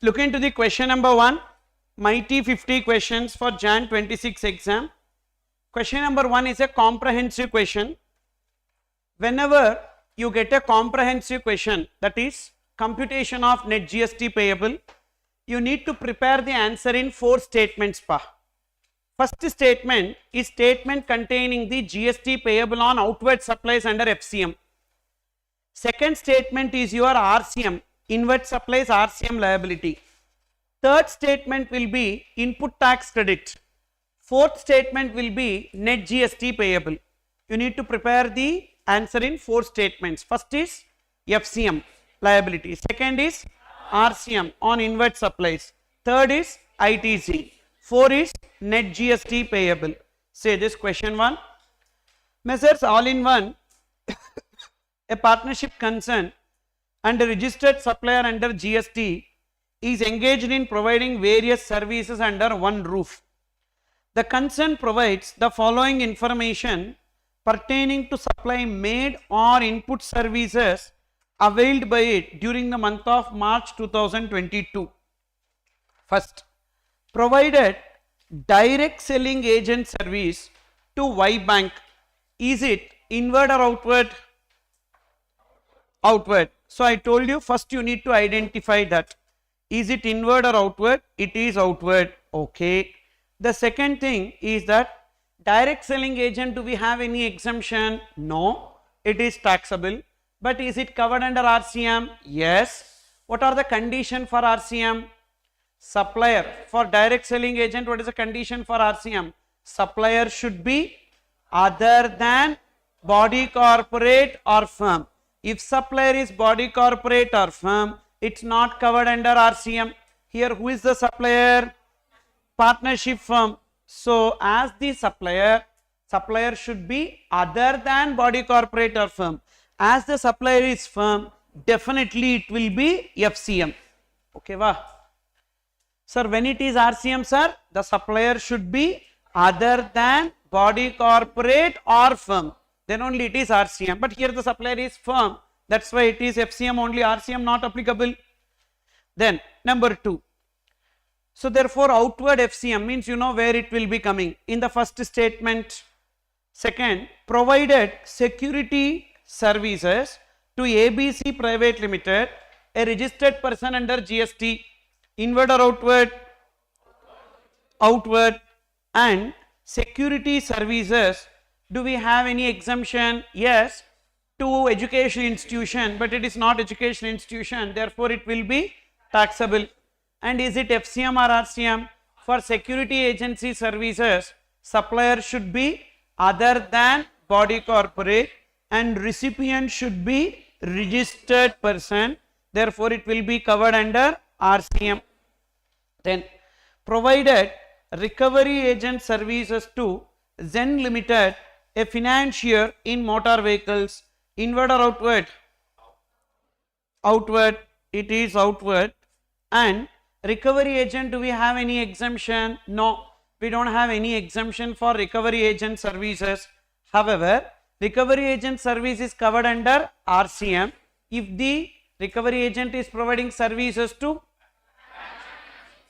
Look into the question number 1. Mighty 50 questions for JAN'26 exam. Question number 1 is a comprehensive question. Whenever you get a comprehensive question, that is computation of net GST payable, you need to prepare the answer in 4 statements. First statement is statement containing the GST payable on outward supplies under FCM. Second statement is your RCM, inward supplies RCM liability. Third statement will be input tax credit. Fourth statement will be net GST payable. You need to prepare the answer in 4 statements. First is FCM liability. Second is RCM on inward supplies. Third is ITC. 4 is net GST payable. Say this question 1. Measures all-in-one, a partnership concern and a registered supplier under GST is engaged in providing various services under one roof. The concern provides the following information pertaining to supply made or input services availed by it during the month of March 2022. First, provided direct selling agent service to Y Bank. Is it inward or outward? Outward. So I told you first you need to identify that. Is it inward or outward? It is outward. Okay. The second thing is that direct selling agent, do we have any exemption? No. It is taxable. But is it covered under RCM? Yes. What are the conditions for RCM? Supplier. For direct selling agent, what is the condition for RCM? Supplier should be other than body corporate or firm. If supplier is body corporate or firm, it's not covered under RCM. Here, who is the supplier? Partnership firm. So, as the supplier should be other than body corporate or firm. As the supplier is firm, definitely it will be FCM. Okay, wow. Sir, when it is RCM, sir, the supplier should be other than body corporate or firm. Then only it is RCM. But here the supplier is firm. That's why it is FCM only, RCM not applicable. Then number 2. So therefore outward FCM means you know where it will be coming. In the first statement. Second, provided security services to ABC Private Limited, a registered person under GST. Inward or outward? Outward. And security services, do we have any exemption? Yes, to education institution, but it is not education institution, therefore it will be taxable. And is it FCM or RCM? For security agency services, supplier should be other than body corporate and recipient should be registered person, therefore it will be covered under RCM. Then provided recovery agent services to ZEN Limited, a financier in motor vehicles. Inward or outward? Outward. It is outward. And recovery agent, do we have any exemption? No, we don't have any exemption for recovery agent services. However, recovery agent service is covered under RCM if the recovery agent is providing services to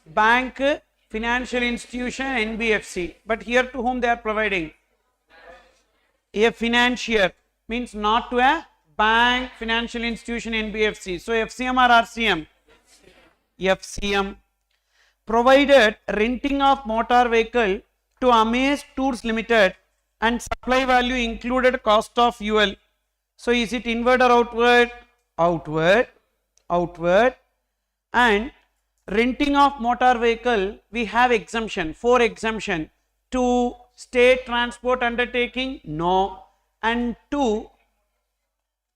bank, financial institution, NBFC. But here to whom they are providing? A financier, means not to a bank, financial institution, NBFC. So FCM or RCM? FCM. Provided renting of motor vehicle to Amaze Tours Limited and supply value included cost of fuel. So is it inward or outward? Outward. Outward. And renting of motor vehicle, we have exemption, 4 exemption. To state transport undertaking? No. And to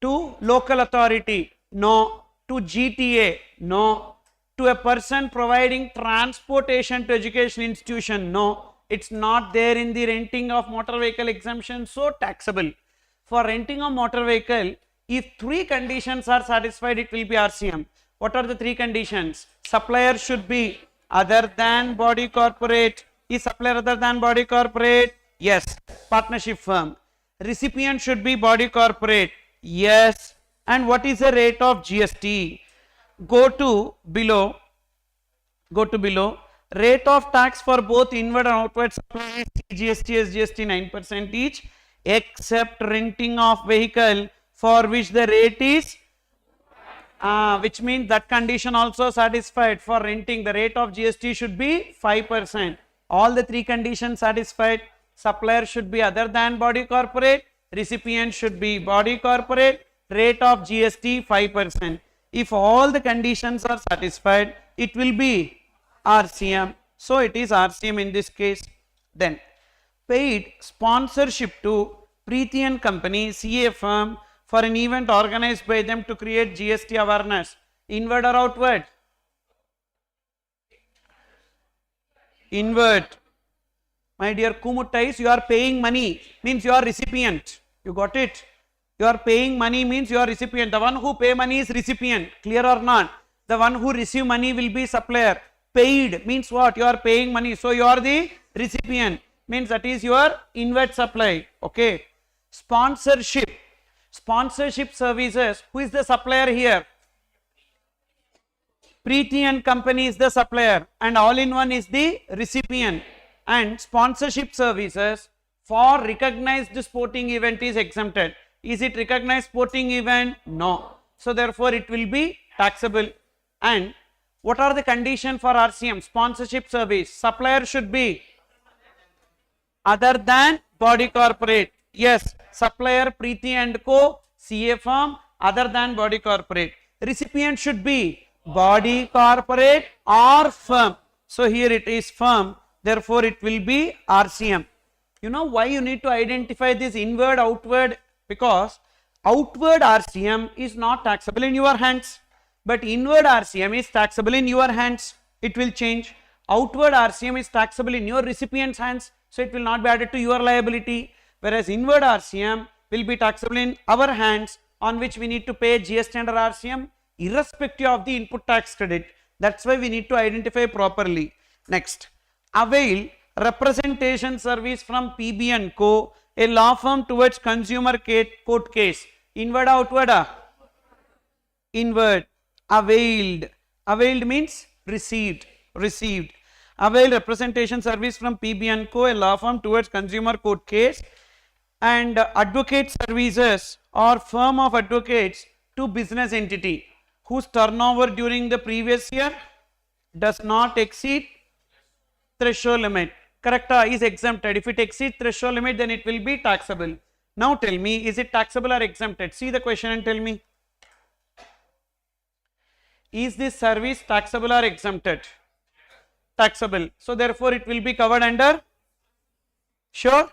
local authority? No. To GTA? No. To a person providing transportation to education institution? No. It's not there in the renting of motor vehicle exemption, so taxable. For renting of motor vehicle, if 3 conditions are satisfied, it will be RCM. What are the 3 conditions? Supplier should be other than body corporate. Is supplier other than body corporate? Yes. Partnership firm. Recipient should be body corporate. Yes. And what is the rate of GST? Go to below Go to below. Rate of tax for both inward and outward supply is GST, SGST 9% each, except renting of vehicle, for which the rate is which means that condition also satisfied. For renting, the rate of GST should be 5%. All the three conditions satisfied. Supplier should be other than body corporate, recipient should be body corporate, rate of GST 5%. If all the conditions are satisfied, it will be RCM. So it is RCM in this case. Then paid sponsorship to Preeti and Company, CA firm, for an event organized by them to create GST awareness. Inward or outward? Inward. My dear Kumuttais, you are paying money, means you are recipient. You got it? You are paying money means you are recipient. The one who pay money is recipient. Clear or not? The one who receive money will be supplier. Paid means what? You are paying money. So you are the recipient. Means that is your inward supply. Okay. Sponsorship. Sponsorship services. Who is the supplier here? Preeti and Company is the supplier and all-in-one is the recipient. And sponsorship services for recognized sporting event is exempted. Is it recognized sporting event? No. So therefore it will be taxable. And what are the conditions for RCM? Sponsorship service. Supplier should be other than body corporate. Yes, supplier Preeti and Co, CA firm, other than body corporate. Recipient should be body corporate or firm. So here it is firm. Therefore it will be RCM. You know why you need to identify this inward, outward? Because outward RCM is not taxable in your hands, but inward RCM is taxable in your hands. It will change. Outward RCM is taxable in your recipient's hands, so it will not be added to your liability. Whereas inward RCM will be taxable in our hands, on which we need to pay GST under RCM irrespective of the input tax credit. That's why we need to identify properly. Next, avail representation service from PB and Co, a law firm towards consumer court case. Inward, outward? Inward. Availed. Availed means received. Received. Avail representation service from PB and Co, a law firm towards consumer court case. And advocate services or firm of advocates to business entity whose turnover during the previous year does not exceed threshold limit. Correct? Is exempted. If it exceeds threshold limit, then it will be taxable. Now tell me, is it taxable or exempted? See the question and tell me. Is this service taxable or exempted? Taxable. So therefore it will be covered under? Sure?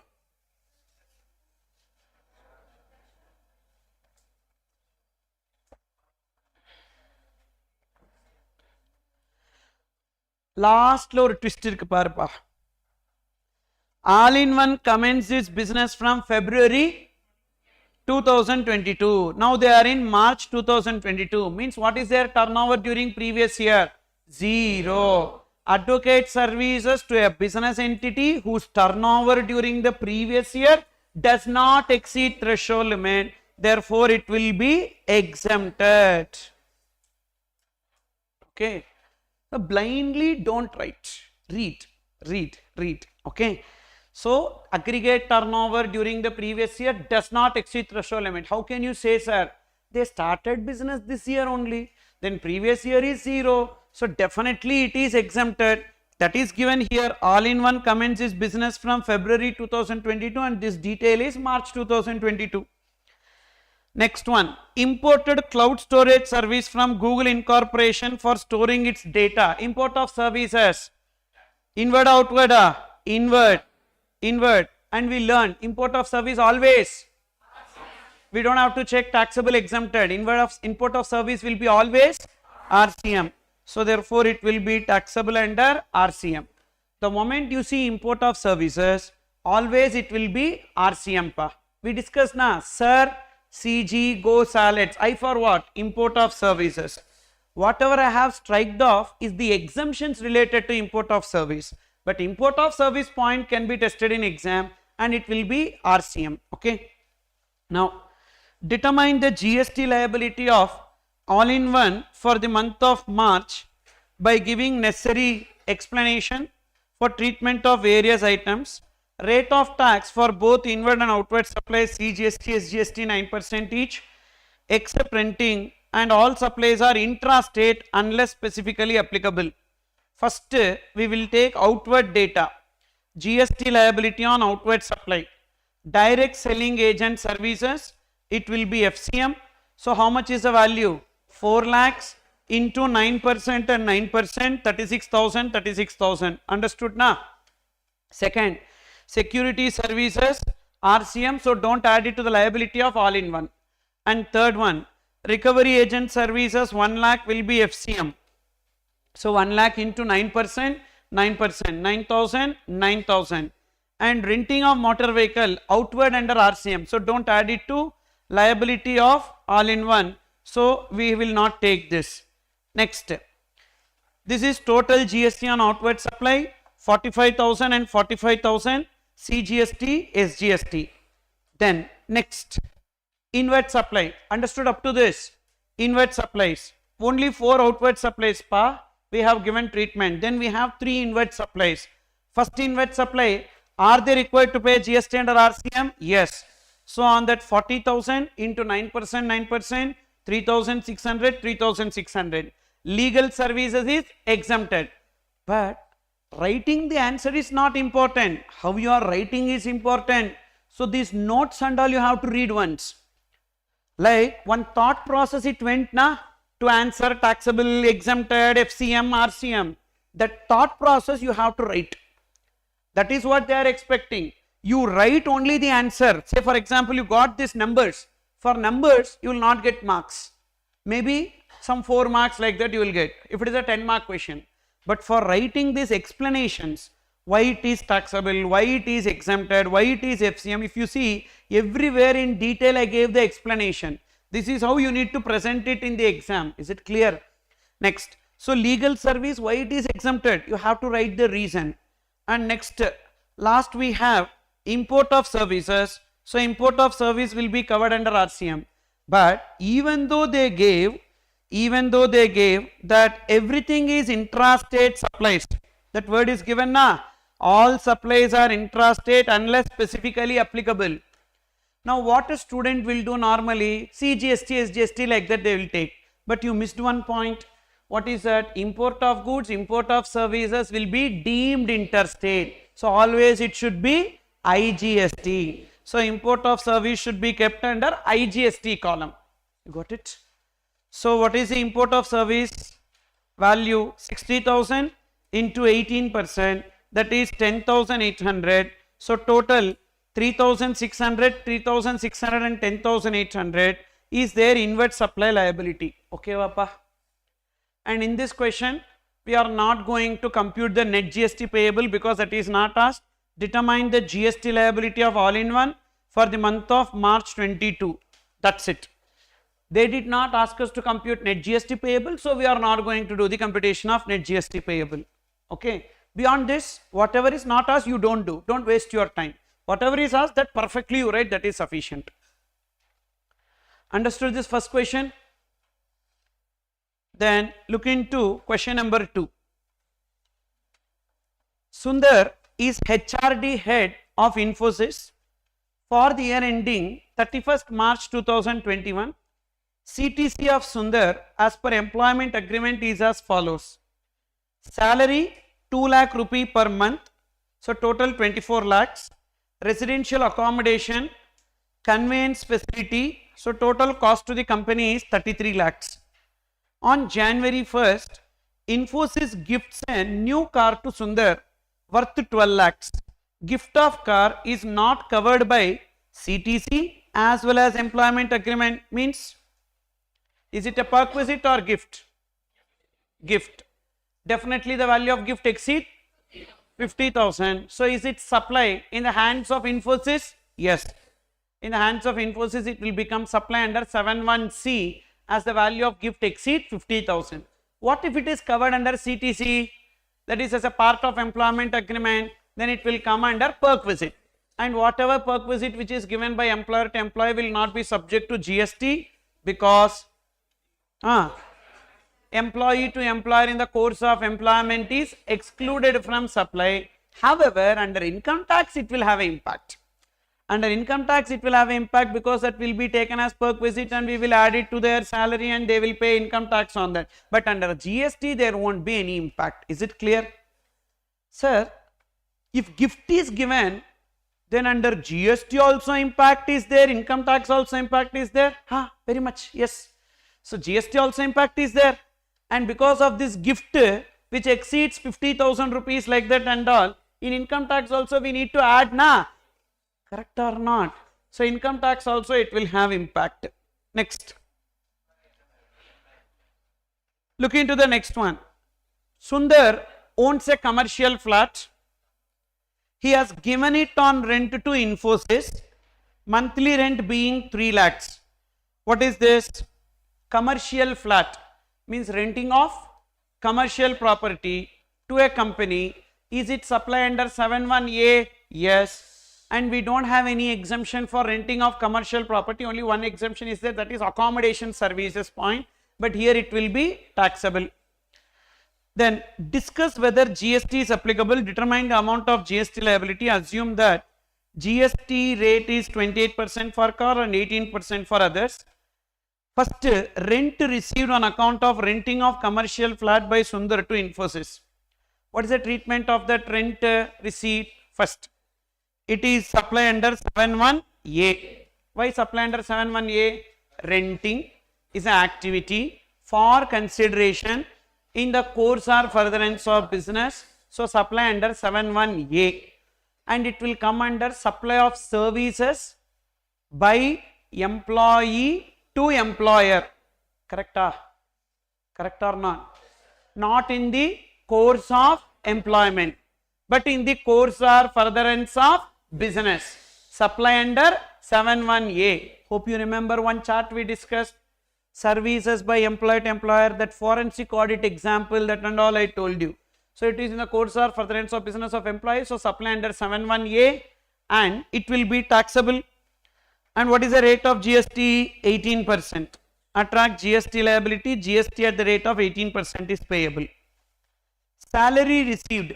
Last low twist irukku parupa. All-in-one commenced its business from February 2022. Now they are in March 2022. Means what is their turnover during previous year? Zero. Advocate services to a business entity whose turnover during the previous year does not exceed threshold limit. Therefore it will be exempted. Okay. So blindly don't write. Read, read, read. Okay. So aggregate turnover during the previous year does not exceed threshold limit. How can you say, sir? They started business this year only. Then previous year is zero. So definitely it is exempted. That is given here. All-in-one commences business from February 2022 and this detail is March 2022. Next one, imported cloud storage service from Google Incorporation for storing its data. Import of services. Inward, outward? Inward. Inward. And we learn import of service always. We don't have to check taxable, exempted. Import of service will be always RCM. So therefore it will be taxable under RCM. The moment you see import of services, always it will be RCM. We discussed now, sir, CG, go salads. I for what? Import of services. Whatever I have striked off is the exemptions related to import of service. But import of service point can be tested in exam and it will be RCM. Okay. Now, determine the GST liability of all-in-one for the month of March by giving necessary explanation for treatment of various items. Rate of tax for both inward and outward supplies CGST, SGST 9% each, except renting, and all supplies are intra-state unless specifically applicable. First, we will take outward data. GST liability on outward supply. Direct selling agent services, it will be FCM. So how much is the value? 4 lakhs into 9% and 9%, 36,000, 36,000. Understood now? Second, security services RCM, so don't add it to the liability of all in one. And third one, recovery agent services 1 lakh will be FCM. So 1 lakh into 9%, 9%, 9,000, 9,000. And renting of motor vehicle outward under RCM, so don't add it to liability of all in one. So we will not take this. Next, this is total GST on outward supply 45,000 and 45,000 CGST, SGST. Then next, inward supply. Understood up to this? Inward supplies. Only 4 outward supplies we have given treatment. Then we have 3 inward supplies. First inward supply, are they required to pay GST under RCM? Yes. So on that 40,000 into 9%, 9%, 3,600, 3,600. Legal services is exempted. But writing the answer is not important. How you are writing is important. So these notes and all you have to read once. Like one thought process it went na to answer taxable, exempted, FCM, RCM. That thought process you have to write. That is what they are expecting. You write only the answer. Say for example, you got these numbers. For numbers, you will not get marks. Maybe some 4 marks like that you will get if it is a 10-mark question. But for writing these explanations, why it is taxable, why it is exempted, why it is FCM, if you see everywhere in detail I gave the explanation. This is how you need to present it in the exam. Is it clear? Next, so legal service, why it is exempted, you have to write the reason. And next, last we have import of services. So import of service will be covered under RCM. But even though they gave that everything is intrastate supplies, that word is given na, all supplies are intrastate unless specifically applicable. Now what a student will do normally, CGST, SGST like that they will take. But you missed one point. What is that? Import of goods, import of services will be deemed interstate. So always it should be IGST. So import of service should be kept under IGST column. You got it? So what is the import of service? Value 60,000 into 18%, that is 10,800. So total 3,600, 3,600 and 10,800 is their inward supply liability. Okay, Papa? And in this question, we are not going to compute the net GST payable because that is not asked. Determine the GST liability of all in one for the month of March 22. That's it. They did not ask us to compute net GST payable, so we are not going to do the computation of net GST payable. Okay. Beyond this, whatever is not asked, you don't do. Don't waste your time. Whatever is asked, that perfectly you write, that is sufficient. Understood this first question? Then look into question number 2. Sundar is HRD head of Infosys for the year ending 31st March 2021. CTC of Sundar as per employment agreement is as follows. Salary 2 lakh rupee per month, so total 24 lakhs. Residential accommodation, conveyance facility, so total cost to the company is 33 lakhs. On January 1st, Infosys gifts a new car to Sundar worth 12 lakhs. Gift of car is not covered by CTC as well as employment agreement. Means, is it a perquisite or gift? Gift. Definitely the value of gift exceeds 50,000. So is it supply in the hands of Infosys? Yes. In the hands of Infosys, it will become supply under 71C as the value of gift exceeds 50,000. What if it is covered under CTC? That is as a part of employment agreement, then it will come under perquisite. And whatever perquisite which is given by employer to employee will not be subject to GST because employee to employer in the course of employment is excluded from supply. However, under income tax it will have an impact. Under income tax it will have an impact because that will be taken as perquisite and we will add it to their salary and they will pay income tax on that. But under GST there won't be any impact. Is it clear? Sir, if gift is given, then under GST also impact is there, income tax also impact is there. Very much, yes. So GST also impact is there, and because of this gift which exceeds 50,000 rupees like that and all, in income tax also we need to add, na? Correct or not? So income tax also it will have impact. Next. Look into the next one. Sundar owns a commercial flat. He has given it on rent to Infosys, monthly rent being 3 lakhs. What is this? Commercial flat means renting of commercial property to a company. Is it supply under 71A? Yes. And we don't have any exemption for renting of commercial property. Only one exemption is there, that is accommodation services point. But here it will be taxable. Then discuss whether GST is applicable. Determine the amount of GST liability. Assume that GST rate is 28% for car and 18% for others. First, rent received on account of renting of commercial flat by Sundar to Infosys. What is the treatment of that rent received? First, it is supply under 71A. Why supply under 71A? Renting is an activity for consideration in the course or furtherance of business. So supply under 71A, and it will come under supply of services by employee to employer. Correct or not? Not in the course of employment, but in the course or furtherance of business. Supply under 71A. Hope you remember one chart we discussed. Services by employee to employer, that forensic audit example, that and all I told you. So it is in the course or furtherance of business of employees. So supply under 71A, and it will be taxable. And what is the rate of GST? 18%. Attract GST liability. GST at the rate of 18% is payable. Salary received.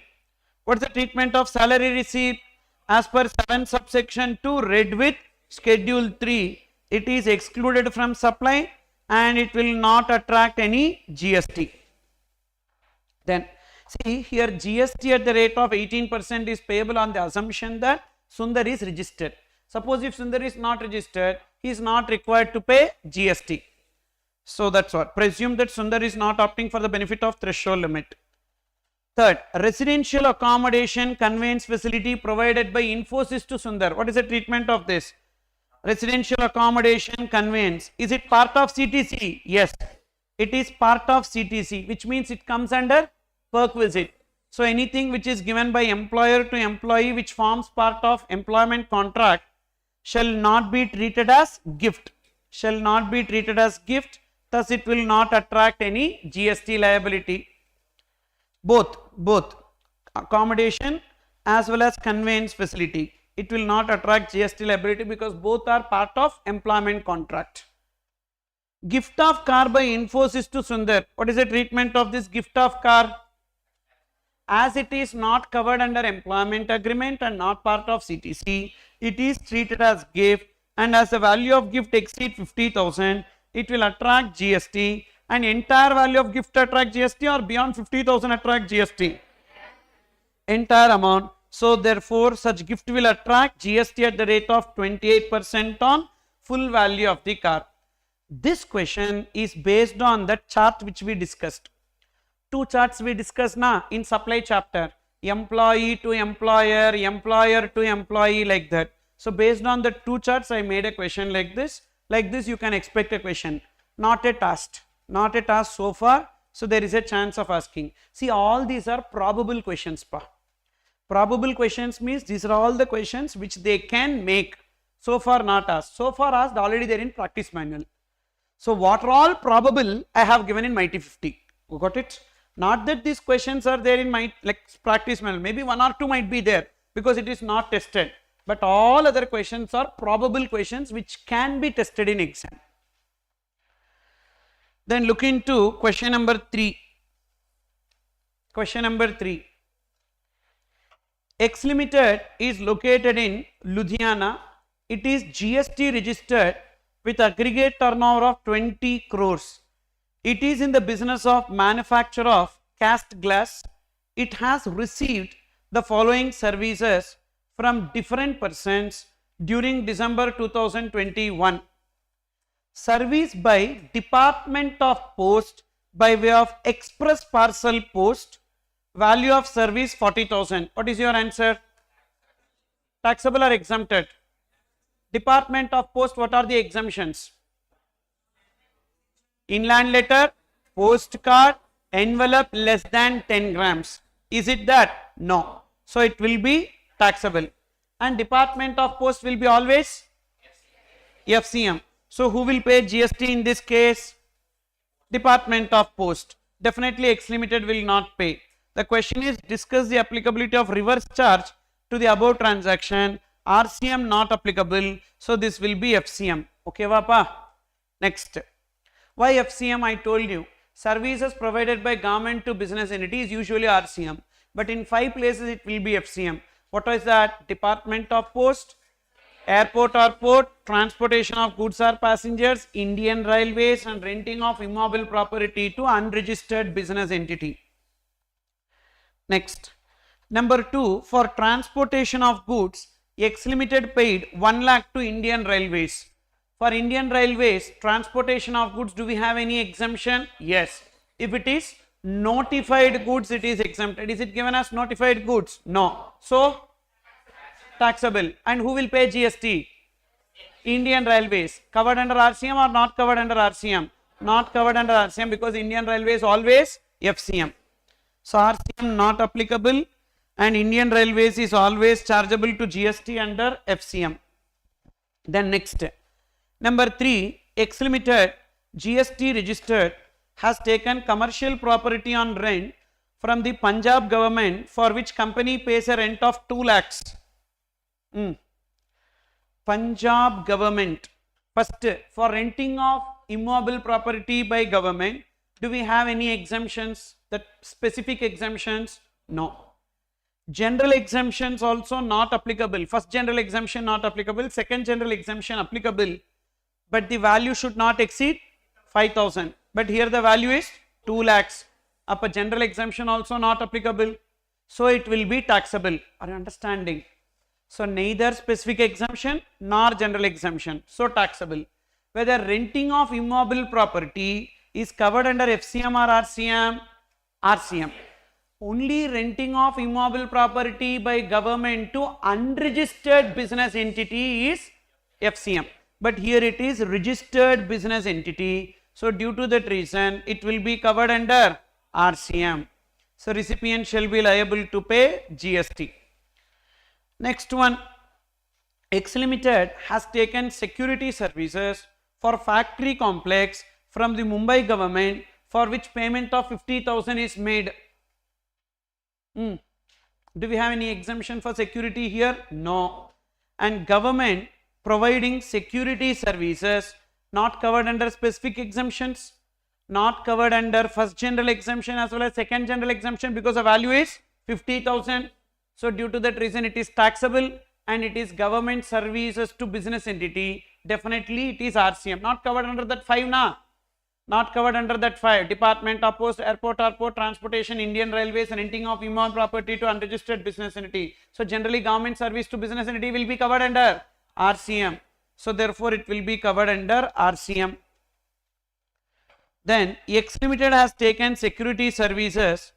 What is the treatment of salary received? As per 7 subsection 2 read with schedule 3, it is excluded from supply and it will not attract any GST. Then see here, GST at the rate of 18% is payable on the assumption that Sundar is registered. Suppose if Sundar is not registered, he is not required to pay GST. So that's what. Presume that Sundar is not opting for the benefit of threshold limit. Third, residential accommodation conveyance facility provided by Infosys to Sundar. What is the treatment of this? Residential accommodation conveyance. Is it part of CTC? Yes, it is part of CTC, which means it comes under perquisite. So anything which is given by employer to employee which forms part of employment contract shall not be treated as gift. Shall not be treated as gift. Thus it will not attract any GST liability. Both accommodation as well as conveyance facility, it will not attract GST liability because both are part of employment contract. Gift of car by Infosys to Sundar. What is the treatment of this gift of car? As it is not covered under employment agreement and not part of CTC, it is treated as gift, and as the value of gift exceeds 50,000, it will attract GST. And entire value of gift attract GST or beyond 50,000 attract GST? Entire amount. So therefore such gift will attract GST at the rate of 28% on full value of the car. This question is based on that chart which we discussed. Two charts we discussed in supply chapter. Employee to employer, employer to employee, like that. So based on the two charts I made a question like this. Like this you can expect a question. Not a task. Not a task so far, so there is a chance of asking. See, all these are probable questions. Probable questions means these are all the questions which they can make. So far not asked. So far asked, already they are in practice manual. So what are all probable I have given in MIT 50. You got it? Not that these questions are there in my practice manual. Maybe one or two might be there because it is not tested. But all other questions are probable questions which can be tested in exam. Then look into question number 3. Question number 3. X Limited is located in Ludhiana. It is GST registered with aggregate turnover of 20 crores. It is in the business of manufacture of cast glass. It has received the following services from different persons during December 2021. Service by Department of Post by way of express parcel post, value of service 40,000. What is your answer? Taxable or exempted? Department of Post, what are the exemptions? Inland letter, postcard, envelope less than 10 grams. Is it that? No. So it will be taxable. And Department of Post will be always FCM. So who will pay GST in this case? Department of Post. Definitely X Limited will not pay. The question is, discuss the applicability of reverse charge to the above transaction. RCM not applicable. So this will be FCM. Okay, Vapa? Next. Why FCM? I told you. Services provided by government to business entities usually RCM. But in 5 places it will be FCM. What is that? Department of Post, airport or port, transportation of goods or passengers, Indian Railways, and renting of immobile property to unregistered business entity. Next. Number 2, for transportation of goods, X Limited paid 1 lakh to Indian Railways. For Indian Railways, transportation of goods, do we have any exemption? Yes. If it is notified goods, it is exempted. Is it given as notified goods? No. So, taxable. And who will pay GST? Indian Railways. Covered under RCM or not covered under RCM? Not covered under RCM, because Indian Railways always FCM. So, RCM not applicable, and Indian Railways is always chargeable to GST under FCM. Then next. Number 3, X Limited GST registered has taken commercial property on rent from the Punjab government, for which company pays a rent of 2 lakhs. Punjab government. First, for renting of immobile property by government, do we have any exemptions? That specific exemptions? No. General exemptions also not applicable. First general exemption not applicable, second general exemption applicable, but the value should not exceed 5,000. But here the value is 2 lakhs. Upper general exemption also not applicable. So it will be taxable. Are you understanding? So neither specific exemption nor general exemption. So taxable. Whether renting of immobile property is covered under FCM or RCM? RCM. Only renting of immobile property by government to unregistered business entity is FCM. But here it is registered business entity. So due to that reason, it will be covered under RCM. So recipient shall be liable to pay GST. Next one, X Limited has taken security services for factory complex from the Mumbai government, for which payment of 50,000 is made. Do we have any exemption for security here? No. And government providing security services not covered under specific exemptions, not covered under first general exemption as well as second general exemption, because the value is 50,000. So due to that reason it is taxable, and it is government services to business entity. Definitely it is RCM. Not covered under that 5 na. Not covered under that 5. Department of Post, airport or port, transportation, Indian Railways, renting of immobile property to unregistered business entity. So generally government service to business entity will be covered under RCM. So therefore it will be covered under RCM. Then X Limited has taken security services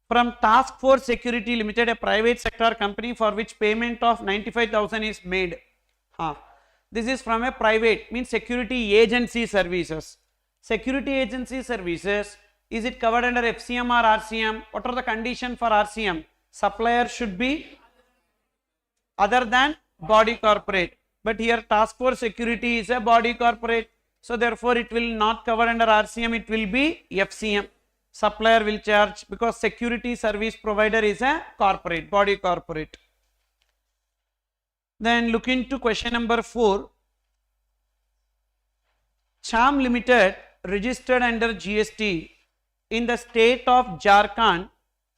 from Task Force Security Limited, a private sector company, for which payment of 95,000 is made. This is from a private, means security agency services. Security agency services, is it covered under FCM or RCM? What are the conditions for RCM? Supplier should be other than body corporate. But here Task Force Security is a body corporate. So therefore it will not cover under RCM, it will be FCM. Supplier will charge, because security service provider is a corporate, body corporate. Then look into question number 4. Charm Limited registered under GST in the state of Jharkhand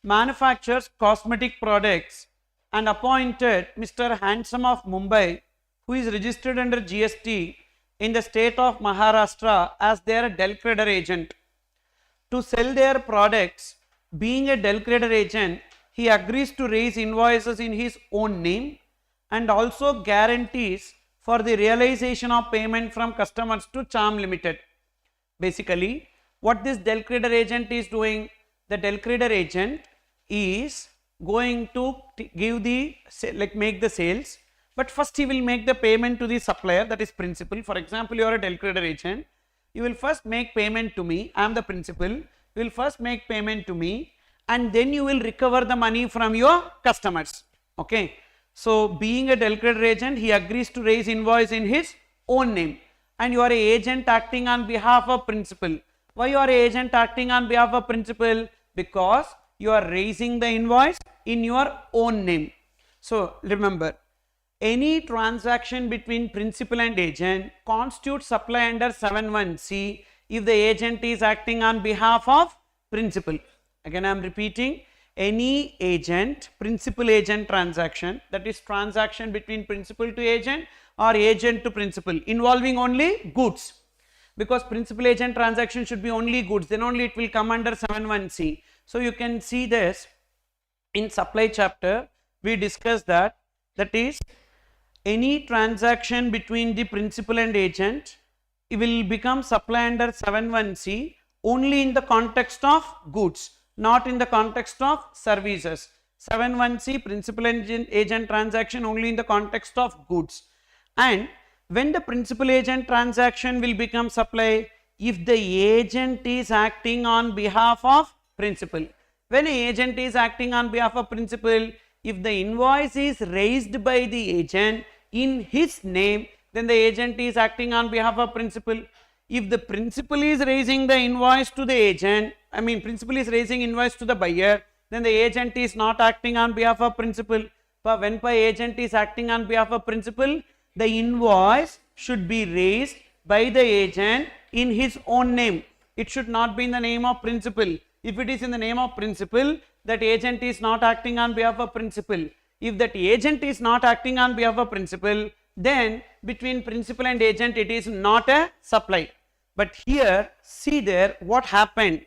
manufactures cosmetic products and appointed Mr. Handsome of Mumbai, who is registered under GST in the state of Maharashtra, as their Delcreditor agent to sell their products. Being a Delcreditor agent, he agrees to raise invoices in his own name and also guarantees for the realization of payment from customers to Charm Limited. Basically, what this Delcreditor agent is doing, the Delcreditor agent is going to give the, make the sales, but first he will make the payment to the supplier, that is principal. For example, you are a Delcreditor agent, you will first make payment to me, I am the principal, you will first make payment to me and then you will recover the money from your customers. Okay. So, being a Delcreditor agent, he agrees to raise invoice in his own name, and you are an agent acting on behalf of principal. Why you are an agent acting on behalf of principal? Because you are raising the invoice in your own name. So, remember, any transaction between principal and agent constitutes supply under 7(1)(c) if the agent is acting on behalf of principal. Again, I am repeating, any agent, principal agent transaction, that is transaction between principal to agent or agent to principal, involving only goods, because principal agent transaction should be only goods, then only it will come under 7(1)(c). So, you can see this in supply chapter, we discussed that is any transaction between the principal and agent, it will become supply under 7(1)(c) only in the context of goods, not in the context of services. 7(1)(c) principal and agent transaction only in the context of goods. And when the principal agent transaction will become supply, if the agent is acting on behalf of principal. When an agent is acting on behalf of principal, if the invoice is raised by the agent in his name, then the agent is acting on behalf of principal. If the principal is raising the invoice to the agent, principal is raising invoice to the buyer, then the agent is not acting on behalf of principal. But when the agent is acting on behalf of principal, the invoice should be raised by the agent in his own name. It should not be in the name of principal. If it is in the name of principal, that agent is not acting on behalf of principal. If that agent is not acting on behalf of principal, then between principal and agent it is not a supply. But here, see there what happened.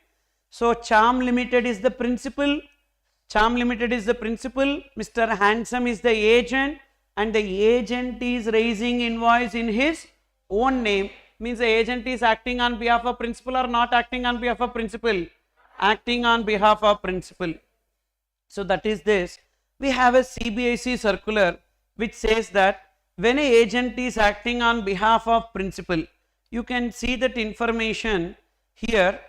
So, Charm Limited is the principal, Mr. Handsome is the agent, and the agent is raising invoice in his own name, means the agent is acting on behalf of principal or not acting on behalf of principal? Acting on behalf of principal. So, that is this. We have a CBIC circular which says that when an agent is acting on behalf of principal, you can see that information here.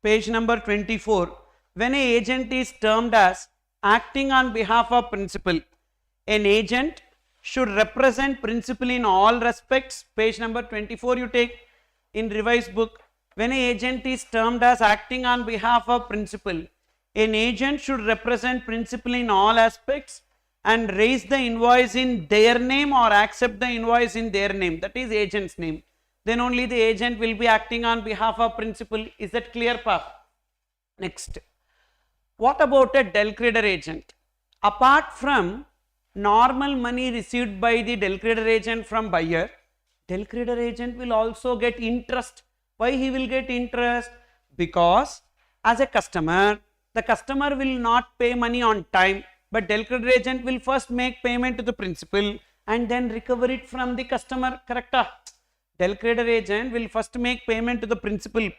Page number 24. When an agent is termed as acting on behalf of principal, an agent should represent principal in all respects. Page number 24 you take in revised book. When an agent is termed as acting on behalf of principal, an agent should represent principal in all aspects and raise the invoice in their name or accept the invoice in their name, that is agent's name. Then only the agent will be acting on behalf of principal. Is that clear, path? Next. What about a Delcreditor agent? Apart from normal money received by the Delcreditor agent from buyer, Delcreditor agent will also get interest. Why he will get interest? Because as a customer, the customer will not pay money on time, but Delcreditor agent will first make payment to the principal and then recover it from the customer, correct? Delcreditor agent will first make payment to the principal,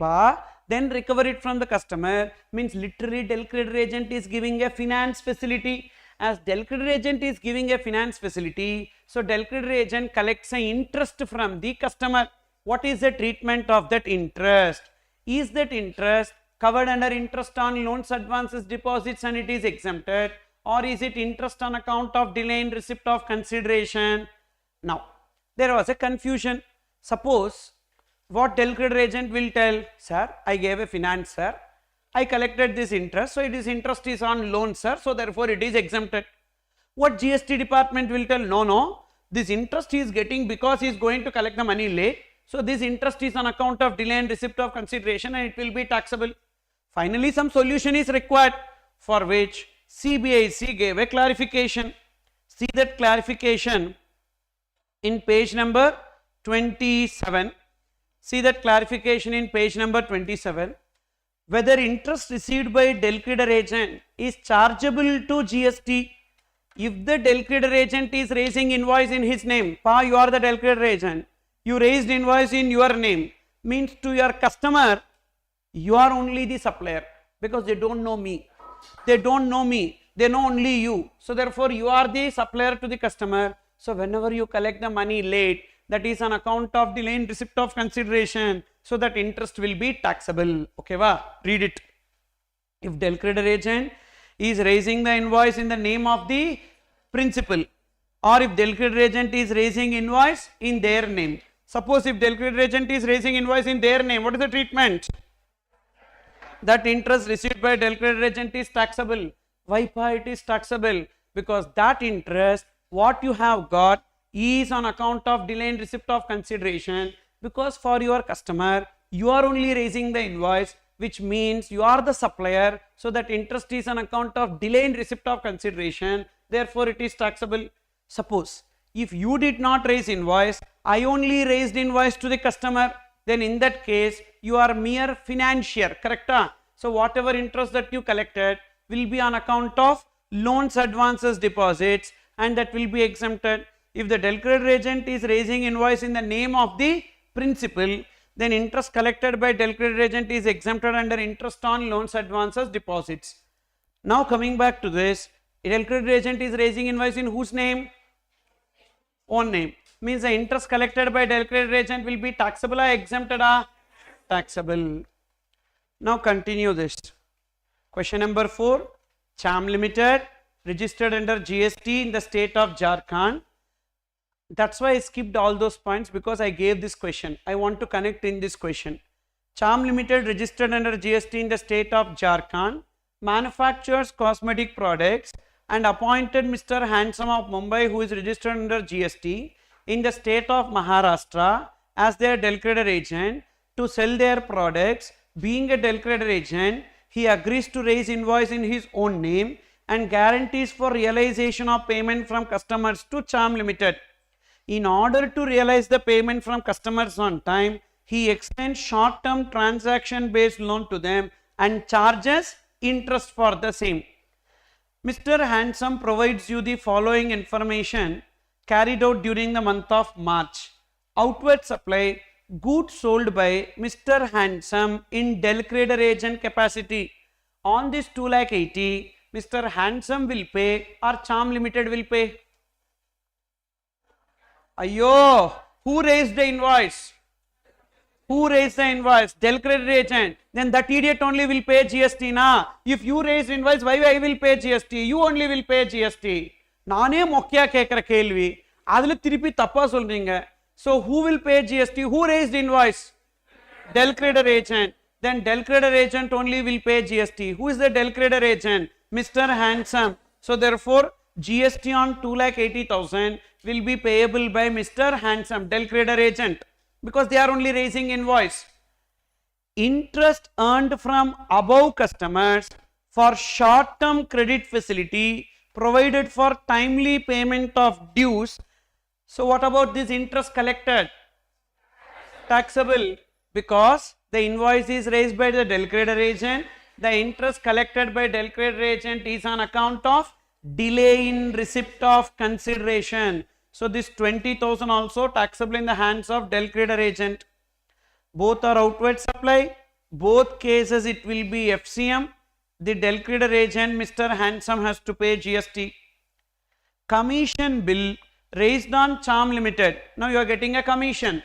then recover it from the customer, means literally Delcreditor agent is giving a finance facility. As Delcreditor agent is giving a finance facility, so Delcreditor agent collects an interest from the customer. What is the treatment of that interest? Is that interest covered under interest on loans, advances, deposits and it is exempted, or is it interest on account of delay in receipt of consideration? Now, there was a confusion. Suppose what Delcreditor agent will tell, sir, I gave a finance, sir, I collected this interest, so it is interest on loan, sir, so therefore it is exempted. What GST department will tell, no, this interest he is getting because he is going to collect the money late. So this interest is on account of delay in receipt of consideration and it will be taxable. Finally, some solution is required, for which CBIC gave a clarification. See that clarification in page number 27. See that clarification in page number 27. Whether interest received by delivery agent is chargeable to GST. If the delivery agent is raising invoice in his name, you are the delivery agent, you raised invoice in your name, means to your customer, you are only the supplier, because they don't know me. They don't know me, they know only you. So therefore you are the supplier to the customer. So whenever you collect the money late, that is on account of delay in receipt of consideration, so that interest will be taxable. Okay, read it. If delivery agent is raising the invoice in the name of the principal, or if delivery agent is raising invoice in their name. Suppose if delivery agent is raising invoice in their name, what is the treatment? That interest received by delivery agent is taxable. Why it is taxable? Because that interest what you have got is on account of delay in receipt of consideration, because for your customer you are only raising the invoice, which means you are the supplier, so that interest is on account of delay in receipt of consideration, therefore it is taxable. Suppose if you did not raise invoice, I only raised invoice to the customer, then in that case you are mere financier, correct? So whatever interest that you collected will be on account of loans, advances, deposits, and that will be exempted. If the delivery agent is raising invoice in the name of the principal, then interest collected by delivery agent is exempted under interest on loans, advances, deposits. Now coming back to this, delivery agent is raising invoice in whose name? Own name. Means the interest collected by delivery agent will be taxable or exempted? Taxable. Now continue this. Question number 4. CHAM Limited registered under GST in the state of Jharkhand. That's why I skipped all those points, because I gave this question. I want to connect in this question. CHAM Limited registered under GST in the state of Jharkhand, manufactures cosmetic products, and appointed Mr. Handsome of Mumbai, who is registered under GST in the state of Maharashtra, as their delivery agent to sell their products. Being a delivery agent, he agrees to raise invoice in his own name and guarantees for realization of payment from customers to CHAM Limited. In order to realize the payment from customers on time, he extends short-term transaction-based loan to them and charges interest for the same. Mr. Handsome provides you the following information carried out during the month of March. Outward supply, goods sold by Mr. Handsome in delivery agent capacity. On this 2,80,000, Mr. Handsome will pay or CHAM Limited will pay? Ayo, who raised the invoice? Who raised the invoice? Delivery agent. Then that idiot only will pay GST na. If you raise invoice, why I will pay GST? You only will pay GST. நானே மொக்கையா கேட்கிற கேள்வி அதுல திருப்பி தப்பா சொல்றீங்க. So who will pay GST? Who raised invoice? Delivery agent. Then delivery agent only will pay GST. Who is the delivery agent? Mr. Handsome. So therefore GST on 2,80,000 will be payable by Mr. Handsome, delivery agent, because they are only raising invoice. Interest earned from above customers for short-term credit facility provided for timely payment of dues. So what about this interest collected? Taxable, because the invoice is raised by the delivery agent. The interest collected by delivery agent is on account of delay in receipt of consideration. So this 20,000 also taxable in the hands of delivery agent. Both are outward supply. Both cases it will be FCM. The delivery agent Mr. Handsome has to pay GST. Commission bill raised on CHAM Limited. Now you are getting a commission.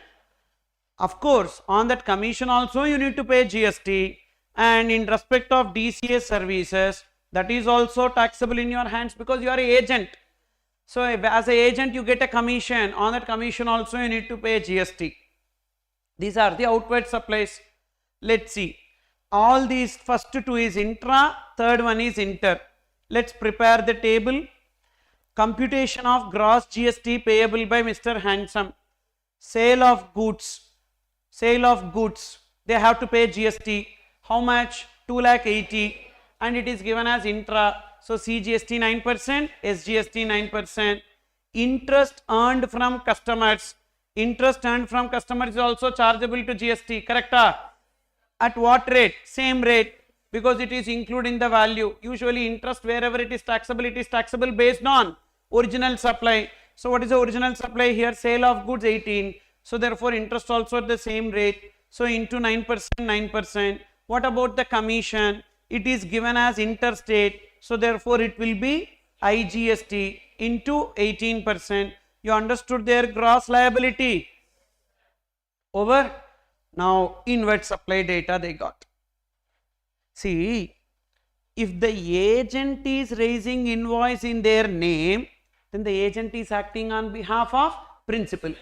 Of course, on that commission also you need to pay GST, and in respect of DCA services, that is also taxable in your hands because you are an agent. So as an agent you get a commission, on that commission also you need to pay GST. These are the outward supplies. Let's see. All these first two is intra, third one is inter. Let's prepare the table. Computation of gross GST payable by Mr. Handsome. Sale of goods. Sale of goods. They have to pay GST. How much? 2,80,000, and it is given as intra. So CGST 9%, SGST 9%. Interest earned from customers. Interest earned from customers is also chargeable to GST. Correct? At what rate? Same rate, because it is including the value. Usually interest, wherever it is taxable based on original supply. So what is the original supply here? Sale of goods 18. So therefore interest also at the same rate. So into 9%, 9%. What about the commission? It is given as interstate. So therefore it will be IGST into 18%. You understood their gross liability? Over. Now inward supply data they got. See, if the agent is raising invoice in their name, then the agent is acting on behalf of principal.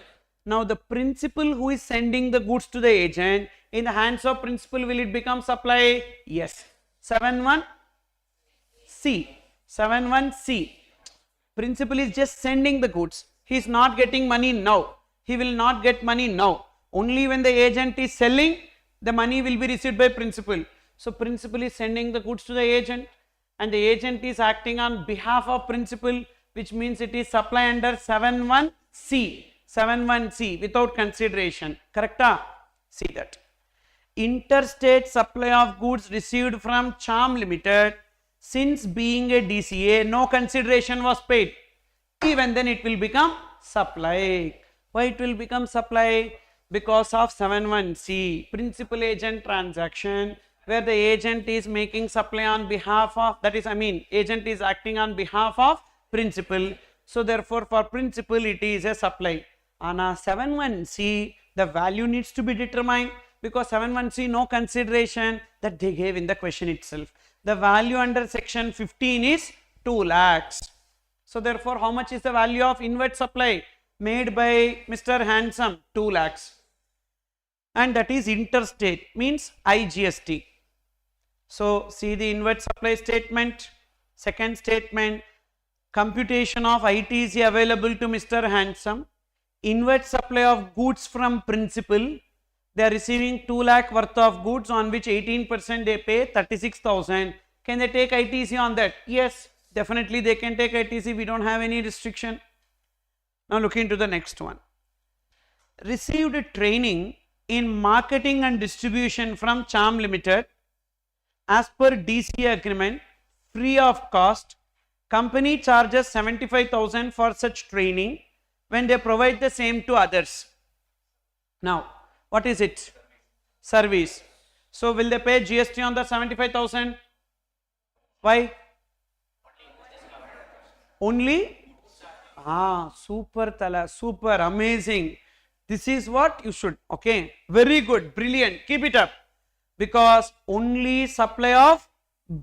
Now the principal who is sending the goods to the agent, in the hands of principal, will it become supply? Yes. 7.1C. 7.1C. Principal is just sending the goods. He is not getting money now. He will not get money now. Only when the agent is selling, the money will be received by principal. So principal is sending the goods to the agent, and the agent is acting on behalf of principal, which means it is supply under 7.1C. 7.1C without consideration. Correct? See that. Interstate supply of goods received from Charm Limited, since being a DCA, no consideration was paid. Even then it will become supply. Why it will become supply? Because of 7.1C, principal agent transaction, where the agent is making supply on behalf of, agent is acting on behalf of principal. So therefore for principal it is a supply. On a 7.1C, the value needs to be determined, because 7.1C no consideration, that they gave in the question itself. The value under section 15 is 2 lakhs. So therefore how much is the value of inward supply made by Mr. Handsome? 2 lakhs. And that is interstate, means IGST. So see the inward supply statement. Second statement, computation of ITC available to Mr. Handsome. Inward supply of goods from principal. They are receiving 2 lakh worth of goods, on which 18% they pay 36,000. Can they take ITC on that? Yes, definitely they can take ITC. We don't have any restriction. Now look into the next one. Received training in marketing and distribution from Charm Limited as per DCA agreement, free of cost. Company charges 75,000 for such training when they provide the same to others. Now what is it? Service. So will they pay GST on the 75,000? Why? Only? Super Tala, super amazing. This is what you should, okay, very good, brilliant, keep it up. Because only supply of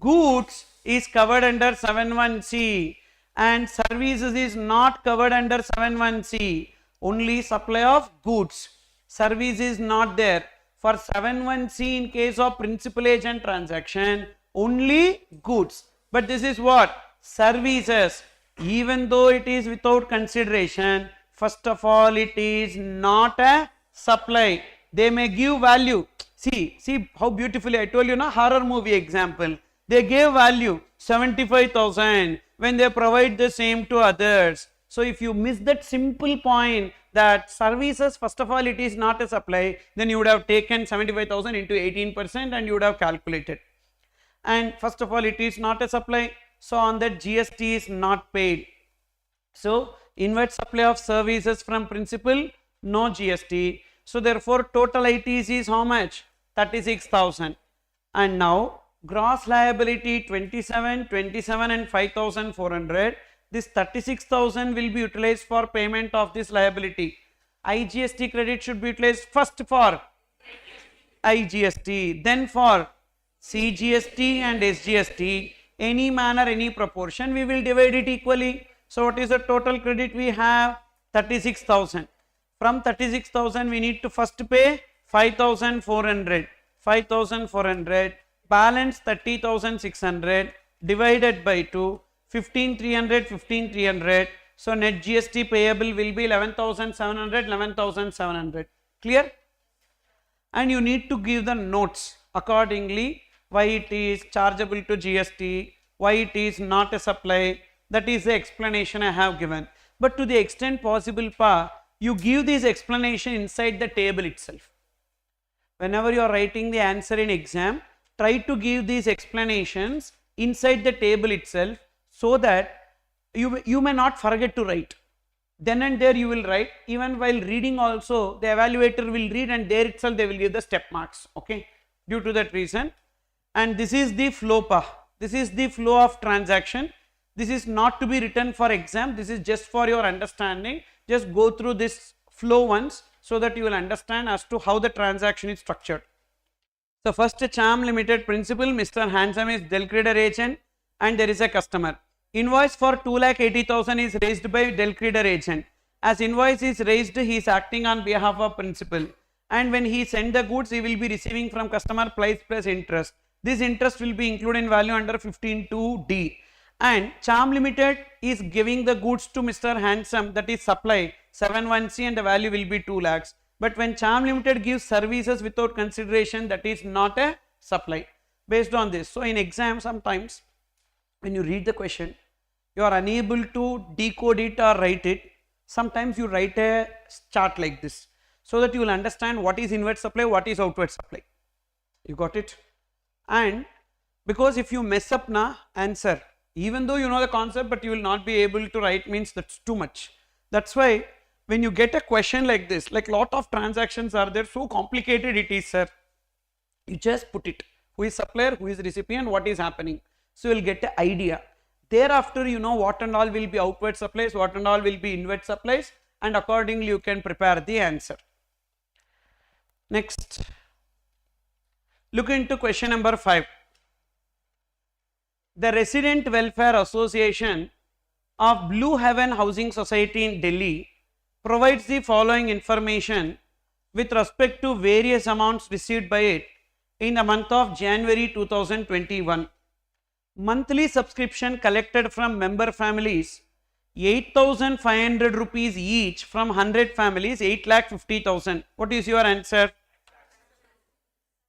goods is covered under 7.1C, and services is not covered under 7.1C. Only supply of goods. Service is not there. For 7.1C, in case of principal agent transaction, only goods. But this is what? Services. Even though it is without consideration, first of all, it is not a supply. They may give value. See how beautifully I told you, na, horror movie example. They gave value 75,000 when they provide the same to others. So if you miss that simple point, that services, first of all, it is not a supply, then you would have taken 75,000 into 18% and you would have calculated. And first of all, it is not a supply, so on that GST is not paid. So inward supply of services from principal, no GST. So therefore total ITC is how much? 36,000. And now gross liability 27, 27 and 5,400. This 36,000 will be utilized for payment of this liability. IGST credit should be utilized first for IGST, then for CGST and SGST. Any manner, any proportion, we will divide it equally. So what is the total credit we have? 36,000. From 36,000 we need to first pay 5,400. 5,400 balance 30,600 divided by 2. 15,300, 15,300. So net GST payable will be 11,700, 11,700. Clear? And you need to give the notes accordingly, why it is chargeable to GST, why it is not a supply. That is the explanation I have given. But to the extent possible, you give this explanation inside the table itself. Whenever you are writing the answer in exam, try to give these explanations inside the table itself, so that you may not forget to write. Then and there you will write. Even while reading also, the evaluator will read, and there itself they will give the step marks, okay, due to that reason. And this is the flow, this is the flow of transaction. This is not to be written for exam, this is just for your understanding. Just go through this flow once, so that you will understand as to how the transaction is structured. So first, Cham Limited principal, Mr. Handsome is Del Creator agent, and there is a customer. Invoice for 2,80,000 is raised by Del Creator agent. As invoice is raised, he is acting on behalf of principal, and when he send the goods, he will be receiving from customer price plus interest. This interest will be included in value under 15(2)(d). And Cham Limited is giving the goods to Mr. Handsome, that is supply 7(1)(c), and the value will be 2 lakhs. But when Cham Limited gives services without consideration, that is not a supply. Based on this, so in exam sometimes when you read the question, you are unable to decode it or write it. Sometimes you write a chart like this, so that you will understand what is inward supply, what is outward supply. You got it? And because if you mess up answer, even though you know the concept, but you will not be able to write, means that's too much. That's why when you get a question like this, like lot of transactions are there, so complicated it is, sir, you just put it, who is supplier, who is recipient, what is happening. So you will get an idea. Thereafter, you know what and all will be outward supplies, what and all will be inward supplies, and accordingly you can prepare the answer. Next, look into question number 5. The Resident Welfare Association of Blue Heaven Housing Society in Delhi provides the following information with respect to various amounts received by it in the month of January 2021. Monthly subscription collected from member families 8,500 rupees each from 100 families, 8,50,000. What is your answer?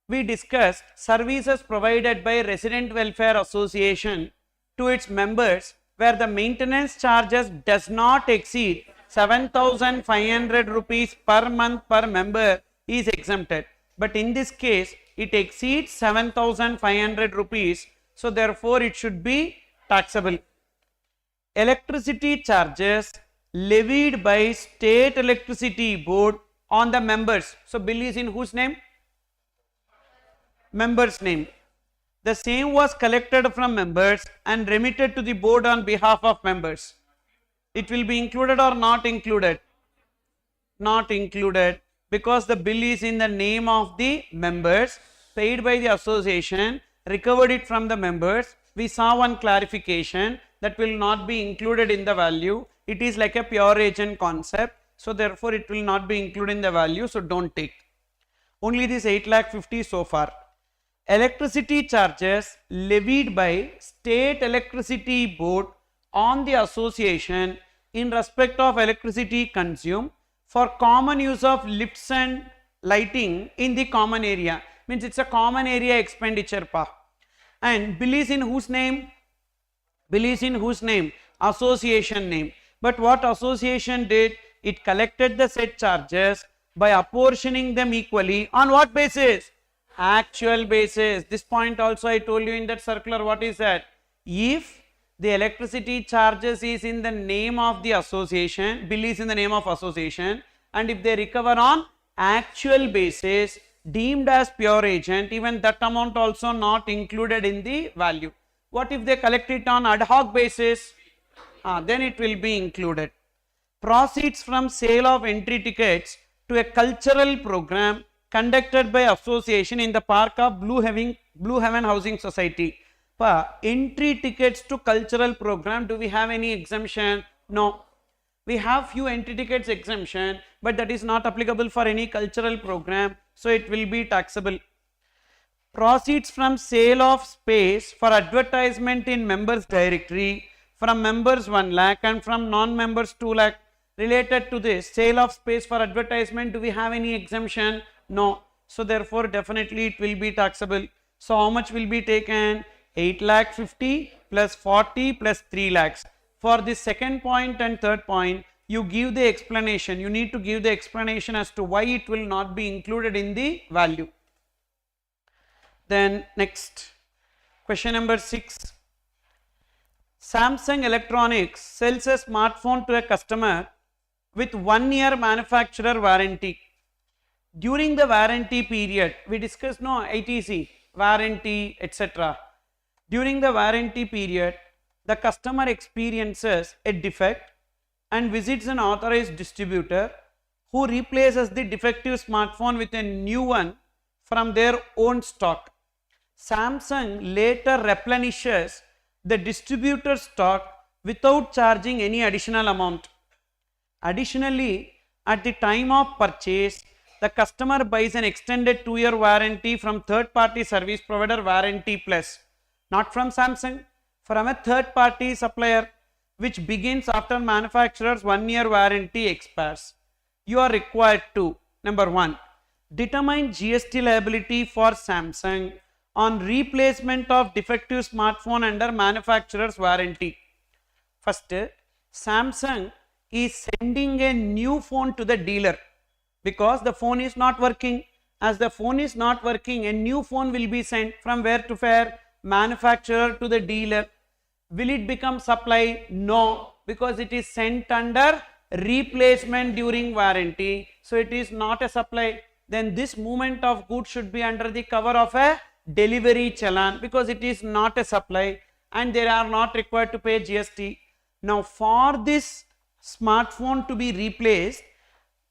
We discussed services provided by Resident Welfare Association to its members where the maintenance charges does not exceed 7,500 rupees per month per member is exempted. But in this case, it exceeds 7,500 rupees. So therefore, it should be taxable. Electricity charges levied by State Electricity Board on the members. So bill is in whose name? Members' name. The same was collected from members and remitted to the board on behalf of members. It will be included or not included? Not included, because the bill is in the name of the members, paid by the association, recovered it from the members. We saw one clarification that will not be included in the value. It is like a pure agent concept, so therefore it will not be included in the value, so don't take. Only this 8,50,000 so far. Electricity charges levied by State Electricity Board on the association in respect of electricity consumed for common use of lifts and lighting in the common area. Means it's a common area expenditure. And bill is in whose name? Bill is in whose name? Association name. But what association did? It collected the said charges by apportioning them equally. On what basis? Actual basis. This point also I told you in that circular. What is that? If the electricity charges is in the name of the association, bill is in the name of association, and if they recover on actual basis deemed as pure agent, even that amount also not included in the value. What if they collect it on ad hoc basis? Then it will be included. Proceeds from sale of entry tickets to a cultural program conducted by association in the park of Blue Heaven Housing Society. Entry tickets to cultural program, do we have any exemption? No. We have few entry tickets exemption, but that is not applicable for any cultural program, so it will be taxable. Proceeds from sale of space for advertisement in members directory from members 1 lakh and from non-members 2 lakh. Related to this, sale of space for advertisement, do we have any exemption? No. So therefore definitely it will be taxable. So how much will be taken? 8 lakh 50 plus 40 plus 3 lakhs. For the second point and third point, you give the explanation. You need to give the explanation as to why it will not be included in the value. Then next, question number 6. Samsung Electronics sells a smartphone to a customer with 1 year manufacturer warranty. During the warranty period, we discussed no ITC, warranty, etc. During the warranty period, the customer experiences a defect and visits an authorized distributor who replaces the defective smartphone with a new one from their own stock. Samsung later replenishes the distributor's stock without charging any additional amount. Additionally, at the time of purchase, the customer buys an extended 2-year warranty from third-party service provider Warranty Plus, not from Samsung, from a third-party supplier, which begins after manufacturer's 1-year warranty expires. You are required to, number 1, determine GST liability for Samsung on replacement of defective smartphone under manufacturer's warranty. First, Samsung is sending a new phone to the dealer because the phone is not working. As the phone is not working, a new phone will be sent from where to where? Manufacturer to the dealer. Will it become supply? No, because it is sent under replacement during warranty. So it is not a supply. Then this movement of goods should be under the cover of a delivery challan because it is not a supply and they are not required to pay GST. Now for this smartphone to be replaced,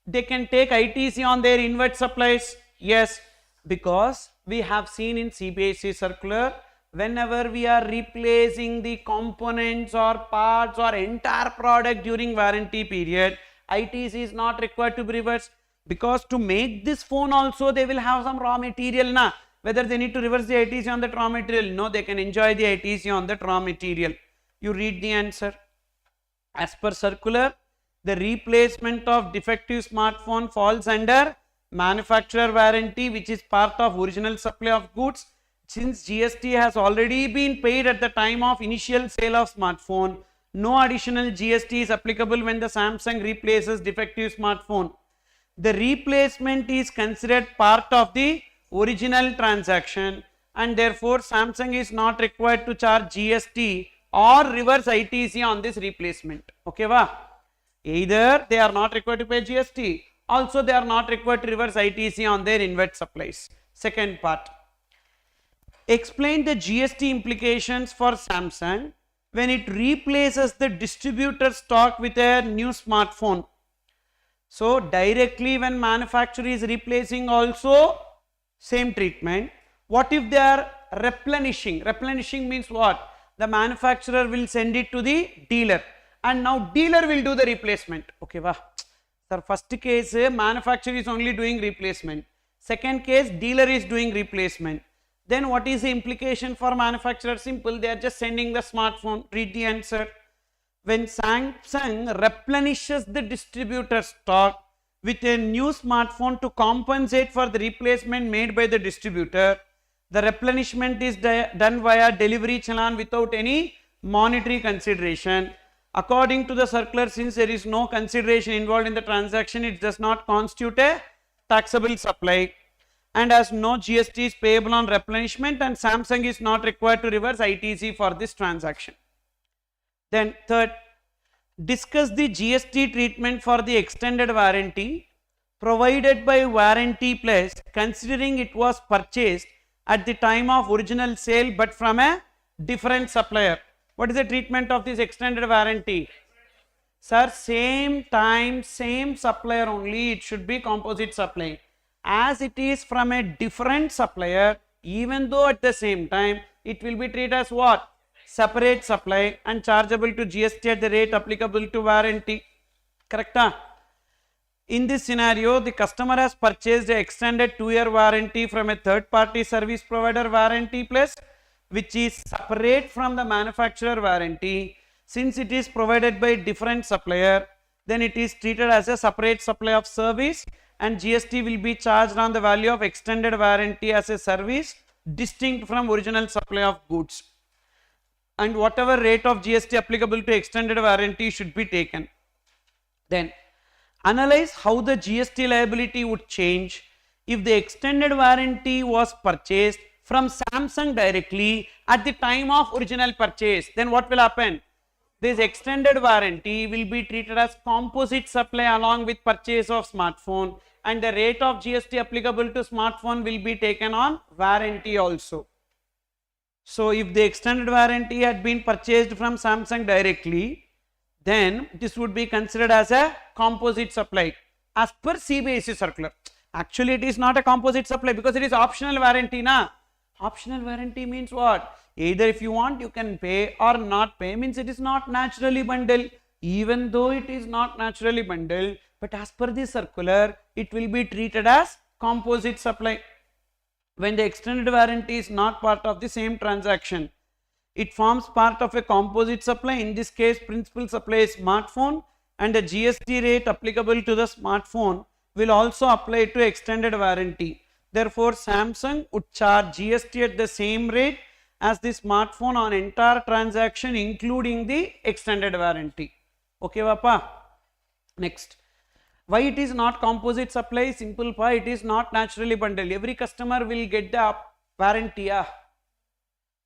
they can take ITC on their inward supplies. Yes, because we have seen in CBSE circular, whenever we are replacing the components or parts or entire product during warranty period, ITC is not required to be reversed, because to make this phone also they will have some raw material na. Whether they need to reverse the ITC on that raw material? No, they can enjoy the ITC on that raw material. You read the answer. As per circular, the replacement of defective smartphone falls under manufacturer warranty, which is part of original supply of goods. Since GST has already been paid at the time of initial sale of smartphone, no additional GST is applicable when the Samsung replaces defective smartphone. The replacement is considered part of the original transaction and therefore Samsung is not required to charge GST or reverse ITC on this replacement. Okay, va? Either they are not required to pay GST, also they are not required to reverse ITC on their inward supplies. Second part. Explain the GST implications for Samsung when it replaces the distributor stock with a new smartphone. So directly when manufacturer is replacing also same treatment. What if they are replenishing? Replenishing means what? The manufacturer will send it to the dealer and now dealer will do the replacement. Okay, wow. Sir, first case manufacturer is only doing replacement. Second case dealer is doing replacement. Then what is the implication for manufacturer? Simple, they are just sending the smartphone. Read the answer. When Samsung replenishes the distributor stock with a new smartphone to compensate for the replacement made by the distributor, the replenishment is done via delivery challan without any monetary consideration. According to the circular, since there is no consideration involved in the transaction, it does not constitute a taxable supply. And as no GST is payable on replenishment and Samsung is not required to reverse ITC for this transaction. Then third, discuss the GST treatment for the extended warranty provided by Warranty Plus, considering it was purchased at the time of original sale but from a different supplier. What is the treatment of this extended warranty? Sir, same time, same supplier only, it should be composite supply. As it is from a different supplier, even though at the same time, it will be treated as what? Separate supply and chargeable to GST at the rate applicable to warranty. Correct? In this scenario, the customer has purchased an extended 2-year warranty from a third-party service provider Warranty Plus, which is separate from the manufacturer warranty. Since it is provided by different supplier, then it is treated as a separate supply of service, and GST will be charged on the value of extended warranty as a service distinct from original supply of goods. And whatever rate of GST applicable to extended warranty should be taken. Then analyze how the GST liability would change if the extended warranty was purchased from Samsung directly at the time of original purchase. Then what will happen? This extended warranty will be treated as composite supply along with purchase of smartphone, and the rate of GST applicable to smartphone will be taken on warranty also. So if the extended warranty had been purchased from Samsung directly, then this would be considered as a composite supply as per CBSE circular. Actually it is not a composite supply because it is optional warranty na. Optional warranty means what? Either if you want you can pay or not pay, means it is not naturally bundled. Even though it is not naturally bundled, but as per the circular it will be treated as composite supply. When the extended warranty is not part of the same transaction, it forms part of a composite supply. In this case, principal supply is smartphone, and the GST rate applicable to the smartphone will also apply to extended warranty. Therefore, Samsung would charge GST at the same rate as the smartphone on entire transaction including the extended warranty. Okay, Papa? Next. Why it is not composite supply? Simple pa, it is not naturally bundled. Every customer will get the warranty.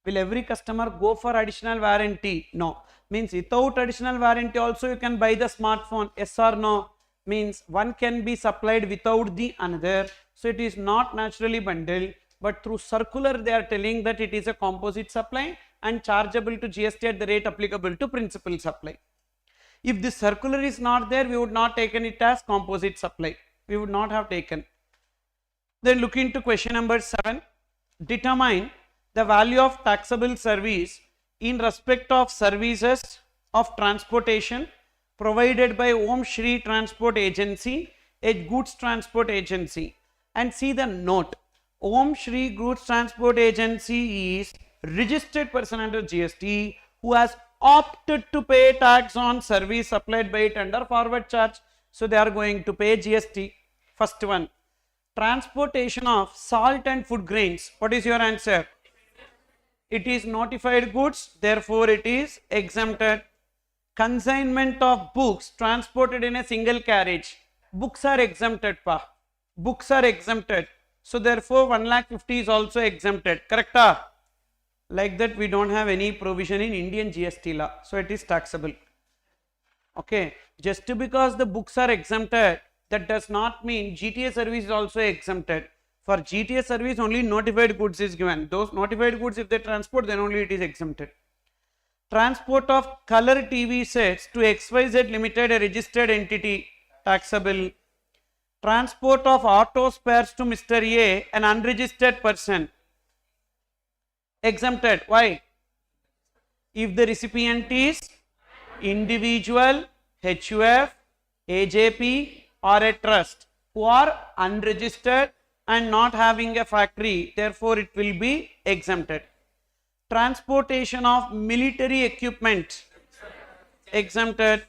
Will every customer go for additional warranty? No. Means without additional warranty also you can buy the smartphone. Yes or no? Means one can be supplied without the another. So it is not naturally bundled, but through circular they are telling that it is a composite supply and chargeable to GST at the rate applicable to principal supply. If this circular is not there, we would not taken it as composite supply. We would not have taken. Then look into question number 7. Determine the value of taxable service in respect of services of transportation provided by Om Shri Transport Agency, a goods transport agency. And see the note. Om Shri Goods Transport Agency is registered person under GST who has opted to pay tax on service supplied by it under forward charge. So they are going to pay GST. First one. Transportation of salt and food grains. What is your answer? It is notified goods, therefore it is exempted. Consignment of books transported in a single carriage. Books are exempted, pa. Books are exempted. So therefore 1,50,000 is also exempted. Correct? Like that we don't have any provision in Indian GST law. So it is taxable. Okay. Just because the books are exempted, that does not mean GTA service is also exempted. For GTA service only notified goods is given. Those notified goods if they transport, then only it is exempted. Transport of color TV sets to XYZ Limited, a registered entity, taxable. Transport of auto spares to Mr. A, an unregistered person, exempted. Why? If the recipient is individual, HUF, AJP or a trust who are unregistered and not having a factory, therefore it will be exempted. Transportation of military equipment, exempted.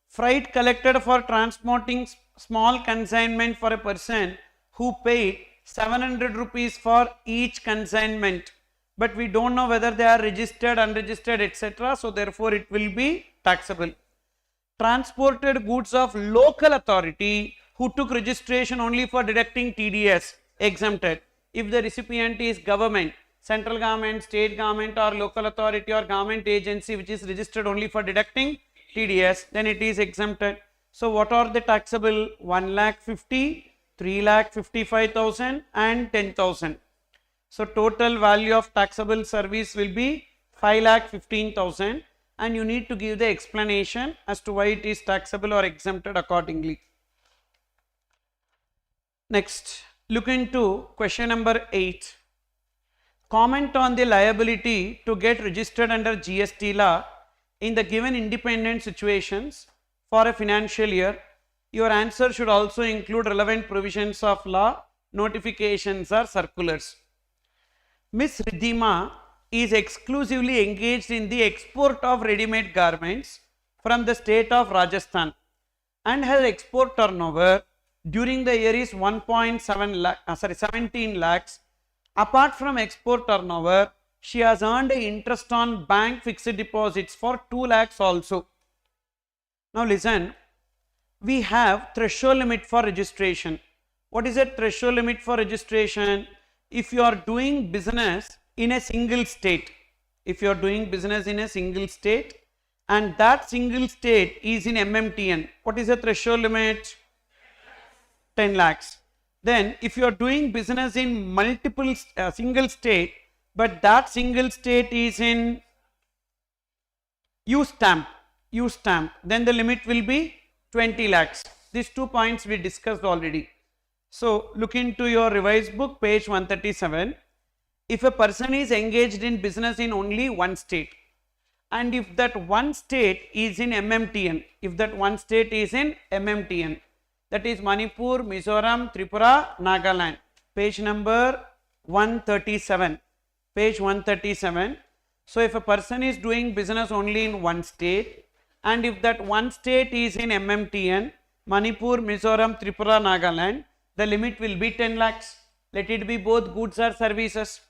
Freight collected for transporting small consignment for a person who paid 700 rupees for each consignment, but we don't know whether they are registered, unregistered, etc. So therefore it will be taxable. Transported goods of local authority who took registration only for deducting TDS, exempted. If the recipient is government, central government, state government or local authority or government agency which is registered only for deducting TDS, then it is exempted. So what are the taxable? 1,50,000, 3,55,000 and 10,000. So total value of taxable service will be 5,15,000, and you need to give the explanation as to why it is taxable or exempted accordingly. Next, look into question number 8. Comment on the liability to get registered under GST law in the given independent situations for a financial year. Your answer should also include relevant provisions of law, notifications or circulars. Miss Ridhima is exclusively engaged in the export of ready-made garments from the state of Rajasthan and her export turnover during the year is 17 lakhs. Apart from export turnover, she has earned interest on bank fixed deposits for 2 lakhs also. Now listen, we have threshold limit for registration. What is a threshold limit for registration? If you are doing business in a single state, and that single state is in MMTN, what is the threshold limit? 10 lakhs. Then if you are doing business in multiple single state, but that single state is in U-stamp, then the limit will be 20 lakhs. These 2 points we discussed already. So look into your revised book, page 137. If a person is engaged in business in only one state, and if that one state is in MMTN, that is Manipur, Mizoram, Tripura, Nagaland, page number 137, So if a person is doing business only in one state, and if that one state is in MMTN, Manipur, Mizoram, Tripura, Nagaland, the limit will be 10 lakhs. Let it be both goods or services.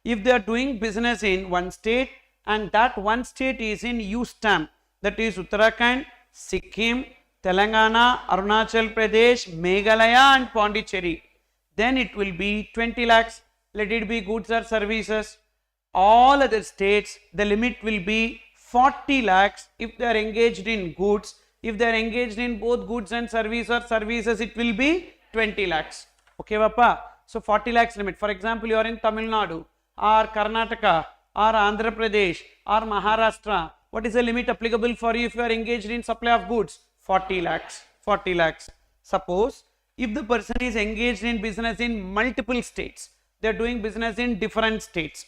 If they are doing business in one state and that one state is in U-stamp, that is Uttarakhand, Sikkim, Telangana, Arunachal Pradesh, Meghalaya and Pondicherry, then it will be 20 lakhs. Let it be goods or services. All other states, the limit will be 40 lakhs if they are engaged in goods. If they are engaged in both goods and service or services, it will be 20 lakhs. Okay, Papa? So 40 lakhs limit. For example, you are in Tamil Nadu or Karnataka or Andhra Pradesh or Maharashtra. What is the limit applicable for you if you are engaged in supply of goods? 40 lakhs. Suppose if the person is engaged in business in multiple states, they are doing business in different states,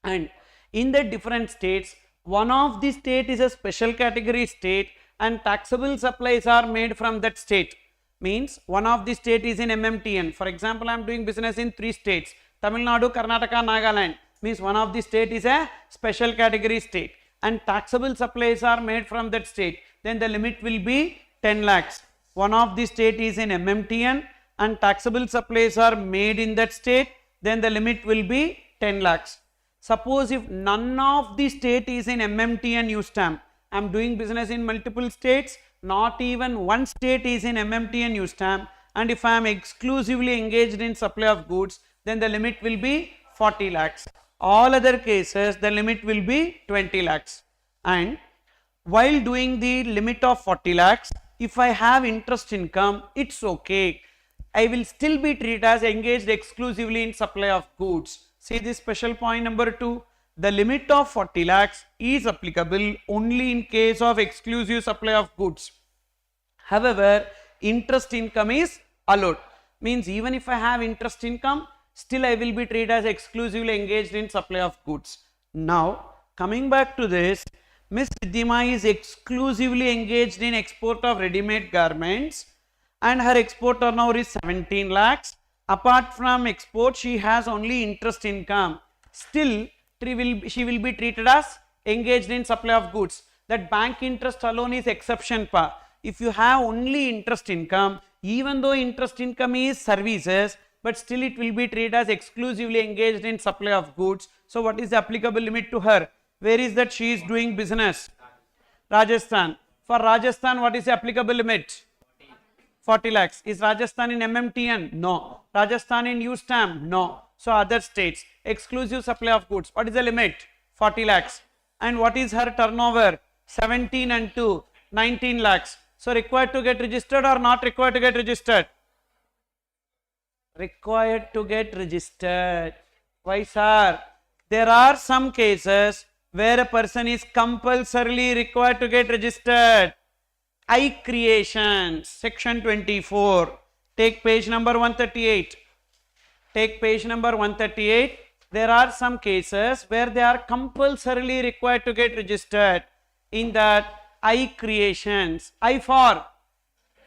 and in the different states, one of the state is a special category state and taxable supplies are made from that state. Means one of the state is in MMTN. For example, I am doing business in 3 states, Tamil Nadu, Karnataka, Nagaland. Means one of the state is a special category state and taxable supplies are made from that state. Then the limit will be 10 lakhs. One of the state is in MMTN and taxable supplies are made in that state, then the limit will be 10 lakhs. Suppose if none of the state is in MMTN U-stamp, I am doing business in multiple states, not even one state is in MMTN U-stamp, and if I am exclusively engaged in supply of goods, then the limit will be 40 lakhs. All other cases, the limit will be 20 lakhs. And while doing the limit of 40 lakhs, if I have interest income, it's okay. I will still be treated as engaged exclusively in supply of goods. See this special point number 2. The limit of 40 lakhs is applicable only in case of exclusive supply of goods. However, interest income is allowed. Means even if I have interest income, still I will be treated as exclusively engaged in supply of goods. Now, coming back to this, Miss Siddhima is exclusively engaged in export of ready-made garments and her export turnover is 17 lakhs. Apart from export, she has only interest income. Still, she will be treated as engaged in supply of goods. That bank interest alone is exception pa. If you have only interest income, even though interest income is services, but still it will be treated as exclusively engaged in supply of goods. So what is the applicable limit to her? Where is that she is doing business? Rajasthan. For Rajasthan, what is the applicable limit? 40 lakhs. Is Rajasthan in MMTN? No. Rajasthan in U-stamp? No. So other states, exclusive supply of goods. What is the limit? 40 lakhs. And what is her turnover? 17 and 2, 19 lakhs. So required to get registered or not required to get registered? Required to get registered. Why, sir? There are some cases where a person is compulsorily required to get registered. I-creations, section 24. Take page number 138. Take page number 138. There are some cases where they are compulsorily required to get registered. In that, I-creations. I for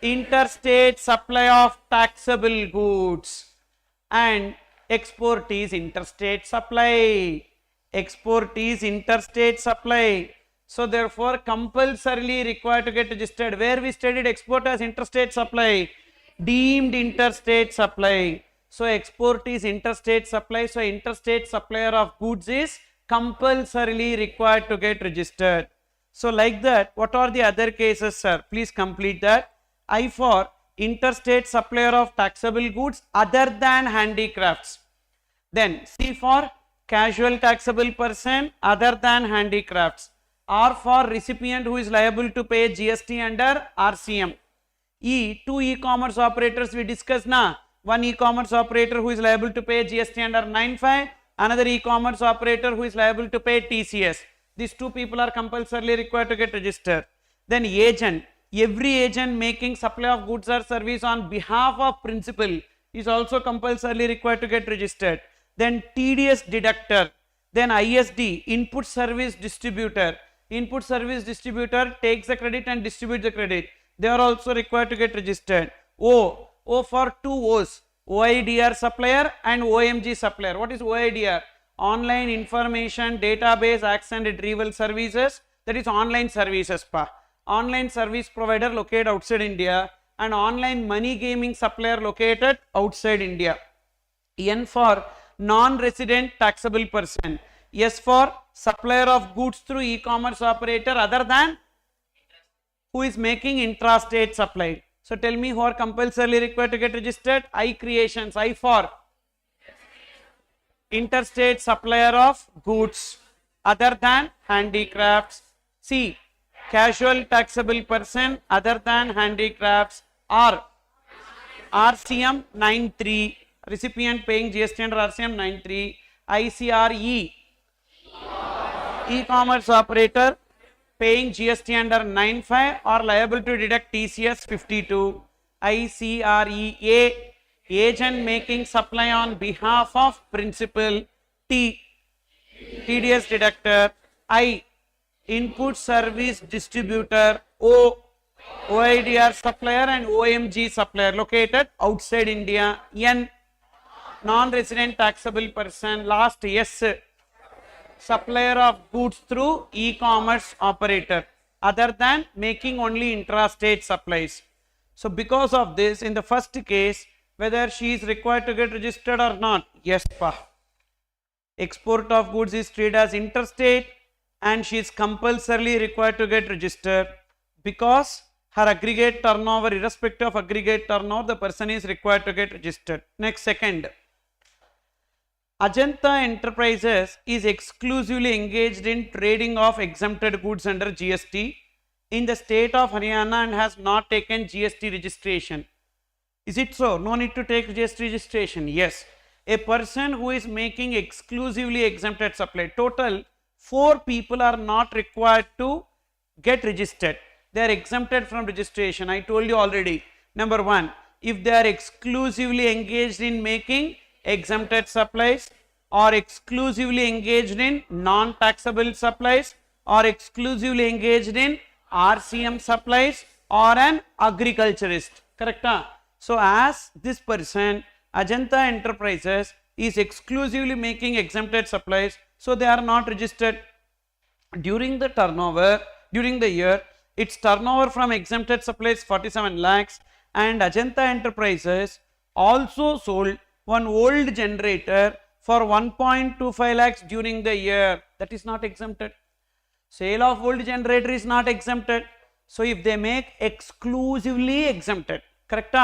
interstate supply of taxable goods and export is interstate supply. Export is interstate supply. So therefore compulsorily required to get registered. Where we studied export as interstate supply? Deemed interstate supply. So export is interstate supply. So interstate supplier of goods is compulsorily required to get registered. So like that, what are the other cases, sir? Please complete that. I for interstate supplier of taxable goods other than handicrafts. Then C for casual taxable person other than handicrafts. R for recipient who is liable to pay GST under RCM. E, two e-commerce operators we discussed now. One e-commerce operator who is liable to pay GST under 95, another e-commerce operator who is liable to pay TCS. These two people are compulsorily required to get registered. Then agent, every agent making supply of goods or service on behalf of principal is also compulsorily required to get registered. Then TDS deductor, then ISD, input service distributor. Input service distributor takes the credit and distributes the credit. They are also required to get registered. O for two O's, OIDR supplier and OMG supplier. What is OIDR? Online information database access and retrieval services. That is online services. Online service provider located outside India and online money gaming supplier located outside India. N for non-resident taxable person. S for supplier of goods through e-commerce operator other than who is making intrastate supply. So tell me who are compulsorily required to get registered. I creations. I for interstate supplier of goods other than handicrafts. C casual taxable person other than handicrafts. R RCM 93 recipient paying GST under RCM 93. ICRE e-commerce operator paying GST under 95 or liable to deduct TCS 52. ICREA agent making supply on behalf of principal. T TDS deductor. I input service distributor. O OIDR supplier and OMG supplier located outside India. N non-resident taxable person. Last S supplier of goods through e-commerce operator other than making only intrastate supplies. So because of this, in the first case, whether she is required to get registered or not, yes pa. Export of goods is treated as interstate and she is compulsorily required to get registered because her aggregate turnover, irrespective of aggregate turnover, the person is required to get registered. Next, second. Ajanta Enterprises is exclusively engaged in trading of exempted goods under GST in the state of Haryana and has not taken GST registration. Is it so? No need to take GST registration. Yes. A person who is making exclusively exempted supply. Total 4 people are not required to get registered. They are exempted from registration. I told you already. Number 1, if they are exclusively engaged in making exempted supplies or exclusively engaged in non-taxable supplies or exclusively engaged in RCM supplies or an agriculturist. Correct? So as this person, Ajanta Enterprises is exclusively making exempted supplies, so they are not registered. During the turnover, during the year, its turnover from exempted supplies 47 lakhs and Ajanta Enterprises also sold one old generator for 1.25 lakhs during the year. That is not exempted. Sale of old generator is not exempted. So if they make exclusively exempted, correct?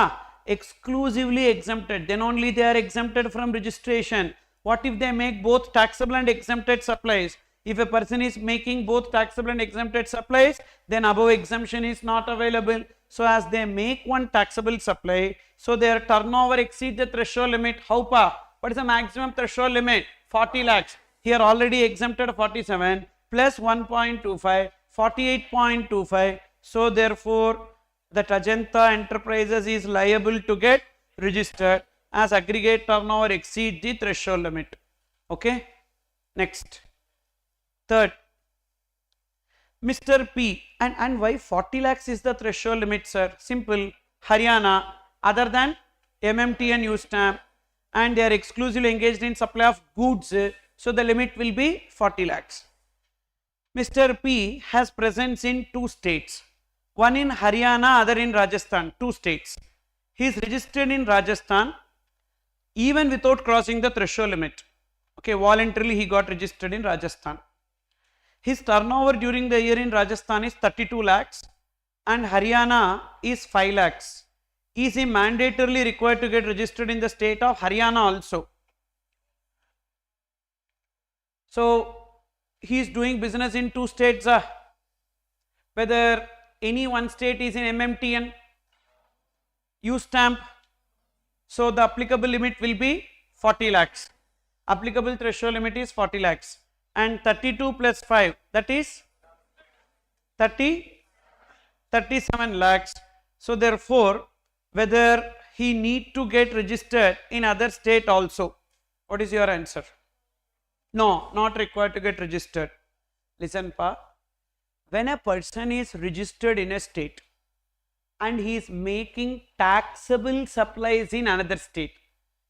Exclusively exempted, then only they are exempted from registration. What if they make both taxable and exempted supplies? If a person is making both taxable and exempted supplies, then above exemption is not available. So as they make one taxable supply, so their turnover exceeds the threshold limit. How pa? What is the maximum threshold limit? 40 lakhs. Here already exempted 47 plus 1.25, 48.25. So therefore, that Ajanta Enterprises is liable to get registered as aggregate turnover exceeds the threshold limit. Okay. Next. Third, Mr. P, and why 40 lakhs is the threshold limit, sir? Simple. Haryana, other than MMT and U stamp, and they are exclusively engaged in supply of goods So the limit will be 40 lakhs. Mr. P has presence in 2 states, one in Haryana, other in Rajasthan, 2 states. He is registered in Rajasthan even without crossing the threshold limit. Okay, voluntarily he got registered in Rajasthan. His turnover during the year in Rajasthan is 32 lakhs and Haryana is 5 lakhs. Is he mandatorily required to get registered in the state of Haryana also? So he is doing business in 2 states. Whether any one state is in MMTN, U stamp. So the applicable limit will be 40 lakhs. Applicable threshold limit is 40 lakhs. And 32 plus 5, that is 37 lakhs. So therefore, whether he need to get registered in other state also. What is your answer? No, not required to get registered. Listen pa, when a person is registered in a state and he is making taxable supplies in another state,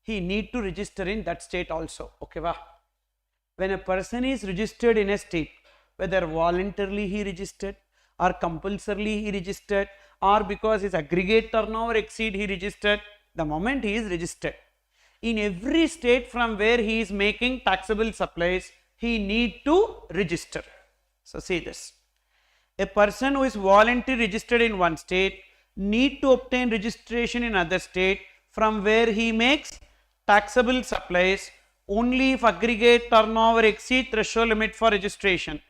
he need to register in that state also. Okay va? When a person is registered in a state, whether voluntarily he registered or compulsorily he registered or because his aggregate turnover exceed he registered, the moment he is registered, in every state from where he is making taxable supplies, he need to register. So see this, a person who is voluntarily registered in one state need to obtain registration in other state from where he makes taxable supplies only if aggregate turnover exceed threshold limit for registration.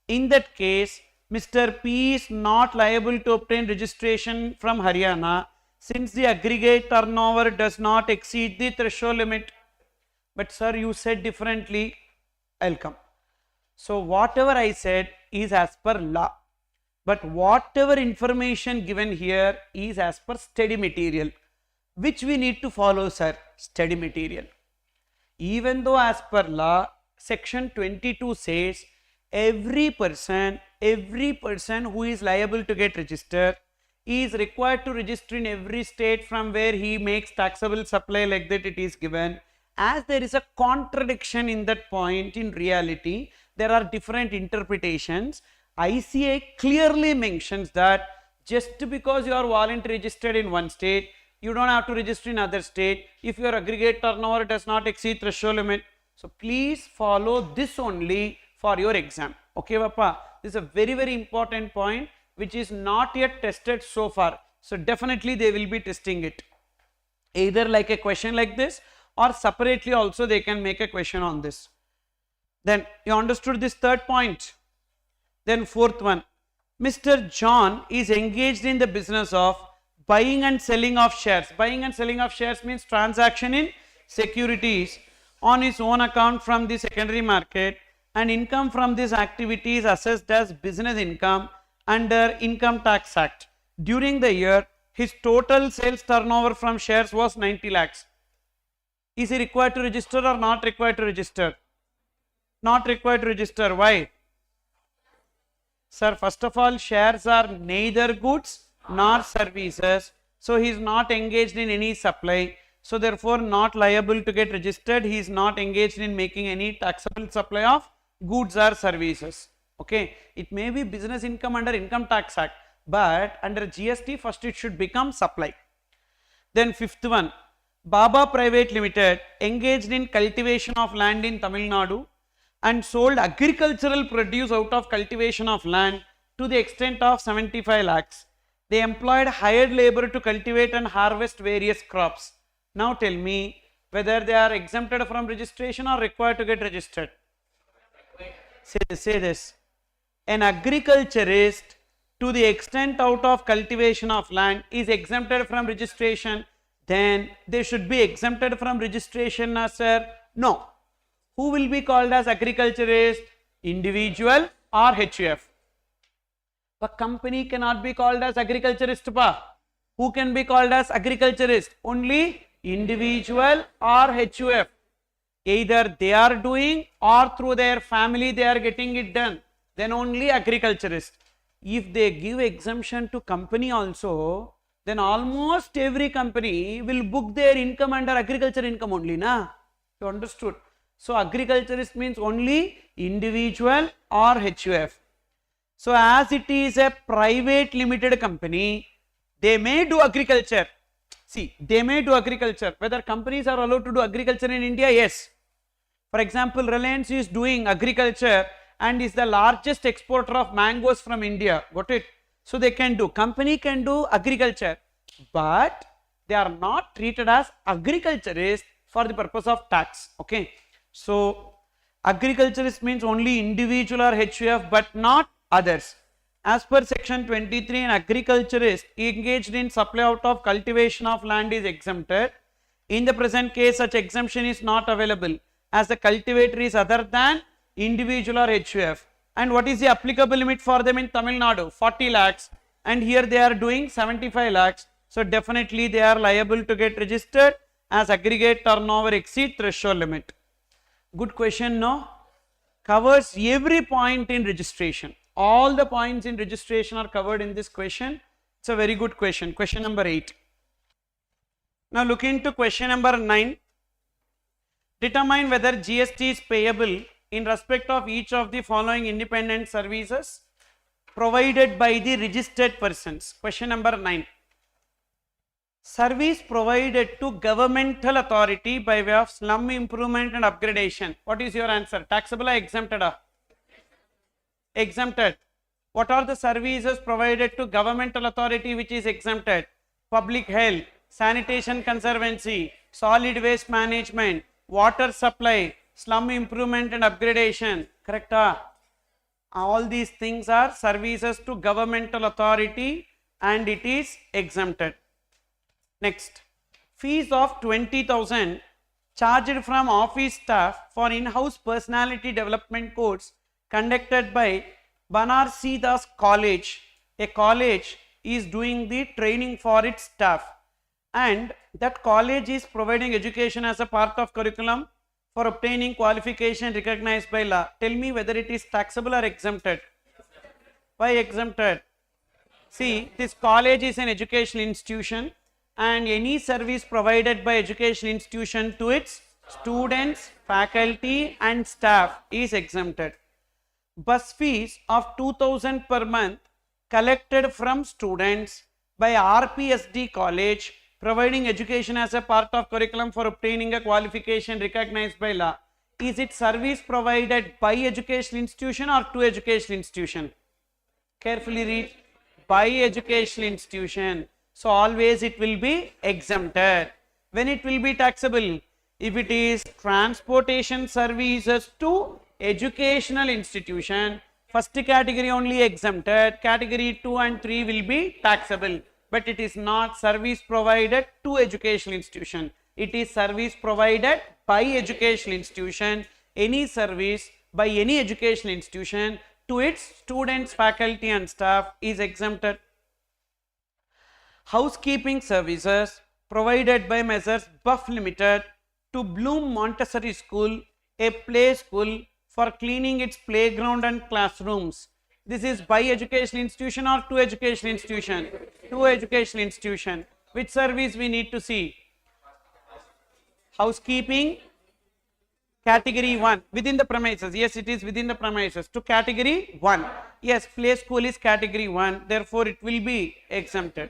In that case, Mr. P is not liable to obtain registration from Haryana since the aggregate turnover does not exceed the threshold limit. But sir, you said differently. I'll come. So whatever I said is as per law, but whatever information given here is as per study material. Which we need to follow, sir? Study material. Even though as per law, section 22 says every person who is liable to get registered is required to register in every state from where he makes taxable supply, like that it is given. As there is a contradiction in that point, in reality there are different interpretations. ICA clearly mentions that just because you are voluntarily registered in one state, you don't have to register in other state if your aggregate turnover does not exceed threshold limit. So please follow this only for your exam. Okay, Papa? This is a very, very important point which is not yet tested so far. So definitely they will be testing it. Either like a question like this or separately also they can make a question on this. Then you understood this third point. Then fourth one, Mr. John is engaged in the business of buying and selling of shares. Buying and selling of shares means transaction in securities on his own account from the secondary market, and income from this activity is assessed as business income under Income Tax Act. During the year, his total sales turnover from shares was 90 lakhs. Is he required to register or not required to register? Not required to register. Why? Sir, first of all, shares are neither goods nor services. So he is not engaged in any supply. So therefore not liable to get registered. He is not engaged in making any taxable supply of goods or services. Okay. It may be business income under Income Tax Act, but under GST first it should become supply. Then fifth one, Baba Private Limited engaged in cultivation of land in Tamil Nadu and sold agricultural produce out of cultivation of land to the extent of 75 lakhs. They employed hired labor to cultivate and harvest various crops. Now tell me whether they are exempted from registration or required to get registered. Say this. An agriculturist to the extent out of cultivation of land is exempted from registration, then they should be exempted from registration, sir? No. Who will be called as agriculturist? Individual or HUF? A company cannot be called as agriculturist. Who can be called as agriculturist? Only individual or HUF. Either they are doing or through their family they are getting it done, then only agriculturist. If they give exemption to company also, then almost every company will book their income under agriculture income only, na? You understood? So agriculturist means only individual or HUF. So as it is a private limited company, they may do agriculture. See, they may do agriculture. Whether companies are allowed to do agriculture in India? Yes. For example, Reliance is doing agriculture and is the largest exporter of mangoes from India. Got it? So they can do. Company can do agriculture, but they are not treated as agriculturists for the purpose of tax. Okay. So agriculturist means only individual or HUF, but not others. As per section 23, an agriculturist engaged in supply out of cultivation of land is exempted. In the present case, such exemption is not available as the cultivator is other than individual or HUF. And what is the applicable limit for them in Tamil Nadu? 40 lakhs, and here they are doing 75 lakhs. So definitely they are liable to get registered as aggregate turnover exceed threshold limit. Good question, no? Covers every point in registration. All the points in registration are covered in this question. It's a very good question. Question number 8. Now look into question number 9. Determine whether GST is payable in respect of each of the following independent services provided by the registered persons. Question number 9. Service provided to governmental authority by way of slum improvement and upgradation. What is your answer? Taxable or exempted? Exempted. What are the services provided to governmental authority which is exempted? Public health, sanitation conservancy, solid waste management, water supply, slum improvement and upgradation. Correct? All these things are services to governmental authority and it is exempted. Next, fees of 20,000 charged from office staff for in-house personality development course conducted by Banarsi Das College. A college is doing the training for its staff, and that college is providing education as a part of curriculum for obtaining qualification recognized by law. Tell me whether it is taxable or exempted. Why exempted? See, this college is an educational institution, and any service provided by education institution to its students, faculty and staff is exempted. Bus fees of 2,000 per month collected from students by RPSD college providing education as a part of curriculum for obtaining a qualification recognized by law. Is it service provided by educational institution or to educational institution? Carefully read. By educational institution. So always it will be exempted. When it will be taxable? If it is transportation services to educational institution, first category only exempted, category 2 and 3 will be taxable. But it is not service provided to educational institution. It is service provided by educational institution. Any service by any educational institution to its students, faculty and staff is exempted. Housekeeping services provided by Messrs. Buff Limited to Bloom Montessori School, a play school for cleaning its playground and classrooms. This is by educational institution or to educational institution? To educational institution. Which service we need to see? Housekeeping, category 1, within the premises. Yes, it is within the premises. To category 1. Yes, play school is category 1. Therefore, it will be exempted.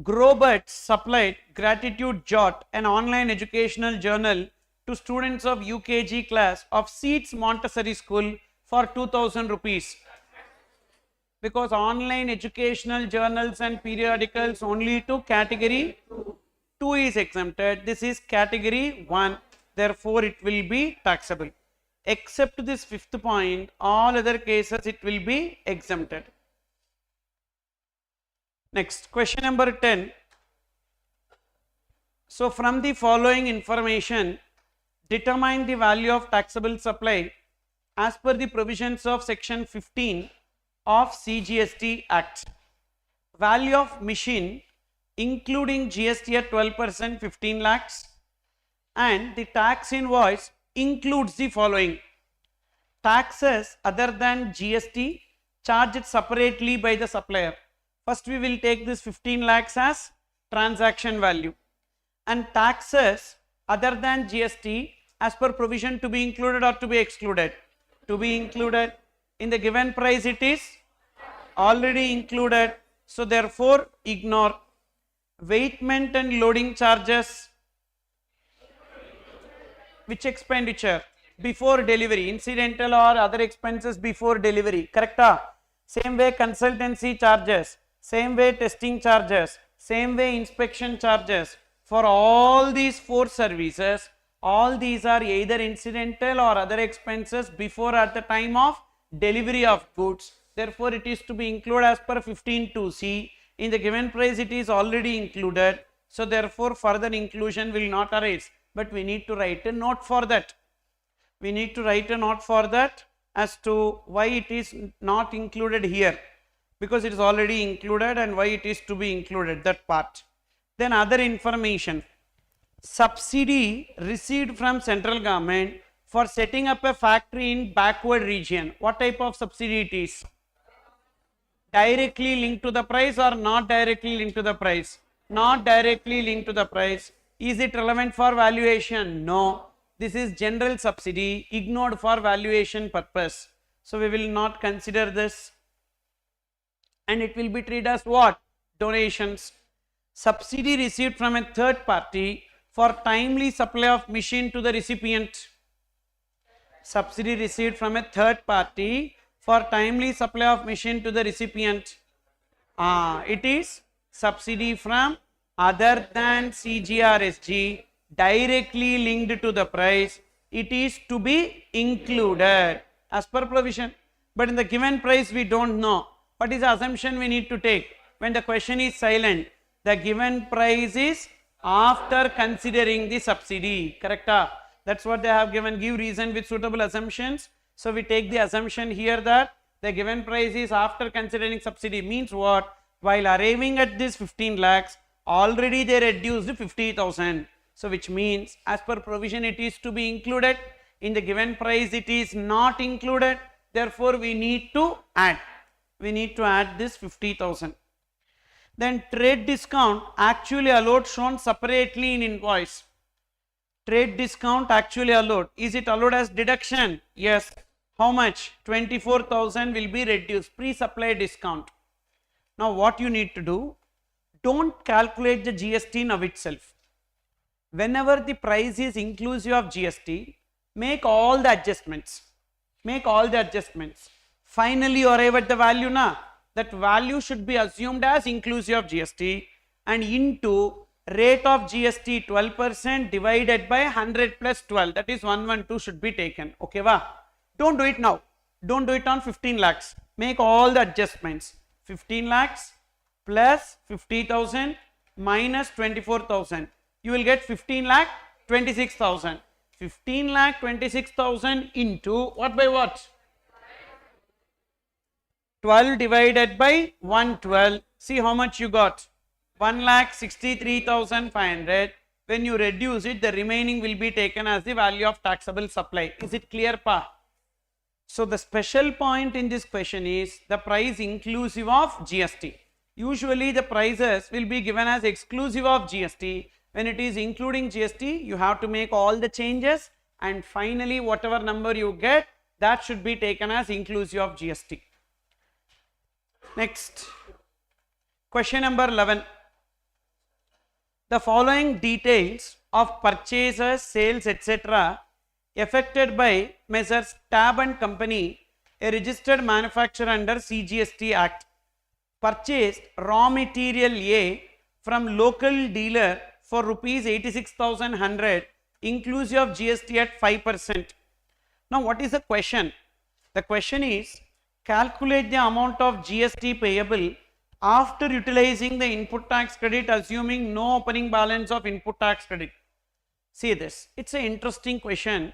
Grobert supplied Gratitude Jot, an online educational journal to students of UKG class of Seeds Montessori School for 2,000 rupees. Because online educational journals and periodicals only to category 2 is exempted. This is category 1. Therefore, it will be taxable. Except this fifth point, all other cases it will be exempted. Next, question number 10. So, from the following information, determine the value of taxable supply as per the provisions of section 15 of CGST Act. Value of machine including GST at 12%, 15 lakhs, and the tax invoice includes the following: taxes other than GST charged separately by the supplier. First we will take this 15 lakhs as transaction value, and taxes other than GST as per provision to be included or to be excluded? To be included. In the given price it is already included. So therefore ignore. Weightment and loading charges. Which expenditure? Before delivery. Incidental or other expenses before delivery. Correct? Same way consultancy charges. Same way testing charges. Same way inspection charges. For all these 4 services, all these are either incidental or other expenses before at the time of delivery of goods. Therefore, it is to be included as per 15(2)(c). In the given price, it is already included. So, therefore, further inclusion will not arise. But we need to write a note for that. We need to write a note for that as to why it is not included here. Because it is already included and why it is to be included, that part. Then other information. Subsidy received from central government for setting up a factory in backward region. What type of subsidy it is? Directly linked to the price or not directly linked to the price? Not directly linked to the price. Is it relevant for valuation? No. This is general subsidy ignored for valuation purpose. So we will not consider this. And it will be treated as what? Donations. Subsidy received from a third party for timely supply of machine to the recipient. Subsidy received from a third party for timely supply of machine to the recipient. It is subsidy from other than CGRSG, directly linked to the price. It is to be included as per provision. But in the given price, we don't know. What is the assumption we need to take? When the question is silent, the given price is after considering the subsidy. Correct? That's what they have given. Give reason with suitable assumptions. So we take the assumption here that the given price is after considering subsidy. Means what? While arriving at this 15 lakhs, already they reduced 50,000. So which means as per provision it is to be included. In the given price it is not included. Therefore we need to add. We need to add this 50,000. Then trade discount actually allowed shown separately in invoice. Trade discount actually allowed. Is it allowed as deduction? Yes. How much? 24,000 will be reduced. Pre-supply discount. Now what you need to do? Don't calculate the GST now itself. Whenever the price is inclusive of GST, make all the adjustments. Make all the adjustments. Finally you arrive at the value now. That value should be assumed as inclusive of GST and into rate of GST 12% divided by 100 plus 12, that is 112 should be taken. Okay, va? Don't do it now. Don't do it on 15 lakhs. Make all the adjustments. 15 lakhs plus 50,000 minus 24,000. You will get 15 lakh 26,000. 15 lakh 26,000 into what by what? 12 divided by 112. See how much you got? 1,63,500. When you reduce it, the remaining will be taken as the value of taxable supply. Is it clear, pa? So the special point in this question is the price inclusive of GST. Usually the prices will be given as exclusive of GST. When it is including GST, you have to make all the changes and finally whatever number you get, that should be taken as inclusive of GST. Next, question number 11. The following details of purchases, sales, etc. effected by Messrs. Tab and Company, a registered manufacturer under CGST Act, purchased raw material A from local dealer for rupees 86,100 inclusive of GST at 5%. Now what is the question? The question is, calculate the amount of GST payable after utilizing the input tax credit assuming no opening balance of input tax credit. See this, it's an interesting question.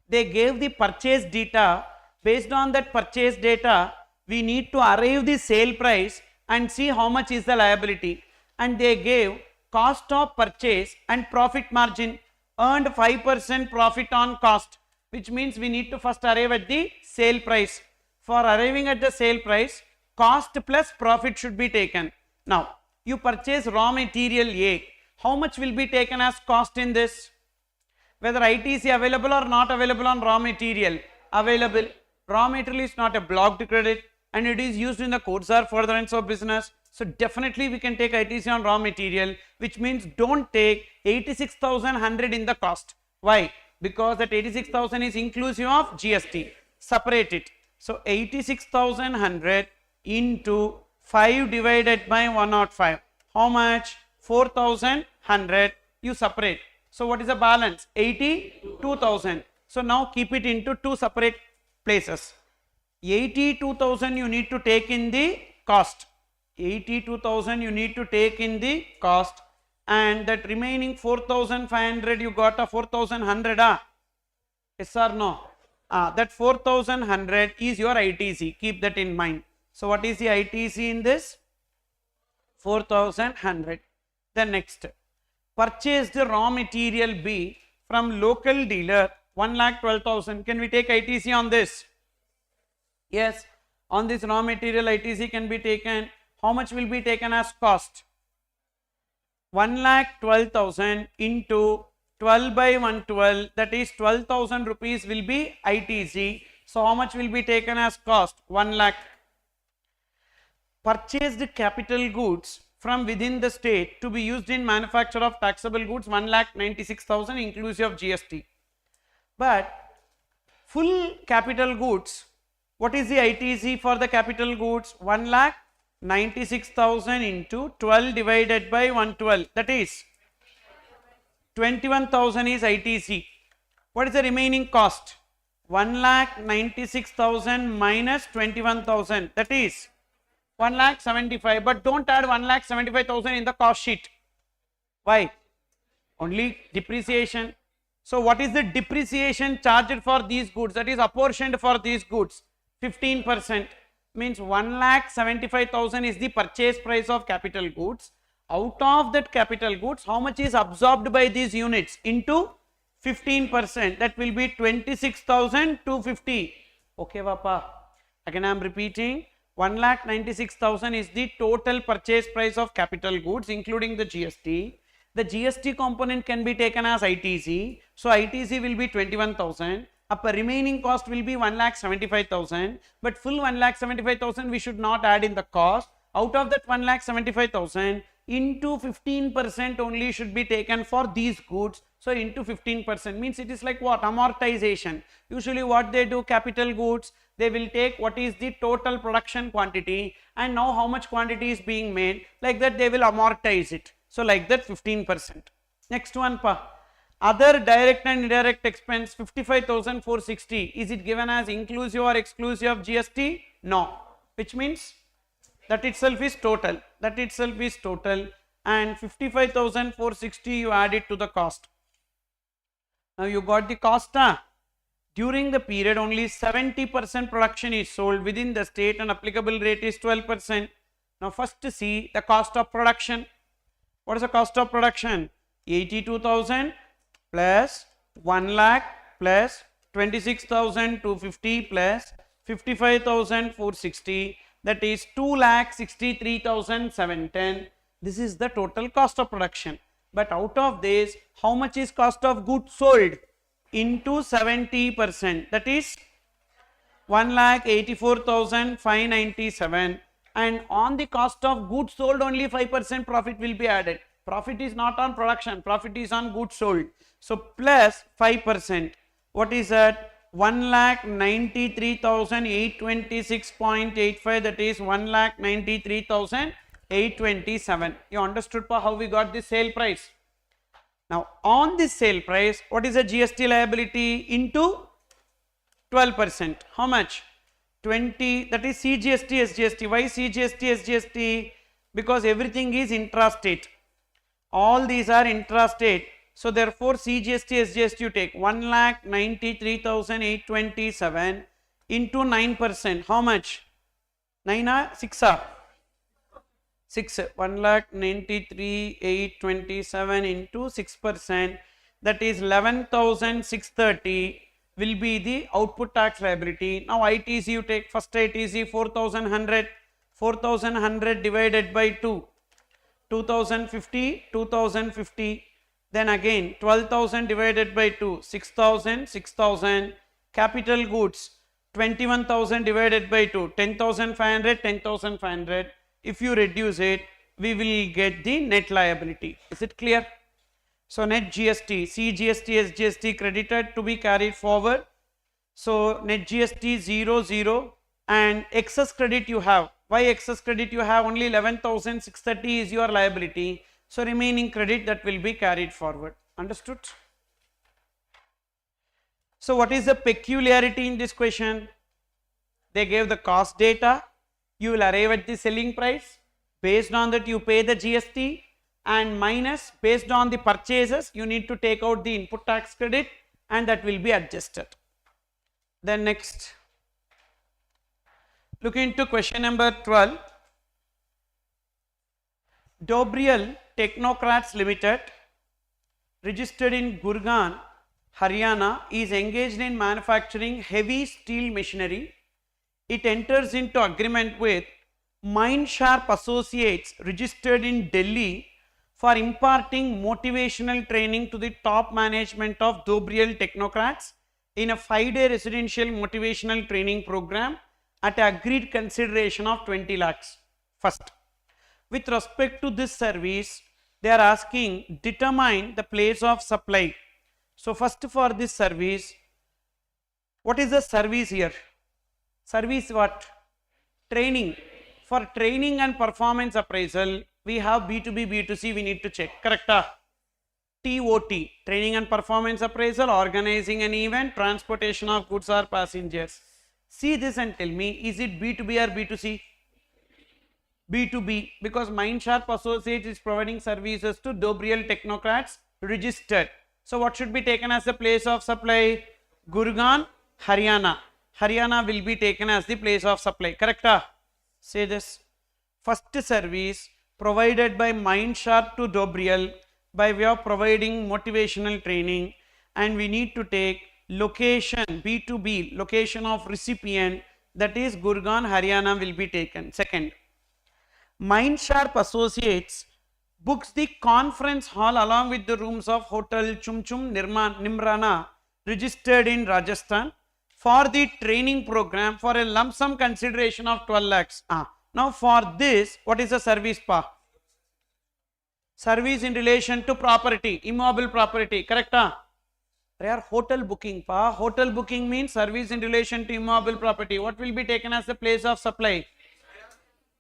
They gave the purchase data. Based on that purchase data, we need to arrive the sale price and see how much is the liability. And they gave cost of purchase and profit margin, earned 5% profit on cost, which means we need to first arrive at the sale price. For arriving at the sale price, cost plus profit should be taken. Now, you purchase raw material A. How much will be taken as cost in this? Whether ITC available or not available on raw material? Available. Raw material is not a blocked credit and it is used in the course or furtherance of business. So definitely we can take ITC on raw material, which means don't take 86,100 in the cost. Why? Because that 86,000 is inclusive of GST. Separate it. So 86,100 into 5 divided by 105. How much? 4,100. You separate. So what is the balance? 82,000. So now keep it into two separate places. 82,000 you need to take in the cost. 82,000 you need to take in the cost, and that remaining 4,500 you got a 4,100. Yes or no? That 4,100 is your ITC. Keep that in mind. So what is the ITC in this? 4,100. Then next, purchased raw material B from local dealer 1,12,000. Can we take ITC on this? Yes, on this raw material ITC can be taken. How much will be taken as cost? 1,12,000 into 12 by 112, that is 12,000 rupees will be ITC. So how much will be taken as cost? 1 lakh. Purchased capital goods from within the state to be used in manufacture of taxable goods 1,96,000 inclusive of GST. But full capital goods, what is the ITC for the capital goods? 1,96,000 into 12 divided by 112, that is 21,000 is ITC. What is the remaining cost? 1,96,000 minus 21,000, that is 1,75,000. But don't add 1,75,000 in the cost sheet. Why? Only depreciation. So what is the depreciation charged for these goods? That is apportioned for these goods. 15%. Means 1,75,000 is the purchase price of capital goods. Out of that capital goods, how much is absorbed by these units? Into 15%. That will be 26,250. Okay, Papa. Again I am repeating. 1,96,000 is the total purchase price of capital goods including the GST. The GST component can be taken as ITC. So ITC will be 21,000. Upper remaining cost will be 1,75,000. But full 1,75,000 we should not add in the cost. Out of that 1,75,000, into 15% only should be taken for these goods. So into 15% means it is like what? Amortization. Usually what they do, capital goods, they will take what is the total production quantity and now how much quantity is being made, like that they will amortize it. So like that 15%. Next one, other direct and indirect expense 55,460. Is it given as inclusive or exclusive of GST? No. Which means that itself is total. That itself is total, and 55,460 you add it to the cost. Now you got the cost. During the period only 70% production is sold within the state and applicable rate is 12%. Now first see the cost of production. What is the cost of production? 82,000 plus 1 lakh plus 26,250 plus 55,460, that is 2,63,710. This is the total cost of production. But out of this, how much is cost of goods sold? Into 70%, that is 1,84,597. And on the cost of goods sold only 5% profit will be added. Profit is not on production, profit is on goods sold. So plus 5. What is that? 1,93,826.85, that is 1,93,827. You understood how we got this sale price? Now on this sale price, what is the GST liability? Into 12%. How much? 20, that is CGST, SGST. Why CGST, SGST? Because everything is intrastate. All these are intrastate. So therefore CGST, SGST you take 1,93,827 into 9%. How much? 9 6 6. 1,93,827 into 6%, that is 11,630 will be the output tax liability. Now ITC you take, first ITC 4,100. 4,100 divided by 2. 2,050, 2,050. Then again 12,000 divided by 2, 6,000, 6,000. Capital goods 21,000 divided by 2, 10,500, 10,500. If you reduce it, we will get the net liability. Is it clear? So net GST, CGST, SGST credited to be carried forward. So net GST 0, 0, and excess credit you have. Why excess credit you have? Only 11,630 is your liability. So remaining credit that will be carried forward. Understood? So what is the peculiarity in this question? They gave the cost data. You will arrive at the selling price. Based on that you pay the GST, and minus based on the purchases you need to take out the input tax credit, and that will be adjusted. Then next, look into question number 12. Dobril Technocrats Limited, registered in Gurgaon, Haryana, is engaged in manufacturing heavy steel machinery. It enters into agreement with Mindsharp Associates, registered in Delhi, for imparting motivational training to the top management of Dobril Technocrats in a 5-day residential motivational training program at an agreed consideration of 20 lakhs. First, with respect to this service, they are asking determine the place of supply. So first, for this service, what is the service here? Service what? Training. For training and performance appraisal, we have B2B, B2C, we need to check. Correct? TOT, training and performance appraisal, organizing an event, transportation of goods or passengers. See this and tell me, is it B2B or B2C? B2B, because Mindsharp Associates is providing services to Dobril Technocrats, registered. So what should be taken as the place of supply? Gurgaon, Haryana. Haryana will be taken as the place of supply. Correct? Say this. First service provided by Mindsharp to Dobril by way of providing motivational training, and we need to take location, B2B, location of recipient, that is Gurgaon, Haryana will be taken. Second, Mindsharp Associates books the conference hall along with the rooms of Hotel Chum Chum Nimrana, registered in Rajasthan, for the training program for a lump sum consideration of 12 lakhs. Now for this, what is the service pa? Service in relation to property, immobile property, correct? They are hotel booking pa. Hotel booking means service in relation to immobile property. What will be taken as the place of supply?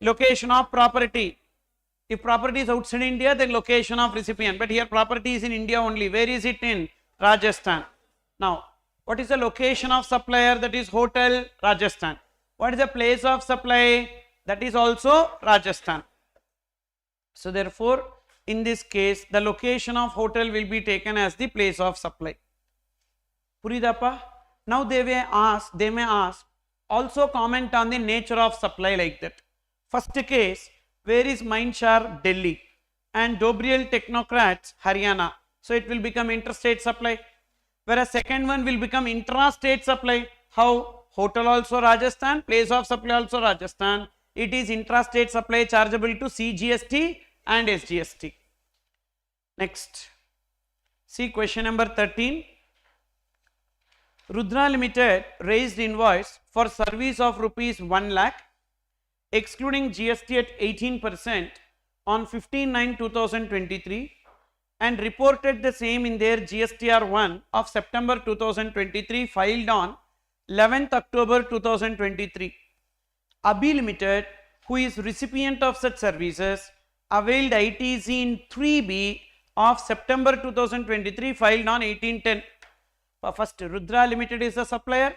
Location of property. If property is outside India, then location of recipient. But here property is in India only. Where is it? In Rajasthan. Now, what is the location of supplier? That is Hotel Rajasthan. What is the place of supply? That is also Rajasthan. So therefore, in this case, the location of hotel will be taken as the place of supply. Puridappa? Now they may ask, also comment on the nature of supply like that. First case, where is Mindsharp? Delhi, and Dobril Technocrats, Haryana. So it will become interstate supply. Whereas second one will become intrastate supply. How? Hotel also Rajasthan, place of supply also Rajasthan. It is intrastate supply chargeable to CGST and SGST. Next, see question number 13. Rudra Limited raised invoice for service of rupees 1 lakh, excluding GST at 18% on 15/9/2023, and reported the same in their GSTR1 of September 2023, filed on 11th October 2023. Abhi Limited, who is recipient of such services, availed ITC in 3B of September 2023, filed on 18/10. First, Rudra Limited is the supplier,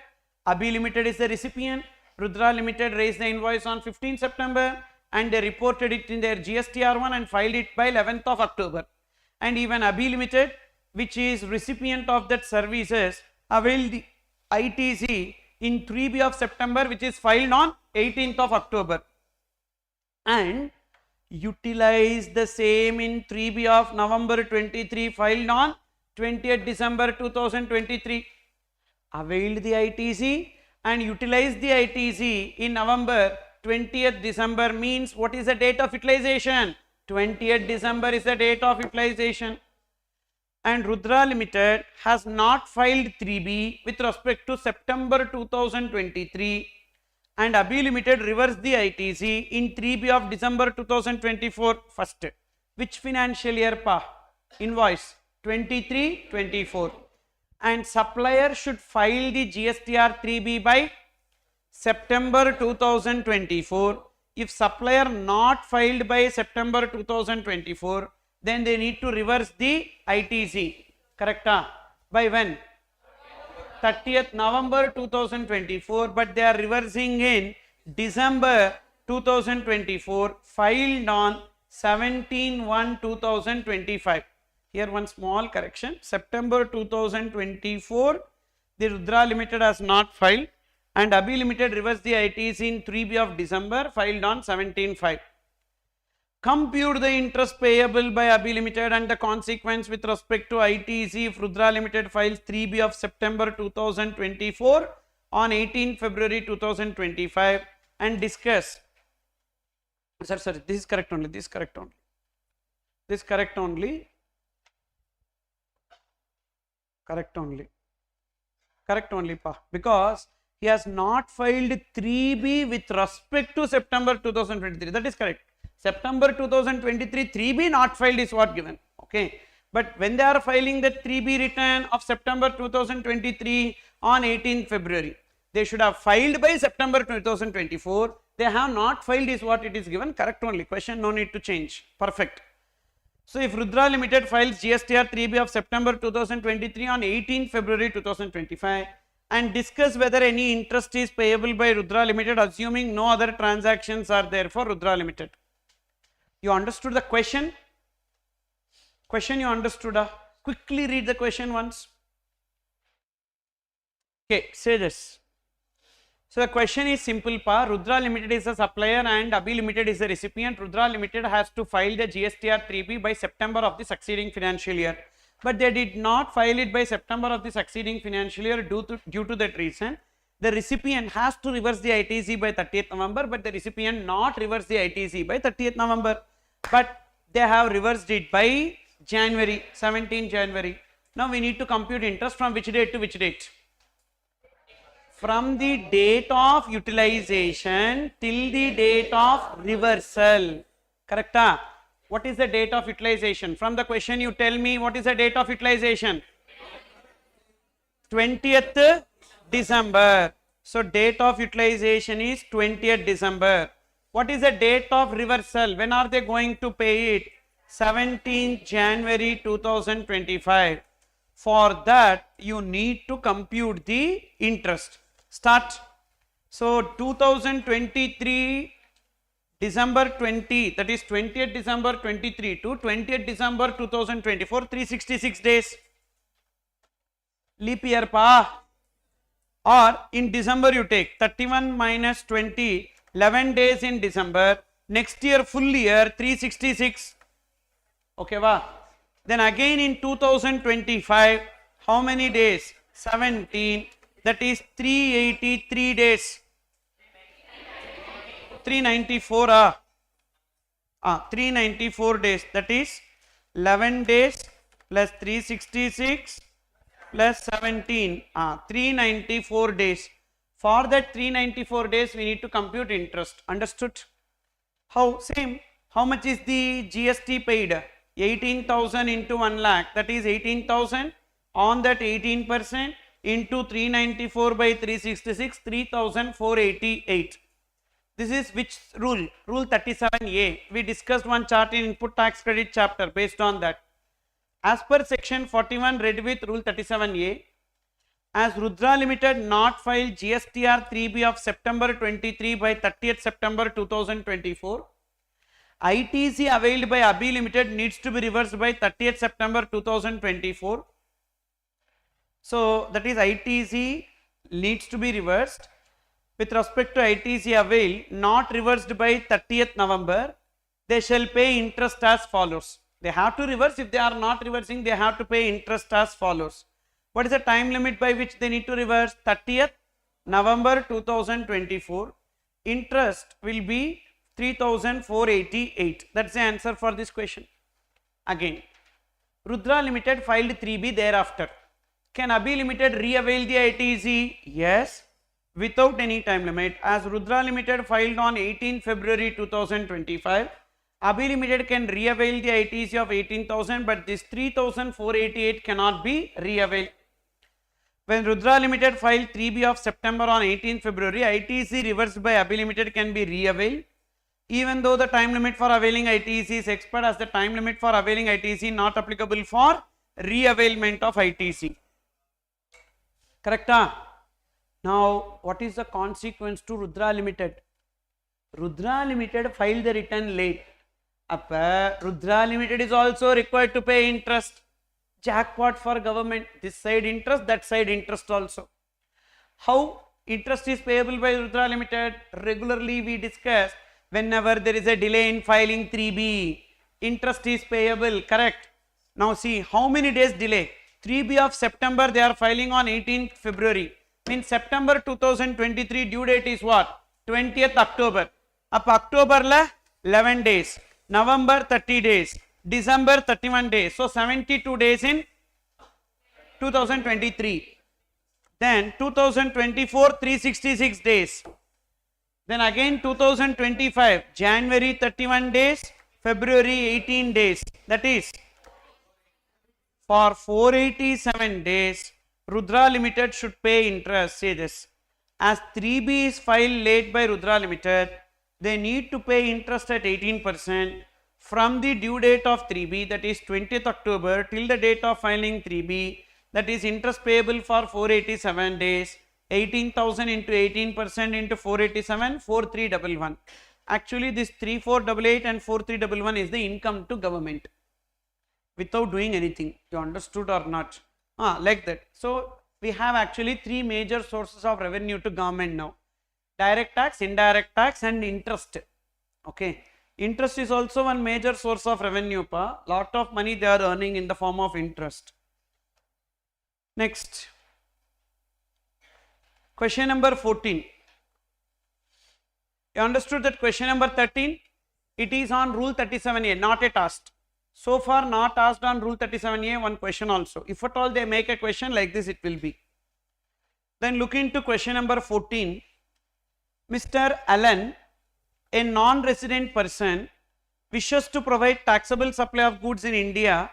Abhi Limited is the recipient. Rudra Limited raised the invoice on 15 September and they reported it in their GSTR1 and filed it by 11th of October. And even Abhi Limited, which is recipient of that services, availed the ITC in 3B of September, which is filed on 18th of October, and utilized the same in 3B of November 23, filed on 20th December 2023. Availed the ITC and utilized the ITC in November, 20th December means what is the date of utilization? 20th December is the date of utilization. and Rudra Limited has not filed 3B with respect to September 2023 and Abhi Limited reversed the ITC in 3B of December 2024 first. Which financial year pa? Invoice 23-24, and supplier should file the GSTR 3B by September 2024. If supplier not filed by September 2024, then they need to reverse the ITC, correct? By when? 30th November 2024, but they are reversing in December 2024, filed on 17/1/2025. Here one small correction, September 2024, the Rudra Limited has not filed, and Abhi Limited reversed the ITC in 3B of December, filed on 17/5. Compute the interest payable by Abhi Limited and the consequence with respect to ITC if Rudra Limited files 3B of September 2024 on 18 February 2025 and discuss. Sorry, this is correct only, this is correct only. This is correct only. Correct only. Correct only, pa. Because he has not filed 3B with respect to September 2023. That is correct. September 2023 3B not filed is what given. Okay. But when they are filing the 3B return of September 2023 on 18 February, they should have filed by September 2024. They have not filed is what it is given. Correct only. Question, no need to change. Perfect. So if Rudra Limited files GSTR 3B of September 2023 on 18 February 2025 and discuss whether any interest is payable by Rudra Limited, assuming no other transactions are there for Rudra Limited. You understood the question? Question you understood? Quickly read the question once. Okay, say this. So the question is simple, pa. Rudra Limited is a supplier and Abhi Limited is a recipient. Rudra Limited has to file the GSTR 3B by September of the succeeding financial year, but they did not file it by September of the succeeding financial year due to that reason. The recipient has to reverse the ITC by 30th November, but the recipient not reverse the ITC by 30th November, but they have reversed it by January, 17 January. Now we need to compute interest from which date to which date? From the date of utilization till the date of reversal, correct? What is the date of utilization? From the question you tell me what is the date of utilization? 20th December. So date of utilization is 20th December. What is the date of reversal? When are they going to pay it? 17th January 2025. For that you need to compute the interest. Start. So 2023 December 20, that is 20th December 23 to 20th December 2024, 366 days. Leap year, pa. Or in December you take 31 minus 20, 11 days in December. Next year full year 366. Okay, va? Then again in 2025, how many days? 17. That is 383 days. 394 394 days. That is 11 days plus 366 plus 17. 394 days. For that 394 days we need to compute interest. Understood? How? Same. How much is the GST paid? 18,000 into 1 lakh. That is 18,000 on that 18% into 394 by 366, 3,488. This is which rule? Rule 37A. We discussed one chart in input tax credit chapter based on that. As per section 41 read with rule 37A, as Rudra Limited not filed GSTR 3B of September 23 by 30th September 2024, ITC availed by Abhi Limited needs to be reversed by 30th September 2024. So that is ITC needs to be reversed. With respect to ITC avail not reversed by 30th November, they shall pay interest as follows. They have to reverse. If they are not reversing, they have to pay interest as follows. What is the time limit by which they need to reverse? 30th November 2024. Interest will be 3,488. That's the answer for this question. Again, Rudra Limited filed 3B thereafter. Can Abhi Limited re-avail the ITC? Yes, without any time limit. As Rudra Limited filed on 18 February 2025, Abhi Limited can re-avail the ITC of 18,000, but this 3,488 cannot be re-availed. When Rudra Limited filed 3B of September on 18 February, ITC reversed by Abhi Limited can be re-availed. Even though the time limit for availing ITC is expired, as the time limit for availing ITC not applicable for re-availment of ITC. Correct? Now, what is the consequence to Rudra Limited? Rudra Limited filed the return late. Rudra Limited is also required to pay interest. Jackpot for government. This side interest, that side interest also. How interest is payable by Rudra Limited? Regularly we discuss, whenever there is a delay in filing 3B, interest is payable, correct? Now see, how many days delay? 3B of September they are filing on 18th February. Means September 2023 due date is what? 20th October. Up October la 11 days. November 30 days. December 31 days. So 72 days in 2023. Then 2024 366 days. Then again 2025 January 31 days, February 18 days. That is, for 487 days Rudra Limited should pay interest. Say this, as 3B is filed late by Rudra Limited, they need to pay interest at 18% from the due date of 3B, that is 20th October, till the date of filing 3B, that is interest payable for 487 days. 18,000 into 18% into 487, 4311. Actually, this 3488 and 4311 is the income to government without doing anything. You understood or not? Like that. So we have actually three major sources of revenue to government now: direct tax, indirect tax, and interest. Okay. Interest is also one major source of revenue. Lot of money they are earning in the form of interest. Next. Question number 14. You understood that question number 13? It is on Rule 37A, not yet asked. So far not asked on Rule 37A, one question also. If at all they make a question like this, it will be. Then look into question number 14. Mr. Allen, a non-resident person, wishes to provide taxable supply of goods in India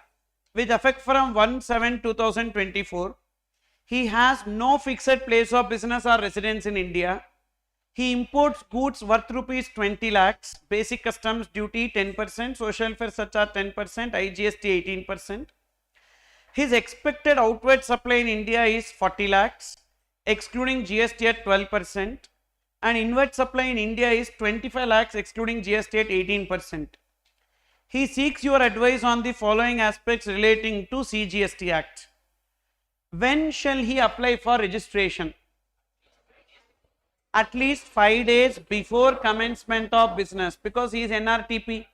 with effect from 1/7/2024. He has no fixed place of business or residence in India. He imports goods worth rupees 20 lakhs, basic customs duty 10%, social welfare surcharge 10%, IGST 18%. His expected outward supply in India is 40 lakhs, excluding GST at 12%, and inward supply in India is 25 lakhs, excluding GST at 18%. He seeks your advice on the following aspects relating to CGST Act. When shall he apply for registration? At least 5 days before commencement of business, because he is NRTP.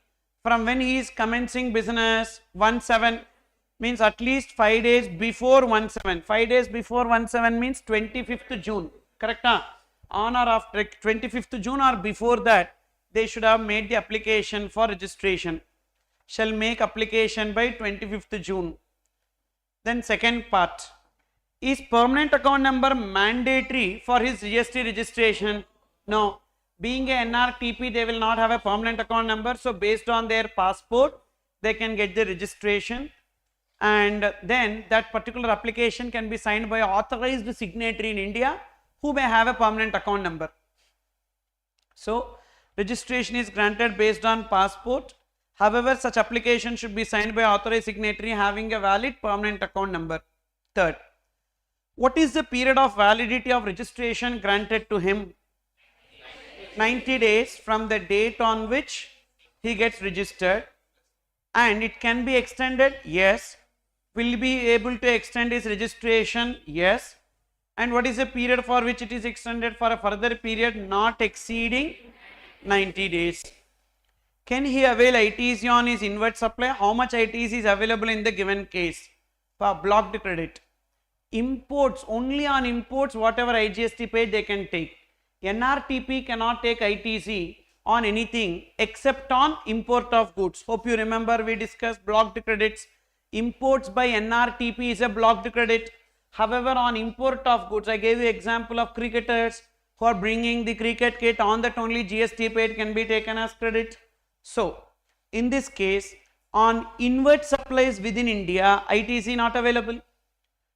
From when he is commencing business, 1/7 means at least 5 days before 1/7. 5 days before 1/7 means 25th June. Correct? On or after 25th June or before that, they should have made the application for registration. Shall make application by 25th June. Then second part. Is permanent account number mandatory for his GST registration? No. Being a NRTP, they will not have a permanent account number. So based on their passport, they can get the registration. And then that particular application can be signed by authorized signatory in India who may have a permanent account number. So registration is granted based on passport. However, such application should be signed by authorized signatory having a valid permanent account number. Third. What is the period of validity of registration granted to him? 90 days from the date on which he gets registered. And it can be extended? Yes. Will he be able to extend his registration? Yes. And what is the period for which it is extended? For a further period not exceeding 90 days. Can he avail ITC on his inward supply? How much ITC is available in the given case? For blocked credit. Imports, only on imports whatever IGST paid they can take. NRTP cannot take ITC on anything except on import of goods. Hope you remember we discussed blocked credits. Imports by NRTP is a blocked credit. However, on import of goods, I gave you example of cricketers who are bringing the cricket kit, on that only GST paid can be taken as credit. So, in this case, on inward supplies within India, ITC not available.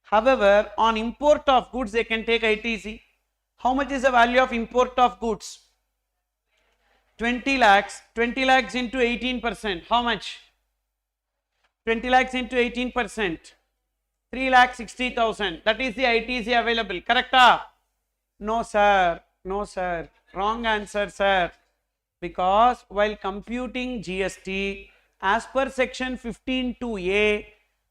However, on import of goods, they can take ITC. How much is the value of import of goods? 20 lakhs. 20 lakhs into 18%. How much? 20 lakhs into 18%. 3,60,000. That is the ITC available. Correct? No, sir. No, sir. Wrong answer, sir. Because while computing GST, as per section 15(2)(a),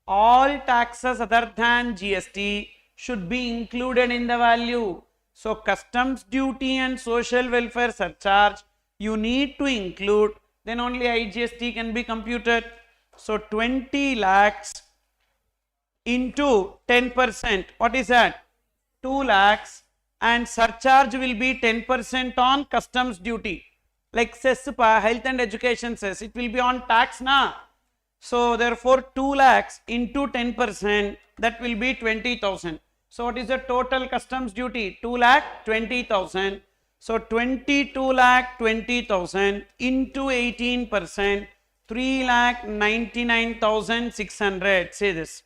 all taxes other than GST should be included in the value. So, customs duty and social welfare surcharge you need to include, then only IGST can be computed. So, 20 lakhs into 10%, what is that? 2 lakhs, and surcharge will be 10% on customs duty. Like cess, health and education cess, it will be on tax na. So, therefore, 2 lakhs into 10%, that will be 20,000. So, what is the total customs duty? 2,20,000. So, 22,20,000 into 18%, 3,99,600. Say this.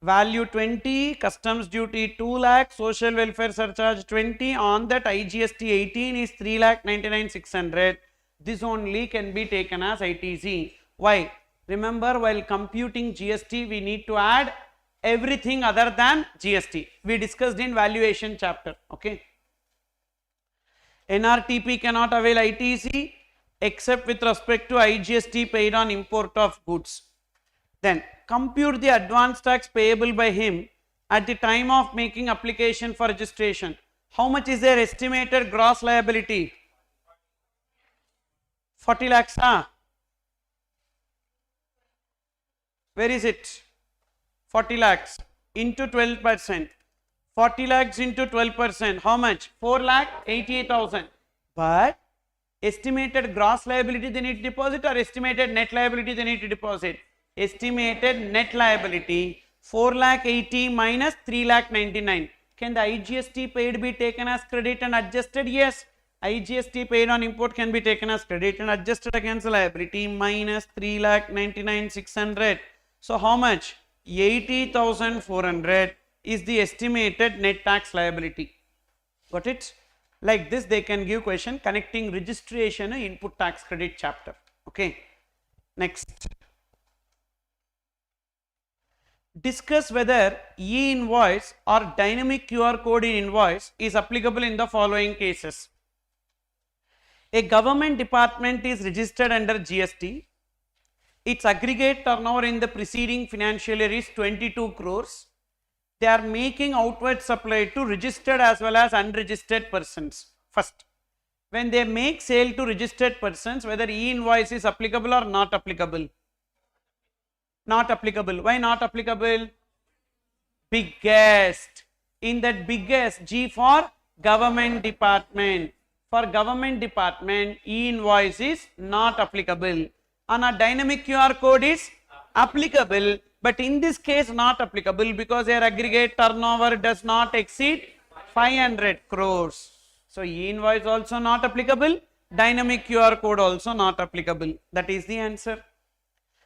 Value 20, customs duty 2 lakh, social welfare surcharge 20, on that IGST 18 is 3,99,600. This only can be taken as ITC. Why? Remember, while computing GST, we need to add everything other than GST. We discussed in valuation chapter. Okay. NRTP cannot avail ITC except with respect to IGST paid on import of goods. Then compute the advance tax payable by him at the time of making application for registration. How much is their estimated gross liability? 40 lakhs. Where is it? 40 lakhs into 12%. 40 lakhs into 12%. How much? 4,88,000. But estimated gross liability they need to deposit, or estimated net liability they need to deposit? Estimated net liability 4,80,000 minus 3,99,000. Can the IGST paid be taken as credit and adjusted? Yes. IGST paid on import can be taken as credit and adjusted against the liability minus 3,99,600. So, how much? 80,400 is the estimated net tax liability. Got it? Like this, they can give question connecting registration and input tax credit chapter. Okay. Next. Discuss whether E-invoice or dynamic QR code in invoice is applicable in the following cases. A government department is registered under GST. Its aggregate turnover in the preceding financial year is 22 crores. They are making outward supply to registered as well as unregistered persons. First, when they make sale to registered persons, whether E-invoice is applicable or not applicable? Not applicable. Why not applicable? Biggest. In that biggest, G for government department. For government department, E-invoice is not applicable. And a dynamic QR code is applicable, but in this case not applicable because their aggregate turnover does not exceed 500 crores. So, E-invoice also not applicable, dynamic QR code also not applicable. That is the answer.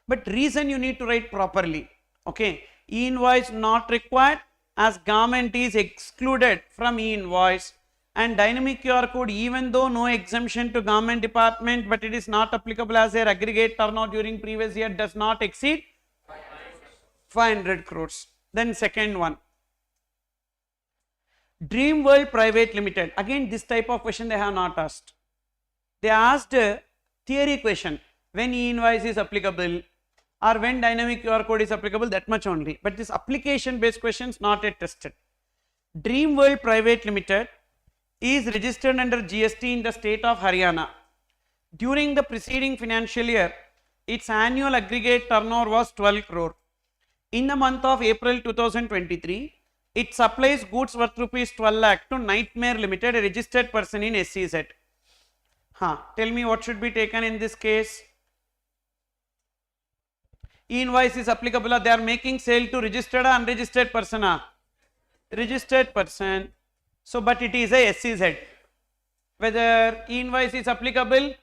But reason you need to write properly. Okay, E-invoice not required as garment is excluded from E-invoice, and dynamic QR code, even though no exemption to government department, but it is not applicable as their aggregate turnover during previous year does not exceed 500 crores. Then second one, Dream World Private Limited. Again, this type of question they have not asked. They asked a theory question, when E-invoice is applicable or when dynamic QR code is applicable, that much only. But this application based questions not yet tested. Dream World Private Limited is registered under GST in the state of Haryana. During the preceding financial year, its annual aggregate turnover was 12 crore. In the month of April 2023, it supplies goods worth rupees 12 lakh to Nightmare Limited, a registered person in SEZ. Tell me what should be taken in this case. E-invoice is applicable, they are making sale to registered or unregistered person? Registered person. So, but it is a SEZ. Whether E-invoice is applicable?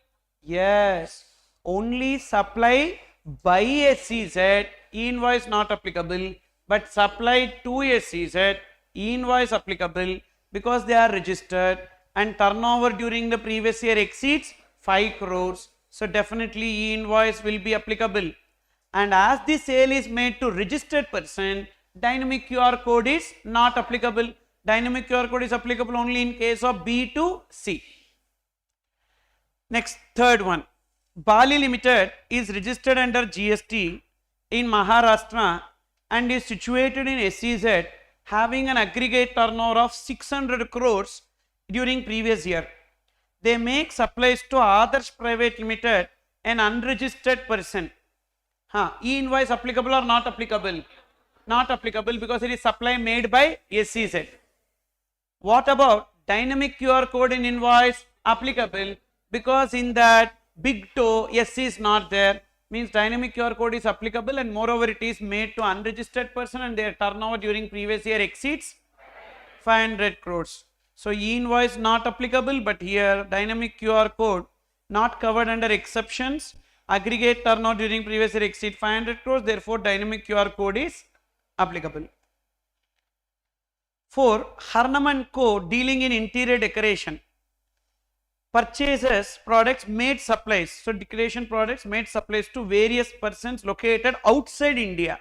Yes. Only supply by SEZ, E-invoice not applicable, but supply to SEZ, E-invoice applicable because they are registered and turnover during the previous year exceeds 5 crores. So, definitely E-invoice will be applicable. And as the sale is made to registered person, dynamic QR code is not applicable. Dynamic QR code is applicable only in case of B to C. Next, third one. Bali Limited is registered under GST in Maharashtra and is situated in SEZ having an aggregate turnover of 600 crores during previous year. They make supplies to Others Private Limited, an unregistered person. E-invoice applicable or not applicable? Not applicable because it is supply made by SEZ. What about dynamic QR code in invoice? Applicable because in that big toe S is not there, means dynamic QR code is applicable and moreover it is made to unregistered person and their turnover during previous year exceeds 500 crores. So, E-invoice not applicable, but here dynamic QR code not covered under exceptions. Aggregate turnover during previous year exceed 500 crores, therefore dynamic QR code is applicable. 4. Harnam & Co. dealing in interior decoration purchases products made supplies. So, decoration products made supplies to various persons located outside India.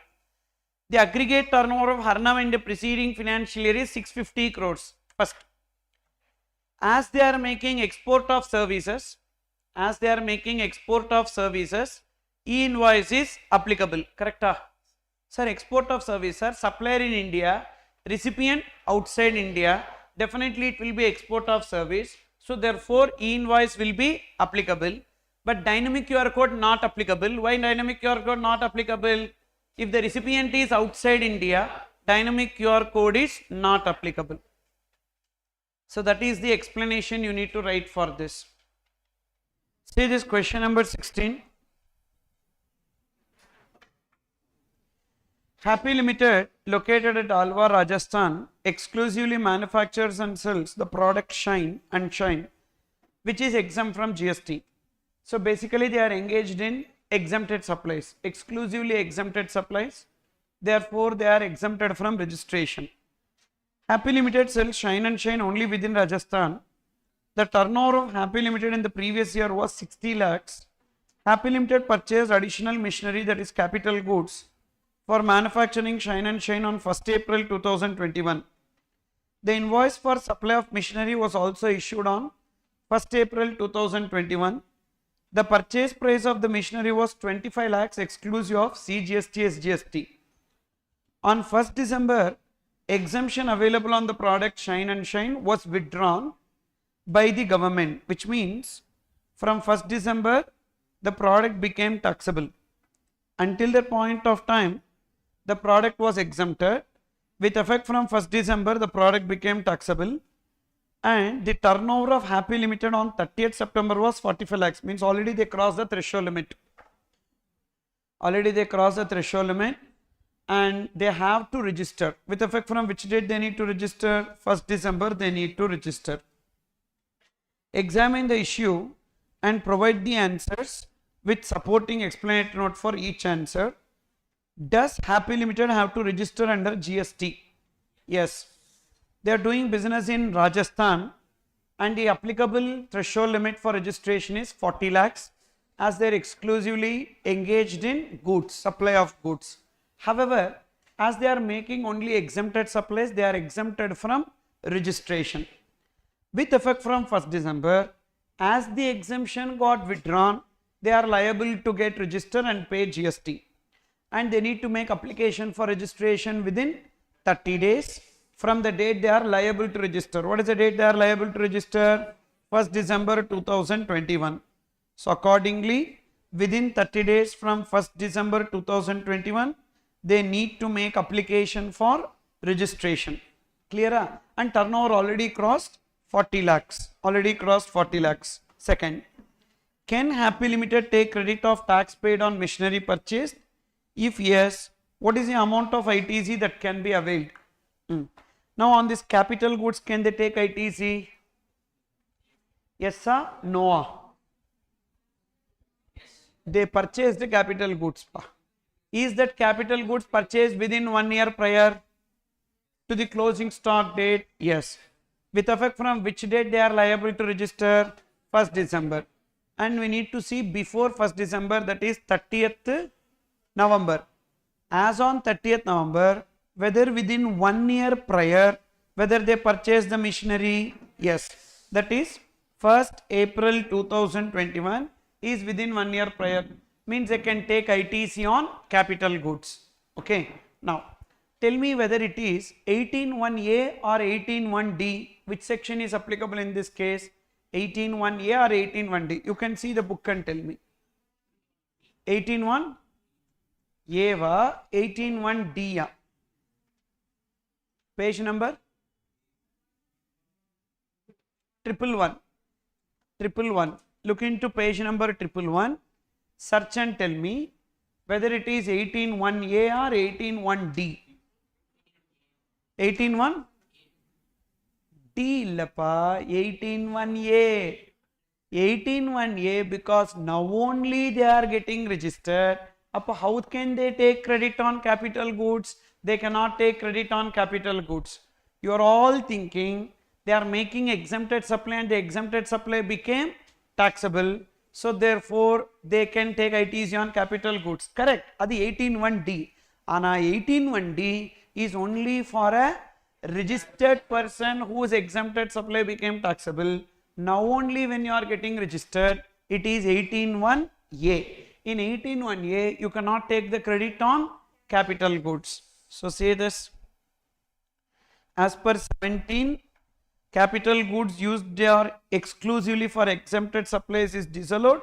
The aggregate turnover of Harnam in the preceding financial year is 650 crores. First, as they are making export of services, E-invoice is applicable. Correct? Sir, export of service, sir, supplier in India, recipient outside India, definitely it will be export of service. So, therefore, E-invoice will be applicable, but dynamic QR code not applicable. Why dynamic QR code not applicable? If the recipient is outside India, dynamic QR code is not applicable. So, that is the explanation you need to write for this. See this question number 16. Happy Limited, located at Alwar, Rajasthan, exclusively manufactures and sells the product Shine and Shine, which is exempt from GST. So, basically they are engaged in exempted supplies, exclusively exempted supplies, therefore they are exempted from registration. Happy Limited sells Shine and Shine only within Rajasthan. The turnover of Happy Limited in the previous year was 60 lakhs. Happy Limited purchased additional machinery, that is capital goods, for manufacturing Shine and Shine on 1st April 2021. The invoice for supply of machinery was also issued on 1st April 2021. The purchase price of the machinery was 25 lakhs exclusive of CGST SGST. On 1st December, exemption available on the product Shine and Shine was withdrawn by the government, which means from 1st December the product became taxable. Until that point of time, the product was exempted. With effect from 1st December, the product became taxable, and the turnover of Happy Limited on 30th September was 45 lakhs, means already they crossed the threshold limit. And they have to register. With effect from which date they need to register? 1st December they need to register. Examine the issue and provide the answers with supporting explanatory note for each answer. Does Happy Limited have to register under GST? Yes. They are doing business in Rajasthan and the applicable threshold limit for registration is 40 lakhs as they are exclusively engaged in goods, supply of goods. However, as they are making only exempted supplies, they are exempted from registration. With effect from 1st December, as the exemption got withdrawn, they are liable to get registered and pay GST. And they need to make application for registration within 30 days from the date they are liable to register. What is the date they are liable to register? 1st December 2021. So, accordingly, within 30 days from 1st December 2021, they need to make application for registration. Clear? And turnover already crossed 40 lakhs. Second, can Happy Limited take credit of tax paid on machinery purchased? If yes, what is the amount of ITC that can be availed? Now on this capital goods, can they take ITC? Yes sir, no. They purchased the capital goods. Is that capital goods purchased within 1 year prior to the closing stock date? Yes. With effect from which date they are liable to register? 1st December. And we need to see before 1st December, that is 30th November. As on 30th November, whether within 1 year prior, whether they purchased the machinery? Yes. That is 1st April 2021 is within 1 year prior. Means they can take ITC on capital goods. Okay. Now, tell me whether it is 18(1)(a) or 18(1)(d). Which section is applicable in this case? 18(1)(a) or 18(1)(d). You can see the book and tell me. 18(1)(a) va 18(1)(d) ya. Page number 111. Look into page number 111. Search and tell me whether it is 18(1)(a) or 18(1)(d). 18(1)(d) illappa, 18(1)(a). 18(1)(a) because now only they are getting registered. Appa, how can they take credit on capital goods? They cannot take credit on capital goods. You are all thinking they are making exempted supply and the exempted supply became taxable. So therefore, they can take ITC on capital goods. Correct. Adi 18(1)(d). Ana 18(1)(d) is only for a registered person whose exempted supply became taxable. Now only when you are getting registered, it is 18(1)(a). In 18(1)(a), you cannot take the credit on capital goods. So say this. As per 17, capital goods used exclusively for exempted supplies is disallowed.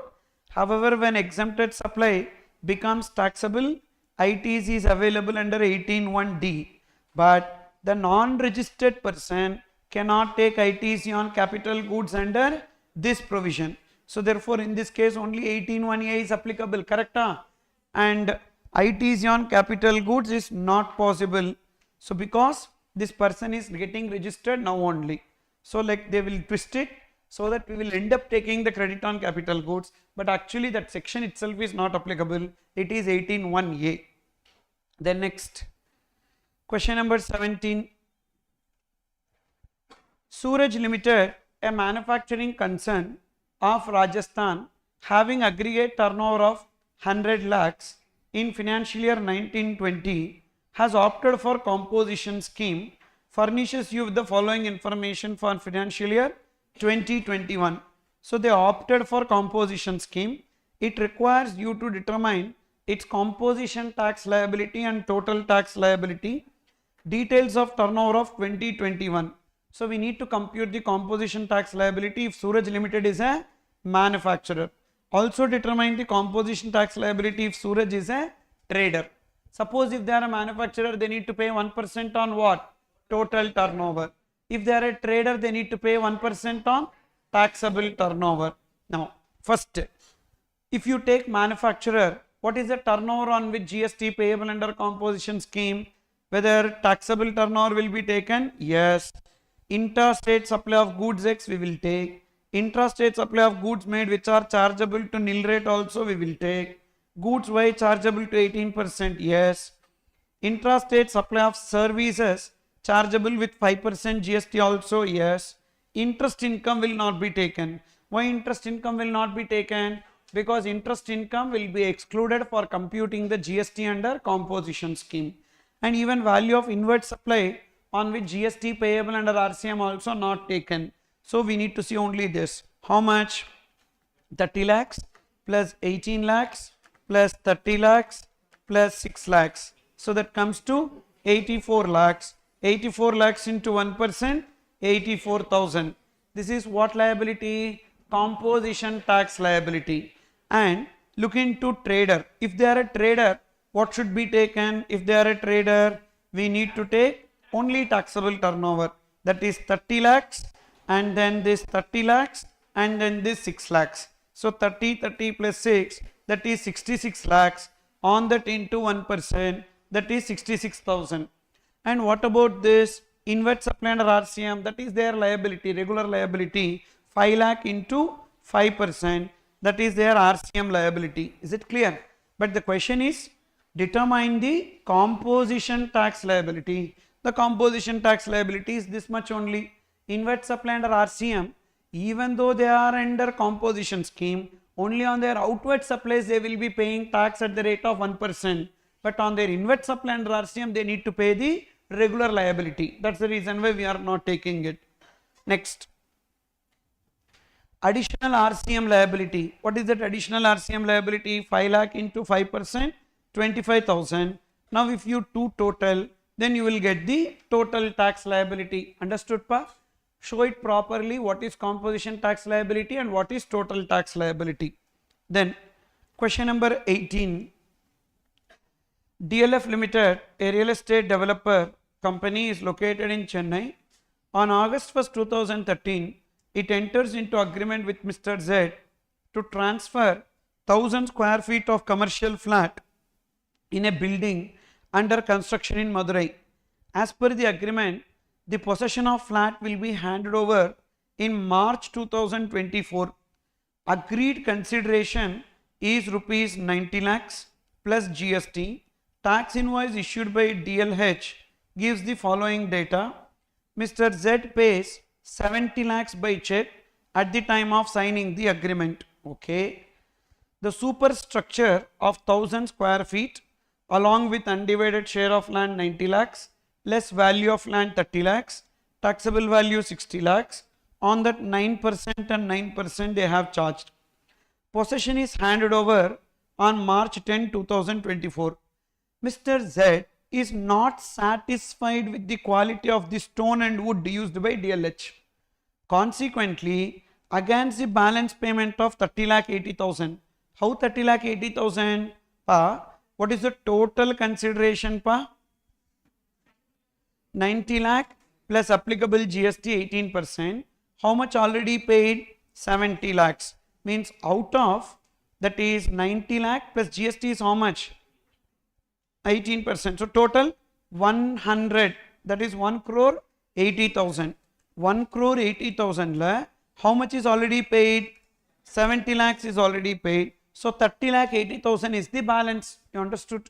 However, when exempted supply becomes taxable, ITC is available under 18(1)(d). But the non-registered person cannot take ITC on capital goods under this provision. So therefore, in this case only 18(1)(a) is applicable, correct? And ITC on capital goods is not possible. So because this person is getting registered now only. So like they will twist it so that we will end up taking the credit on capital goods, but actually that section itself is not applicable. It is 18(1)(a). Then next, question number 17. Suraj Limited, a manufacturing concern of Rajasthan, having aggregate turnover of 100 lakhs in financial year 1920, has opted for composition scheme, furnishes you with the following information for financial year 2021. So they opted for composition scheme. It requires you to determine its composition tax liability and total tax liability, details of turnover of 2021. So we need to compute the composition tax liability if Suraj Limited is a manufacturer. Also determine the composition tax liability if Suraj is a trader. Suppose if they are a manufacturer, they need to pay 1% on what? Total turnover. If they are a trader, they need to pay 1% on taxable turnover. Now, first, if you take manufacturer, what is the turnover on which GST payable under composition scheme? Whether taxable turnover will be taken? Yes. Intrastate supply of goods X we will take. Intrastate supply of goods made which are chargeable to nil rate also we will take. Goods Y chargeable to 18%, yes. Intrastate supply of services chargeable with 5% GST also, yes. Interest income will not be taken. Why interest income will not be taken? Because interest income will be excluded for computing the GST under composition scheme. And even value of inward supply on which GST payable under RCM also not taken. So we need to see only this. How much? 30 lakhs plus 18 lakhs plus 30 lakhs plus 6 lakhs. So that comes to 84 lakhs. 84 lakhs into 1%, 84,000. This is what liability? Composition tax liability. And look into trader. If they are a trader, what should be taken? If they are a trader, we need to take only taxable turnover. That is 30 lakhs and then this 30 lakhs and then this 6 lakhs. So 30 plus 6, that is 66 lakhs on that into 1%, that is 66,000. And what about this inward supply under RCM, that is their liability, regular liability, 5 lakh into 5%, that is their RCM liability. Is it clear? But the question is, determine the composition tax liability. The composition tax liability is this much only. Inward supply under RCM, even though they are under composition scheme, only on their outward supplies they will be paying tax at the rate of 1%. But on their inward supply under RCM, they need to pay the regular liability. That's the reason why we are not taking it. Next, additional RCM liability. What is that additional RCM liability? 5 lakh into 5%, 25,000. Now if you do total, then you will get the total tax liability. Understood, pa? Show it properly, what is composition tax liability and what is total tax liability. Then question number 18. DLF Limited, a real estate developer company, is located in Chennai. On August 1st, 2013, it enters into agreement with Mr. Z to transfer 1000 square feet of commercial flat in a building under construction in Madurai. As per the agreement, the possession of flat will be handed over in March 2024. Agreed consideration is rupees 90 lakhs plus GST. Tax invoice issued by DLH gives the following data. Mr. Z pays 70 lakhs by check at the time of signing the agreement. Okay. The superstructure of 1000 square feet along with undivided share of land 90 lakhs, less value of land 30 lakhs, taxable value 60 lakhs, on that 9% and 9% they have charged. Possession is handed over on March 10, 2024. Mr. Z is not satisfied with the quality of the stone and wood used by DLH. Consequently, against the balance payment of 30 lakh 80,000. How 30 lakh 80,000? Pa, what is the total consideration, pa? 90 lakh plus applicable GST 18%. How much already paid? 70 lakhs. Means out of that is 90 lakh plus GST is how much? 18%. So total 100. That is 1 crore 80,000. 1 crore 80,000 la. How much is already paid? 70 lakhs is already paid. So 30 lakh 80,000 is the balance. You understood?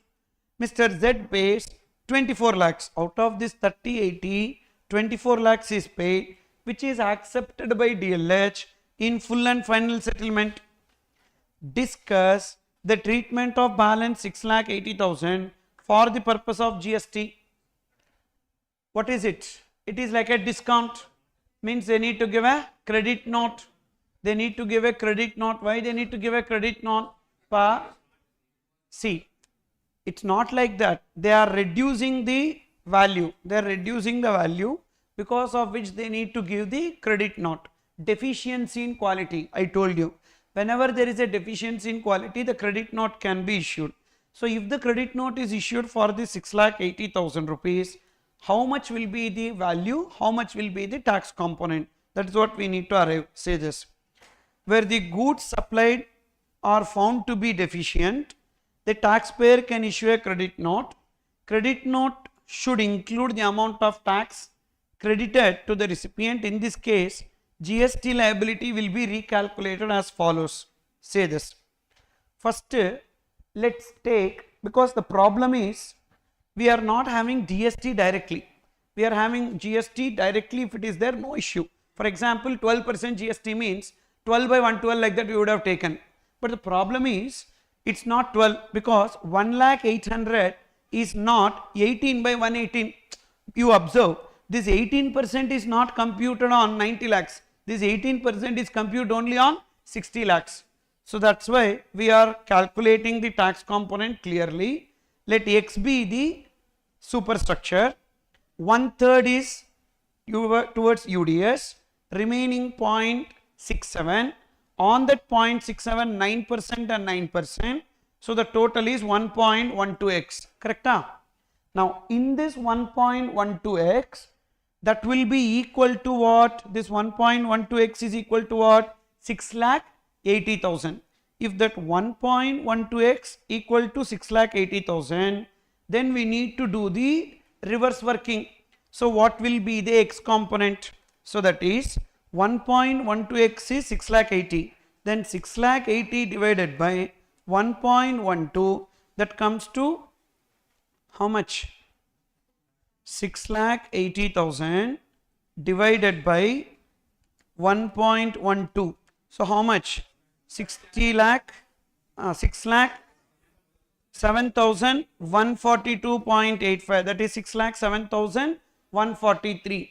Mr. Z pays 24 lakhs. Out of this 30, 80, 24 lakhs is paid, which is accepted by DLH in full and final settlement. Discuss the treatment of balance 6 lakh 80,000 for the purpose of GST. What is it? It is like a discount. Means they need to give a credit note. They need to give a credit note. Why they need to give a credit note? See, it's not like that. They are reducing the value. They are reducing the value, because of which they need to give the credit note. Deficiency in quality. I told you, whenever there is a deficiency in quality, the credit note can be issued. So if the credit note is issued for the 6,80,000 rupees, how much will be the value? How much will be the tax component? That is what we need to arrive. Say this. Where the goods supplied are found to be deficient, the taxpayer can issue a credit note. Credit note should include the amount of tax credited to the recipient. In this case, GST liability will be recalculated as follows. Say this. First, let's take, because the problem is we are not having GST directly. We are having GST directly if it is there, no issue. For example, 12% GST means 12 by 112 like that we would have taken. But the problem is it's not 12, because 1,800,000 is not 18 by 118. You observe, this 18% is not computed on 90 lakhs. This 18% is computed only on 60 lakhs. So that's why we are calculating the tax component clearly. Let X be the superstructure. 1/3 is towards UDS, remaining 0.67. On that 0.67, 9% and 9%. So the total is 1.12x. Correct? Now in this 1.12x, that will be equal to what? This 1.12x is equal to what? 6,80,000. if that 1.12x equal to 6,80,000, then we need to do the reverse working. So what will be the x component? So that is 1.12x is 6,80,000. Then 6,80,000 divided by 1.12, that comes to how much? 6,80,000 divided by 1.12. So how much? 60 lakh, 6 lakh 7,142.85, that is 6,07,143,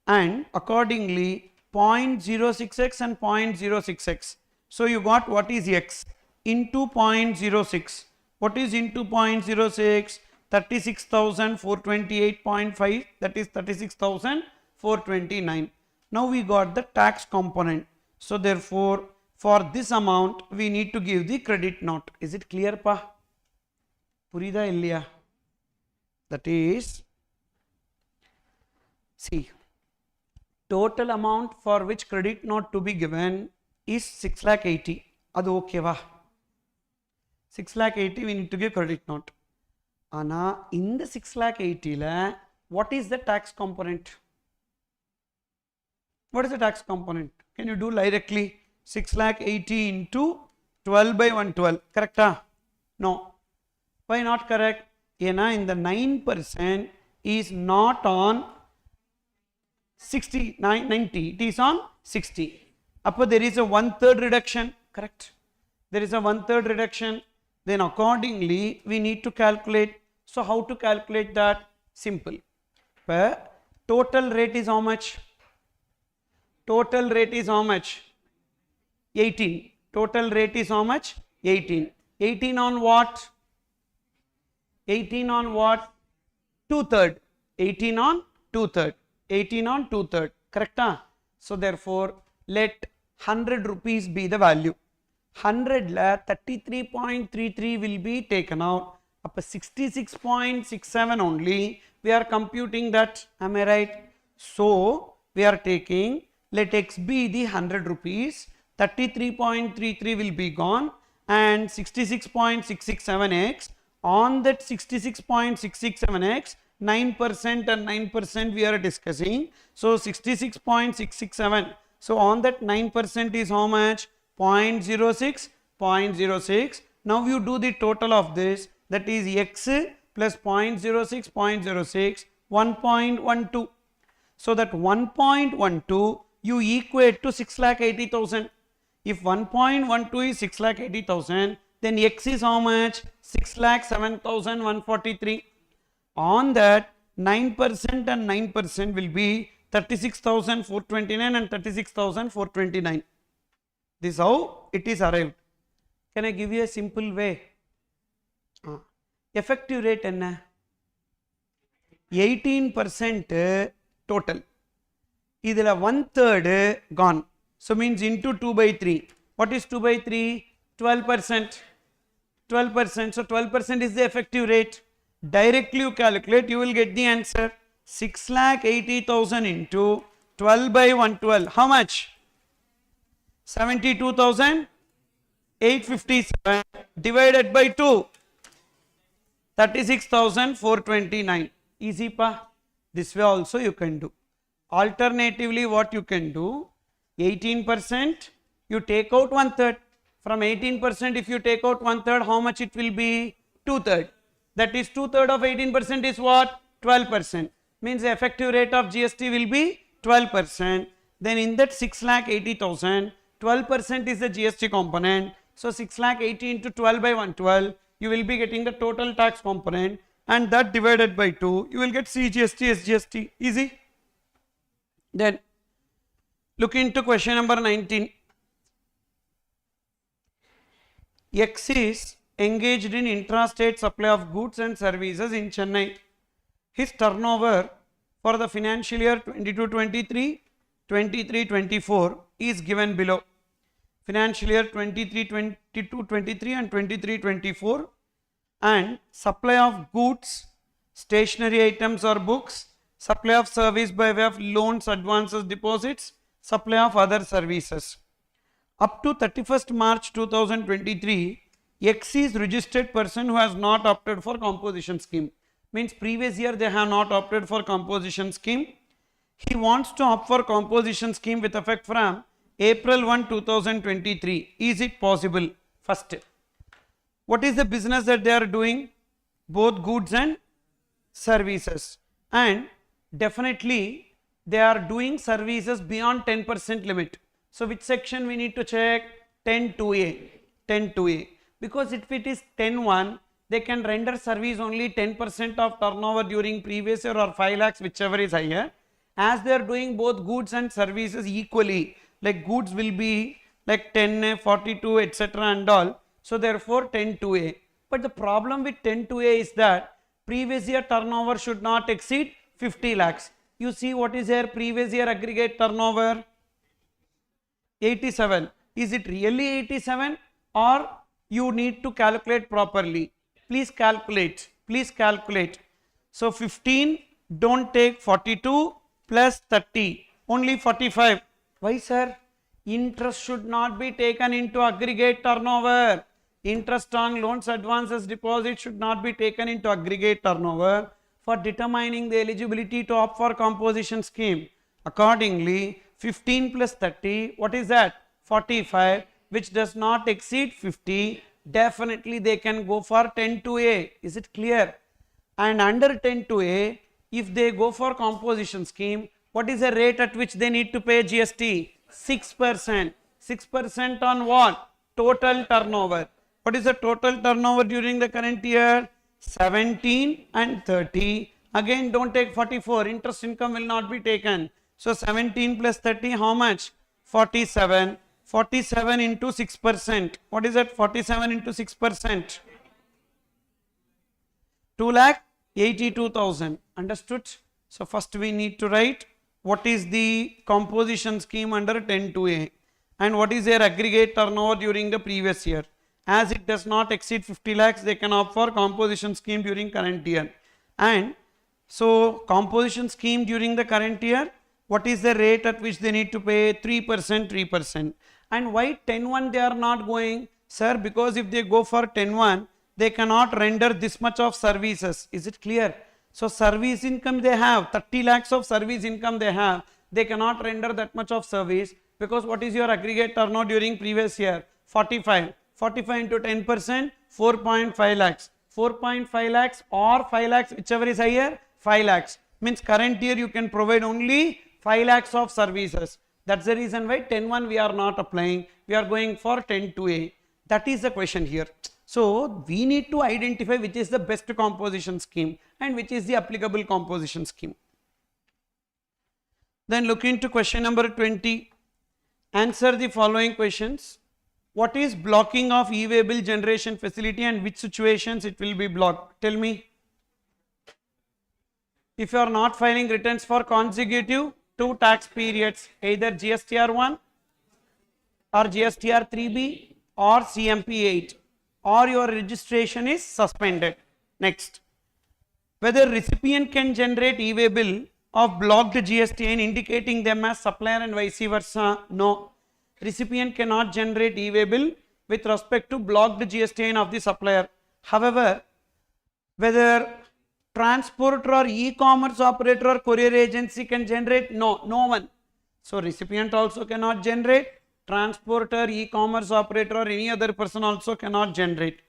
and accordingly 0.06x and 0.06x. So you got what is x into 0.06. What is into 0.06? 36,428.5, that is 36,429. Now we got the tax component. So therefore, for this amount we need to give the credit note. Is it clear pa? Purida illiya? That is, see, total amount for which credit note to be given is 6,80,000. Adu okay va? 6,80,000 we need to give credit note. Ana in the 6,80,000 what is the tax component? What is the tax component? Can you do directly? 6,80,000 into 12 by 112, correct? No. Why not correct? Yena in the 9% is not on 60, 90, it is on 60. Upper there is a 1/3 reduction, correct? There is a 1/3 reduction. Then accordingly we need to calculate. So how to calculate that? Simple. But total rate is how much? Total rate is how much? 18. Total rate is how much? 18. 18 on what? 18 on what? 2/3. 18 on 2/3. 18 on 2/3. Correct? So therefore let 100 rupees be the value. 100 la 33.33 will be taken out. Up 66.67 only we are computing that. Am I right? So we are taking, let x be the 100 rupees. 33.33 will be gone and 66.667x. On that 66.667x, 9% and 9% we are discussing. So 66.667. So on that 9% is how much? 0.06, 0.06. Now you do the total of this, that is x plus 0.06, 0.06, 1.12. So that 1.12 you equate to 6,80,000. If 1.12 is 6,80,000, then x is how much? 6,07,143. On that 9% and 9% will be 36,429 and 36,429. This is how it is arrived. Can I give you a simple way? Effective rate enna? 18% total. Idhila 1/3 gone. So means into 2 by 3. What is 2 by 3? 12%. 12%. So 12% is the effective rate. Directly you calculate, you will get the answer. 6,80,000 into 12 by 112. How much? 72,857 divided by 2. 36,429. Easy pa? This way also you can do. Alternatively what you can do? 18% you take out 1/3. From 18% if you take out 1/3, how much it will be? 2/3. That is 2/3 of 18% is what? 12%. Means the effective rate of GST will be 12%. Then in that 6,80,000, 12% is the GST component. So 6,80,000 into 12 by 112, you will be getting the total tax component, and that divided by 2, you will get CGST, SGST. Easy. Then look into question number 19. X is engaged in intrastate supply of goods and services in Chennai. His turnover for the financial year 22-23, 23-24 is given below. Financial year 23-22-23 and 23-24, and supply of goods, stationery items or books, supply of service by way of loans, advances, deposits, supply of other services. Up to 31st March 2023, X is registered person who has not opted for composition scheme. Means previous year they have not opted for composition scheme. He wants to opt for composition scheme with effect from April 1, 2023. Is it possible? First, what is the business that they are doing? Both goods and services. And definitely they are doing services beyond 10% limit. So which section we need to check? 10(2)(a). 10(2)(a). Because if it is 10(1), they can render service only 10% of turnover during previous year or 5 lakhs, whichever is higher. As they are doing both goods and services equally, like goods will be like 10(a), 42, etc. and all. So therefore 10(2)(a). But the problem with 10(2)(a) is that previous year turnover should not exceed 50 lakhs. You see what is their previous year aggregate turnover? 87. Is it really 87 or you need to calculate properly? Please calculate. Please calculate. So 15, don't take 42 plus 30, only 45. Why, sir? Interest should not be taken into aggregate turnover. Interest on loans, advances, deposits should not be taken into aggregate turnover for determining the eligibility to opt for composition scheme. Accordingly, 15 plus 30, what is that? 45, which does not exceed 50. Definitely they can go for 10(2)(a). Is it clear? And under 10(2)(a), if they go for composition scheme, what is the rate at which they need to pay GST? 6%. 6% on what? Total turnover. What is the total turnover during the current year? 17 and 30. Again, don't take 44. Interest income will not be taken. So 17 plus 30, how much? 47. 47 into 6%. What is that? 47 into 6%. 2,82,000. Understood? So first we need to write what is the composition scheme under 10(2)(a) and what is their aggregate turnover during the previous year. As it does not exceed 50 lakhs, they can opt for composition scheme during current year. And so composition scheme during the current year, what is the rate at which they need to pay? 3%, 3%. And why 10(1) they are not going? Sir, because if they go for 10(1), they cannot render this much of services. Is it clear? So service income they have, 30 lakhs of service income they have, they cannot render that much of service because what is your aggregate turnover during previous year? 45. 45 into 10%, 4.5 lakhs. 4.5 lakhs or 5 lakhs, whichever is higher, 5 lakhs. Means current year you can provide only 5 lakhs of services. That's the reason why 10(1) we are not applying. We are going for 10(2)(a). That is the question here. So we need to identify which is the best composition scheme and which is the applicable composition scheme. Then look into question number 20. Answer the following questions. What is blocking of e-way bill generation facility and which situations it will be blocked? Tell me. If you are not filing returns for consecutive 2 tax periods, either GSTR1 or GSTR3B or CMP8, or your registration is suspended. Next, whether recipient can generate e-way bill of blocked GSTN indicating them as supplier and vice versa? No. Recipient cannot generate e-way bill with respect to blocked GSTN of the supplier. However, whether transporter or e-commerce operator or courier agency can generate? No, no one. So recipient also cannot generate, transporter, e-commerce operator or any other person also cannot generate.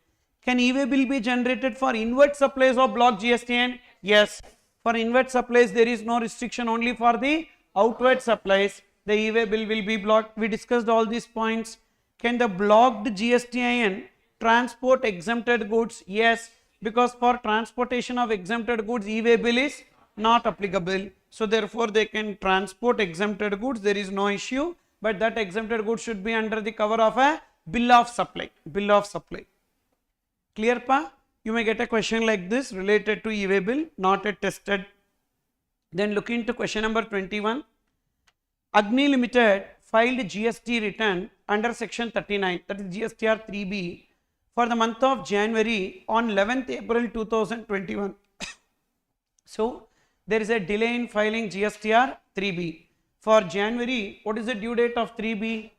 Can e-way bill be generated for inward supplies of blocked GSTN? Yes. For inward supplies there is no restriction, only for the outward supplies the e-way bill will be blocked. We discussed all these points. Can the blocked GSTN transport exempted goods? Yes, because for transportation of exempted goods e-way bill is not applicable. So therefore they can transport exempted goods, there is no issue, but that exempted goods should be under the cover of a bill of supply. Bill of supply. Clear pa? You may get a question like this related to e-way bill, not a tested. Then look into question number 21. Agni Limited filed GST return under section 39, that is GSTR 3B, for the month of January on 11th April 2021. So there is a delay in filing GSTR 3B. For January, what is the due date of 3B?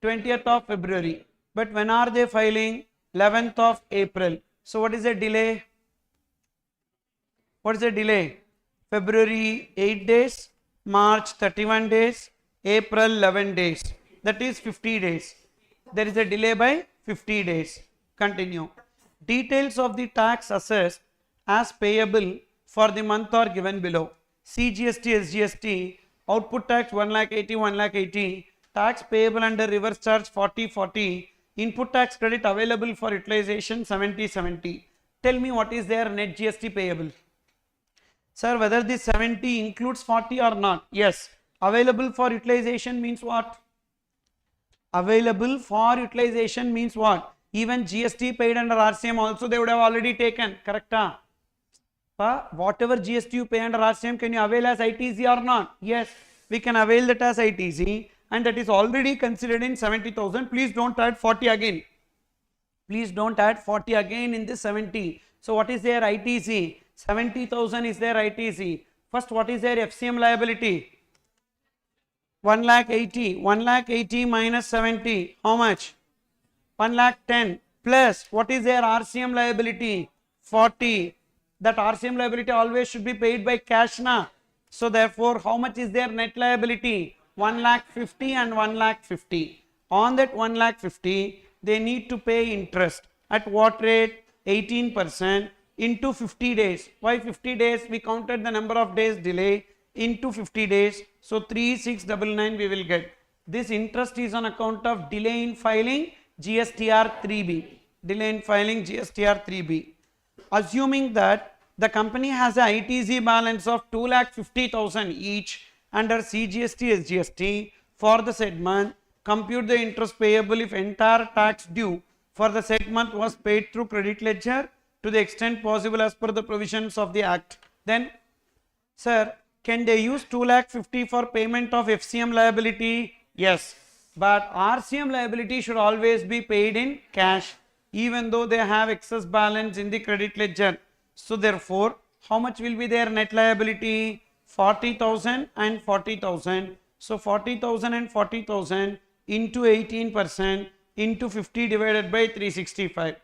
20th of February. But when are they filing? 11th of April. So what is the delay? What is the delay? February 8 days, March 31 days, April 11 days. That is 50 days. There is a delay by 50 days. Continue. Details of the tax assessed as payable for the month are given below. CGST, SGST, output tax 1,80,000, 1,80,000, tax payable under reverse charge 40,40, input tax credit available for utilization 70,70. Tell me what is their net GST payable. Sir, whether this 70 includes 40 or not? Yes. Available for utilization means what? Available for utilization means what? Even GST paid under RCM also they would have already taken. Correct? Whatever GST you pay under RCM, can you avail as ITC or not? Yes. We can avail that as ITC, and that is already considered in 70,000. Please don't add 40 again. Please don't add 40 again in this 70. So what is their ITC? 70,000 is their ITC. First, what is their FCM liability? 1,80,000. 1,80,000 minus 70. How much? 1,10,000 plus what is their RCM liability? 40. That RCM liability always should be paid by cash na. So therefore, how much is their net liability? 1,50,000 and 1,50,000. On that 1,50,000, they need to pay interest. At what rate? 18% into 50 days. Why 50 days? We counted the number of days delay into 50 days. So 3,699 we will get. This interest is on account of delay in filing GSTR 3B. Delay in filing GSTR 3B. Assuming that the company has a ITC balance of 2,50,000 each under CGST, SGST for the said month, compute the interest payable if entire tax due for the said month was paid through credit ledger to the extent possible as per the provisions of the Act. Then, sir, can they use 2,50,000 for payment of FCM liability? Yes, but RCM liability should always be paid in cash, even though they have excess balance in the credit ledger. So therefore, how much will be their net liability? 40,000 and 40,000. So 40,000 and 40,000 into 18% into 50 divided by 365.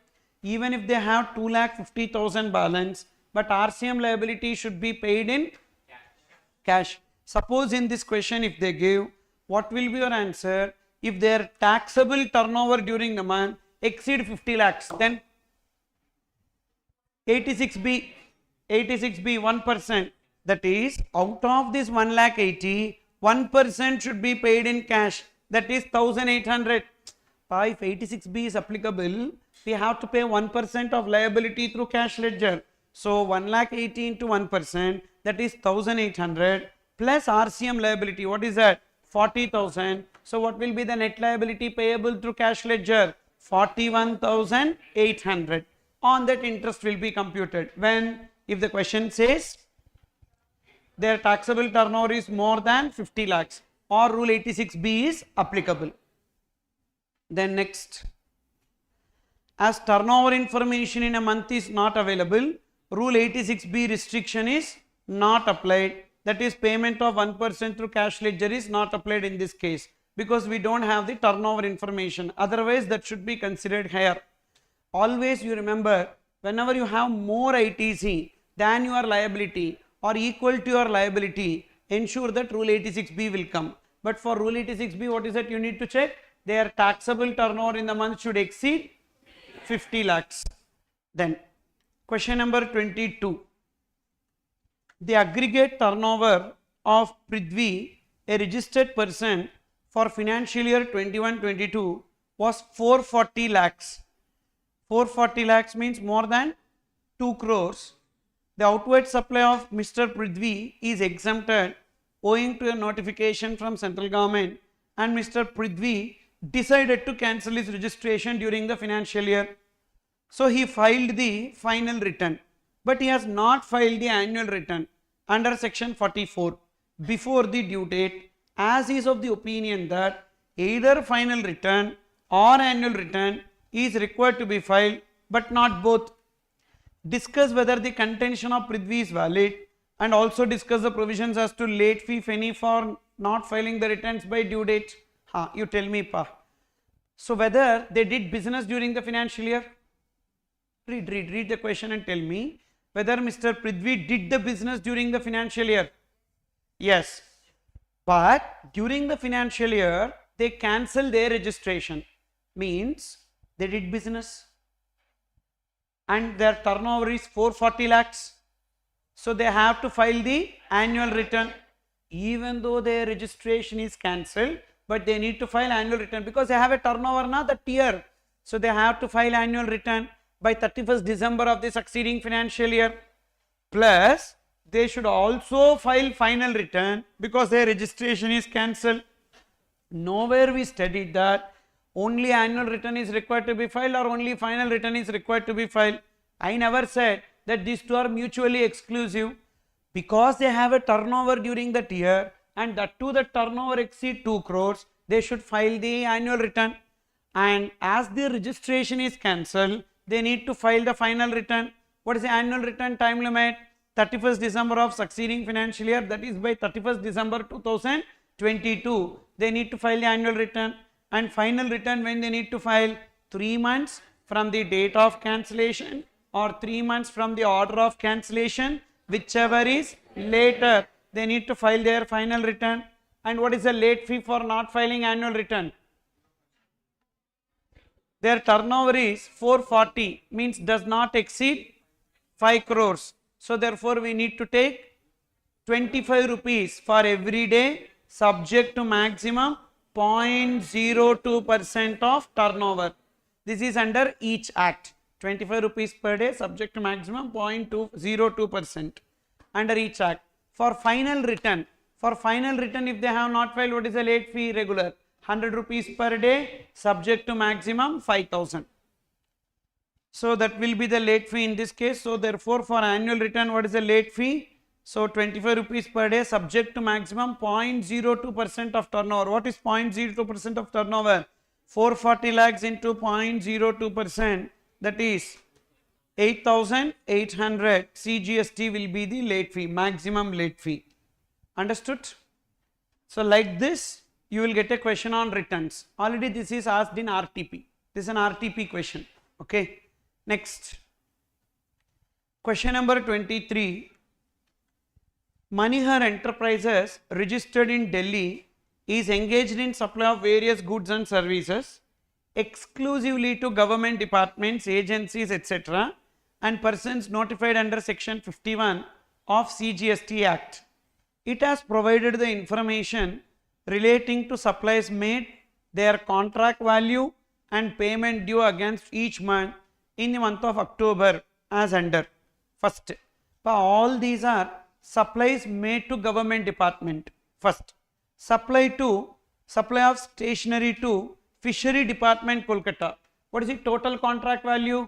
Even if they have 2,50,000 balance, but RCM liability should be paid in cash. Suppose in this question if they give, what will be your answer? If their taxable turnover during the month exceed 50 lakhs, then 86B, 1%. That is, out of this 1,80,000, 1% should be paid in cash. That is 1,800. If 86B is applicable, we have to pay 1% of liability through cash ledger. So 1,80,000 into 1%, that is 1,800 plus RCM liability. What is that? 40,000. So what will be the net liability payable through cash ledger? 41,800. On that interest will be computed. When? If the question says their taxable turnover is more than 50 lakhs or rule 86B is applicable. Then next, as turnover information in a month is not available, rule 86B restriction is not applied. That is, payment of 1% through cash ledger is not applied in this case because we don't have the turnover information. Otherwise, that should be considered higher. Always you remember, whenever you have more ITC than your liability or equal to your liability, ensure that rule 86B will come. But for rule 86B, what is that you need to check? Their taxable turnover in the month should exceed 50 lakhs. Then, question number 22. The aggregate turnover of Prithvi, a registered person, for financial year 21-22 was 440 lakhs. 440 lakhs means more than 2 crores. The outward supply of Mr. Prithvi is exempted owing to a notification from central government, and Mr. Prithvi decided to cancel his registration during the financial year. So he filed the final return, but he has not filed the annual return under section 44 before the due date, as he is of the opinion that either final return or annual return is required to be filed, but not both. Discuss whether the contention of Prithvi is valid, and also discuss the provisions as to late fee, if any, for not filing the returns by due date. You tell me, pa. So whether they did business during the financial year? Read the question and tell me whether Mr. Prithvi did the business during the financial year. Yes, but during the financial year they cancel their registration, means they did business and their turnover is 440 lakhs. So they have to file the annual return, even though their registration is cancelled, but they need to file annual return because they have a turnover now that year. So they have to file annual return by 31st December of the succeeding financial year. Plus they should also file final return because their registration is cancelled. Nowhere we studied that only annual return is required to be filed or only final return is required to be filed. I never said that these two are mutually exclusive. Because they have a turnover during that year and that too the turnover exceed 2 crores, they should file the annual return. And as the registration is cancelled, they need to file the final return. What is the annual return time limit? 31st December of succeeding financial year, that is by 31st December 2022. They need to file the annual return. And final return when they need to file? 3 months from the date of cancellation or 3 months from the order of cancellation, whichever is later, they need to file their final return. And what is the late fee for not filing annual return? Their turnover is 440, means does not exceed 5 crores. So therefore we need to take 25 rupees for every day subject to maximum 0.02% of turnover. This is under each act. 25 rupees per day subject to maximum 0.02% under each act. For final return, if they have not filed, what is the late fee? Regular 100 rupees per day subject to maximum 5,000. So that will be the late fee in this case. So therefore for annual return, what is the late fee? So 25 rupees per day subject to maximum 0.02% of turnover. What is 0.02% of turnover? 440 lakhs into 0.02%, that is 8,800 CGST will be the late fee, maximum late fee. Understood? So like this you will get a question on returns. Already this is asked in RTP. This is an RTP question. Okay. Next. Question number 23. Manihar Enterprises registered in Delhi is engaged in supply of various goods and services exclusively to government departments, agencies, etc. and persons notified under section 51 of CGST Act. It has provided the information relating to supplies made, their contract value and payment due against each month in the month of October as under. First, all these are supplies made to government department. First, supply of stationery to Fishery Department, Kolkata. What is the total contract value?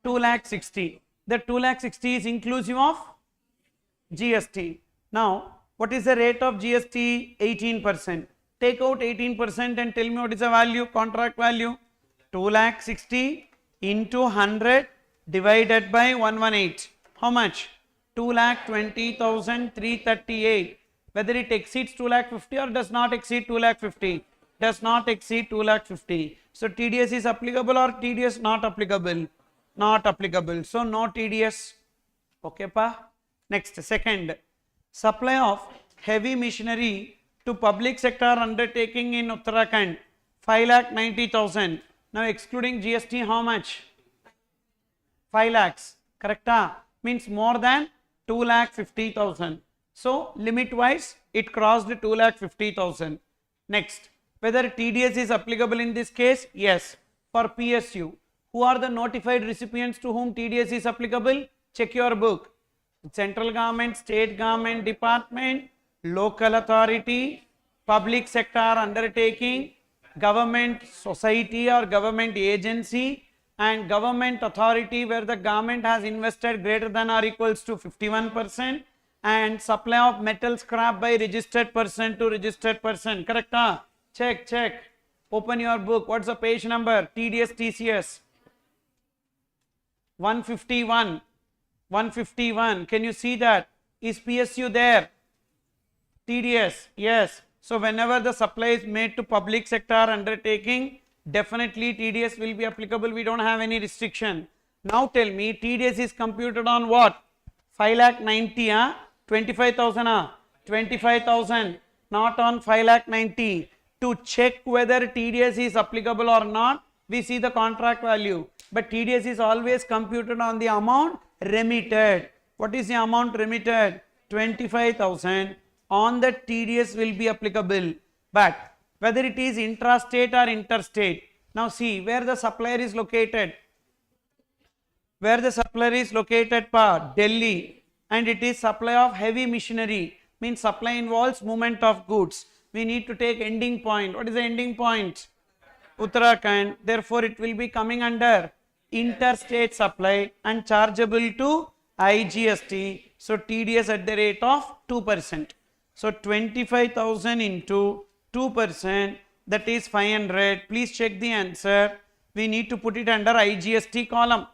2,60,000. The 2,60,000 is inclusive of GST. Now, what is the rate of GST? 18%. Take out 18% and tell me what is the value, contract value. 2,60,000 into 100 divided by 118. How much? 2,20,338. Whether it exceeds 2,50,000 or does not exceed 2,50,000? Does not exceed 2,50,000. So TDS is applicable or TDS not applicable? Not applicable. So no TDS. Okay pa? Next, second, supply of heavy machinery to public sector undertaking in Uttarakhand, 5,90,000. Now excluding GST, how much? 5 lakhs. Correct? Means more than 2,50,000. So limit wise it crossed 2,50,000. Next, whether TDS is applicable in this case? Yes. For PSU, who are the notified recipients to whom TDS is applicable? Check your book. Central government, state government department, local authority, public sector undertaking, government society or government agency, and government authority where the government has invested greater than or equals to 51%, and supply of metal scrap by registered person to registered person. Correct? Check. Open your book. What's the page number? TDS TCS 151. 151. Can you see that? Is PSU there? TDS, yes. So whenever the supply is made to public sector undertaking, definitely TDS will be applicable. We don't have any restriction. Now tell me, TDS is computed on what? 5,90,000, 25,000, 25,000, not on 5,90,000. To check whether TDS is applicable or not, we see the contract value. But TDS is always computed on the amount remitted. What is the amount remitted? 25,000. On that TDS will be applicable. But whether it is intrastate or interstate. Now see where the supplier is located. Where the supplier is located, Delhi, and it is supply of heavy machinery, means supply involves movement of goods. We need to take ending point. What is the ending point? Uttarakhand. Therefore, it will be coming under interstate supply and chargeable to IGST. So, TDS at the rate of 2%. So, 25,000 into 2%, that is 500. Please check the answer. We need to put it under IGST column.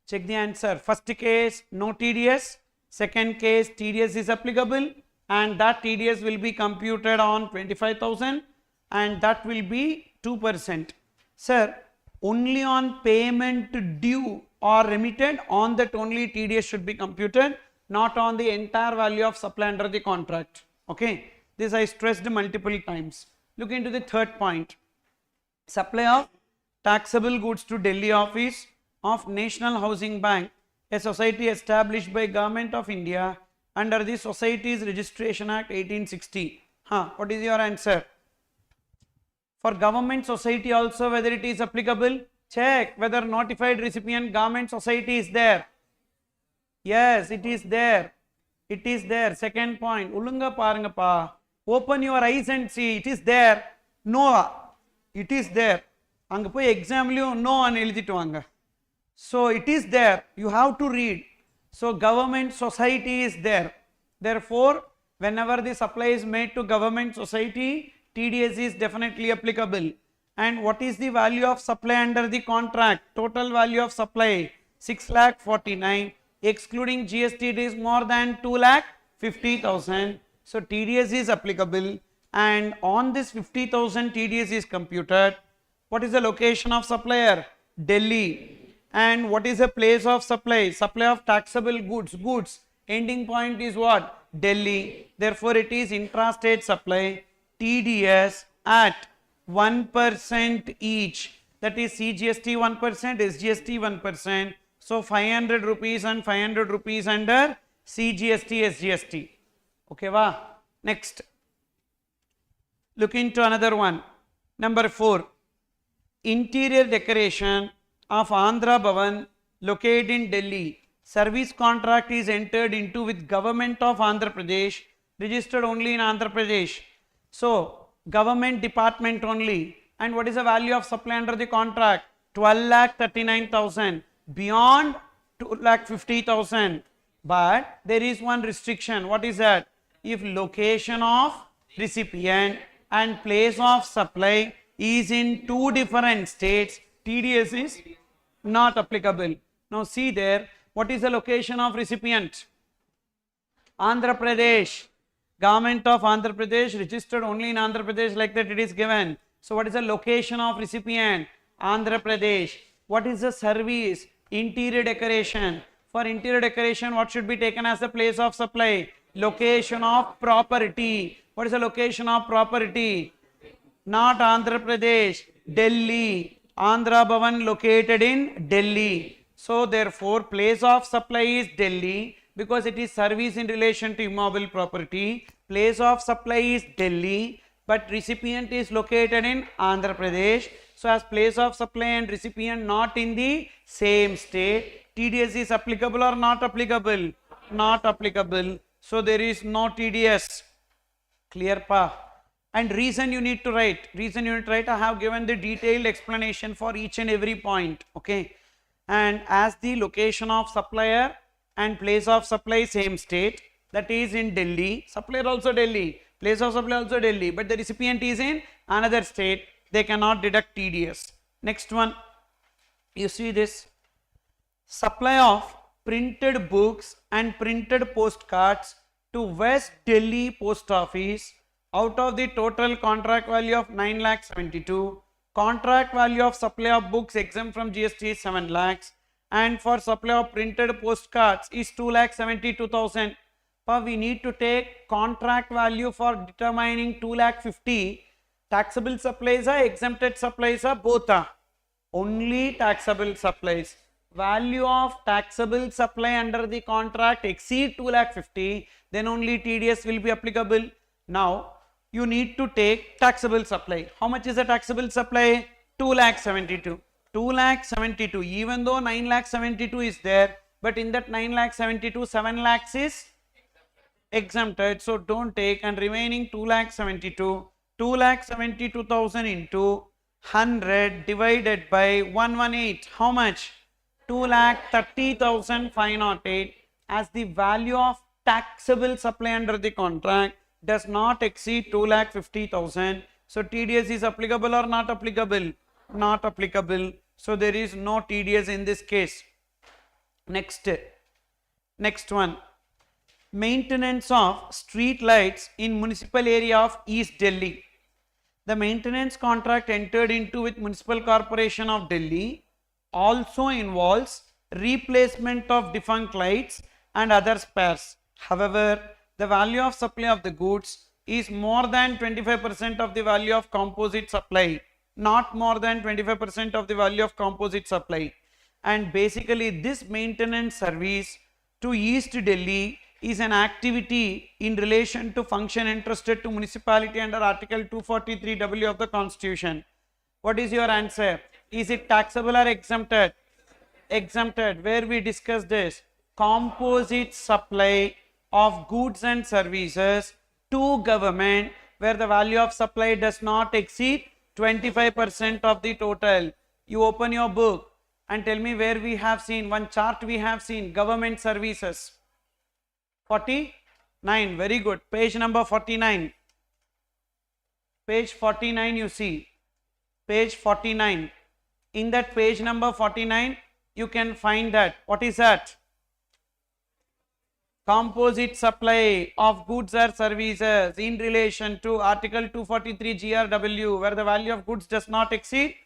Check the answer. First case, no TDS. Second case, TDS is applicable, and that TDS will be computed on 25,000, and that will be 2%. Sir, only on payment due or remitted, on that only TDS should be computed, not on the entire value of supply under the contract. Okay, this I stressed multiple times. Look into the third point. Supply of taxable goods to Delhi office of National Housing Bank, a society established by Government of India under the Societies Registration Act 1860. What is your answer? For government society also, whether it is applicable, check whether notified recipient government society is there. Yes, it is there. It is there. Second point, Ulunga Parangapa. Open your eyes and see. It is there. No, it is there. Anga poi exam liyo no an eludittu. So it is there. You have to read. So government society is there. Therefore, whenever the supply is made to government society, TDS is definitely applicable. And what is the value of supply under the contract? Total value of supply 6,49,000. Excluding GST, it is more than 2,50,000. So TDS is applicable, and on this 50,000 TDS is computed. What is the location of supplier? Delhi. And what is the place of supply? Supply of taxable goods. Ending point is what? Delhi. Therefore, it is intrastate supply. TDS at 1% each. That is CGST 1%, SGST 1%. So 500 rupees and 500 rupees under CGST, SGST. Okay, va? Next. Look into another one. Number 4. Interior decoration of Andhra Bhavan located in Delhi. Service contract is entered into with Government of Andhra Pradesh, registered only in Andhra Pradesh. So, government department only. And what is the value of supply under the contract? 12,39,000. Beyond 2,50,000. But there is one restriction. What is that? If location of recipient and place of supply is in two different states, TDS is not applicable. Now see there, what is the location of recipient? Andhra Pradesh. Government of Andhra Pradesh, registered only in Andhra Pradesh, like that it is given. So what is the location of recipient? Andhra Pradesh. What is the service? Interior decoration. For interior decoration, what should be taken as the place of supply? Location of property. What is the location of property? Not Andhra Pradesh, Delhi. Andhra Bhavan located in Delhi. So therefore, place of supply is Delhi because it is service in relation to immobile property. Place of supply is Delhi, but recipient is located in Andhra Pradesh. So as place of supply and recipient not in the same state, TDS is applicable or not applicable? Not applicable. So there is no TDS. Clear pa? And reason you need to write. Reason you need to write, I have given the detailed explanation for each and every point. Okay. And as the location of supplier and place of supply same state, that is in Delhi, supplier also Delhi, place of supply also Delhi, but the recipient is in another state, they cannot deduct TDS. Next one, you see this, supply of printed books and printed postcards to West Delhi Post Office out of the total contract value of 9 lakh 72, contract value of supply of books exempt from GST is 7 lakhs, and for supply of printed postcards is 2 lakh 72,000. But we need to take contract value for determining 2 lakh 50. Taxable supplies are exempted supplies are both are only taxable supplies. Value of taxable supply under the contract exceed 2 lakh 50, then only TDS will be applicable. Now you need to take taxable supply. How much is the taxable supply? 2 lakh 72. 2 lakh 72, even though 9 lakh 72 is there, but in that 9 lakh 72, 7 lakhs is exempted, so don't take, and remaining 2 lakh 72, 2 lakh 72,000 into 100 divided by 118, how much? 2 lakh 30,508, as the value of taxable supply under the contract does not exceed 2 lakh 50,000. So TDS is applicable or not applicable? Not applicable. So there is no TDS in this case. Next one. Maintenance of street lights in municipal area of East Delhi. The maintenance contract entered into with Municipal Corporation of Delhi also involves replacement of defunct lights and other spares. However, the value of supply of the goods is more than 25% of the value of composite supply, not more than 25% of the value of composite supply. And basically this maintenance service to East Delhi is an activity in relation to function entrusted to municipality under Article 243W of the Constitution. What is your answer? Is it taxable or exempted? Exempted. Where we discussed this? Composite supply of goods and services to government where the value of supply does not exceed 25% of the total. You open your book and tell me where we have seen one chart. We have seen government services. 49, very good. Page number 49. Page 49 you see. Page 49. In that page number 49, you can find that. What is that? Composite supply of goods or services in relation to Article 243 GRW where the value of goods does not exceed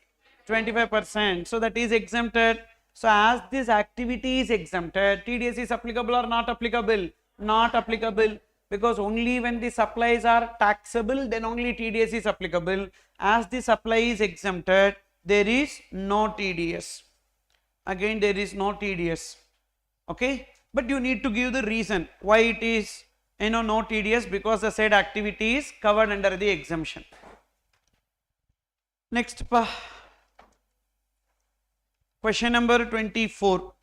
25%. So that is exempted. So as this activity is exempted, TDS is applicable or not applicable? Not applicable, because only when the supplies are taxable then only TDS is applicable. As the supply is exempted, there is no TDS. Again there is no TDS. Okay, but you need to give the reason why it is no TDS, because the said activity is covered under the exemption. Next, question number 24.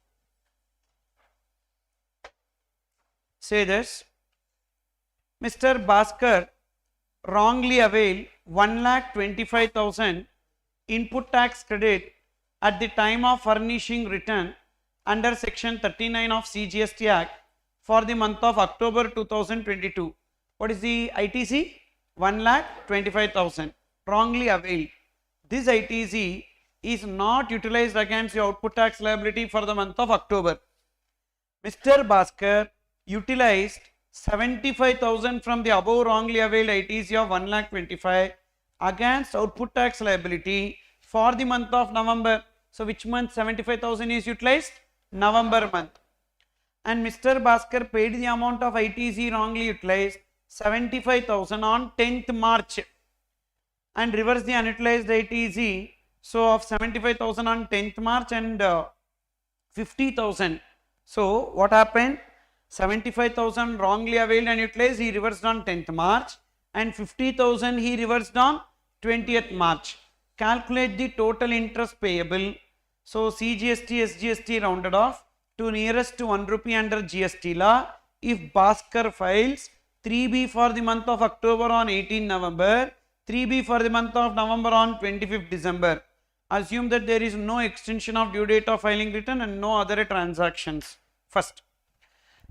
Say this: Mr. Bhaskar wrongly availed 1,25,000 input tax credit at the time of furnishing return under section 39 of CGST Act for the month of October 2022. What is the ITC? 1,25,000 wrongly availed. This ITC is not utilized against your output tax liability for the month of October. Mr. Bhaskar utilized 75,000 from the above wrongly availed ITC of 1,25,000 against output tax liability for the month of November. So which month 75,000 is utilized? November month. And Mr. Bhaskar paid the amount of ITC wrongly utilized 75,000 on 10th March and reversed the unutilized ITC. So of 75,000 on 10th March and 50,000. So what happened? 75,000 wrongly availed and utilized he reversed on 10th March and 50,000 he reversed on 20th March. Calculate the total interest payable. So CGST, SGST rounded off to nearest to 1 rupee under GST law. If Bhaskar files 3B for the month of October on 18 November, 3B for the month of November on 25th December. Assume that there is no extension of due date of filing return and no other transactions. First,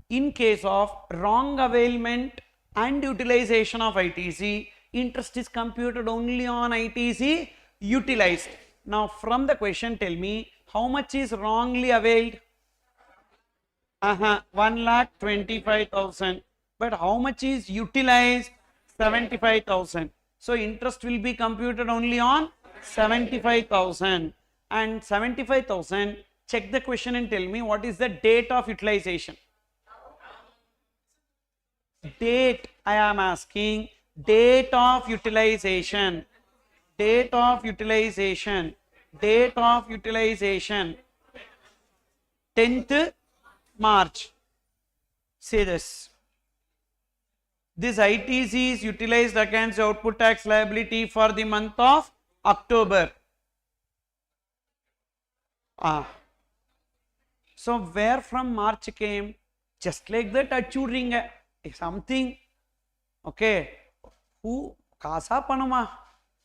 in case of wrong availment and utilization of ITC, interest is computed only on ITC utilized. Now from the question, tell me how much is wrongly availed? 1,25,000. But how much is utilized? 75,000. So interest will be computed only on 75,000, and 75,000. Check the question and tell me what is the date of utilization. Date, I am asking, date of utilization. Date of utilization. Date of utilization. 10th March. Say this. This ITC is utilized against output tax liability for the month of October. So where from March came? Just like that, achieving something. Okay. Who? Kasa panama.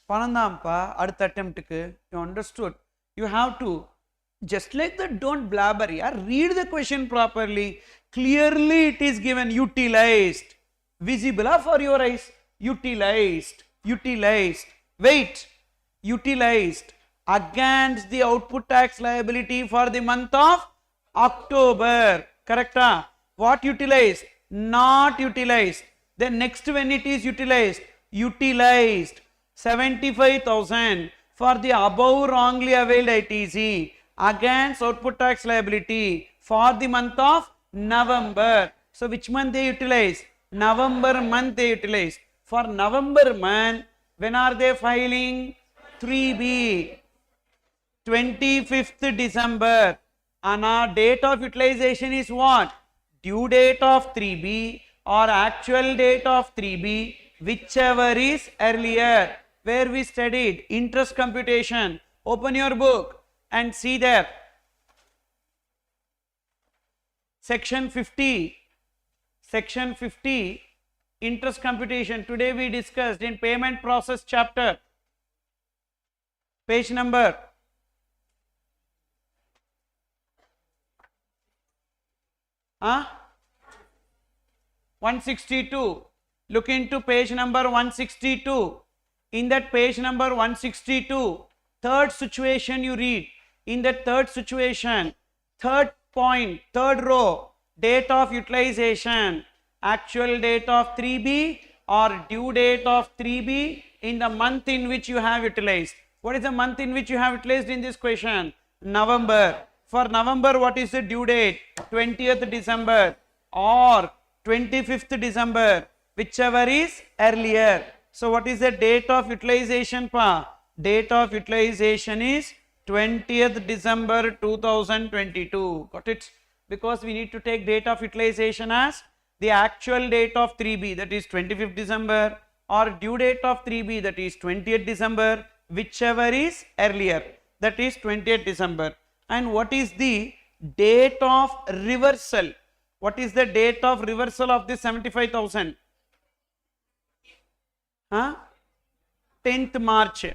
Panandampa, at attempt. You understood? You have to, just like that, don't blabber. Yeah? Read the question properly. Clearly it is given utilized. Visible for your eyes. Utilized. Utilized. Wait. Utilized against the output tax liability for the month of October. Correct? What utilized? Not utilized. Then next when it is utilized? Utilized 75,000 for the above wrongly availed ITC against output tax liability for the month of November. So which month they utilized? November month they utilized. For November month, when are they filing? 3B. 25th December. And our date of utilization is what? Due date of 3B or actual date of 3B, whichever is earlier. Where we studied interest computation. Open your book and see there. Section 50. Section 50. Interest computation. Today we discussed in payment process chapter. Page number 162. Look into page number 162. In that page number 162, third situation you read. In that third situation, third point, third row, date of utilization, actual date of 3B or due date of 3B in the month in which you have utilized. What is the month in which you have utilized in this question? November. For November, what is the due date? 20th December or 25th December, whichever is earlier. So what is the date of utilization? Date of utilization is 20th December 2022. Got it? Because we need to take date of utilization as the actual date of 3B, that is 25th December, or due date of 3B, that is 20th December, whichever is earlier, that is 20th December. And what is the date of reversal? What is the date of reversal of this 75,000? 10th March.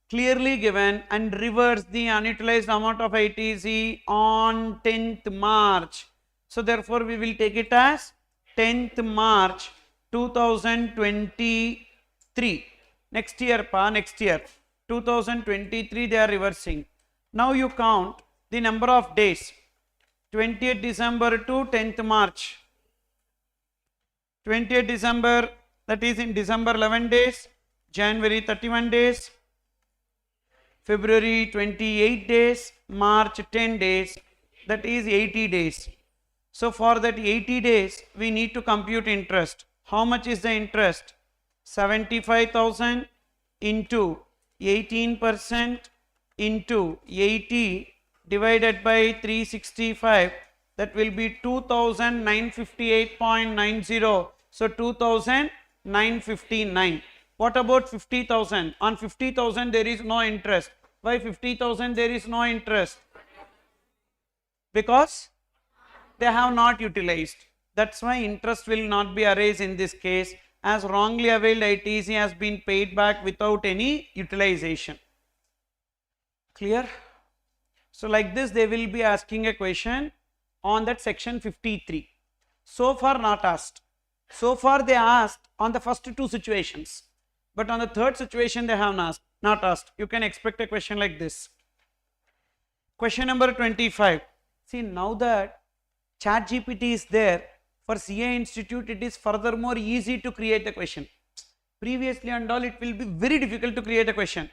Clearly given, and reverse the unutilized amount of ITC on 10th March. So therefore we will take it as 10th March 2023. Next year, next year 2023 they are reversing. Now you count the number of days. 20th December to 10th March. 20th December, that is in December 11 days, January 31 days, February 28 days, March 10 days, that is 80 days. So for that 80 days, we need to compute interest. How much is the interest? 75,000 into 18% into 80 divided by 365, that will be 2,958.90. So 2,959. What about 50,000? On 50,000 there is no interest. Why 50,000 there is no interest? Because they have not utilized. That's why interest will not be arised in this case, as wrongly availed ITC has been paid back without any utilization. Clear? So like this they will be asking a question on that section 53. So far not asked. So far they asked on the first two situations, but on the third situation they have not asked. You can expect a question like this. Question number 25. See, now that ChatGPT is there, for CA Institute it is furthermore easy to create the question. Previously and all, it will be very difficult to create a question,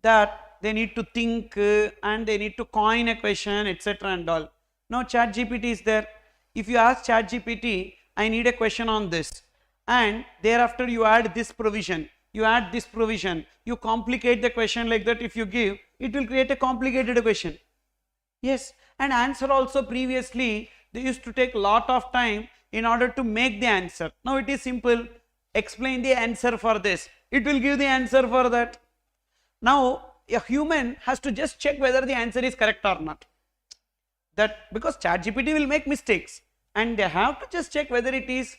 that they need to think and they need to coin a question, etc. and all. Now ChatGPT is there. If you ask ChatGPT, I need a question on this, and thereafter you add this provision, you add this provision, you complicate the question like that, if you give, it will create a complicated question. Yes, and answer also previously they used to take lot of time in order to make the answer. Now it is simple, explain the answer for this, it will give the answer for that. Now a human has to just check whether the answer is correct or not. That because ChatGPT will make mistakes and they have to just check whether it is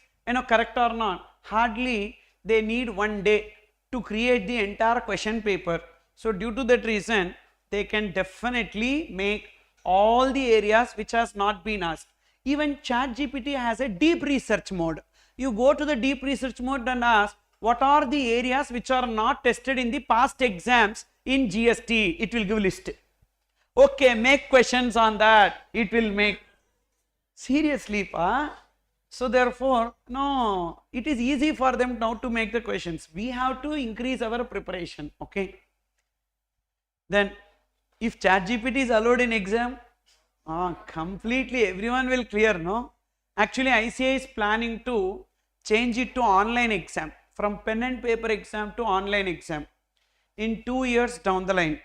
correct or not. Hardly they need 1 day to create the entire question paper. So due to that reason, they can definitely make all the areas which has not been asked. Even ChatGPT has a deep research mode. You go to the deep research mode and ask what are the areas which are not tested in the past exams in GST. It will give list. Okay, make questions on that. It will make. Seriously, pa. So therefore, no, it is easy for them now to make the questions. We have to increase our preparation. Okay. Then, if ChatGPT is allowed in exam, completely everyone will clear, no? Actually, ICA is planning to change it to online exam, from pen and paper exam to online exam in 2 years down the line.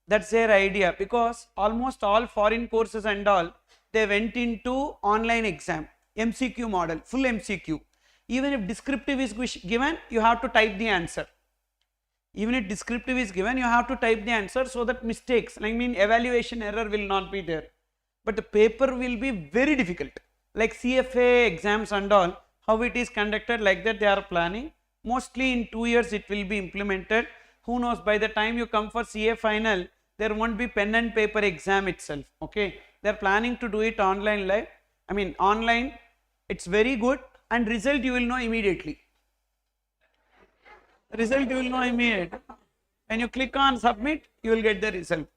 That's their idea, because almost all foreign courses and all, they went into online exam, MCQ model, full MCQ. Even if descriptive is given, you have to type the answer. Even if descriptive is given, you have to type the answer, so that mistakes, evaluation error will not be there. But the paper will be very difficult. Like CFA exams and all, how it is conducted, like that they are planning. Mostly in 2 years it will be implemented. Who knows, by the time you come for CA final, there won't be pen and paper exam itself. Okay, they are planning to do it online live. Online, it's very good, and result you will know immediately. Result you will know immediately. When you click on submit, you will get the result.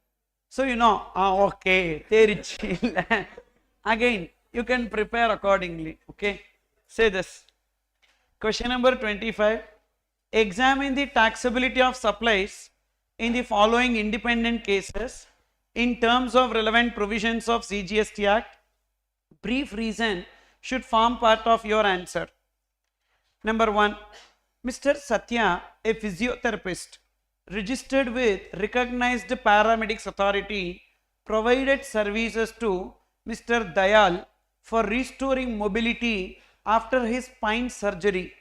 So you know, okay, again, you can prepare accordingly. Okay, say this. Question number 25. Examine the taxability of supplies in the following independent cases in terms of relevant provisions of CGST Act. Brief reason should form part of your answer. Number 1. Mr. Satya, a physiotherapist registered with recognized paramedics authority, provided services to Mr. Dayal for restoring mobility after his spine surgery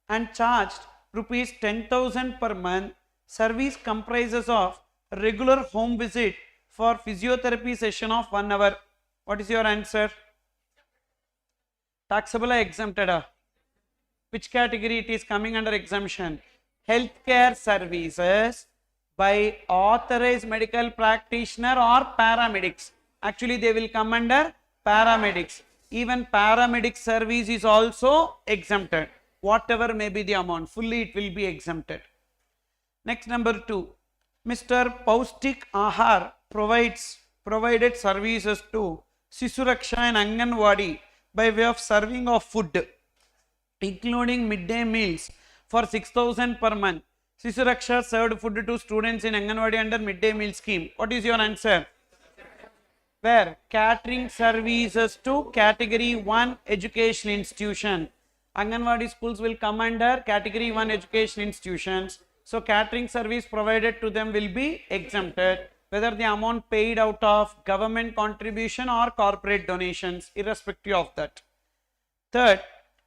and charged rupees 10,000 per month. Service comprises of regular home visit for physiotherapy session of 1 hour. What is your answer? Taxable or exempted? Which category it is coming under exemption? Healthcare services by authorized medical practitioner or paramedics. Actually, they will come under paramedics. Even paramedic service is also exempted. Whatever may be the amount, fully it will be exempted. Next, number 2. Mr. Paustik Ahar provided services to Sisuraksha and Anganwadi by way of serving of food, including midday meals for 6,000 per month. Sisuraksha served food to students in Anganwadi under midday meal scheme. What is your answer? Where? Catering services to category 1 education institution. Anganwadi schools will come under category 1 education institutions. So catering service provided to them will be exempted, whether the amount paid out of government contribution or corporate donations, irrespective of that. Third,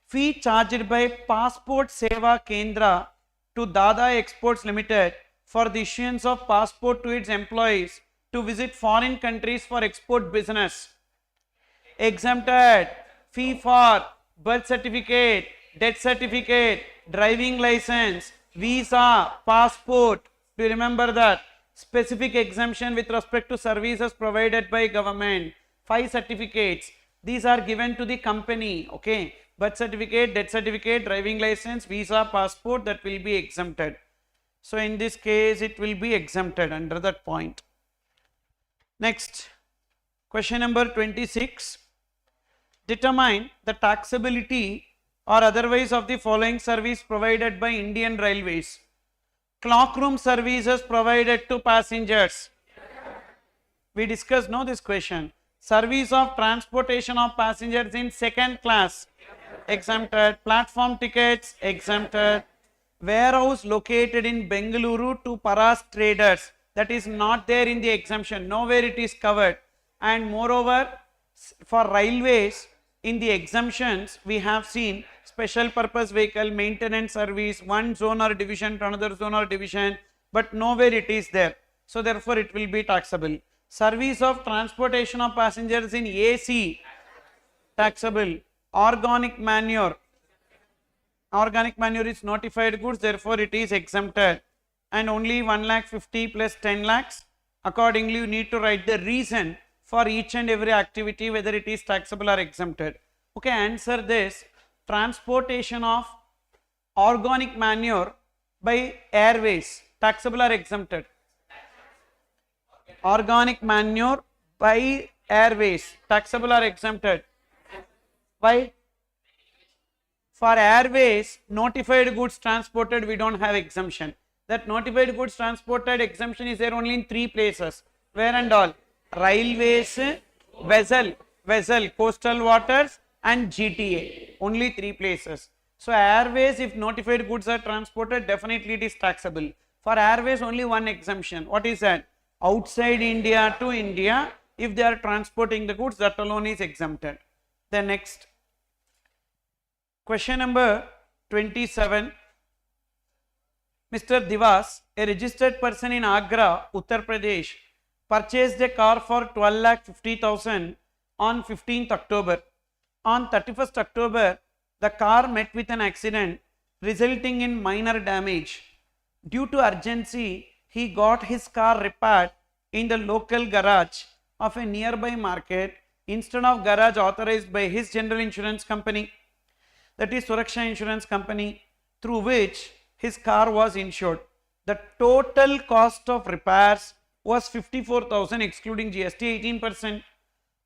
fee charged by Passport Seva Kendra to Dada Exports Limited for the issuance of passport to its employees to visit foreign countries for export business. Exempted. Fee for birth certificate, death certificate, driving license, visa, passport. Do you remember that? Specific exemption with respect to services provided by government. 5 certificates. These are given to the company. Okay. Birth certificate, death certificate, driving license, visa, passport, that will be exempted. So in this case, it will be exempted under that point. Next, question number 26. Determine the taxability or otherwise of the following service provided by Indian Railways? Clockroom services provided to passengers. We discussed this question. Service of transportation of passengers in second class, exempted. Platform tickets, exempted. Warehouse located in Bengaluru to Paras traders, that is not there in the exemption, nowhere it is covered. And moreover, for railways, in the exemptions we have seen special purpose vehicle, maintenance service, one zone or division to another zone or division, but nowhere it is there. So therefore it will be taxable. Service of transportation of passengers in AC, taxable. Organic manure is notified goods, therefore it is exempted. And only 1,50,000 plus 10 lakhs. Accordingly, you need to write the reason for each and every activity, whether it is taxable or exempted. Okay, answer this. Transportation of organic manure by airways, taxable or exempted? Organic manure by airways, taxable or exempted? Why? For airways, notified goods transported, we don't have exemption. That notified goods transported exemption is there only in 3 places. Where and all? Railways, vessel, coastal waters and GTA. Only 3 places. So airways, if notified goods are transported, definitely it is taxable. For airways, only one exemption. What is that? Outside India to India, if they are transporting the goods, that alone is exempted. The next. Question number 27. Mr. Divas, a registered person in Agra, Uttar Pradesh, purchased a car for 12,50,000 on 15th October. On 31st October, the car met with an accident resulting in minor damage. Due to urgency, he got his car repaired in the local garage of a nearby market instead of garage authorized by his general insurance company, that is Suraksha Insurance Company, through which his car was insured. The total cost of repairs was 54,000 excluding GST 18%.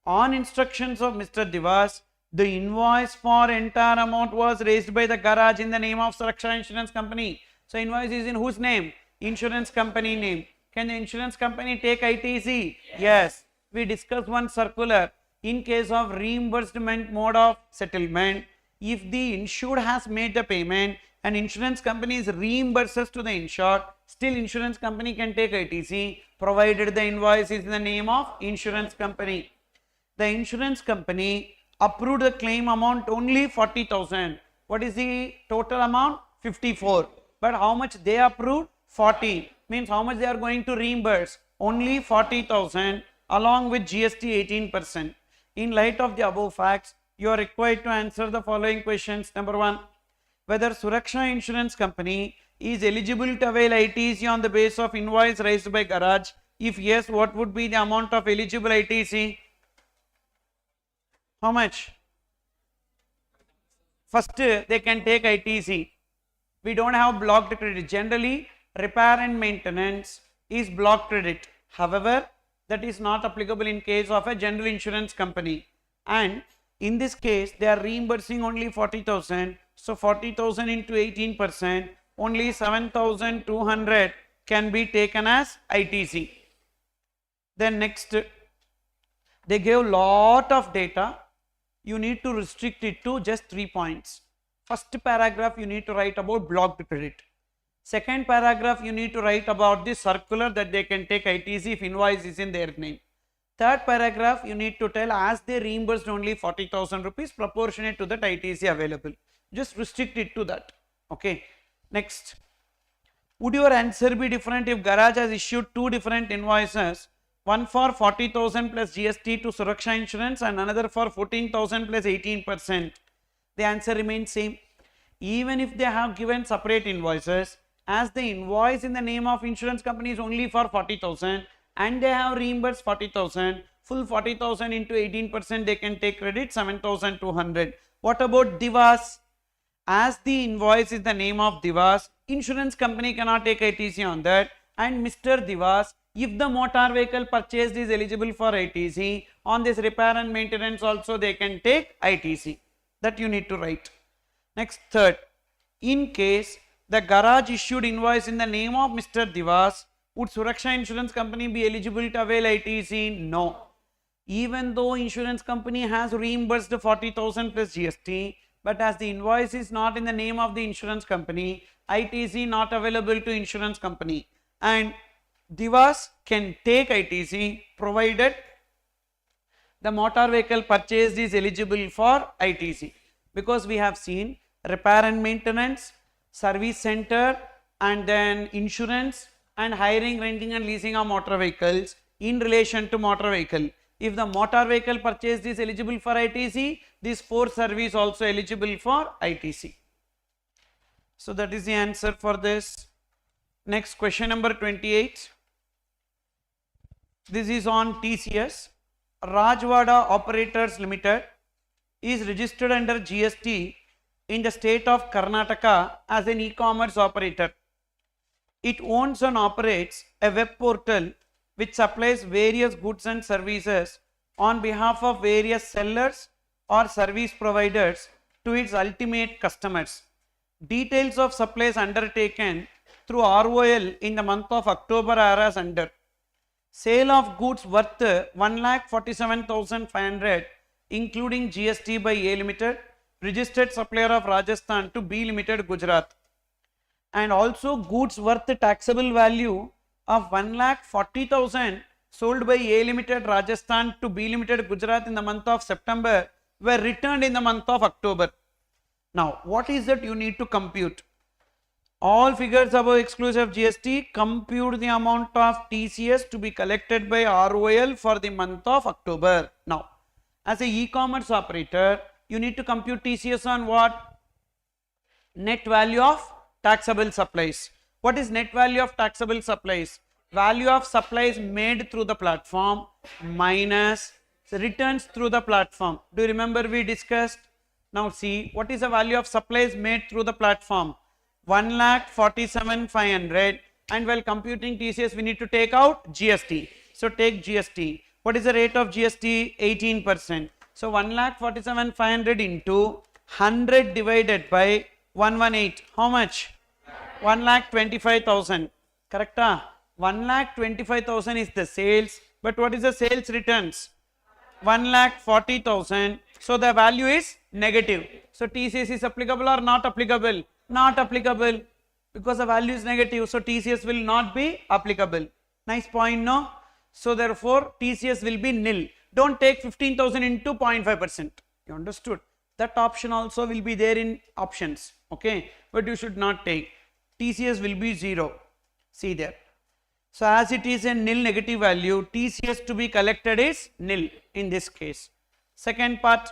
On instructions of Mr. Divas, the invoice for entire amount was raised by the garage in the name of Suraksha Insurance Company. So invoice is in whose name? Insurance company name. Can the insurance company take ITC? Yes. We discussed one circular. In case of reimbursement mode of settlement, if the insured has made the payment and insurance company reimburses to the insured, still insurance company can take ITC provided the invoice is in the name of insurance company. The insurance company approved the claim amount only 40,000. What is the total amount? 54. But how much they approved? 40. Means how much they are going to reimburse? Only 40,000 along with GST 18%. In light of the above facts, you are required to answer the following questions. Number 1. Whether Suraksha Insurance Company is eligible to avail ITC on the basis of invoice raised by garage? If yes, what would be the amount of eligible ITC? How much? First, they can take ITC. We don't have blocked credit. Generally, repair and maintenance is blocked credit. However, that is not applicable in case of a general insurance company. And in this case, they are reimbursing only 40,000. So 40,000 into 18%, only 7,200 can be taken as ITC. Then next, they gave lot of data. You need to restrict it to just 3 points. First paragraph, you need to write about blocked credit. Second paragraph, you need to write about the circular that they can take ITC if invoice is in their name. Third paragraph, you need to tell as they reimbursed only 40,000 rupees proportionate to that ITC available. Just restrict it to that. Okay. Next. Would your answer be different if garage has issued 2 different invoices? One for 40,000 plus GST to Suraksha Insurance and another for 14,000 plus 18%. The answer remains same. Even if they have given separate invoices, as the invoice in the name of insurance company is only for 40,000 and they have reimbursed 40,000, full 40,000 into 18% they can take credit 7,200. What about Divas? As the invoice is the name of Divas, insurance company cannot take ITC on that, and Mr. Divas, if the motor vehicle purchased is eligible for ITC, on this repair and maintenance also they can take ITC. That you need to write. Next, third, in case the garage issued invoice in the name of Mr. Divas, would Suraksha Insurance Company be eligible to avail ITC? No. Even though insurance company has reimbursed 40,000 plus GST, but as the invoice is not in the name of the insurance company, ITC not available to insurance company, and Divas can take ITC provided the motor vehicle purchased is eligible for ITC, because we have seen repair and maintenance, service center, and then insurance and hiring, renting and leasing of motor vehicles in relation to motor vehicle. If the motor vehicle purchased is eligible for ITC, these 4 service also eligible for ITC. So that is the answer for this. Next, question number 28. This is on TCS. Rajwada Operators Limited is registered under GST in the state of Karnataka as an e-commerce operator. It owns and operates a web portal which supplies various goods and services on behalf of various sellers or service providers to its ultimate customers. Details of supplies undertaken through ROL in the month of October are as under. Sale of goods worth 1,47,500 including GST by A Limited, registered supplier of Rajasthan, to B Limited, Gujarat. And also goods worth taxable value of 1,40,000 sold by A Limited, Rajasthan, to B Limited, Gujarat in the month of September were returned in the month of October. Now, what is that you need to compute? All figures above exclusive GST, compute the amount of TCS to be collected by ROL for the month of October. Now, as a e-commerce operator, you need to compute TCS on what? Net value of taxable supplies. What is net value of taxable supplies? Value of supplies made through the platform minus returns through the platform. Do you remember we discussed? Now see, what is the value of supplies made through the platform? 1,47,500, and while computing TCS we need to take out GST. So take GST. What is the rate of GST? 18%. So 1,47,500 into 100 divided by 118. How much? 1,25,000. Correct? 1,25,000 is the sales, but what is the sales returns? 1,40,000. So the value is negative. So TCS is applicable or not applicable? Not applicable, because the value is negative. So TCS will not be applicable. Nice point, no? So therefore TCS will be nil. Don't take 15,000 into 0.5%. You understood? That option also will be there in options. Okay, but you should not take. TCS will be 0. See there. So as it is a nil negative value, TCS to be collected is nil in this case. Second part,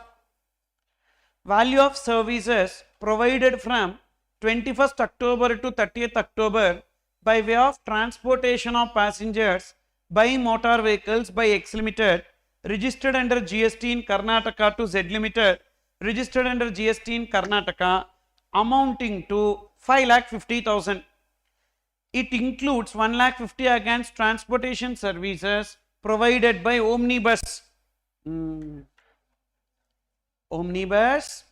value of services provided from 21st October to 30th October by way of transportation of passengers by motor vehicles by X Limited, registered under GST in Karnataka, to Z Limited, registered under GST in Karnataka, amounting to 5,50,000. It includes 1,50,000 against transportation services provided by Omnibus. Omnibus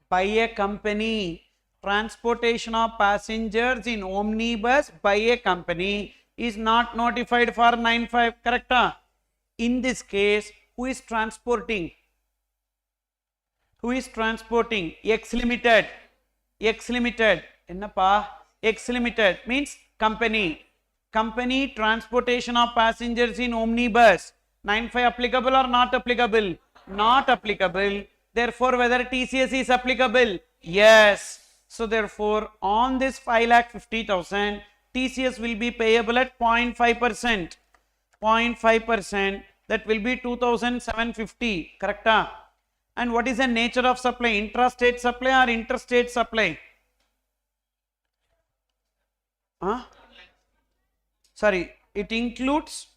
by a company. Transportation of passengers in Omnibus by a company is not notified for 9.5. Correct? In this case, who is transporting? Who is transporting? X Limited. X Limited. Ennappa? X Limited means company. Company transportation of passengers in Omnibus. 9.5 applicable or not applicable? Not applicable. Therefore, whether TCS is applicable? Yes. So therefore, on this 5,50,000, TCS will be payable at 0.5%. 0.5%, that will be 2,750. Correct? And what is the nature of supply? Intrastate supply or interstate supply? Sorry, it includes,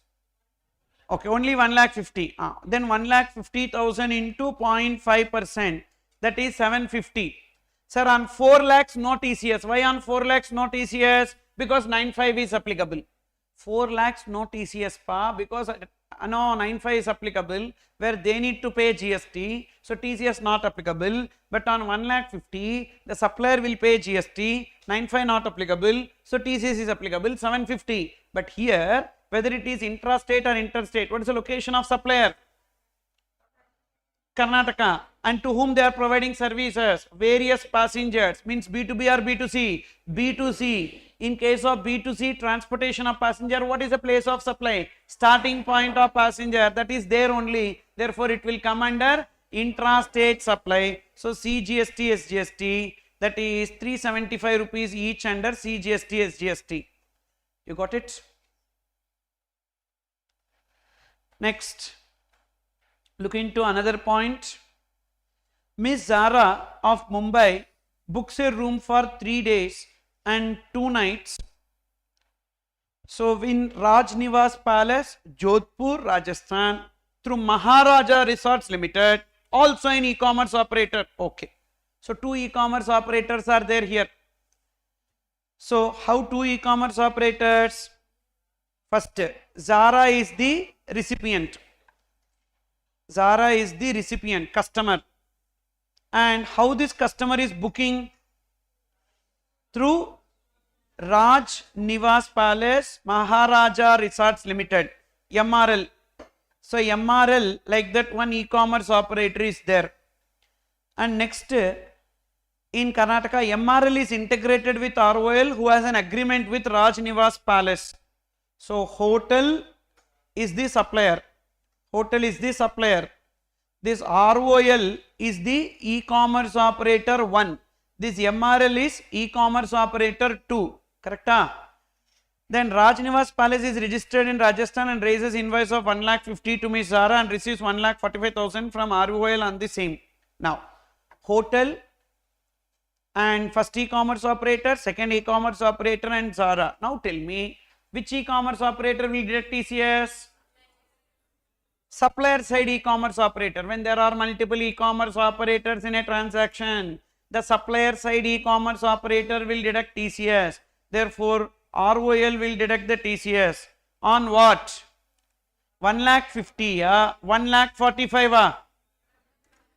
okay, only 1,50,000. Then 1,50,000 into 0.5%, that is 750. Sir, on 4 lakhs no TCS. Why on 4 lakhs no TCS? Because 9.5 is applicable. 4 lakhs no TCS pa, because no, 95 is applicable, where they need to pay GST, so TCS not applicable, but on 1,50,000 the supplier will pay GST, 95 not applicable, so TCS is applicable, 750. But here, whether it is intrastate or interstate, what is the location of supplier? Karnataka. And to whom they are providing services? Various passengers, means B2B or B2C? B2C. In case of B2C, transportation of passenger, what is the place of supply? Starting point of passenger, that is there only. Therefore, it will come under intrastate supply. So, CGST, SGST, that is 375 rupees each under CGST, SGST. You got it? Next, look into another point. Miss Zara of Mumbai books a room for 3 days and 2 nights. So in Raj Niwas Palace, Jodhpur, Rajasthan, through Maharaja Resorts Limited, also an e-commerce operator. Okay. So 2 e-commerce operators are there here. So how 2 e-commerce operators? First, Zara is the recipient. Zara is the recipient, customer. And how this customer is booking? Through Raj Niwas Palace, Maharaja Resorts Limited, MRL. So MRL, like that one e-commerce operator is there. And next, in Karnataka, MRL is integrated with ROL, who has an agreement with Raj Niwas Palace. So hotel is the supplier. Hotel is the supplier. This ROL is the e-commerce operator 1. This MRL is e-commerce operator 2. Correct? Then Raj Niwas Palace is registered in Rajasthan and raises invoice of 1,50,000 to Ms. Zara and receives 1,45,000 from ROL on the same. Now, hotel and first e-commerce operator, second e-commerce operator and Zara. Now tell me, which e-commerce operator will deduct TCS? Supplier side e-commerce operator. When there are multiple e-commerce operators in a transaction, the supplier side e-commerce operator will deduct TCS. Therefore, ROL will deduct the TCS. On what? 1,50,000, 1,45,000.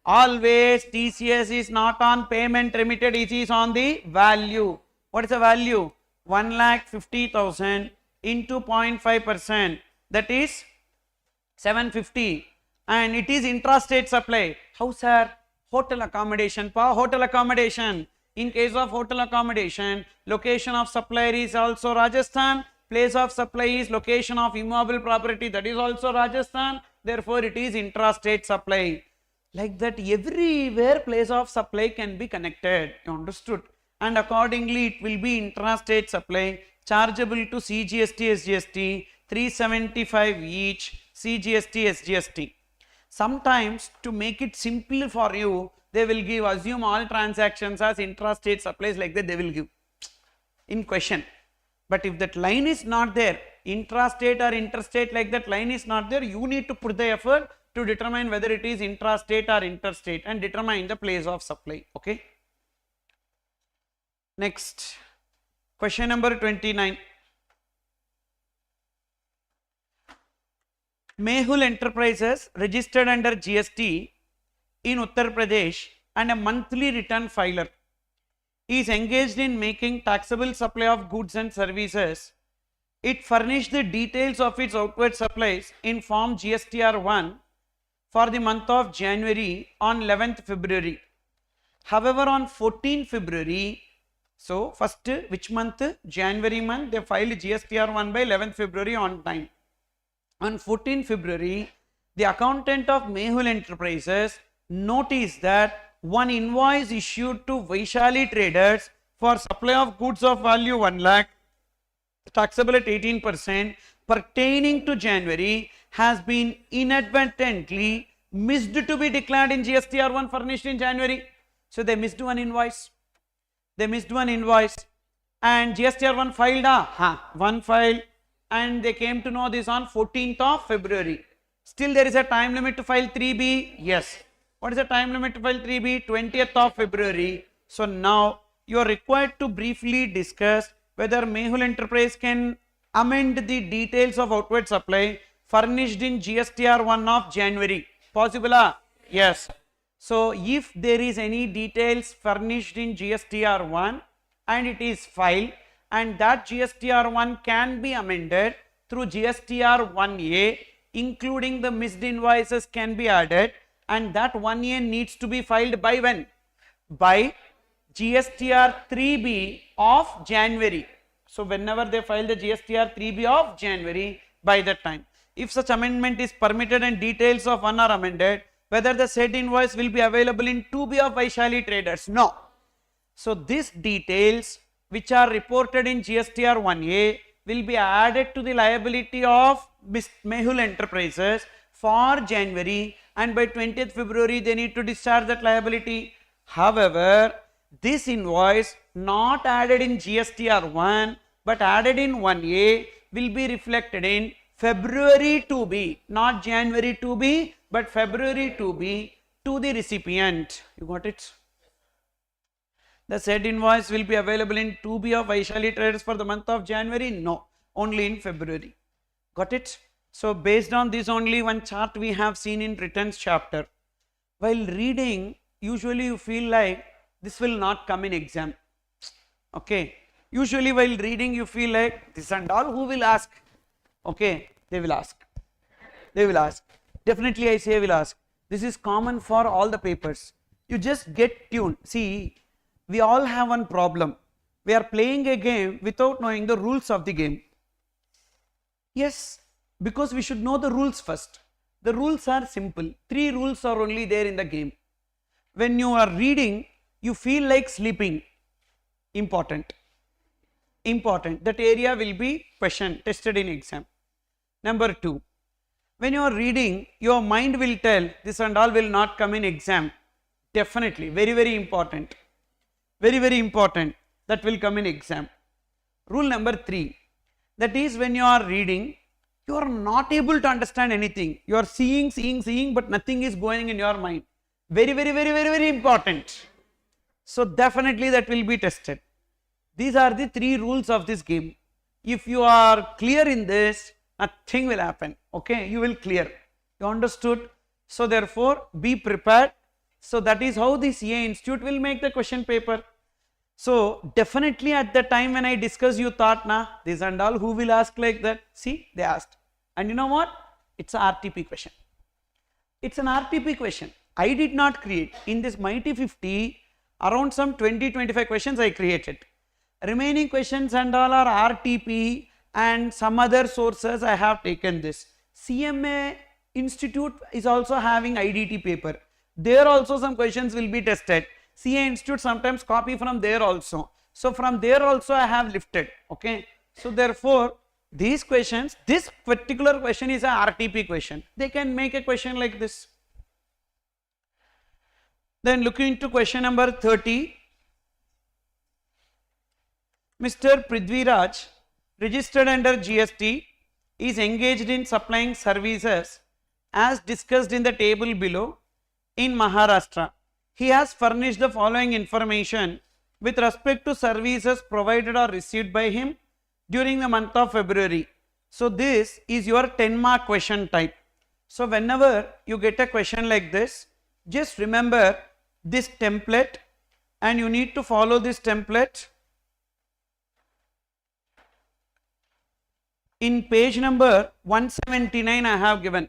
Always TCS is not on payment remitted, it is on the value. What is the value? 1,50,000 into 0.5%, that is 750, and it is intrastate supply. How, sir? Hotel accommodation. Hotel accommodation. In case of hotel accommodation, location of supplier is also Rajasthan. Place of supply is location of immobile property, that is also Rajasthan. Therefore, it is intrastate supply. Like that, everywhere place of supply can be connected. You understood? And accordingly, it will be intrastate supply, chargeable to CGST, SGST, 375 each, CGST, SGST. Sometimes, to make it simple for you, they will give, assume all transactions as intrastate supplies, like that they will give in question. But if that line is not there, intrastate or interstate, like that line is not there, you need to put the effort to determine whether it is intrastate or interstate and determine the place of supply. Okay. Next, question number 29. Mehul Enterprises, registered under GST in Uttar Pradesh and a monthly return filer, is engaged in making taxable supply of goods and services. It furnished the details of its outward supplies in form GSTR1 for the month of January on 11th February. However, on 14th February, so first which month? January month, they filed GSTR1 by 11th February on time. On 14th February, the accountant of Mehul Enterprises noticed that one invoice issued to Vaishali traders for supply of goods of value 1 lakh, taxable at 18%, pertaining to January, has been inadvertently missed to be declared in GSTR1 furnished in January. So they missed one invoice. And GSTR1 filed, one file, and they came to know this on 14th of February. Still there is a time limit to file 3B? Yes. What is the time limit to file 3B? 20th of February. So now you are required to briefly discuss whether Mehul Enterprise can amend the details of outward supply furnished in GSTR 1 of January. Possible? Yes. So if there is any details furnished in GSTR 1 and it is filed, and that GSTR 1 can be amended through GSTR 1A, including the missed invoices can be added, and that 1A needs to be filed by when? By GSTR 3B of January. So whenever they file the GSTR 3B of January, by that time. If such amendment is permitted and details of one are amended, whether the said invoice will be available in 2B of Vaishali traders? No. So these details which are reported in GSTR 1A will be added to the liability of Mehul Enterprises for January, and by 20th February they need to discharge that liability. However, this invoice not added in GSTR 1 but added in 1A will be reflected in February 2B, not January 2B, but February 2B to the recipient. You got it? The said invoice will be available in 2B of Vaishali traders for the month of January? No, only in February. Got it? So based on this only one chart we have seen in returns chapter. While reading, usually you feel like this will not come in exam. Okay. Usually while reading you feel like this and all, who will ask? Okay, they will ask. They will ask. Definitely I say will ask. This is common for all the papers. You just get tuned. See, we all have one problem. We are playing a game without knowing the rules of the game. Yes, because we should know the rules first. The rules are simple. 3 rules are only there in the game. When you are reading, you feel like sleeping. Important. Important. That area will be question tested in exam. Number 2. When you are reading, your mind will tell this and all will not come in exam. Definitely. Very, very important. Very, very important. That will come in exam. Rule number 3. That is, when you are reading, you are not able to understand anything. You are seeing, but nothing is going in your mind. Very, very, very, very, very important. So definitely that will be tested. These are the 3 rules of this game. If you are clear in this, nothing will happen. Okay, you will clear. You understood? So therefore, be prepared. So that is how this CA Institute will make the question paper. So definitely at the time when I discuss, you thought, nah, this and all, who will ask like that? See, they asked. And you know what? It's an RTP question. It's an RTP question. I did not create. In this mighty 50, around some 20-25 questions I created. Remaining questions and all are RTP and some other sources I have taken this. CMA Institute is also having IDT paper. There also some questions will be tested. CA Institute sometimes copy from there also. So from there also I have lifted. Okay. So therefore, these questions, this particular question is a RTP question. They can make a question like this. Then looking into question number 30. Mr. Prithviraj, registered under GST, is engaged in supplying services as discussed in the table below in Maharashtra. He has furnished the following information with respect to services provided or received by him during the month of February. So this is your 10-mark question type. So whenever you get a question like this, just remember this template and you need to follow this template. In page number 179 I have given.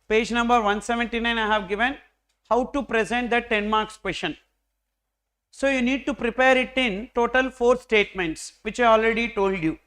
Page number 179 I have given how to present that 10 marks question. So you need to prepare it in total 4 statements which I already told you.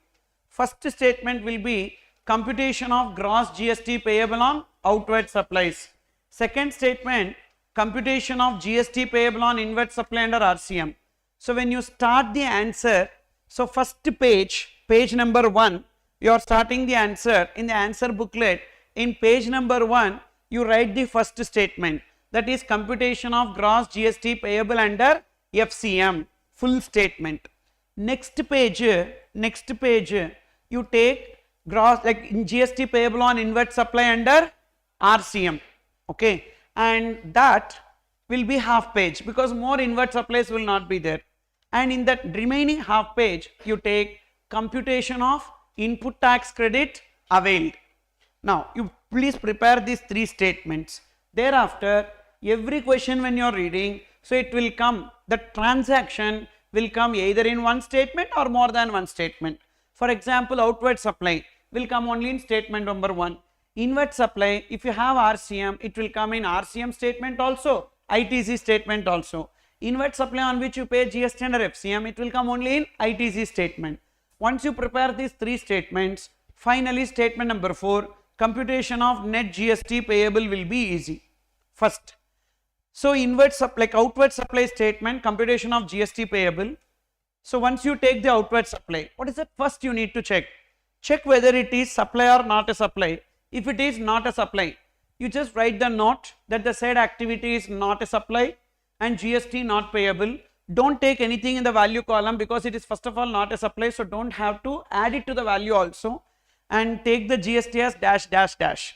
First statement will be computation of gross GST payable on outward supplies. Second statement, computation of GST payable on inward supply under RCM. So when you start the answer, so first page, page number 1, you are starting the answer in the answer booklet. In page number 1, you write the first statement, that is computation of gross GST payable under FCM, full statement. Next page you take gross, like in GST payable on inward supply under RCM, okay, and that will be half page because more inward supplies will not be there. And in that remaining half page, you take computation of input tax credit availed. Now you please prepare these 3 statements. Thereafter, every question when you are reading, so it will come, the transaction will come either in one statement or more than one statement. For example, outward supply will come only in statement number 1. Inward supply, if you have RCM, it will come in RCM statement also, ITC statement also. Inward supply on which you pay GST under FCM, it will come only in ITC statement. Once you prepare these 3 statements, finally statement number 4, computation of net GST payable will be easy. First, so inward supply, like outward supply statement, computation of GST payable. So once you take the outward supply, what is that first you need to check? Check whether it is supply or not a supply. If it is not a supply, you just write the note that the said activity is not a supply and GST not payable. Don't take anything in the value column because it is first of all not a supply, so don't have to add it to the value also, and take the GST as dash dash dash.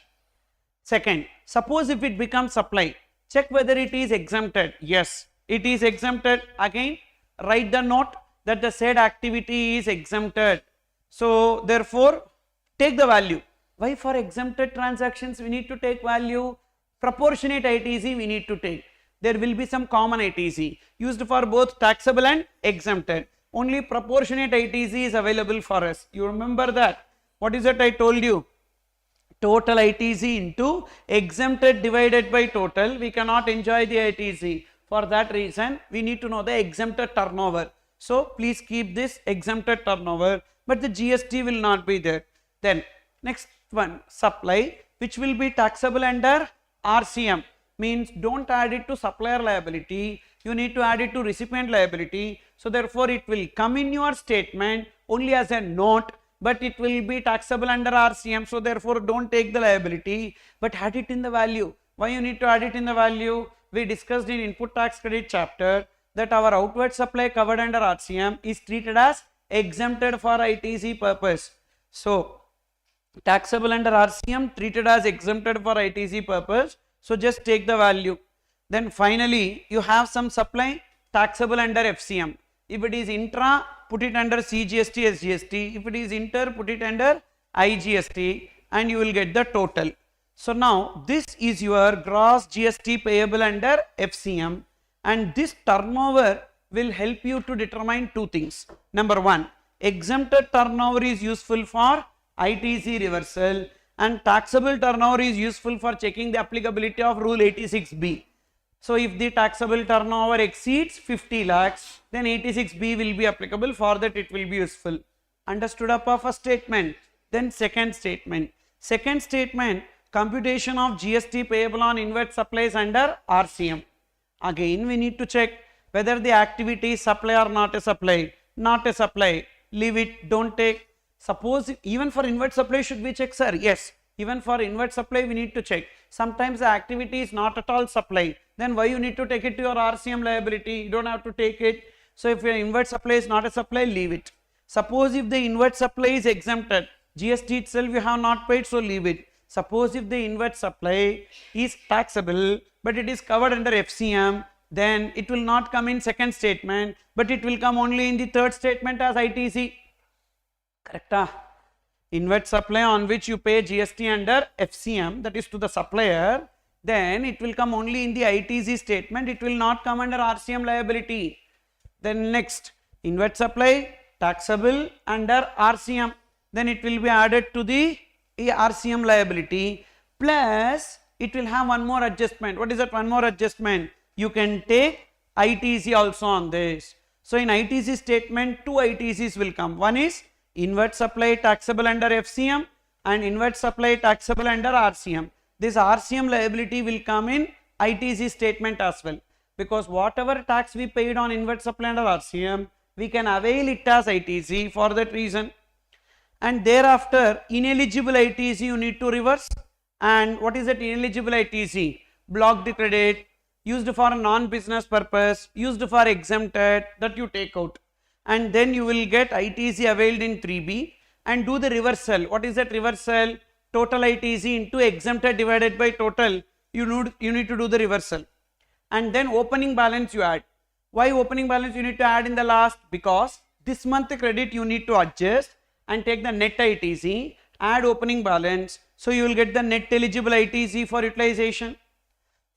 Second, suppose if it becomes supply, check whether it is exempted. Yes, it is exempted. Again, write the note that the said activity is exempted. So therefore, take the value. Why for exempted transactions we need to take value? Proportionate ITC we need to take. There will be some common ITC used for both taxable and exempted. Only proportionate ITC is available for us. You remember that? What is it I told you? Total ITC into exempted divided by total. We cannot enjoy the ITC. For that reason, we need to know the exempted turnover. So please keep this exempted turnover, but the GST will not be there. Then next one, supply, which will be taxable under RCM. Means don't add it to supplier liability, you need to add it to recipient liability. So therefore it will come in your statement only as a note, but it will be taxable under RCM. So therefore don't take the liability, but add it in the value. Why you need to add it in the value? We discussed in input tax credit chapter that our outward supply covered under RCM is treated as exempted for ITC purpose. So taxable under RCM treated as exempted for ITC purpose. So just take the value. Then finally you have some supply taxable under FCM. If it is intra, put it under CGST, SGST. If it is inter, put it under IGST, and you will get the total. So now this is your gross GST payable under FCM, and this turnover will help you to determine 2 things. Number 1, exempted turnover is useful for ITC reversal, and taxable turnover is useful for checking the applicability of Rule 86B. So if the taxable turnover exceeds 50 lakhs, then 86B will be applicable. For that it will be useful. Understood up of first statement. Then second statement. Second statement, computation of GST payable on inward supplies under RCM. Again we need to check whether the activity is supply or not a supply. Not a supply, leave it, don't take. Suppose even for inward supply should we check, sir? Yes, even for inward supply we need to check. Sometimes the activity is not at all supply. Then why you need to take it to your RCM liability? You don't have to take it. So if your inward supply is not a supply, leave it. Suppose if the inward supply is exempted, GST itself you have not paid, so leave it. Suppose if the inward supply is taxable but it is covered under FCM, then it will not come in second statement, but it will come only in the third statement as ITC. Correct? Inward supply on which you pay GST under FCM, that is to the supplier, then it will come only in the ITC statement, it will not come under RCM liability. Then next, inward supply taxable under RCM, then it will be added to the RCM liability, plus it will have one more adjustment. What is that one more adjustment? You can take ITC also on this. So in ITC statement, 2 ITCs will come. One is inward supply taxable under FCM and inward supply taxable under RCM. This RCM liability will come in ITC statement as well, because whatever tax we paid on inward supply under RCM, we can avail it as ITC for that reason. And thereafter ineligible ITC you need to reverse. And what is that ineligible ITC? Blocked credit, used for non-business purpose, used for exempted, that you take out. And then you will get ITC availed in 3B and do the reversal. What is that reversal? Total ITC into exempted divided by total. You need to do the reversal. And then opening balance you add. Why opening balance you need to add in the last? Because this month credit you need to adjust and take the net ITC, add opening balance. So you will get the net eligible ITC for utilization.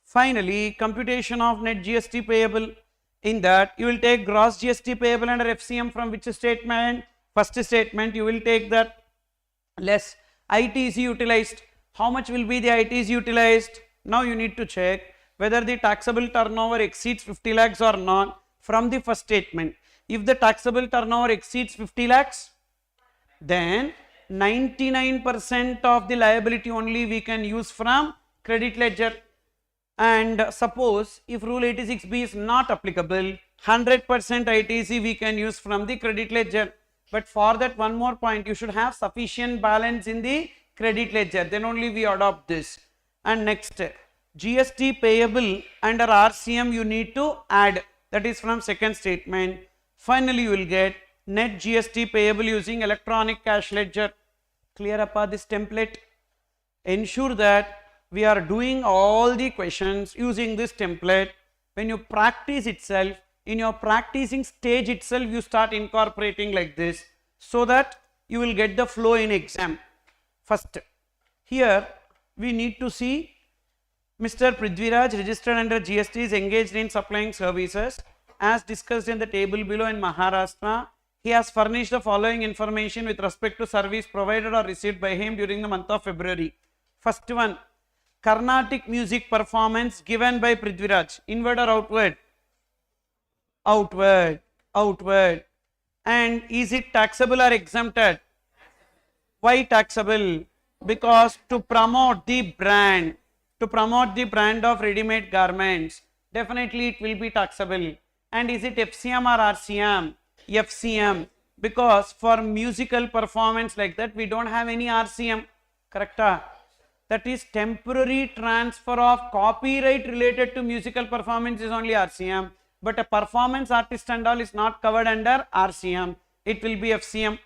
Finally, computation of net GST payable. In that, you will take gross GST payable under FCM from which statement? First statement, you will take that less ITC utilized. How much will be the ITC utilized? Now you need to check whether the taxable turnover exceeds 50 lakhs or not from the first statement. If the taxable turnover exceeds 50 lakhs, then 99% of the liability only we can use from credit ledger. And suppose if rule 86B is not applicable, 100% ITC we can use from the credit ledger. But for that, one more point, you should have sufficient balance in the credit ledger, then only we adopt this. And next, GST payable under RCM you need to add, that is from second statement. Finally, you will get net GST payable using electronic cash ledger. Clear up this template. Ensure that we are doing all the questions using this template. When you practice itself, in your practicing stage itself, you start incorporating like this, so that you will get the flow in exam. First, here we need to see Mr. Prithviraj, registered under GST, is engaged in supplying services. As discussed in the table below, in Maharashtra, he has furnished the following information with respect to service provided or received by him during the month of February. First one, Carnatic music performance given by Prithviraj. Inward or outward? Outward. Outward. And is it taxable or exempted? Why taxable? Because to promote the brand of ready-made garments, definitely it will be taxable. And is it FCM or RCM? FCM. Because for musical performance like that, we don't have any RCM. Correct? That is temporary transfer of copyright related to musical performance is only RCM. But a performance artist and all is not covered under RCM. It will be FCM.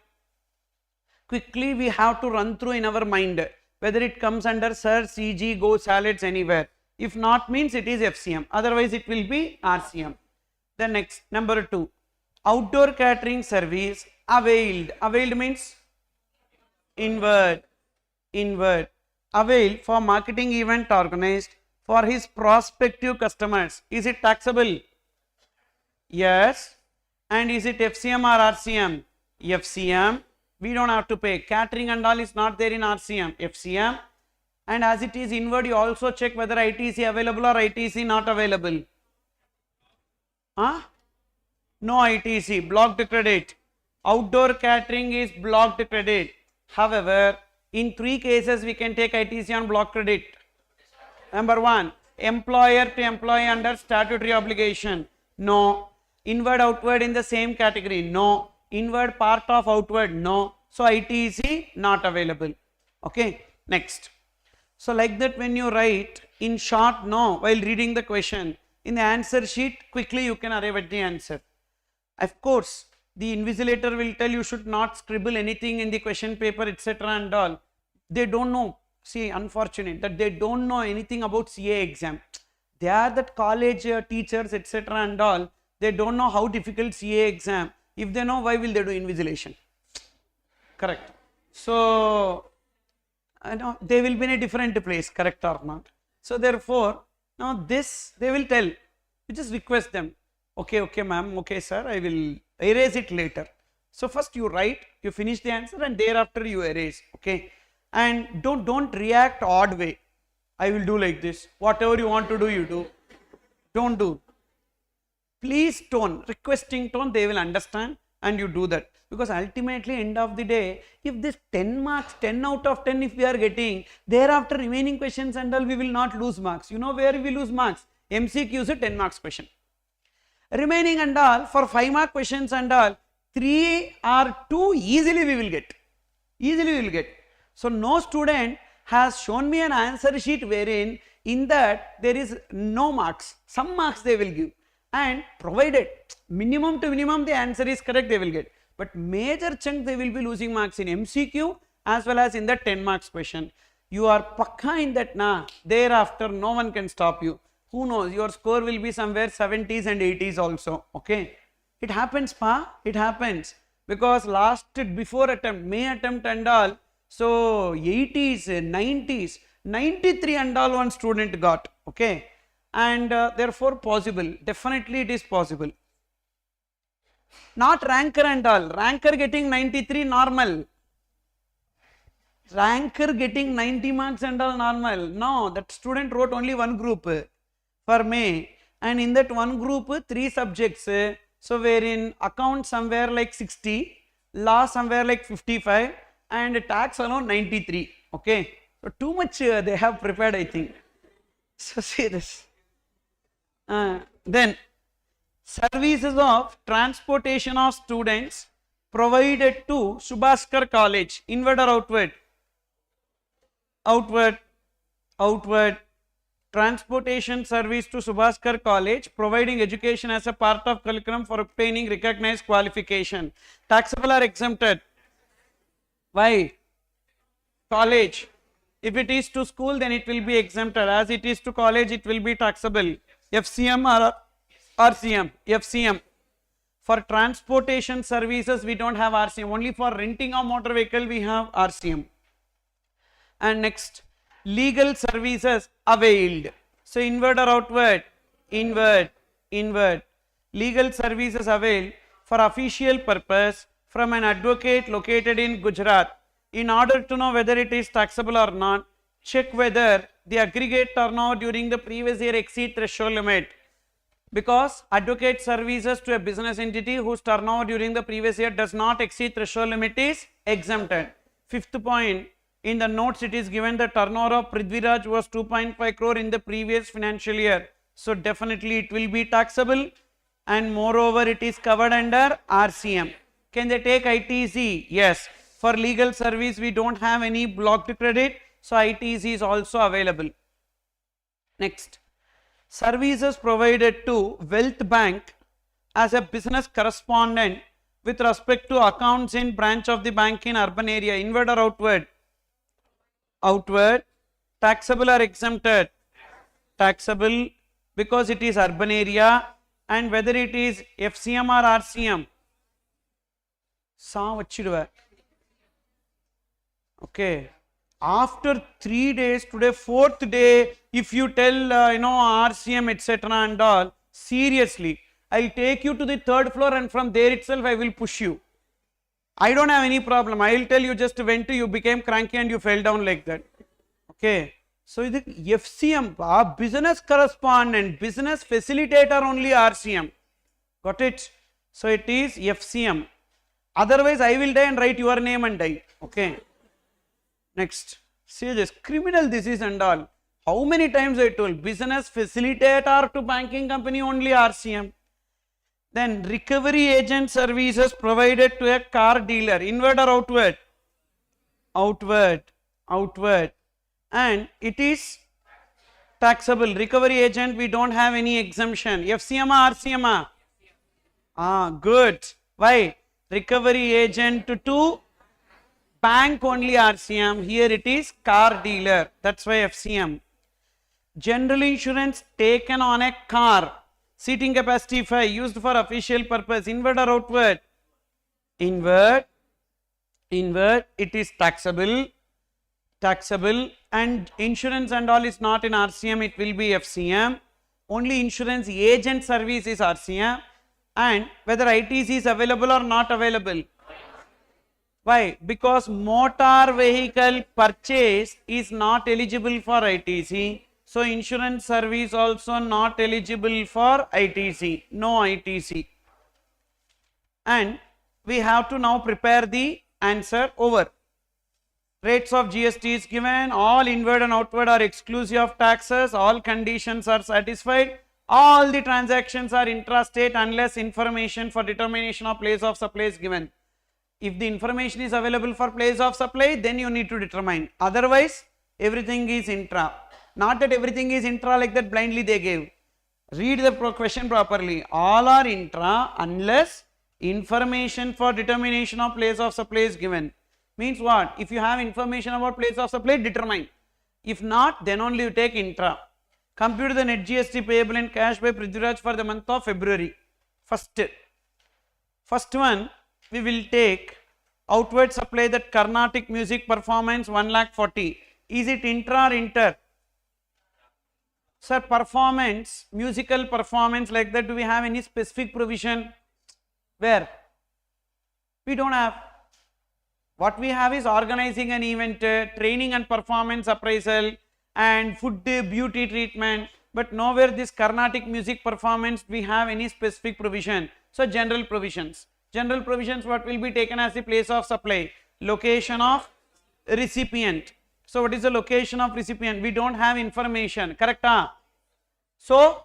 Quickly we have to run through in our mind whether it comes under Sir, CG, Go, Salads, anywhere. If not, means it is FCM. Otherwise it will be RCM. The next, number 2. Outdoor catering service availed. Availed means inward. Inward. Availed for marketing event organized for his prospective customers. Is it taxable? Yes. And is it FCM or RCM? FCM. We don't have to pay. Catering and all is not there in RCM. FCM. And as it is inward, you also check whether ITC available or ITC not available. Huh? No ITC. Blocked credit. Outdoor catering is blocked credit. However, in 3 cases we can take ITC on block credit. Number 1, employer to employee under statutory obligation. No. Inward outward in the same category. No. Inward part of outward. No. So ITC not available. Okay. Next. So like that, when you write in short no while reading the question, in the answer sheet quickly you can arrive at the answer. Of course, the invigilator will tell you should not scribble anything in the question paper, etc. and all. They don't know. See, unfortunate that they don't know anything about CA exam. They are that college teachers, etc. and all. They don't know how difficult CA exam. If they know, why will they do invigilation? Correct. So, I know they will be in a different place, correct or not. So therefore, now this they will tell. You just request them. Okay, okay, ma'am. Okay, sir. I will erase it later. So first you write, you finish the answer, and thereafter you erase. Okay, and don't react odd way. I will do like this. Whatever you want to do, you do. Don't do. Please tone, requesting tone. They will understand, and you do that. Because ultimately, end of the day, if this 10 marks, 10 out of 10 if we are getting, thereafter remaining questions and all, we will not lose marks. You know where we lose marks? MCQ is a 10 marks question. Remaining and all, for 5 mark questions and all, 3 or 2 easily we will get. Easily we will get. So no student has shown me an answer sheet wherein in that there is no marks. Some marks they will give. And provided minimum to minimum the answer is correct, they will get. But major chunk they will be losing marks in MCQ as well as in the 10 marks question. You are pakka in that na. Thereafter no one can stop you. Who knows, your score will be somewhere 70s and 80s also. Okay. It happens pa, it happens. Because last before attempt, May attempt and all, So 80s, 90s, 93 and all one student got, okay, and therefore possible, definitely it is possible. Not ranker and all, ranker getting 93 normal, ranker getting 90 marks and all normal. No, that student wrote only one group for May, and in that one group 3 subjects, so wherein account somewhere like 60, law somewhere like 55, and tax around 93, okay. So too much they have prepared, I think. So see this. Then services of transportation of students provided to Subhaskar College, inward or outward? Outward, outward. Transportation service to Subhaskar College, providing education as a part of curriculum for obtaining recognized qualification. Taxable or exempted? Why? College. If it is to school, then it will be exempted. As it is to college, it will be taxable. FCM or RCM? FCM. For transportation services, we don't have RCM. Only for renting a motor vehicle, we have RCM. And next, legal services availed. So inward or outward? Inward, inward. Legal services availed for official purpose from an advocate located in Gujarat. In order to know whether it is taxable or not, check whether the aggregate turnover during the previous year exceed threshold limit. Because advocate services to a business entity whose turnover during the previous year does not exceed threshold limit is exempted. Fifth point, in the notes it is given the turnover of Prithviraj was 2.5 crore in the previous financial year. So definitely it will be taxable, and moreover it is covered under RCM. Can they take ITC? Yes. For legal service we don't have any blocked credit, so ITC is also available. Next, services provided to Wealth Bank as a business correspondent with respect to accounts in branch of the bank in urban area, inward or outward? Outward. Taxable or exempted? Taxable, because it is urban area. And whether it is FCM or RCM? Okay. After 3 days, today 4th day, if you tell RCM etc. and all, seriously, I'll take you to the 3rd floor and from there itself I will push you. I don't have any problem. I will tell you just went to, you became cranky and you fell down like that. Okay. So the FCM, business correspondent, business facilitator only RCM. Got it? So it is FCM. Otherwise I will die and write your name and die. Okay. Next, see this criminal disease and all. How many times I told? Business facilitator to banking company only RCM. Then recovery agent services provided to a car dealer, inward or outward? Outward, outward. And it is taxable. Recovery agent, we don't have any exemption. FCM or RCM? Good. Why? Recovery agent to bank only RCM. Here it is car dealer. That's why FCM. General insurance taken on a car. Seating capacity 5 used for official purpose. Inward or outward? Inward. Inward. It is taxable. Taxable. And insurance and all is not in RCM. It will be FCM. Only insurance agent service is RCM. And whether ITC is available or not available? Why? Because motor vehicle purchase is not eligible for ITC. So insurance service also not eligible for ITC. No ITC. And we have to now prepare the answer over. Rates of GST is given. All inward and outward are exclusive of taxes. All conditions are satisfied. All the transactions are intrastate unless information for determination of place of supply is given. If the information is available for place of supply, then you need to determine. Otherwise, everything is intra. Not that everything is intra like that blindly they gave. Read the question properly. All are intra unless information for determination of place of supply is given. Means what? If you have information about place of supply, determine. If not, then only you take intra. Compute the net GST payable in cash by Prithviraj for the month of February. First one, we will take Outward supply, that Carnatic music performance 1,40,000. Is it intra or inter? Sir, performance, musical performance like that, do we have any specific provision? Where? We don't have. What we have is organizing an event, training and performance appraisal, and food, beauty treatment, but nowhere this Carnatic music performance we have any specific provision. So general provisions. General provisions, what will be taken as the place of supply? Location of recipient. So what is the location of recipient? We don't have information, correct? So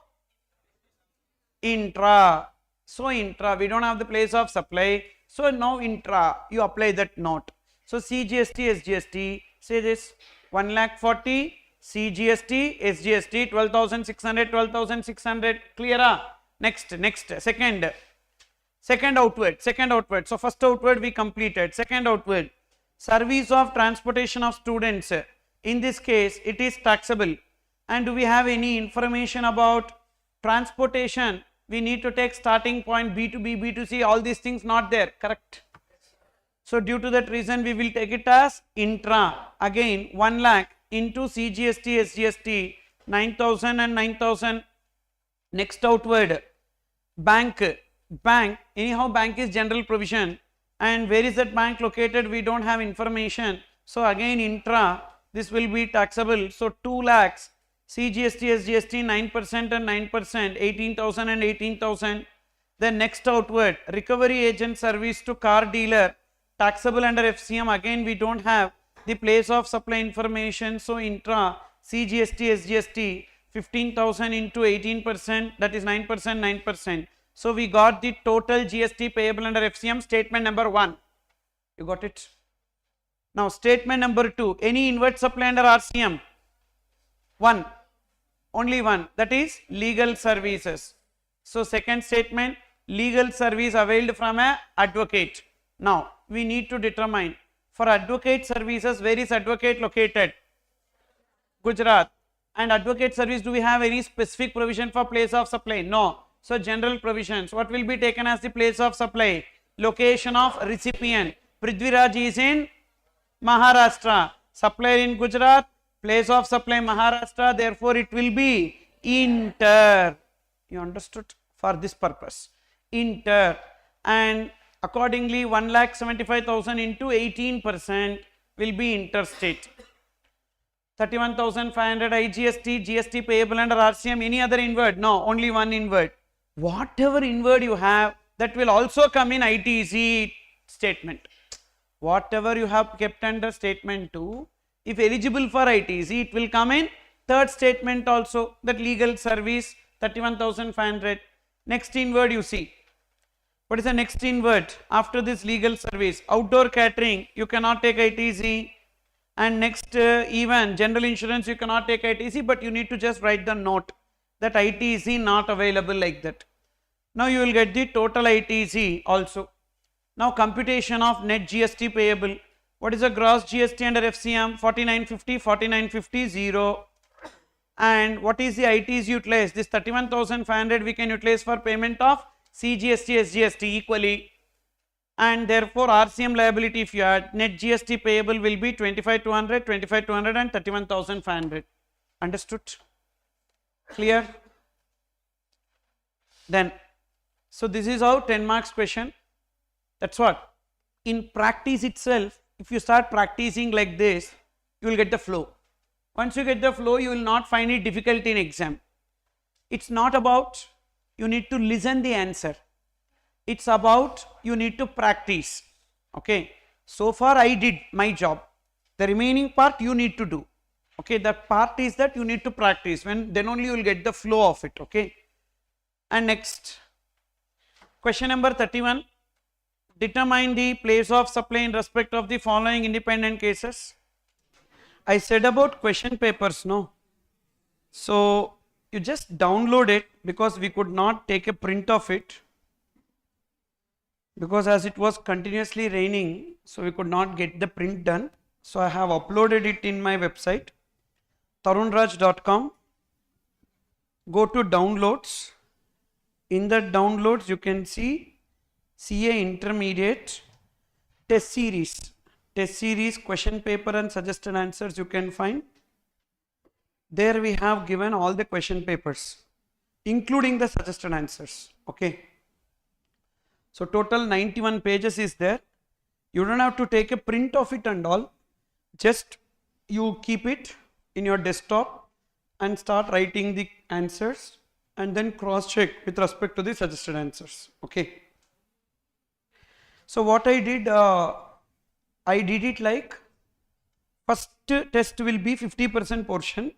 intra. So intra, we don't have the place of supply. So now intra, you apply that note. So CGST, SGST, say this 1,40,000, CGST, SGST 12,600, 12,600, clear? Next, second outward. So first outward we completed. Second outward, service of transportation of students. In this case, it is taxable. And do we have any information about transportation? We need to take starting point B2B, B2C, all these things not there, correct? So due to that reason, we will take it as intra. Again, 1 lakh into CGST, SGST, 9,000 and 9,000. Next outward, bank. Anyhow, bank is general provision. And where is that bank located? We don't have information. So again, intra, this will be taxable. So 2 lakhs. CGST, SGST 9% and 9%, 18,000 and 18,000. Then next outward, recovery agent service to car dealer, taxable under FCM. Again, we don't have the place of supply information. So intra, CGST, SGST 15,000 into 18%, that is 9%, 9%. So we got the total GST payable under FCM, statement number 1. You got it? Now statement number 2, any inward supply under RCM? 1, only one, that is legal services. So second statement, legal service availed from a advocate. Now we need to determine for advocate services, where is advocate located? Gujarat. And advocate service, do we have any specific provision for place of supply? No. So general provisions, what will be taken as the place of supply? Location of recipient. Prithviraj is in Maharashtra, supplier in Gujarat, place of supply Maharashtra, therefore it will be inter. You understood? For this purpose, inter. And accordingly 1,75,000 into 18% will be interstate. 31,500 IGST, GST payable under RCM. Any other inward? No, only one inward. Whatever inward you have, that will also come in ITC statement. Whatever you have kept under statement 2, if eligible for ITC, it will come in third statement also, that legal service 31,500. Next inward you see. What is the next inward after this legal service? Outdoor catering, you cannot take ITC. And next even general insurance, you cannot take ITC, but you need to just write the note that ITC not available like that. Now you will get the total ITC also. Now computation of net GST payable. What is the gross GST under FCM? 4950, 4950, 0. And what is the ITC utilized? This 31,500 we can utilize for payment of CGST, SGST equally. And therefore RCM liability, if you add, net GST payable will be 25,200, 25,200 and 31,500. Understood? Clear? Then, so this is how 10 marks question. That's what. In practice itself, if you start practicing like this, you will get the flow. Once you get the flow, you will not find it difficult in exam. It's not about you need to listen the answer. It's about you need to practice. Okay. So far I did my job. The remaining part you need to do. Okay. That part is that you need to practice. Then only you will get the flow of it. Okay. And next, question number 31. Determine the place of supply in respect of the following independent cases. I said about question papers, no? So you just download it, because we could not take a print of it, because as it was continuously raining, so we could not get the print done. So I have uploaded it in my website, tharunraj.com. Go to downloads. In the downloads you can see CA Intermediate test series question paper and suggested answers you can find. There we have given all the question papers including the suggested answers. Okay, so total 91 pages is there. You don't have to take a print of it and all, just you keep it in your desktop and start writing the answers and then cross check with respect to the suggested answers. Okay, so what I did it like first test will be 50% portion,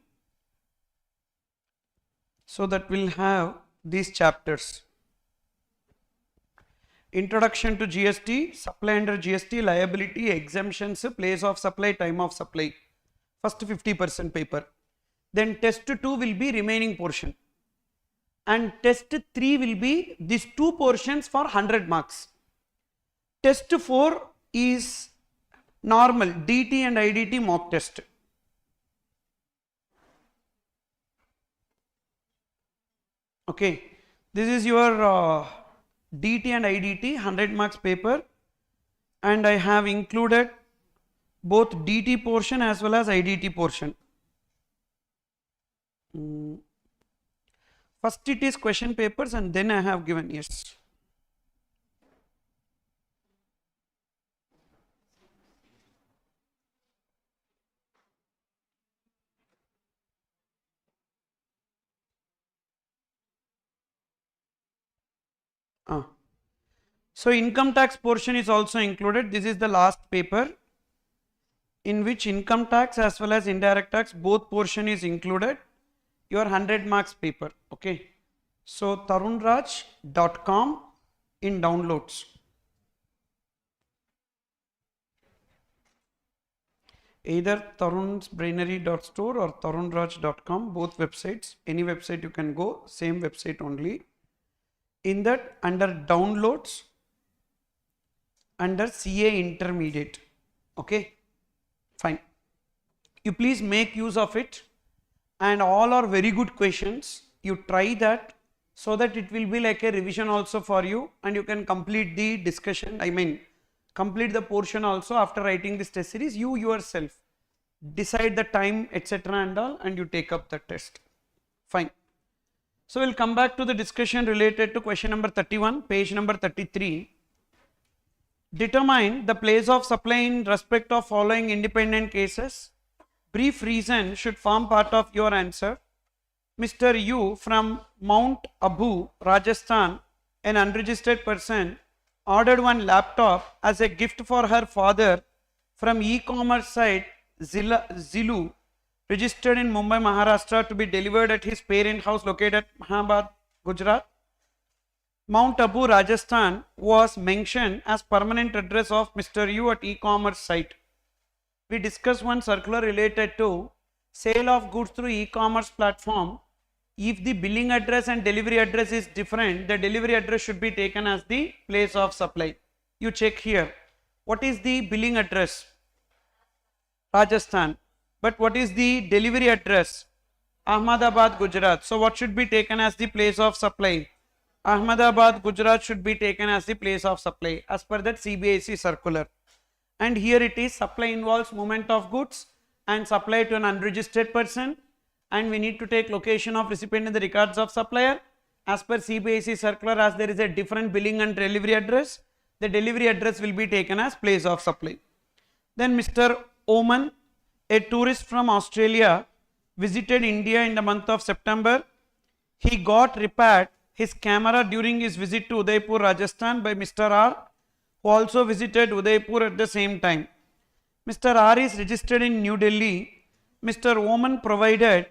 so that will have these chapters: Introduction to GST, Supply under GST, Liability, Exemptions, Place of Supply, Time of Supply, first 50% paper. Then test 2 will be remaining portion, and test 3 will be these two portions for 100 marks. Test 4 is normal DT and IDT mock test. Okay, this is your DT and IDT 100 marks paper, and I have included both DT portion as well as IDT portion. First it is question papers and then I have given yes. So income tax portion is also included. This is the last paper in which income tax as well as indirect tax both portion is included, your 100 marks paper. Okay, so THARUN'S.com in downloads. Either Tharun's Brainery.store or THARUN'S.com, both websites, any website you can go, same website only. In that, under downloads, under CA intermediate. Okay, fine. You please make use of it, and all are very good questions. You try that so that it will be like a revision also for you, and you can complete the discussion. I mean, complete the portion also after writing this test series. You yourself decide the time, etc. and all, and you take up the test. Fine. So we'll come back to the discussion related to question number 31, page number 33. Determine the place of supply in respect of following independent cases. Brief reason should form part of your answer. Mr. U from Mount Abu, Rajasthan, an unregistered person, ordered one laptop as a gift for her father from e-commerce site Zilu, registered in Mumbai, Maharashtra, to be delivered at his parent house located at Mahabad, Gujarat. Mount Abu, Rajasthan was mentioned as permanent address of Mr. U at e-commerce site. We discussed one circular related to sale of goods through e-commerce platform. If the billing address and delivery address is different, the delivery address should be taken as the place of supply. You check here. What is the billing address? Rajasthan. But what is the delivery address? Ahmedabad, Gujarat. So what should be taken as the place of supply? Ahmedabad, Gujarat should be taken as the place of supply as per that CBIC circular. And here it is, supply involves movement of goods and supply to an unregistered person, and we need to take location of recipient in the records of supplier. As per CBIC circular, as there is a different billing and delivery address, the delivery address will be taken as place of supply. Then Mr. Oman, a tourist from Australia, visited India in the month of September. He got repaired his camera during his visit to Udaipur, Rajasthan by Mr. R, who also visited Udaipur at the same time. Mr. R is registered in New Delhi. Mr. Oman provided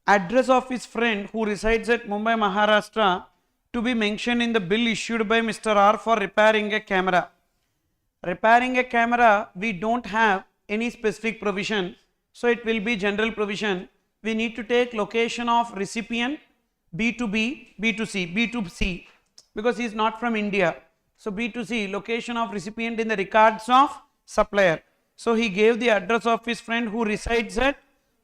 address of his friend who resides at Mumbai, Maharashtra to be mentioned in the bill issued by Mr. R for repairing a camera. Repairing a camera, we don't have any specific provision, so it will be general provision. We need to take location of recipient, B2B, B2C, B2C, because he is not from India. So B2C, location of recipient in the records of supplier. So he gave the address of his friend who resides at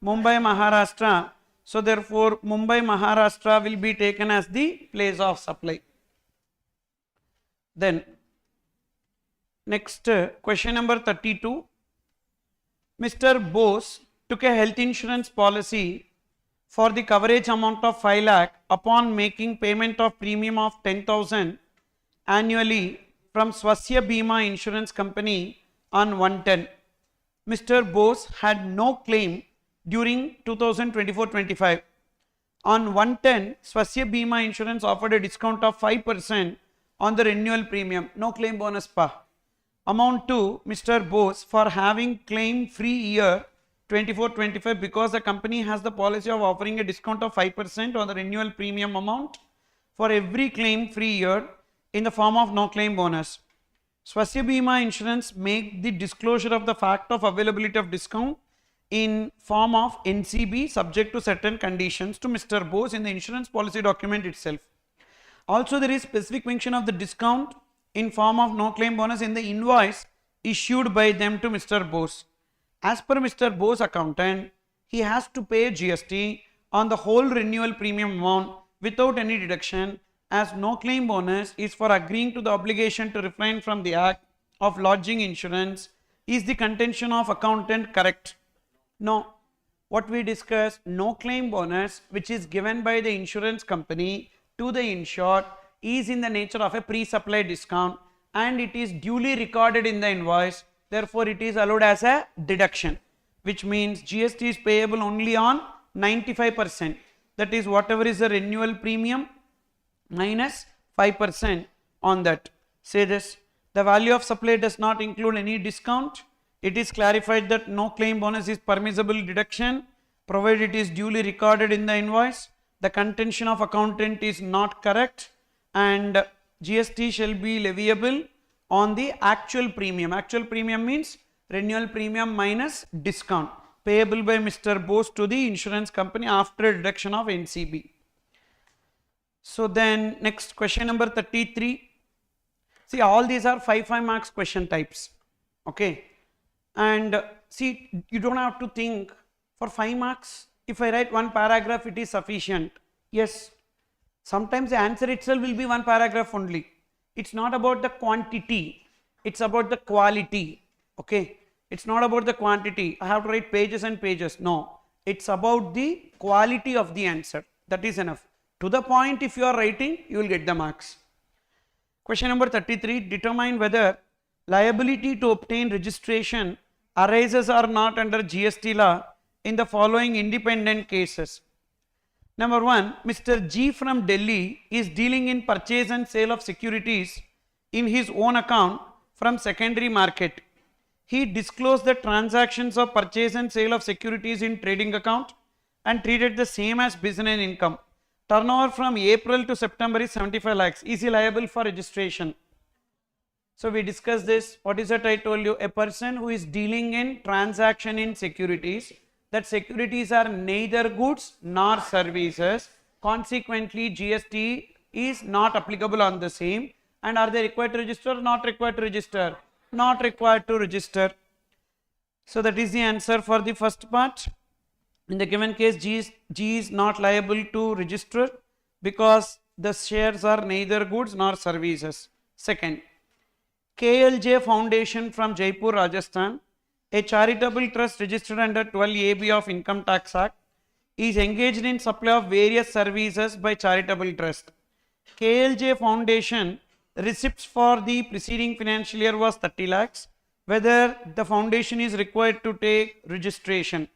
Mumbai, Maharashtra. So therefore Mumbai, Maharashtra will be taken as the place of supply. Then Next, question number 32. Mr. Bose took a health insurance policy for the coverage amount of 5 lakh upon making payment of premium of 10,000 annually from Swasthya Bima Insurance Company on 110. Mr. Bose had no claim during 2024-25. On 110, Swasthya Bima Insurance offered a discount of 5% on the renewal premium. No claim bonus pa. Amount to Mr. Bose for having claim free year 24-25 because the company has the policy of offering a discount of 5% on the renewal premium amount for every claim free year in the form of no claim bonus. Swasthya Bima Insurance make the disclosure of the fact of availability of discount in form of NCB subject to certain conditions to Mr. Bose in the insurance policy document itself. Also, there is specific mention of the discount in form of no claim bonus in the invoice issued by them to Mr. Bose. As per Mr. Bose accountant, he has to pay GST on the whole renewal premium amount without any deduction, as no claim bonus is for agreeing to the obligation to refrain from the act of lodging insurance. Is the contention of accountant correct? No. What we discussed, no claim bonus which is given by the insurance company to the insured is in the nature of a pre-supply discount and it is duly recorded in the invoice. Therefore, it is allowed as a deduction, which means GST is payable only on 95%. That is whatever is the renewal premium minus 5% on that. Say this, the value of supply does not include any discount. It is clarified that no claim bonus is permissible deduction provided it is duly recorded in the invoice. The contention of accountant is not correct and GST shall be leviable on the actual premium. Actual premium means renewal premium minus discount payable by Mr. Bose to the insurance company after deduction of NCB. So then next question number 33. See, all these are 5 marks question types. Okay. And see, you don't have to think for 5 marks. If I write one paragraph, it is sufficient. Yes. Sometimes the answer itself will be one paragraph only. It's not about the quantity. It's about the quality. Okay. It's not about the quantity. I have to write pages and pages. No. It's about the quality of the answer. That is enough. To the point, if you are writing, you will get the marks. Question number 33. Determine whether liability to obtain registration arises or not under GST law in the following independent cases. Number 1, Mr. G from Delhi is dealing in purchase and sale of securities in his own account from secondary market. He disclosed the transactions of purchase and sale of securities in trading account and treated the same as business income. Turnover from April to September is 75 lakhs. Is he liable for registration? So we discussed this. What is that I told you? A person who is dealing in transaction in securities, that securities are neither goods nor services. Consequently, GST is not applicable on the same. And are they required to register or not required to register? Not required to register. So that is the answer for the first part. In the given case, G is not liable to register because the shares are neither goods nor services. Second, KLJ Foundation from Jaipur, Rajasthan, a charitable trust registered under 12AB of Income Tax Act, is engaged in supply of various services by charitable trust. KLJ Foundation receipts for the preceding financial year was 30 lakhs. Whether the foundation is required to take registration.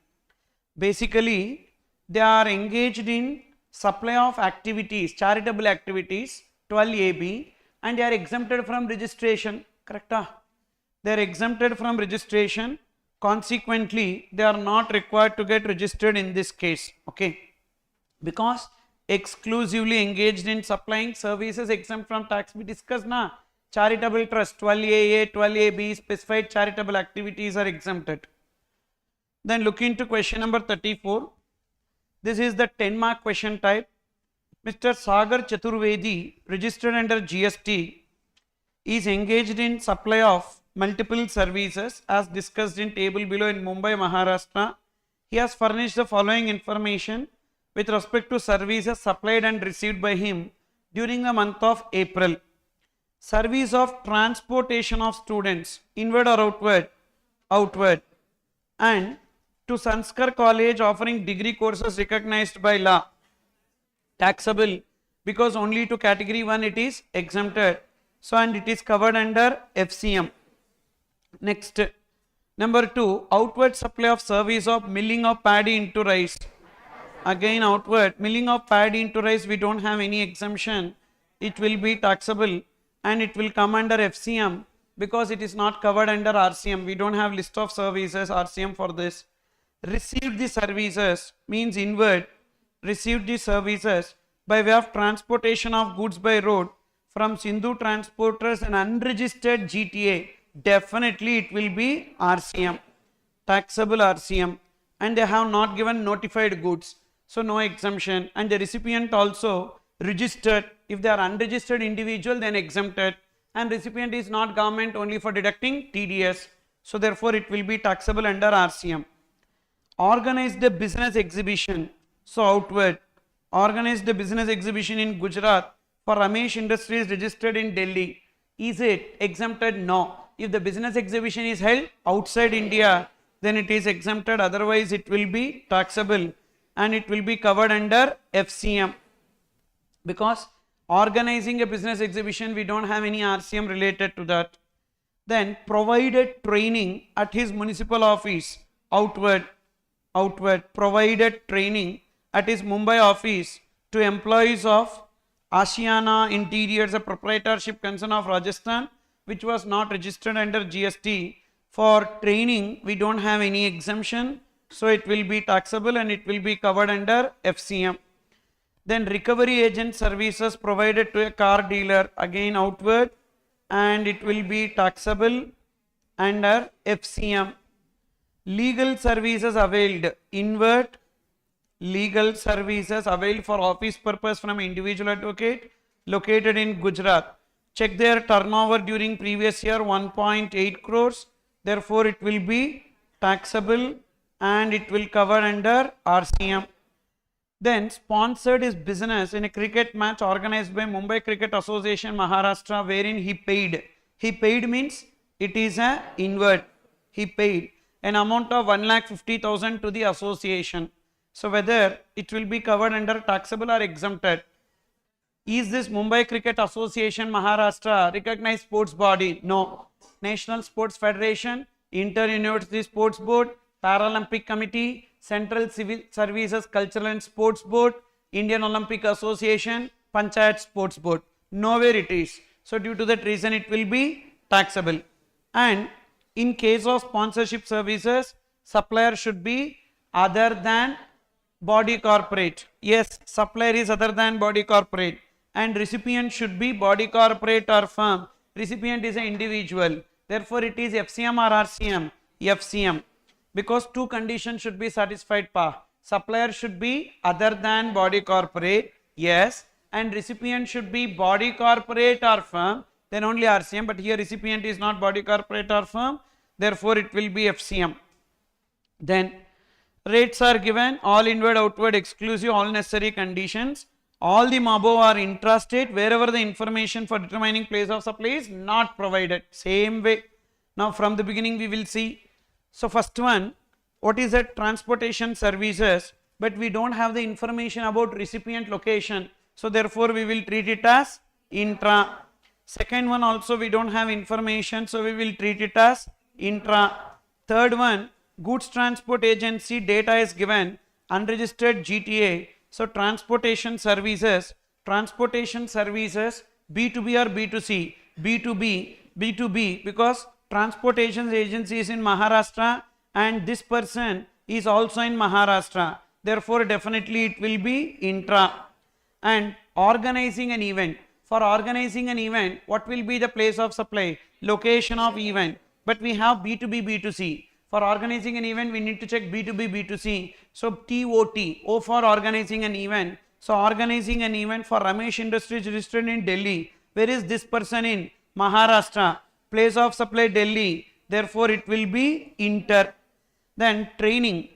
Basically, they are engaged in supply of activities, charitable activities, 12AB, and they are exempted from registration. Correct? They are exempted from registration. Consequently, they are not required to get registered in this case. Okay. Because exclusively engaged in supplying services exempt from tax. We discussed na. Charitable trust, 12AA, 12AB, specified charitable activities are exempted. Then look into question number 34. This is the 10-mark question type. Mr. Sagar Chaturvedi, registered under GST, is engaged in supply of multiple services as discussed in table below in Mumbai, Maharashtra. He has furnished the following information with respect to services supplied and received by him during the month of April. Service of transportation of students, inward or outward? Outward. And to Sanskar College offering degree courses recognized by law, taxable, because only to category 1 it is exempted. So, and it is covered under FCM. Next, number 2, outward supply of service of milling of paddy into rice. Again outward, milling of paddy into rice, we don't have any exemption. It will be taxable and it will come under FCM because it is not covered under RCM. We don't have list of services RCM for this. Received the services means inward, received the services by way of transportation of goods by road from Sindhu transporters and unregistered GTA, definitely it will be RCM, taxable RCM, and they have not given notified goods, so no exemption. And the recipient also registered. If they are unregistered individual, then exempted, and recipient is not government, only for deducting TDS, so therefore it will be taxable under RCM. Organized a business exhibition, so outward, organized a business exhibition in Gujarat for Ramesh Industries registered in Delhi. Is it exempted? No. If the business exhibition is held outside India, then it is exempted, otherwise it will be taxable and it will be covered under FCM. Because organizing a business exhibition, we don't have any RCM related to that. Then provided training at his municipal office, outward, provided training at his Mumbai office to employees of Asiana Interiors, a proprietorship concern of Rajasthan, which was not registered under GST. For training, we don't have any exemption, so it will be taxable and it will be covered under FCM. Then recovery agent services provided to a car dealer, again outward, and it will be taxable under FCM. Legal services availed, inward, legal services availed for office purpose from individual advocate located in Gujarat. Check their turnover during previous year 1.8 crores. Therefore, it will be taxable and it will cover under RCM. Then sponsored his business in a cricket match organized by Mumbai Cricket Association Maharashtra, wherein he paid. He paid means it is a inward. He paid an amount of 1,50,000 to the association. So whether it will be covered under taxable or exempted. Is this Mumbai Cricket Association Maharashtra recognized sports body? No. National Sports Federation, Inter-University Sports Board, Paralympic Committee, Central Civil Services Cultural and Sports Board, Indian Olympic Association, Panchayat Sports Board. Nowhere it is. So due to that reason it will be taxable. And in case of sponsorship services, supplier should be other than body corporate. Yes, supplier is other than body corporate. And recipient should be body corporate or firm. Recipient is an individual. Therefore, it is FCM or RCM? FCM. Because two conditions should be satisfied. Supplier should be other than body corporate. Yes. And recipient should be body corporate or firm. Then only RCM. But here recipient is not body corporate or firm. Therefore, it will be FCM. Then rates are given, all inward, outward, exclusive, all necessary conditions. All the above are intrastate wherever the information for determining place of supply is not provided. Same way. Now from the beginning we will see. So first one, what is that? Transportation services, but we don't have the information about recipient location. So therefore we will treat it as intra. Second one also we don't have information, so we will treat it as intra. Third one, goods transport agency data is given, unregistered GTA. So transportation services, B2B or B2C? B2B, because transportation agency is in Maharashtra and this person is also in Maharashtra. Therefore, definitely it will be intra. And organizing an event. For organizing an event, what will be the place of supply? Location of event. But we have B2B, B2C. For organizing an event, we need to check B2B, B2C. So TOT, O for organizing an event. So organizing an event for Ramesh Industries registered in Delhi. Where is this person in? Maharashtra. Place of supply Delhi. Therefore, it will be inter. Then training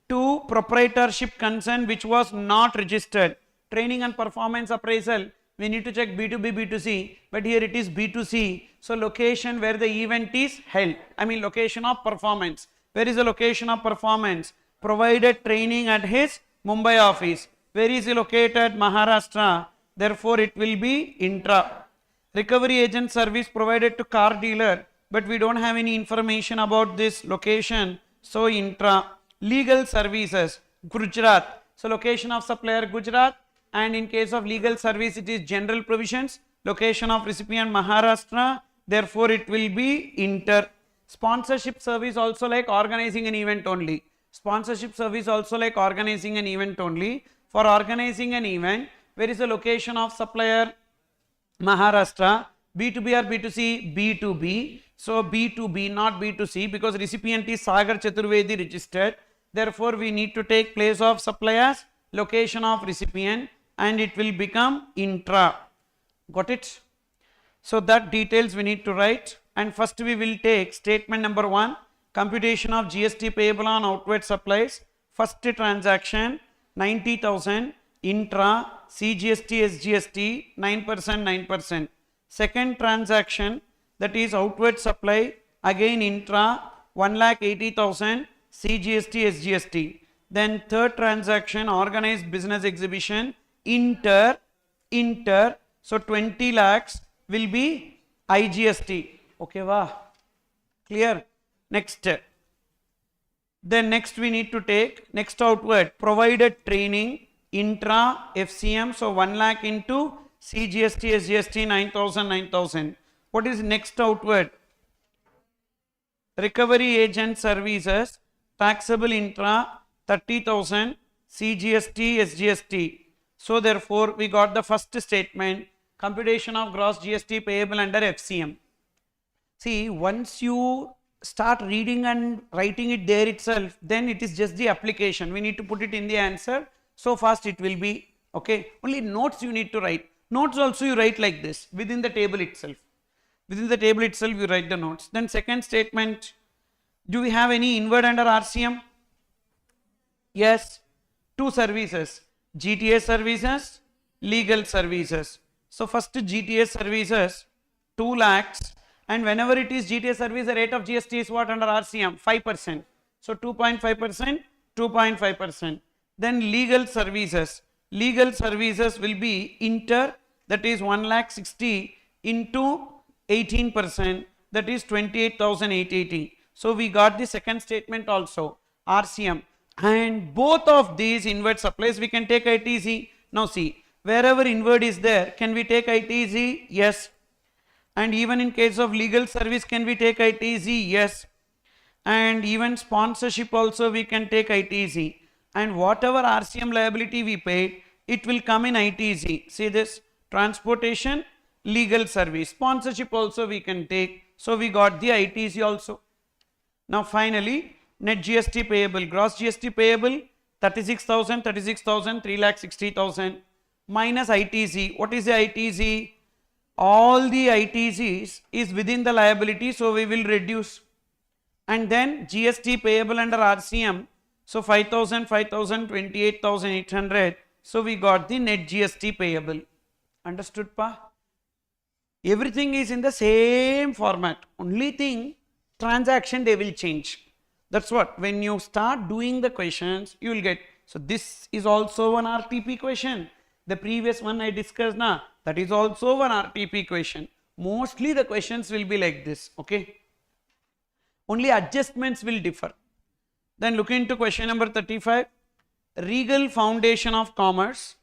to proprietorship concern which was not registered. Training and performance appraisal. we need to check B2B, B2C, but here it is B2C. So location where the event is held, I mean location of performance. Where is the location of performance? Provided training at his Mumbai office. Where is he located? Maharashtra. Therefore it will be intra. Recovery agent service provided to car dealer, but we don't have any information about this location, so intra. Legal services, Gujarat. So location of supplier Gujarat, and in case of legal service it is general provisions, location of recipient Maharashtra, therefore it will be inter. Sponsorship service also like organizing an event only. Sponsorship service also like organizing an event only. For organizing an event, where is the location of supplier? Maharashtra. B2B or B2C? B2B. So B2B, not B2C, because recipient is Sagar Chaturvedi registered. Therefore we need to take place of suppliers, location of recipient, and it will become intra. Got it? So that details we need to write, and first we will take statement number 1, computation of GST payable on outward supplies. First transaction 90,000 intra, CGST SGST 9%, 9%. Second transaction, that is outward supply, again intra 1,80,000 CGST SGST. Then third transaction, organized business exhibition, inter, so 20 lakhs will be IGST. Okay, wow, clear? Next, then next we need to take, next outward, provided training, intra, FCM, so 1 lakh into CGST SGST 9,000, 9,000. What is next outward? Recovery agent services, taxable intra 30,000, CGST SGST. So therefore we got the first statement, computation of gross GST payable under FCM. See, once you start reading and writing it there itself, then it is just the application. We need to put it in the answer. So fast it will be, okay. Only notes you need to write. Notes also you write like this, within the table itself. Within the table itself you write the notes. Then second statement, do we have any inward under RCM? Yes, 2 services, GTA services, legal services. So first GTA services, 2 lakhs, and whenever it is GTA service, the rate of GST is what under RCM? 5%. So 2.5%, 2.5%. Then legal services will be inter, that is 1,60,000 into 18%, that is 28,880. So we got the second statement also, RCM. And both of these inward supplies we can take ITC. Now see, wherever inward is there, can we take ITC? Yes. And even in case of legal service, can we take ITC? Yes. And even sponsorship also we can take ITC. And whatever RCM liability we paid, it will come in ITC. See this, transportation, legal service, sponsorship also we can take. So we got the ITC also. Now finally, net GST payable, gross GST payable 36,000, 3,60,000 minus ITC. What is the ITC? All the ITCs is within the liability, so we will reduce. And then GST payable under RCM, so 5,000, 5,000, 28,800. So we got the net GST payable. Understood, pa? Everything is in the same format. Only thing, transaction they will change. That's what, when you start doing the questions, you will get. So this is also an RTP question. The previous one I discussed now, that is also an RTP question. Mostly the questions will be like this, okay. Only adjustments will differ. Then look into question number 35. Regal Foundation of Commerce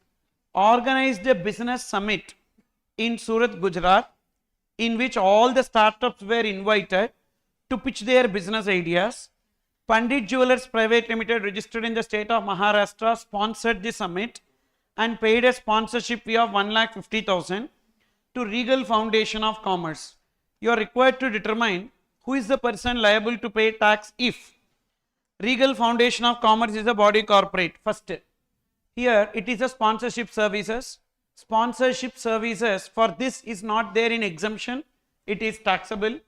organized a business summit in Surat, Gujarat, in which all the startups were invited to pitch their business ideas. Pandit Jewellers Private Limited, registered in the state of Maharashtra, sponsored the summit and paid a sponsorship fee of 1,50,000 to Regal Foundation of Commerce. You are required to determine who is the person liable to pay tax if Regal Foundation of Commerce is a body corporate. First, here it is a sponsorship services. Sponsorship services, for this is not there in exemption, it is taxable.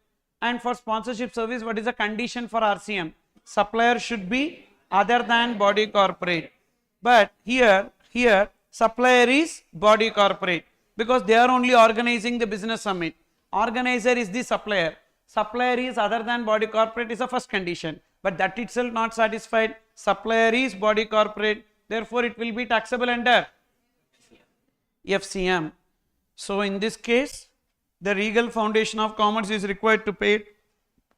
And for sponsorship service, what is the condition for RCM? Supplier should be other than body corporate. But here supplier is body corporate. because they are only organizing the business summit. Organizer is the supplier. Supplier is other than body corporate is the first condition, but that itself not satisfied. Supplier is body corporate, therefore it will be taxable under FCM. So in this case, the Regal Foundation of Commerce is required to pay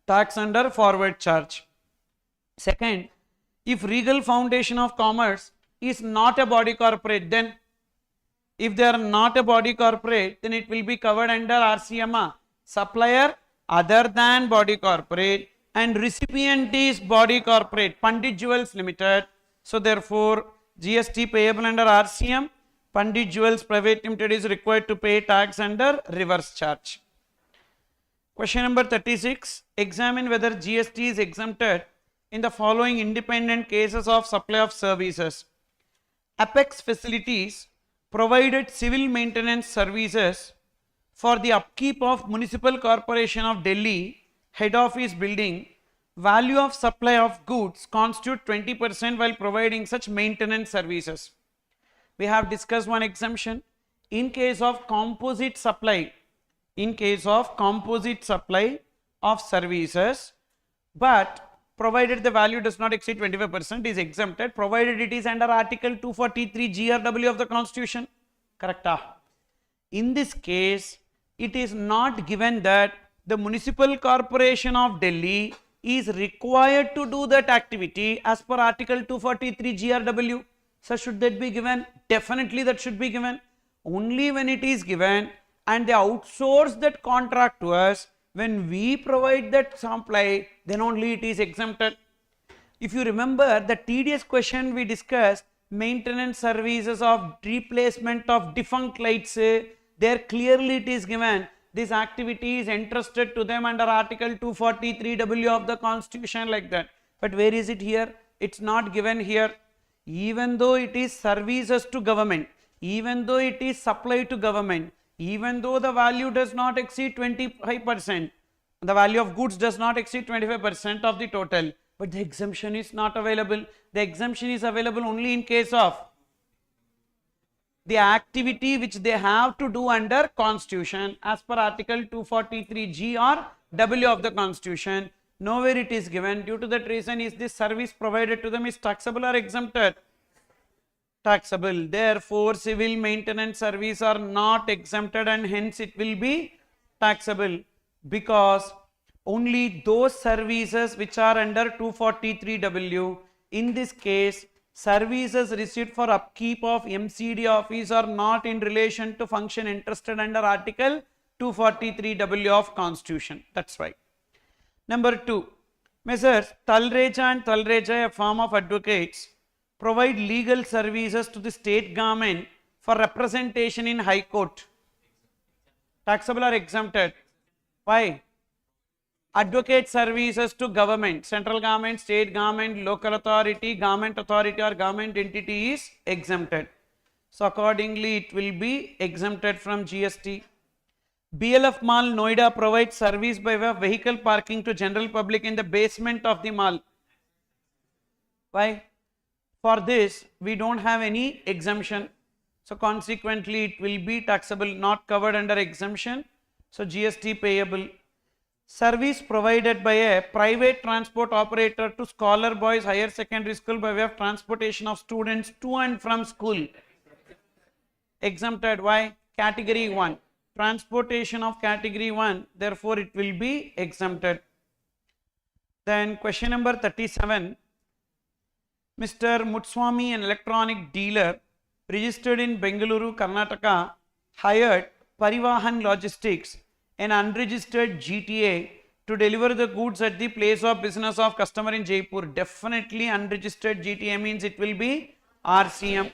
tax under forward charge. Second, if Regal Foundation of Commerce is not a body corporate, then if they are not a body corporate, then it will be covered under RCM. Supplier other than body corporate and recipient is body corporate, Pandit Jewels Limited. So therefore, GST payable under RCM, Pandit Jewels Private Limited is required to pay tax under reverse charge. Question number 36. Examine whether GST is exempted in the following independent cases of supply of services. Apex Facilities provided civil maintenance services for the upkeep of Municipal Corporation of Delhi head office building. Value of supply of goods constitute 20% while providing such maintenance services. We have discussed one exemption in case of composite supply, of services, but provided the value does not exceed 25% is exempted, provided it is under Article 243 GRW of the Constitution. Correct? In this case, it is not given that the Municipal Corporation of Delhi is required to do that activity as per Article 243 GRW. So should that be given? Definitely that should be given. Only when it is given and they outsource that contract to us, when we provide that supply, then only it is exempted. If you remember the TDS question we discussed, maintenance services of replacement of defunct lights, there clearly it is given this activity is entrusted to them under Article 243W of the Constitution, like that. But where is it here? It's not given here. Even though it is services to government, even though it is supply to government, even though the value does not exceed 25%, the value of goods does not exceed 25% of the total, but the exemption is not available. The exemption is available only in case of the activity which they have to do under Constitution as per Article 243G or W of the Constitution. Nowhere it is given. Due to that reason, is this service provided to them is taxable or exempted? Taxable. Therefore, civil maintenance service are not exempted and hence it will be taxable, because only those services which are under 243W, in this case, services received for upkeep of MCD office are not in relation to function entrusted under Article 243W of Constitution. That's why. Number 2, Messrs. Talreja and Talreja, a firm of advocates, provide legal services to the state government for representation in High Court. Taxable or exempted? Why? Advocate services to government, central government, state government, local authority, government authority or government entity is exempted. So accordingly it will be exempted from GST. BLF Mall Noida provides service by way of vehicle parking to general public in the basement of the mall. Why? For this we don't have any exemption. So consequently it will be taxable, not covered under exemption. So GST payable. Service provided by a private transport operator to Scholar Boys Higher Secondary School by way of transportation of students to and from school. Exempted. Why? Category 1. Transportation of category 1, therefore it will be exempted. Then question number 37. Mr. Mutswamy, an electronic dealer registered in Bengaluru, Karnataka, hired Parivahan Logistics, an unregistered GTA, to deliver the goods at the place of business of customer in Jaipur. Definitely unregistered GTA means it will be RCM.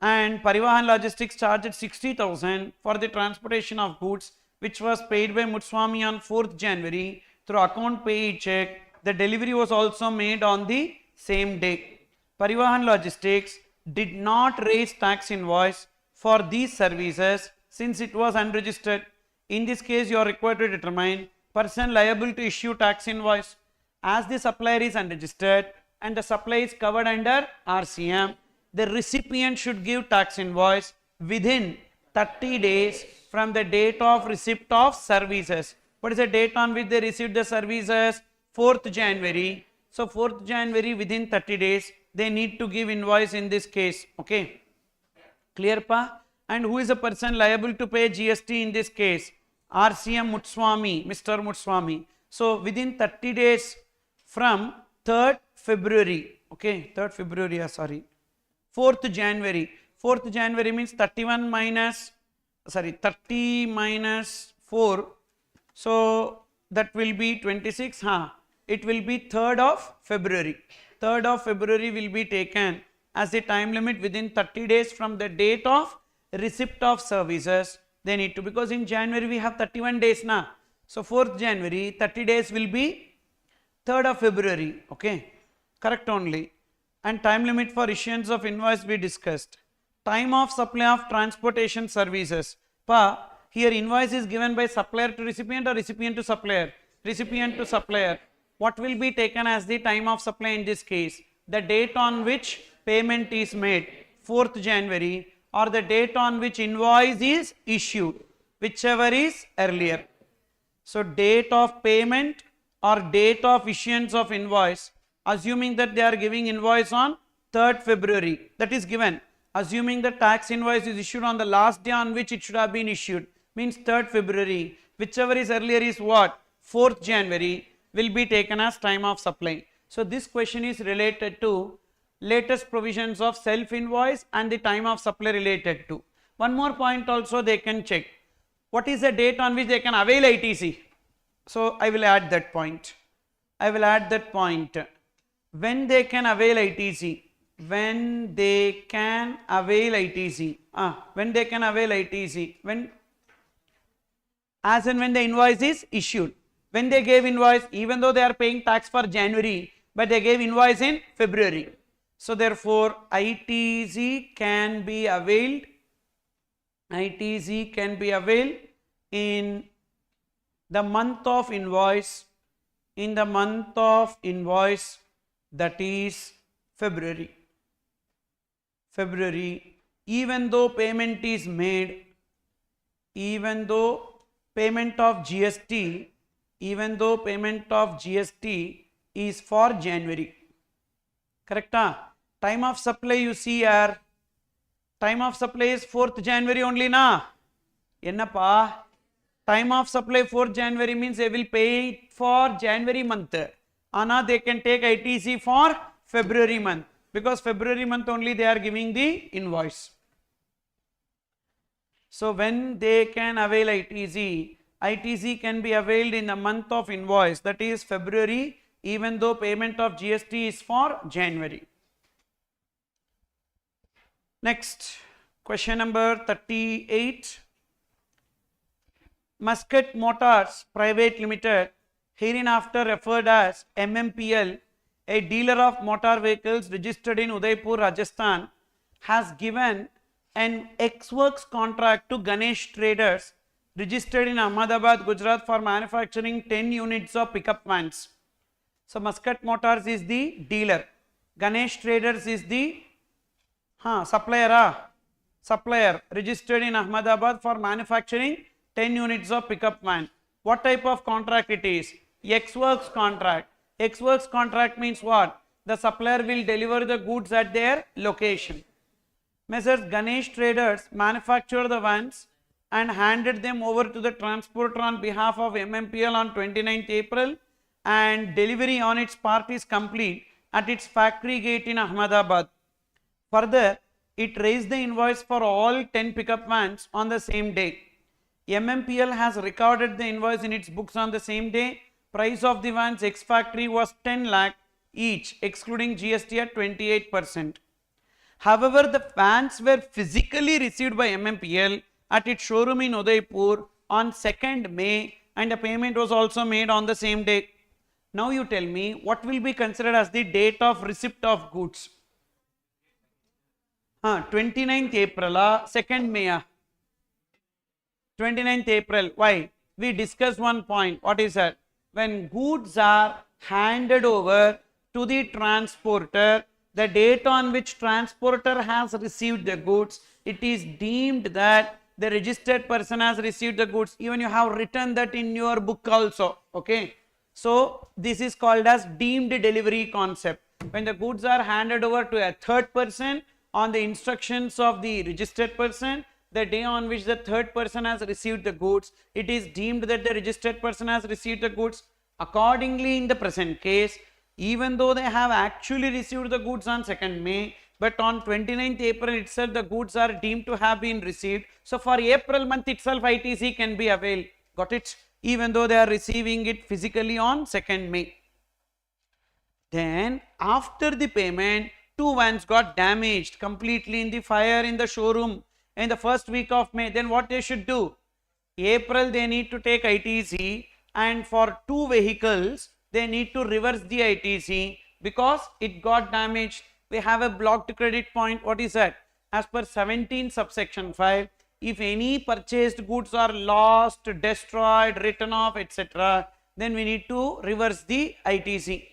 And Parivahan Logistics charged 60,000 for the transportation of goods, which was paid by Mutswamy on 4th January through account payee check. The delivery was also made on the same day. Parivahan Logistics did not raise tax invoice for these services since it was unregistered. In this case, you are required to determine person liable to issue tax invoice. As the supplier is unregistered and the supply is covered under RCM, the recipient should give tax invoice within 30 days from the date of receipt of services. What is the date on which they received the services? 4th January. So 4th January, within 30 days, they need to give invoice in this case. Okay. Clear pa? And who is the person liable to pay GST in this case? RCM Mutswamy, Mr. Mutswamy. So within 30 days from 3rd February, okay, 3rd February, sorry, 4th January. 4th January means 30 minus 4. So that will be 26. It will be 3rd of February. 3rd of February will be taken as the time limit within 30 days from the date of receipt of services. They need to, because in January we have 31 days now. So 4th January, 30 days will be 3rd of February. Okay, correct only. And time limit for issuance of invoice we discussed. Time of supply of transportation services. Here invoice is given by supplier to recipient or recipient to supplier? Recipient to supplier. What will be taken as the time of supply in this case? The date on which payment is made, 4th January, or the date on which invoice is issued, whichever is earlier. So date of payment or date of issuance of invoice, assuming that they are giving invoice on 3rd February, that is given. Assuming the tax invoice is issued on the last day on which it should have been issued, means 3rd February, whichever is earlier is what? 4th January will be taken as time of supply. So this question is related to latest provisions of self-invoice and the time of supply related to. One more point also they can check. What is the date on which they can avail ITC? So I will add that point. When they can avail ITC? When they can avail ITC? When they can avail ITC? When? As and when the invoice is issued. When they gave invoice, even though they are paying tax for January, but they gave invoice in February. So therefore, ITC can be availed. ITC can be availed in the month of invoice. In the month of invoice, that is February. Even though payment is made, even though payment of GST is for January. Correct? Time of supply you see here. Time of supply is 4th January only na. Ennappa? Time of supply 4th January means they will pay it for January month. Ana they can take ITC for February month, because February month only they are giving the invoice. So when they can avail ITC, ITC can be availed in the month of invoice, that is February, even though payment of GST is for January. Next, question number 38. Muscat Motors Private Limited, hereinafter referred as MMPL, a dealer of motor vehicles registered in Udaipur, Rajasthan, has given an ex-works contract to Ganesh Traders registered in Ahmedabad, Gujarat for manufacturing 10 units of pickup vans. So Muscat Motors is the dealer, Ganesh Traders is the supplier registered in Ahmedabad for manufacturing 10 units of pickup van. What type of contract it is? Ex-works contract. Ex-works contract means what? The supplier will deliver the goods at their location. Messrs. Ganesh Traders manufactured the vans and handed them over to the transporter on behalf of MMPL on 29th April, and delivery on its part is complete at its factory gate in Ahmedabad. Further, it raised the invoice for all 10 pickup vans on the same day. MMPL has recorded the invoice in its books on the same day. Price of the vans ex factory was 10 lakh each, excluding GST at 28%. However, the vans were physically received by MMPL at its showroom in Udaipur on 2nd May, and the payment was also made on the same day. Now you tell me, what will be considered as the date of receipt of goods? 29th April, 2nd May. 29th April. Why? We discussed one point. What is that? When goods are handed over to the transporter, the date on which transporter has received the goods, it is deemed that the registered person has received the goods. Even you have written that in your book also. Okay. So this is called as deemed delivery concept. When the goods are handed over to a third person on the instructions of the registered person, the day on which the third person has received the goods, it is deemed that the registered person has received the goods. Accordingly, in the present case, even though they have actually received the goods on 2nd May, but on 29th April itself the goods are deemed to have been received. So for April month itself ITC can be availed. Got it? Even though they are receiving it physically on 2nd May. Then after the payment, 2 vans got damaged completely in the fire in the showroom in the first week of May. Then what they should do? April they need to take ITC, and for 2 vehicles they need to reverse the ITC because it got damaged. We have a blocked credit point. What is that? As per 17 subsection 5, if any purchased goods are lost, destroyed, written off, etc., then we need to reverse the ITC.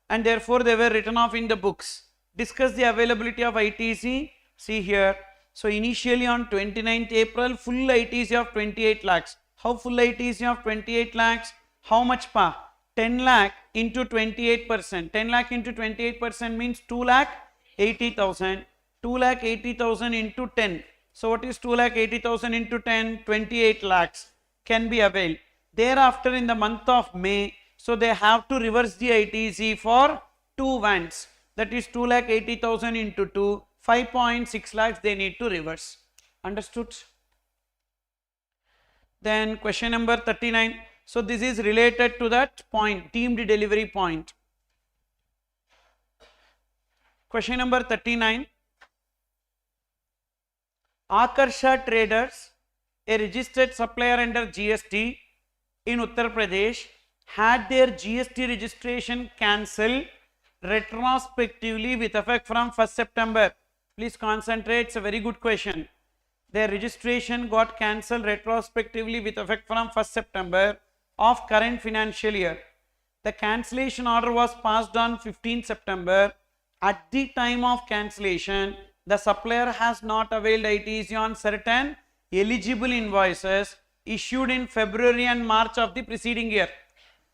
And therefore they were written off in the books. Discuss the availability of ITC. See here. So initially on 29th April, full ITC of 28 lakhs. How full ITC of 28 lakhs? How much pa? 10 lakh into 28%. 10 lakh into 28% means 2 lakh 80,000. 2 lakh 80,000 into 10. So what is 2 lakh 80,000 into 10? 28 lakhs can be availed. Thereafter in the month of May, so they have to reverse the ITC for 2 vans. That is 2 lakh 80,000 into 2. 5.6 lakhs they need to reverse. Understood? Then question number 39. So this is related to that point, deemed delivery point. Question number 39. Akarsha Traders, a registered supplier under GST in Uttar Pradesh, had their GST registration cancelled retrospectively with effect from 1st September. Please concentrate, it's a very good question. Their registration got cancelled retrospectively with effect from 1st September of current financial year. The cancellation order was passed on 15th September. At the time of cancellation, the supplier has not availed ITC on certain eligible invoices issued in February and March of the preceding year.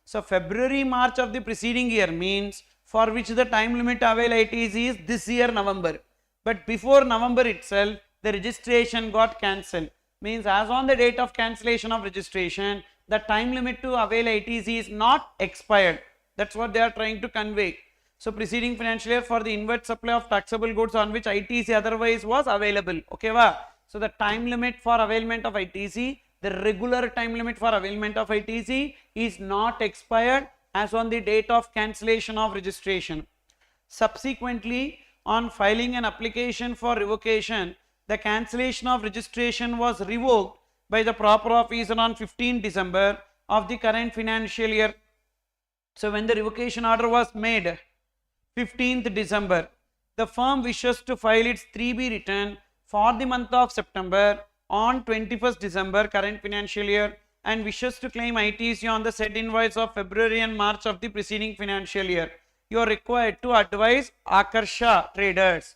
So February, March of the preceding year means for which the time limit avail ITC is this year November. But before November itself, the registration got cancelled. Means as on the date of cancellation of registration, the time limit to avail ITC is not expired. That's what they are trying to convey. So preceding financial year for the inward supply of taxable goods on which ITC otherwise was available. Okay, va? So the time limit for availment of ITC, the regular time limit for availment of ITC is not expired as on the date of cancellation of registration. Subsequently, on filing an application for revocation, the cancellation of registration was revoked by the proper officer on 15 December of the current financial year. So when the revocation order was made, 15th December, the firm wishes to file its 3B return for the month of September on 21st December current financial year and wishes to claim ITC on the said invoice of February and March of the preceding financial year. You are required to advise Akarsha Traders.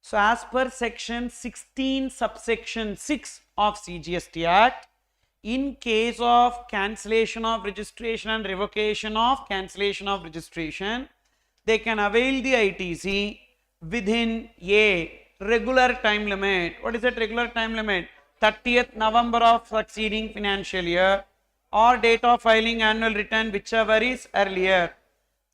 So as per section 16 subsection 6 of CGST Act, in case of cancellation of registration and revocation of cancellation of registration, they can avail the ITC within a regular time limit. What is that regular time limit? 30th November of succeeding financial year or date of filing annual return, whichever is earlier.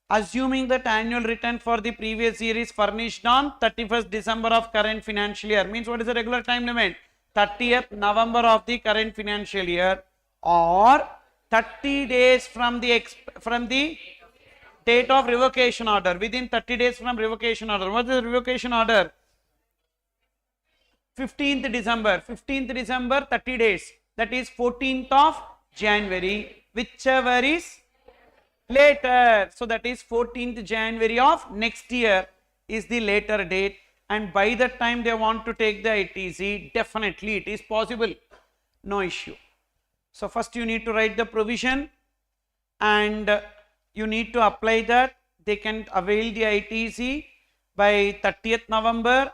Assuming that annual return for the previous year is furnished on 31st December of current financial year. Means what is the regular time limit? 30th November of the current financial year or 30 days from the date of revocation order. Within 30 days from revocation order. What is the revocation order? 15th December. 15th December, 30 days. That is 14th of January. Whichever is later. So that is 14th January of next year is the later date, and by that time they want to take the ITC, definitely it is possible, no issue. So first you need to write the provision and you need to apply that they can avail the ITC by 30th November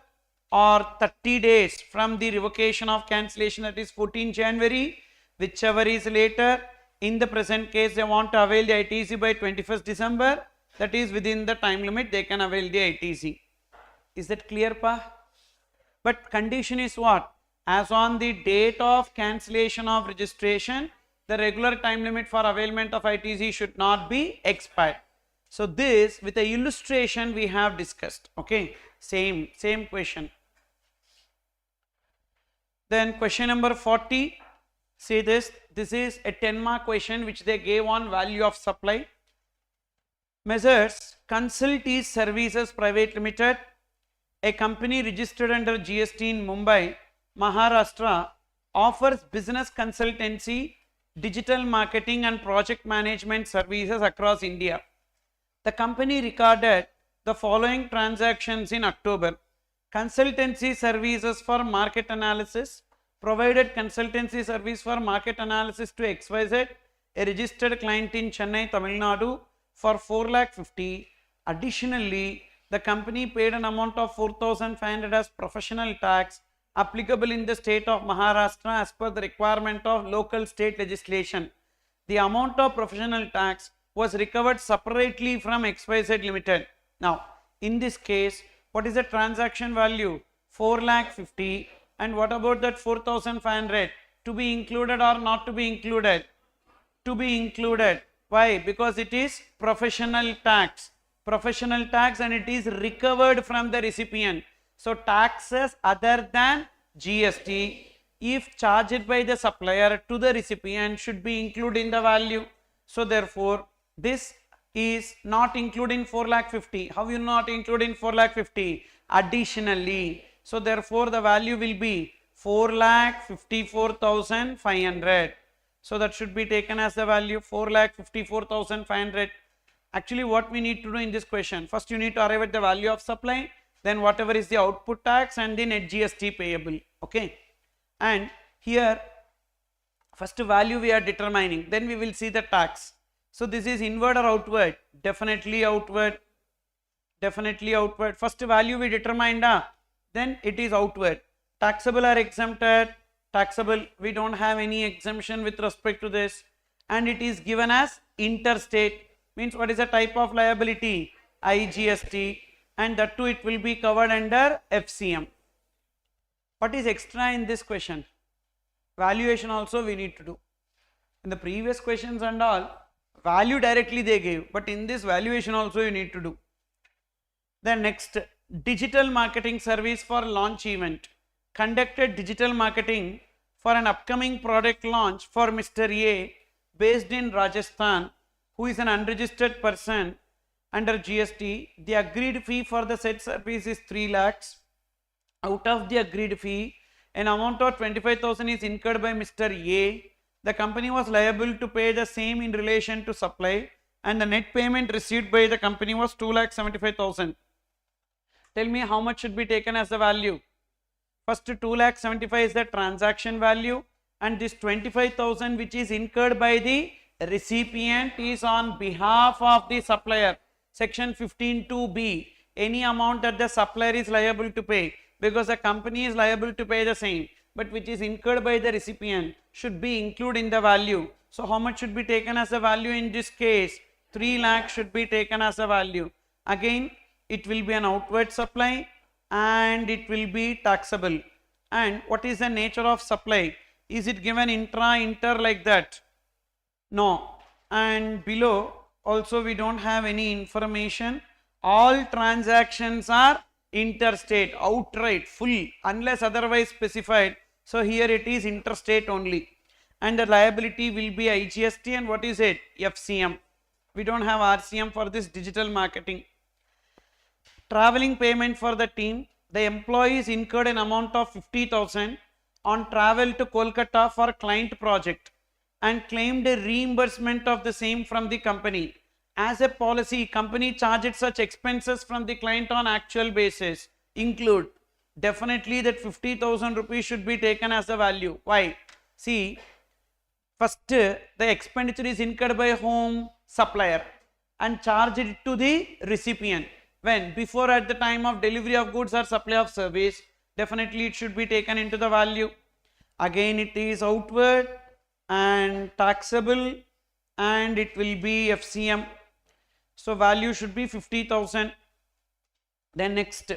or 30 days from the revocation of cancellation, that is 14 January, whichever is later. In the present case, they want to avail the ITC by 21st December, that is within the time limit they can avail the ITC. Is that clear, pa? But condition is what? As on the date of cancellation of registration, the regular time limit for availment of ITC should not be expired. So this with the illustration we have discussed. Okay, same question. Then question number 40, see this is a 10-mark question which they gave on value of supply. Messrs. Cancellations Services Private Limited, a company registered under GST in Mumbai, Maharashtra, offers business consultancy, digital marketing and project management services across India. The company recorded the following transactions in October. Consultancy services for market analysis, provided consultancy service for market analysis to XYZ, a registered client in Chennai, Tamil Nadu, for 4,50,000. Additionally, the company paid an amount of 4,500 as professional tax applicable in the state of Maharashtra as per the requirement of local state legislation. The amount of professional tax was recovered separately from XYZ Limited. Now, in this case, what is the transaction value? 4,50,000. And what about that 4,500? To be included or not to be included? To be included. Why? Because it is professional tax. Professional tax and it is recovered from the recipient. So taxes other than GST, if charged by the supplier to the recipient, should be included in the value. So therefore, this is not including 4,50,000. How you not including 4,50,000? Additionally. So therefore, the value will be 4,54,500. So that should be taken as the value 4,54,500. Actually, what we need to do in this question, first you need to arrive at the value of supply, then whatever is the output tax and the net GST payable. Okay, and here first value we are determining, then we will see the tax. So this is inward or outward? Definitely outward. Definitely outward. First value we determined, then it is outward. Taxable or exempted? Taxable. We don't have any exemption with respect to this, and it is given as interstate. Means what is the type of liability? IGST, and that too it will be covered under FCM. What is extra in this question? Valuation also we need to do. In the previous questions and all, value directly they gave, but in this valuation also you need to do. Then next, digital marketing service for launch event. Conducted digital marketing for an upcoming product launch for Mr. A based in Rajasthan, who is an unregistered person under GST. The agreed fee for the said service is 3 lakhs. Out of the agreed fee, an amount of 25,000 is incurred by Mr. A. The company was liable to pay the same in relation to supply, and the net payment received by the company was 2,75,000. Tell me how much should be taken as the value. First 2,75,000 is the transaction value, and this 25,000 which is incurred by the recipient is on behalf of the supplier. Section 15(2)(b), any amount that the supplier is liable to pay, because the company is liable to pay the same, but which is incurred by the recipient should be included in the value. So how much should be taken as a value in this case? 3 lakhs should be taken as a value. Again, it will be an outward supply and it will be taxable. And what is the nature of supply? Is it given intra, inter like that? No. And below also we don't have any information. All transactions are interstate, outright, full, unless otherwise specified. So here it is interstate only. And the liability will be IGST, and what is it? FCM. We don't have RCM for this digital marketing. Traveling payment for the team. The employees incurred an amount of 50,000 on travel to Kolkata for client project and claimed a reimbursement of the same from the company. As a policy, company charged such expenses from the client on actual basis. Include. Definitely that 50,000 rupees should be taken as the value. Why? See, first the expenditure is incurred by whom? Supplier, and charged it to the recipient. When? Before, at the time of delivery of goods or supply of service, definitely it should be taken into the value. Again it is outward and taxable and it will be FCM. So value should be 50,000. Then next,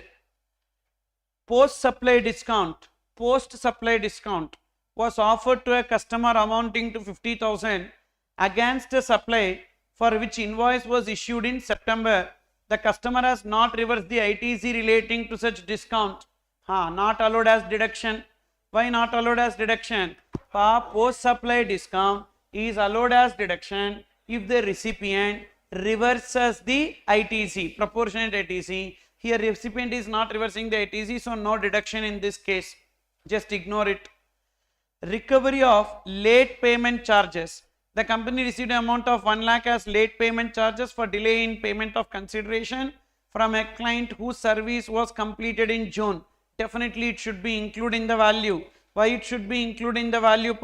post-supply discount. Post-supply discount was offered to a customer amounting to 50,000 against a supply for which invoice was issued in September. The customer has not reversed the ITC relating to such discount. Not allowed as deduction. Why not allowed as deduction? Post-supply discount is allowed as deduction if the recipient reverses the ITC, proportionate ITC. Here recipient is not reversing the ITC, so no deduction in this case. Just ignore it. Recovery of late payment charges. The company received an amount of 1 lakh as late payment charges for delay in payment of consideration from a client whose service was completed in June. Definitely it should be included in the value. Why it should be included in the value?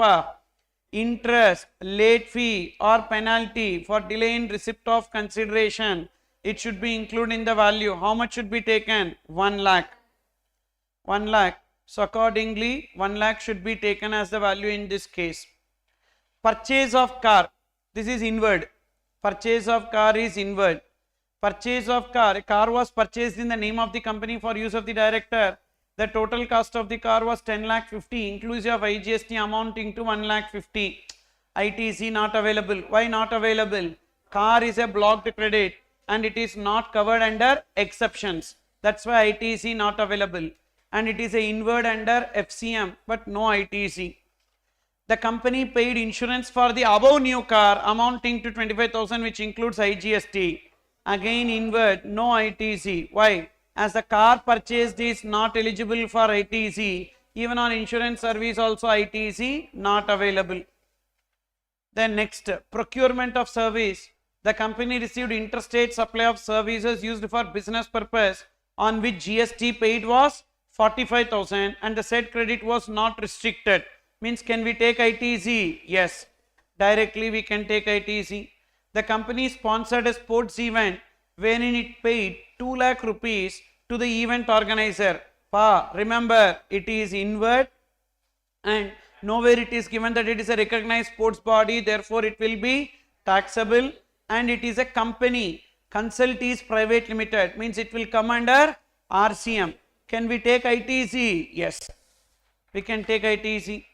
Interest, late fee or penalty for delay in receipt of consideration. It should be included in the value. How much should be taken? 1 lakh. 1 lakh. So accordingly 1 lakh should be taken as the value in this case. Purchase of car. This is inward. Purchase of car is inward. Purchase of car. A car was purchased in the name of the company for use of the director. The total cost of the car was 10 lakh 50 inclusive of IGST amounting to 1 lakh 50. ITC not available. Why not available? Car is a blocked credit and it is not covered under exceptions. That's why ITC not available. And it is a inward under FCM but no ITC. The company paid insurance for the above new car amounting to 25,000 which includes IGST. Again inward, no ITC. Why? As the car purchased is not eligible for ITC, even on insurance service also ITC not available. Then next, procurement of service. The company received interstate supply of services used for business purpose on which GST paid was 45,000 and the said credit was not restricted. Means can we take ITC? Yes, directly we can take ITC. The company sponsored a sports event wherein it paid 2 lakh rupees to the event organizer. Remember it is inward and nowhere it is given that it is a recognized sports body, therefore it will be taxable, and it is a company. Consultees Private Limited means it will come under RCM. Can we take ITC? Yes, we can take ITC.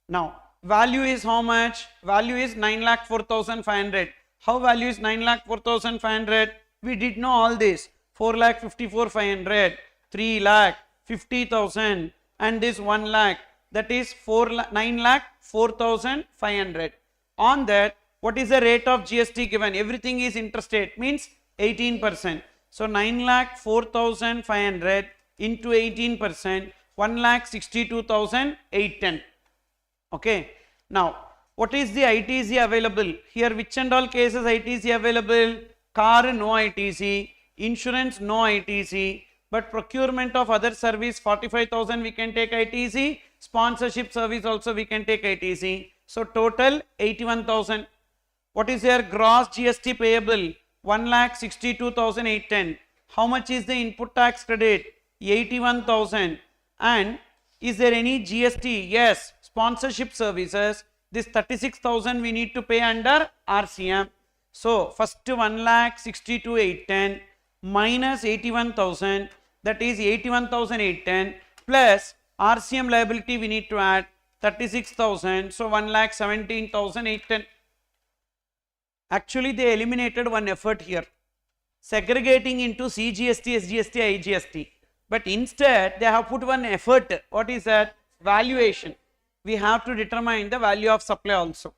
Now value is how much? Value is 9,04,500. How value is 9,04,500? We did know all this. 4,54,500, 3,50,000 and this 1 lakh, that is 9,04,500. On that, what is the rate of GST given? Everything is interstate means 18%. So 9,04,500 into 18%, 1,62,810. Okay. Now what is the ITC available? Here which and all cases ITC available? Car no ITC, insurance no ITC, but procurement of other service 45,000 we can take ITC, sponsorship service also we can take ITC. So total 81,000. What is their gross GST payable? 1,62,810. How much is the input tax credit? 81,000. And is there any GST? Yes, sponsorship services. This 36,000 we need to pay under RCM. So first 1,62,810 minus 81,000, that is 81,810 plus RCM liability we need to add 36,000. So 1,17,810. Actually they eliminated one effort here, segregating into CGST, SGST, IGST. But instead they have put one effort. What is that? Valuation. We have to determine the value of supply also.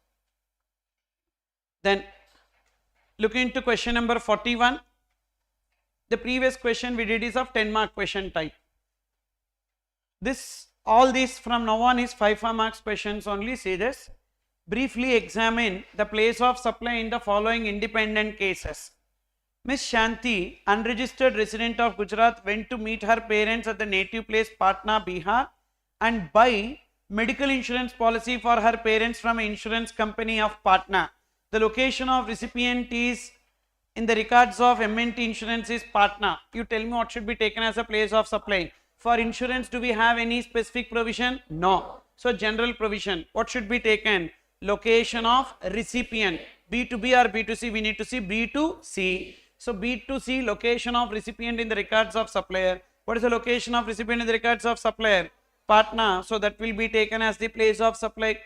Then look into question number 41. The previous question we did is of 10 mark question type. All this from now on is 5 marks questions only. See this. Briefly examine the place of supply in the following independent cases. Miss Shanti, unregistered resident of Gujarat, went to meet her parents at the native place Patna, Bihar and buy medical insurance policy for her parents from an insurance company of Patna. The location of recipient is in the records of MNT insurance is Patna. You tell me what should be taken as a place of supply. For insurance, do we have any specific provision? No. So general provision. What should be taken? Location of recipient. B2B or B2C? We need to see B2C. So B2C, location of recipient in the records of supplier. What is the location of recipient in the records of supplier? Patna. So that will be taken as the place of supply.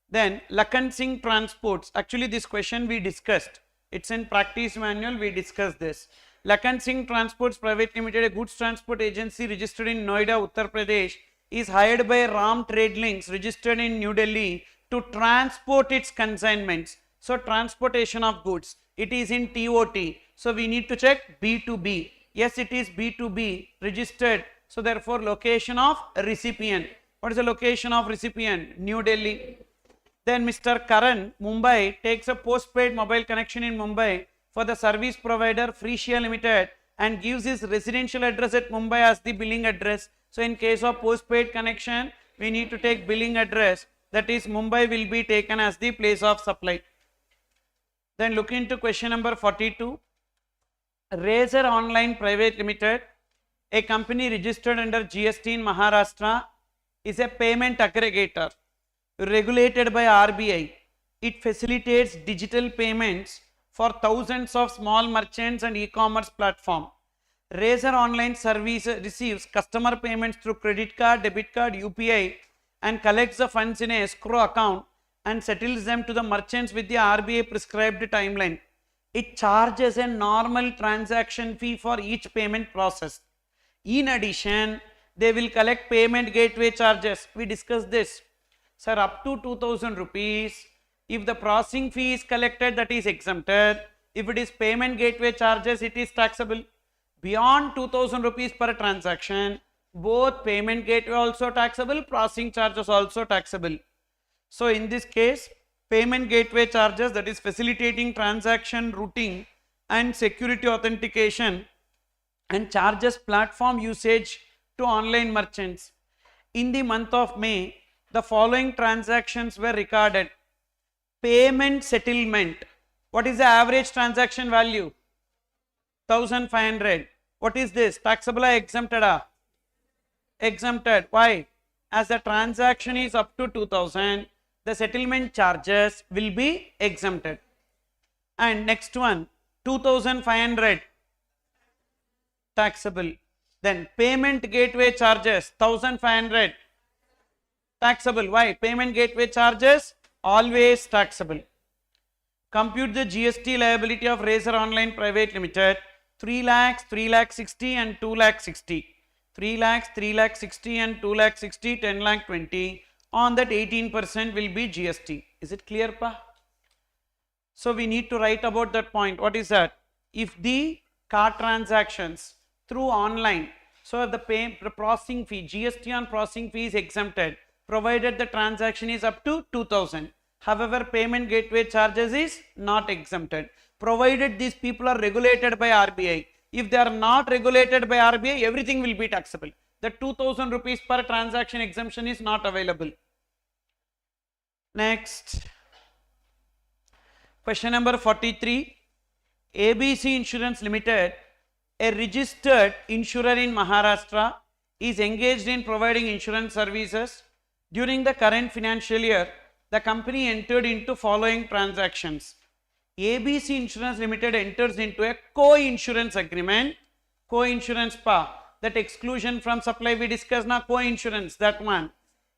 Then Lakan Singh Transports. Actually this question we discussed. It's in practice manual, we discussed this. Lakan Singh Transports Private Limited, a goods transport agency registered in Noida, Uttar Pradesh, is hired by Ram Trade Links registered in New Delhi to transport its consignments. So transportation of goods, it is in TOT. So we need to check B2B. Yes, it is B2B registered. So therefore location of recipient. What is the location of recipient? New Delhi. Then Mr. Karan, Mumbai, takes a postpaid mobile connection in Mumbai for the service provider Freesia Limited and gives his residential address at Mumbai as the billing address. So in case of postpaid connection, we need to take billing address, that is Mumbai will be taken as the place of supply. Then look into question number 42. Razor Online Private Limited, a company registered under GST in Maharashtra, is a payment aggregator regulated by RBI. It facilitates digital payments for thousands of small merchants and e-commerce platform. Razor Online Service receives customer payments through credit card, debit card, UPI and collects the funds in a escrow account and settles them to the merchants with the RBI prescribed timeline. It charges a normal transaction fee for each payment process. In addition, they will collect payment gateway charges. We discussed this. Sir, up to 2000 rupees. If the processing fee is collected, that is exempted. If it is payment gateway charges, it is taxable. Beyond 2000 rupees per transaction, both payment gateway also taxable, processing charges also taxable. So in this case, payment gateway charges, that is facilitating transaction routing and security authentication, and charges platform usage to online merchants. In the month of May, the following transactions were recorded. Payment settlement. What is the average transaction value? 1500. What is this? Taxable or exempted? Exempted. Why? As the transaction is up to 2000, the settlement charges will be exempted. And next one, 2500 taxable. Then payment gateway charges 1500 taxable. Why? Payment gateway charges always taxable. Compute the GST liability of Razor Online Private Limited. 3 lakhs, 3 lakh 60 and 2 lakh 60. 3 lakhs, 3 lakh 60 and 2 lakh 60, 10 lakh 20. On that 18% will be GST. Is it clear, pa? So we need to write about that point. What is that? If the card transactions through online, so the processing fee, GST on processing fee is exempted, provided the transaction is up to 2000. However, payment gateway charges is not exempted, provided these people are regulated by RBI. If they are not regulated by RBI, everything will be taxable. The 2000 rupees per transaction exemption is not available. Next, question number 43. ABC Insurance Limited, a registered insurer in Maharashtra, is engaged in providing insurance services. During the current financial year, the company entered into following transactions. ABC Insurance Limited enters into a co-insurance agreement. Co-insurance that exclusion from supply we discussed now, co-insurance, that one.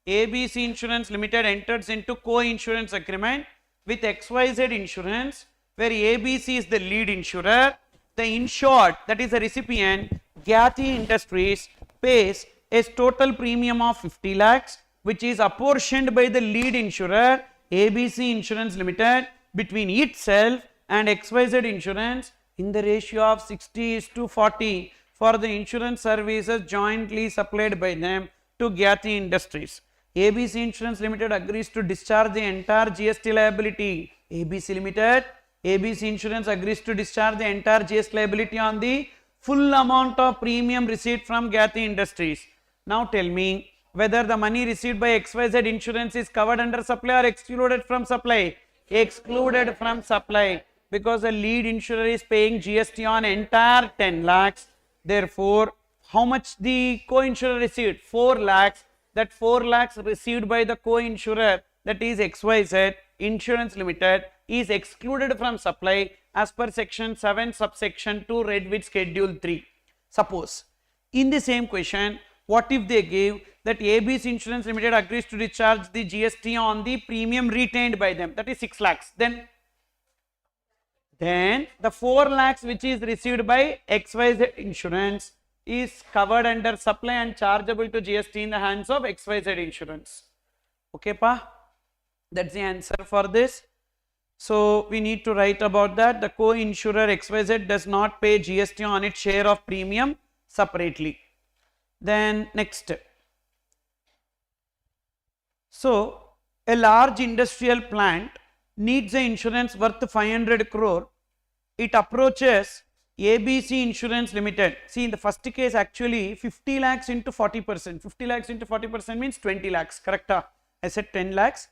ABC Insurance Limited enters into co-insurance agreement with XYZ Insurance, where ABC is the lead insurer. The insured, that is the recipient, Gyati Industries, pays a total premium of 50 lakhs, which is apportioned by the lead insurer, ABC Insurance Limited, between itself and XYZ Insurance in the ratio of 60:40 for the insurance services jointly supplied by them to Gyati Industries. ABC Insurance Limited agrees to discharge the entire GST liability. ABC Insurance agrees to discharge the entire GST liability on the full amount of premium received from Gyati Industries. Now tell me whether the money received by XYZ Insurance is covered under supply or excluded from supply. Excluded from supply, because the lead insurer is paying GST on entire 10 lakhs. Therefore, how much the co-insurer received? 4 lakhs. That 4 lakhs received by the co-insurer, that is XYZ Insurance Limited, is excluded from supply as per section 7 subsection 2 read with schedule 3. Suppose in the same question, what if they gave that ABC Insurance Limited agrees to discharge the GST on the premium retained by them, that is 6 lakhs. Then the 4 lakhs which is received by XYZ Insurance is covered under supply and chargeable to GST in the hands of XYZ Insurance. Okay, pa? That's the answer for this. So we need to write about that. The co-insurer XYZ does not pay GST on its share of premium separately. Then next. So a large industrial plant needs an insurance worth 500 crore. It approaches ABC Insurance Limited. See, in the first case actually 50 lakhs into 40%. 50 lakhs into 40% means 20 lakhs. Correct? I said 10 lakhs.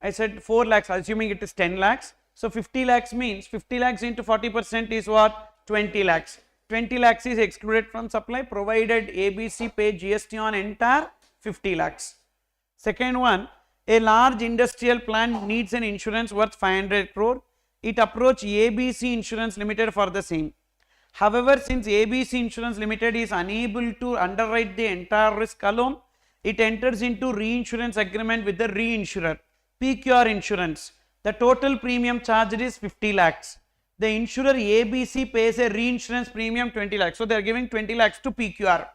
I said 4 lakhs, assuming it is 10 lakhs. So 50 lakhs means 50 lakhs into 40% is what? 20 lakhs. 20 lakhs is excluded from supply provided ABC pay GST on entire 50 lakhs. Second one, a large industrial plant needs an insurance worth 500 crore. It approached ABC Insurance Limited for the same. However, since ABC Insurance Limited is unable to underwrite the entire risk alone, it enters into reinsurance agreement with the reinsurer, PQR Insurance. The total premium charged is 50 lakhs. The insurer ABC pays a reinsurance premium 20 lakhs. So they are giving 20 lakhs to PQR.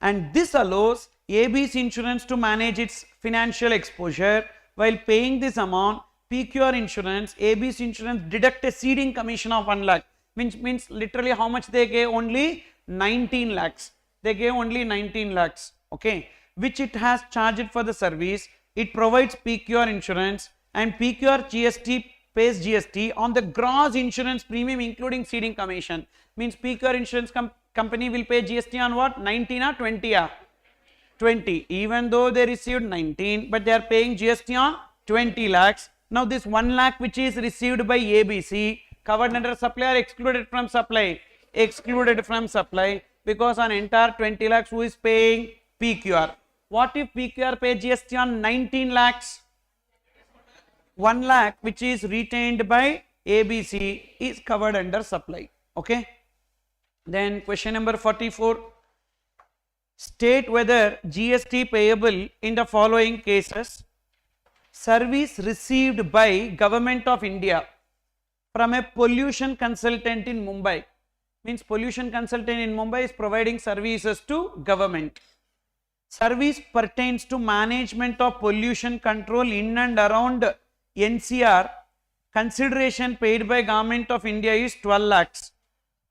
And this allows ABC Insurance to manage its financial exposure. While paying this amount, PQR Insurance, ABC Insurance deduct a ceding commission of 1 lakh. Means literally how much they gave? Only 19 lakhs. They gave only 19 lakhs. Okay. Which it has charged for the service. It provides PQR Insurance and PQR GST pays GST on the gross insurance premium including ceding commission. Means PQR Insurance company will pay GST on what? 19 or 20? 20. Even though they received 19, but they are paying GST on 20 lakhs. Now this 1 lakh which is received by ABC, covered under supply or excluded from supply? Excluded from supply, because on entire 20 lakhs who is paying? PQR. What if PQR pay GST on 19 lakhs? 1 lakh which is retained by ABC is covered under supply. Okay. Then question number 44. State whether GST payable in the following cases. Service received by Government of India from a pollution consultant in Mumbai. Means pollution consultant in Mumbai is providing services to government. Service pertains to management of pollution control in and around NCR. Consideration paid by Government of India is 12 lakhs.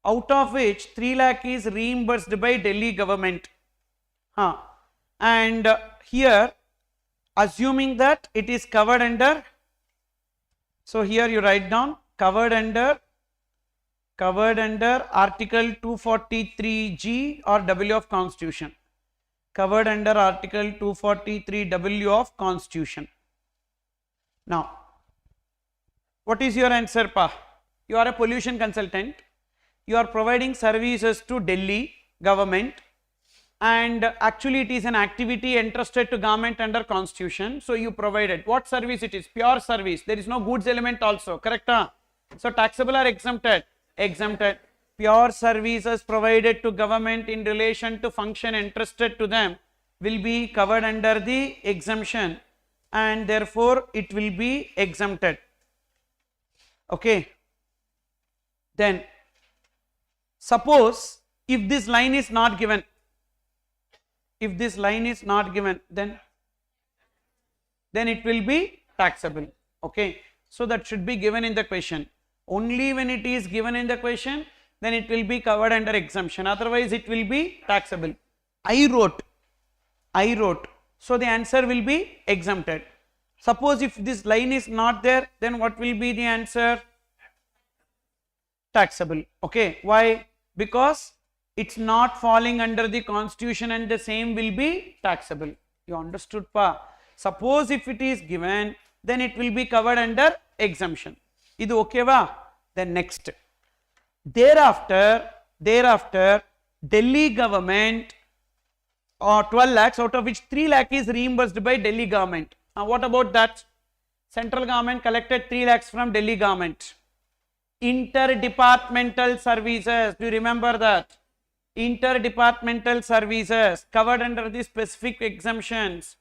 Out of which 3 lakh is reimbursed by Delhi government. And here assuming that it is covered under, so here you write down covered under article 243G or W of Constitution. Covered under article 243W of Constitution. Now, what is your answer, pa? You are a pollution consultant. You are providing services to Delhi government, and actually it is an activity entrusted to government under Constitution. So you provided what service it is? Pure service. There is no goods element also. Correct? So taxable or exempted? Exempted. Pure services provided to government in relation to function entrusted to them will be covered under the exemption, and therefore it will be exempted. Okay. Then suppose if this line is not given, then it will be taxable. Okay. So that should be given in the question. Only when it is given in the question, then it will be covered under exemption. Otherwise it will be taxable. I wrote. So the answer will be exempted. Suppose if this line is not there, then what will be the answer? Taxable. Okay. Why? Because it's not falling under the Constitution and the same will be taxable. You understood, pa? Suppose if it is given, then it will be covered under exemption. Idu okay va? Then next. Thereafter, Delhi government or 12 lakhs, out of which 3 lakh is reimbursed by Delhi government. Now what about that? Central government collected 3 lakhs from Delhi government. Interdepartmental services, do you remember that? Interdepartmental services covered under the specific exemptions.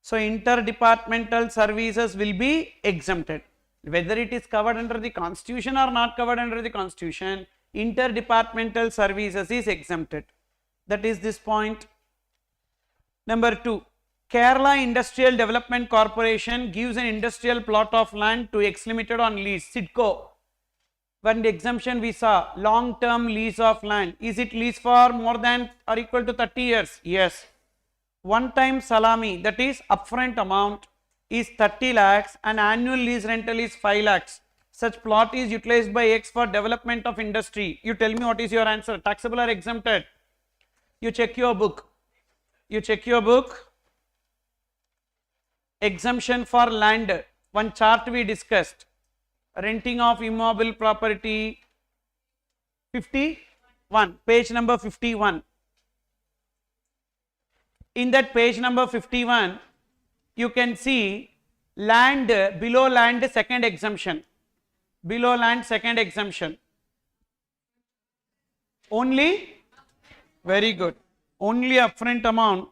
So interdepartmental services will be exempted. Whether it is covered under the constitution or not covered under the constitution, interdepartmental services is exempted. That is this point. Number 2, Kerala Industrial Development Corporation gives an industrial plot of land to X Limited on lease, SIDCO. When the exemption we saw, long-term lease of land. Is it lease for more than or equal to 30 years? Yes. One-time salami, that is upfront amount, is 30 lakhs and annual lease rental is 5 lakhs. Such plot is utilized by X for development of industry. You tell me what is your answer. Taxable or exempted? You check your book. You check your book. Exemption for land. One chart we discussed. Renting of immobile property. 51. Page number 51. In that page number 51, you can see land, below land second exemption. Below land second exemption. Only, very good, only upfront amount,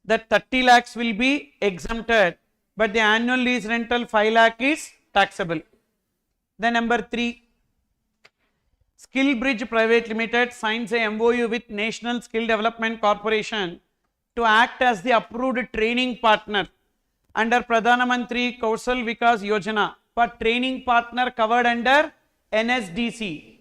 that 30 lakhs will be exempted, but the annual lease rental 5 lakh is taxable. Then number 3, Skill Bridge Private Limited signs a MOU with National Skill Development Corporation to act as the approved training partner under Pradhan Mantri Kaushal Vikas Yojana for training partner covered under NSDC.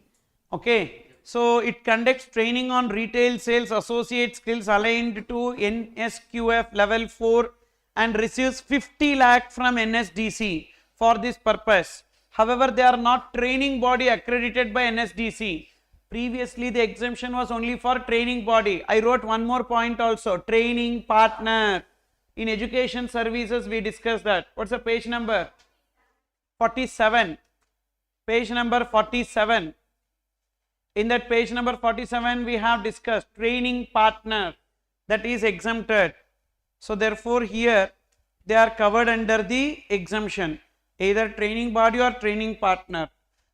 Okay, so it conducts training on retail sales associate skills aligned to NSQF level 4 and receives 50 lakh from NSDC for this purpose. However, they are not training body accredited by NSDC. Previously, the exemption was only for training body. I wrote one more point also, training partner. In education services, we discussed that. What's the page number? 47. Page number 47. In that page number 47, we have discussed training partner, that is exempted. So therefore, here they are covered under the exemption, either training body or training partner.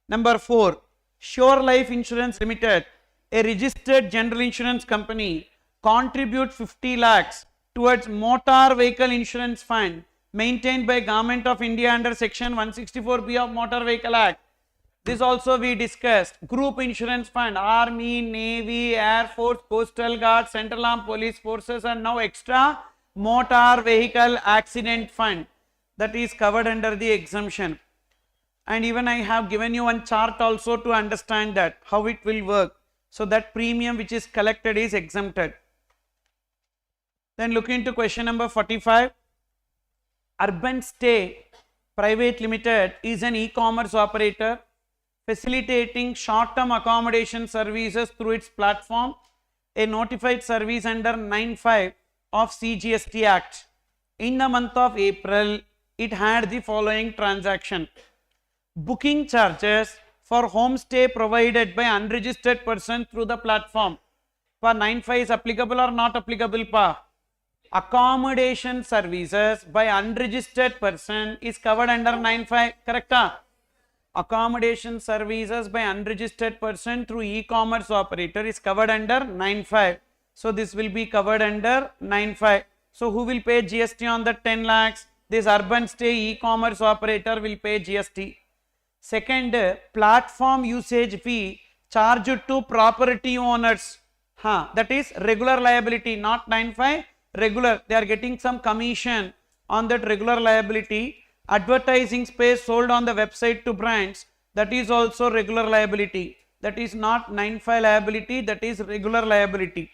Number 4, Sure Life Insurance Limited, a registered general insurance company, contribute 50 lakhs towards motor vehicle insurance fund maintained by Government of India under section 164B of Motor Vehicle Act. This also we discussed. Group insurance fund, Army, Navy, Air Force, Coastal Guard, Central Armed Police Forces, and now extra motor vehicle accident fund, that is covered under the exemption. And even I have given you one chart also to understand that how it will work. So that premium which is collected is exempted. Then look into question number 45. Urban Stay Private Limited is an e-commerce operator facilitating short-term accommodation services through its platform, a notified service under 9(5) of CGST Act. In the month of April, it had the following transaction. Booking charges for homestay provided by unregistered person through the platform. For 9(5) is applicable or not applicable? Pa? Accommodation services by unregistered person is covered under 9(5), correct? Accommodation services by unregistered person through e-commerce operator is covered under 9(5). So this will be covered under 9(5). So who will pay GST on the 10 lakhs? This Urban Stay e-commerce operator will pay GST. Second, platform usage fee charged to property owners. That is regular liability, not 9(5). Regular, they are getting some commission on that regular liability. Advertising space sold on the website to brands, that is also regular liability. That is not 9(5) liability, that is regular liability.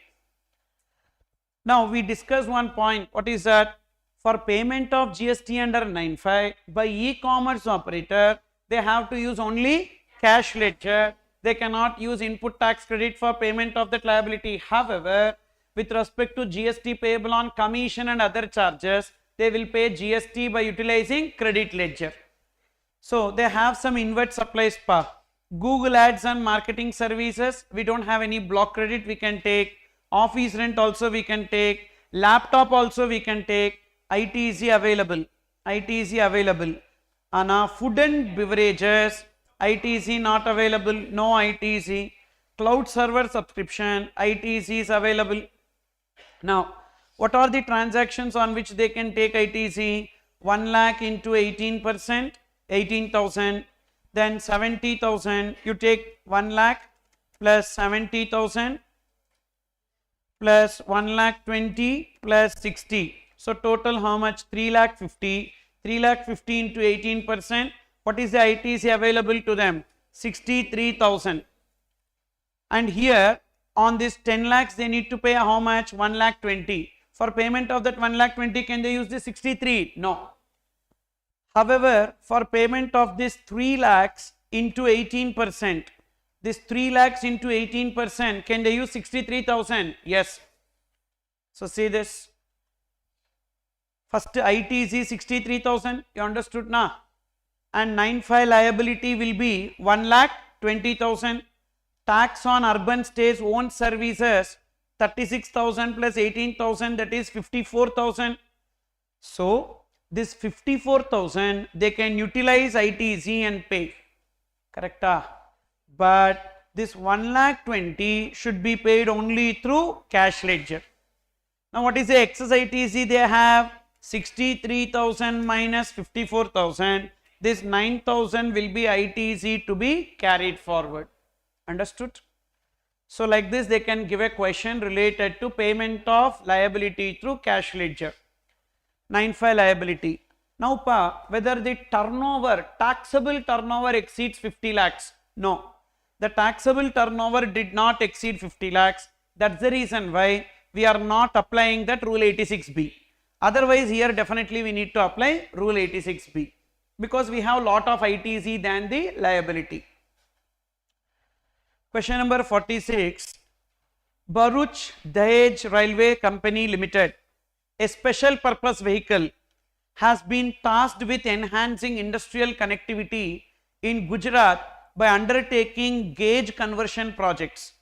Now we discuss one point. What is that? For payment of GST under 9(5) by e-commerce operator, they have to use only cash ledger. They cannot use input tax credit for payment of that liability. However, with respect to GST payable on commission and other charges, they will pay GST by utilizing credit ledger. So they have some inward supplies. Google Ads and marketing services, we don't have any block credit, we can take. Office rent also we can take. Laptop also we can take. ITC available. ITC available. And food and beverages, ITC not available, no ITC. Cloud server subscription, ITC is available. Now, what are the transactions on which they can take ITC? 1 lakh into 18%, 18,000. Then 70,000, you take 1 lakh plus 70,000 plus 1 lakh 20 plus 60. So total how much? 3 lakh 50. 3 lakh 50 into 18%. What is the ITC available to them? 63,000. And here on this 10 lakhs they need to pay how much? 1 lakh 20. For payment of that 1 lakh 20, can they use the 63? No. However, for payment of this 3 lakhs into 18%, this 3 lakhs into 18%, can they use 63,000? Yes. So see this. First ITC 63,000, you understood now? And 9.5 liability will be 1 lakh 20,000. Tax on urban stays owned services 36,000 plus 18,000, that is 54,000. So this 54,000 they can utilize ITC and pay, correct? But this 1 lakh 20 should be paid only through cash ledger. Now what is the excess ITC they have? 63,000 minus 54,000. This 9,000 will be ITC to be carried forward. Understood? So like this they can give a question related to payment of liability through cash ledger. 9.5 liability. Now whether the turnover, taxable turnover exceeds 50 lakhs? No. The taxable turnover did not exceed 50 lakhs. That's the reason why we are not applying that rule 86B. Otherwise here definitely we need to apply rule 86B because we have lot of ITC than the liability. Question number 46. Bharuch Dahej Railway Company Limited, a special purpose vehicle, has been tasked with enhancing industrial connectivity in Gujarat by undertaking gauge conversion projects.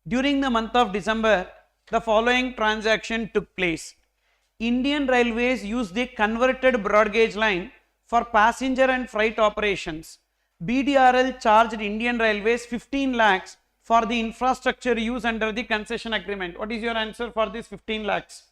During the month of December, the following transaction took place. Indian Railways used the converted broad gauge line for passenger and freight operations. BDRL charged Indian Railways 15 lakhs for the infrastructure use under the concession agreement. What is your answer for this 15 lakhs?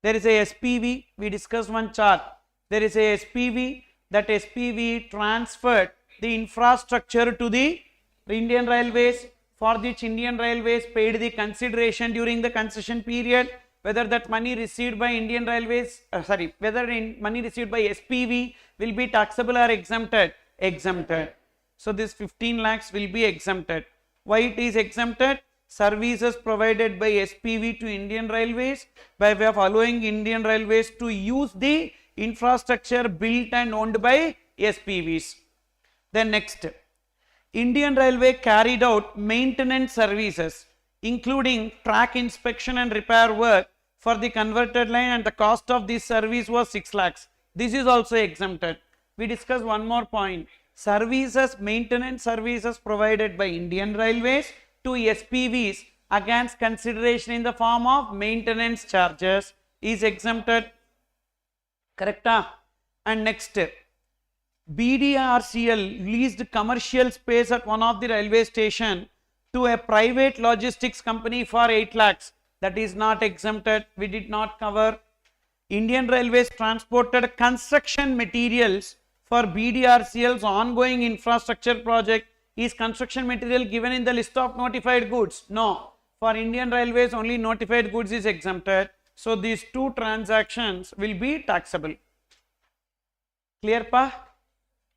There is a SPV, we discussed one chart. There is a SPV, that SPV transferred the infrastructure to the Indian Railways, for which Indian Railways paid the consideration during the concession period. Whether that money received by Indian Railways, money received by SPV will be taxable or exempted? Exempted. So this 15 lakhs will be exempted. Why it is exempted? Services provided by SPV to Indian Railways by way of allowing Indian Railways to use the infrastructure built and owned by SPVs. Then next, Indian Railway carried out maintenance services including track inspection and repair work for the converted line, and the cost of this service was 6 lakhs. This is also exempted. We discussed one more point. Services, maintenance services provided by Indian Railways to SPVs against consideration in the form of maintenance charges is exempted. Correct? And next, BDRCL leased commercial space at one of the railway station to a private logistics company for 8 lakhs. That is not exempted. We did not cover. Indian Railways transported construction materials for BDRCL's ongoing infrastructure project. Is construction material given in the list of notified goods? No. For Indian Railways only notified goods is exempted. So these two transactions will be taxable. Clear pa?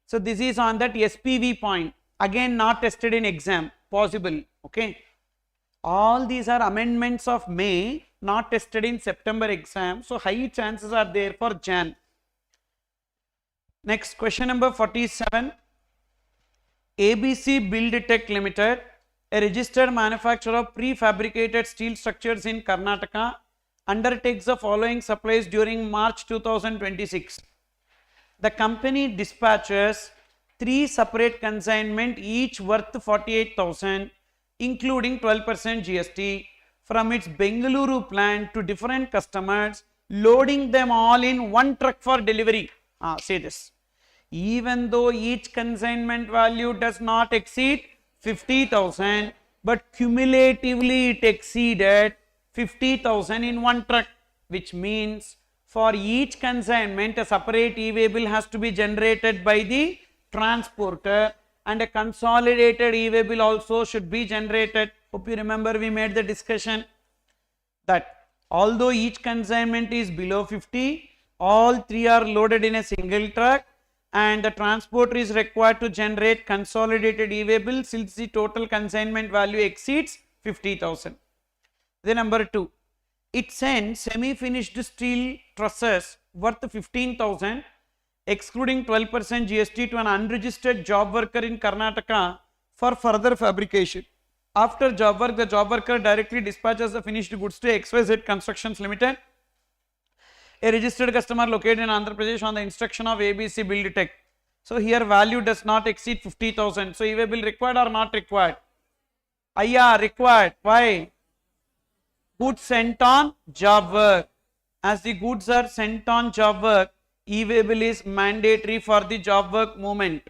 So this is on that SPV point. Again not tested in exam. Possible. Okay. All these are amendments of May, not tested in September exam. So high chances are there for Jan. Next, question number 47. ABC Build Tech Limited, a registered manufacturer of prefabricated steel structures in Karnataka, undertakes the following supplies during March 2026. The company dispatches 3 separate consignment each worth 48,000 including 12% GST from its Bengaluru plant to different customers, loading them all in one truck for delivery. Say this. Even though each consignment value does not exceed 50,000, but cumulatively it exceeded 50,000 in one truck, which means for each consignment a separate e-waybill has to be generated by the transporter and a consolidated e-waybill also should be generated. Hope you remember we made the discussion that although each consignment is below 50, all 3 are loaded in a single truck and the transporter is required to generate consolidated e-waybill since the total consignment value exceeds 50,000. Then number 2, it sends semi-finished steel trusses worth 15,000 excluding 12% GST to an unregistered job worker in Karnataka for further fabrication. After job work, the job worker directly dispatches the finished goods to XYZ Constructions Limited, a registered customer located in Andhra Pradesh on the instruction of ABC Build Tech. So here value does not exceed 50,000. So e-waybill required or not required? Required. Why? Goods sent on job work. As the goods are sent on job work, e-waybill is mandatory for the job work movement.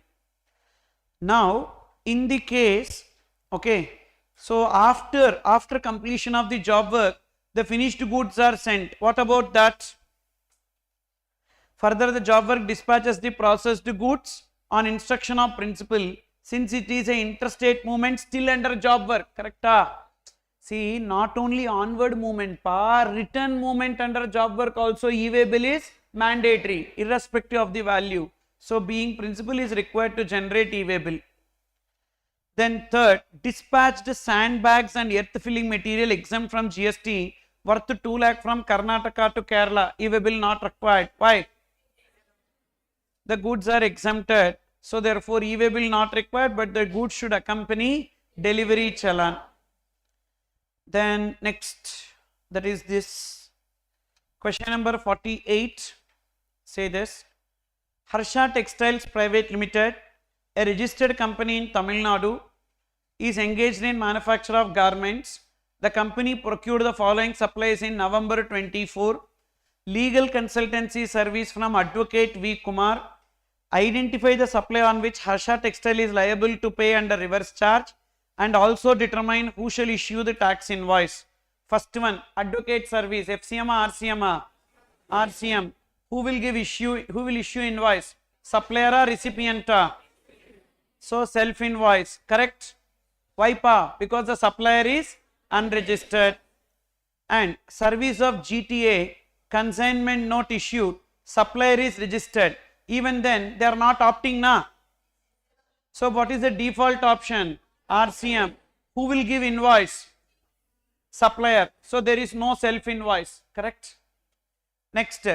Now, in the case, okay, so after completion of the job work, the finished goods are sent. What about that? Further, the job work dispatches the processed goods on instruction of principal since it is a interstate movement still under job work. Correct? See, not only onward movement, return movement under job work also e-waybill is mandatory irrespective of the value. So, being principal is required to generate e-waybill. Then third, dispatched sandbags and earth filling material exempt from GST worth 2 lakh from Karnataka to Kerala. E-waybill not required. Why? The goods are exempted. So, therefore, e-waybill not required, but the goods should accompany delivery challan. Then next, that is this question number 48. Say this. Harsha Textiles Private Limited, a registered company in Tamil Nadu, is engaged in manufacture of garments. The company procured the following supplies in November 24. Legal consultancy service from Advocate V. Kumar. Identify the supply on which Harsha Textile is liable to pay under reverse charge and also determine who shall issue the tax invoice. First one, Advocate service, FCM or RCM? RCM. Who will issue invoice? Supplier or recipient? So self invoice, correct? Why pa? Because the supplier is unregistered. And service of GTA, consignment not issued, supplier is registered. Even then they are not opting na. So what is the default option? RCM. Who will give invoice? Supplier. So there is no self invoice, correct? Next,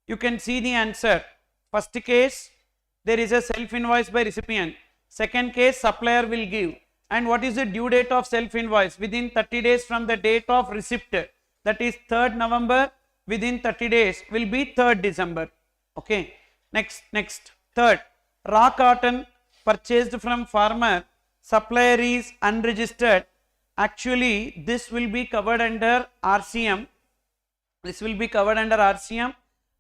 you can see the answer. First case, there is a self invoice by recipient. Second case, supplier will give. And what is the due date of self invoice? Within 30 days from the date of receipt. That is 3rd November. Within 30 days will be 3rd December. Okay. Next. Third, raw cotton purchased from farmer. Supplier is unregistered. Actually, this will be covered under RCM.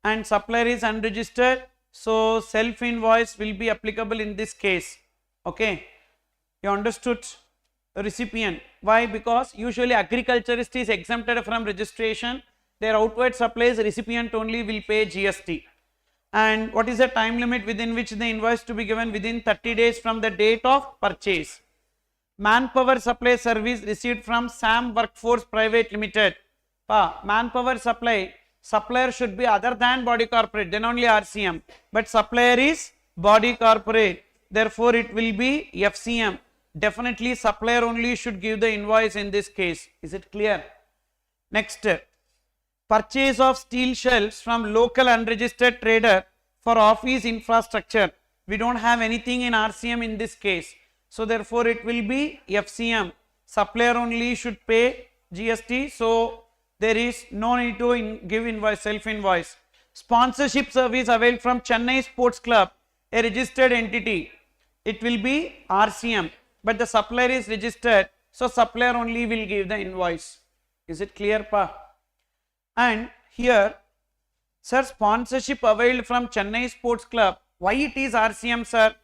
And supplier is unregistered. So, self invoice will be applicable in this case. Okay. You understood? Recipient. Why? Because usually agriculturist is exempted from registration. Their outward supplies recipient only will pay GST. And what is the time limit within which the invoice to be given? Within 30 days from the date of purchase. Manpower supply service received from SAM Workforce Private Limited. Manpower supply, supplier should be other than body corporate, then only RCM. But supplier is body corporate. Therefore, it will be FCM. Definitely supplier only should give the invoice in this case. Is it clear? Next. Purchase of steel shelves from local unregistered trader for office infrastructure. We don't have anything in RCM in this case. So therefore it will be FCM. Supplier only should pay GST. So there is no need to give invoice, self invoice. Sponsorship service availed from Chennai Sports Club a registered entity, it will be RCM, but the supplier is registered, so supplier only will give the invoice. Is it clear, pa? And here, sir, sponsorship availed from Chennai Sports Club. Why it is RCM, sir?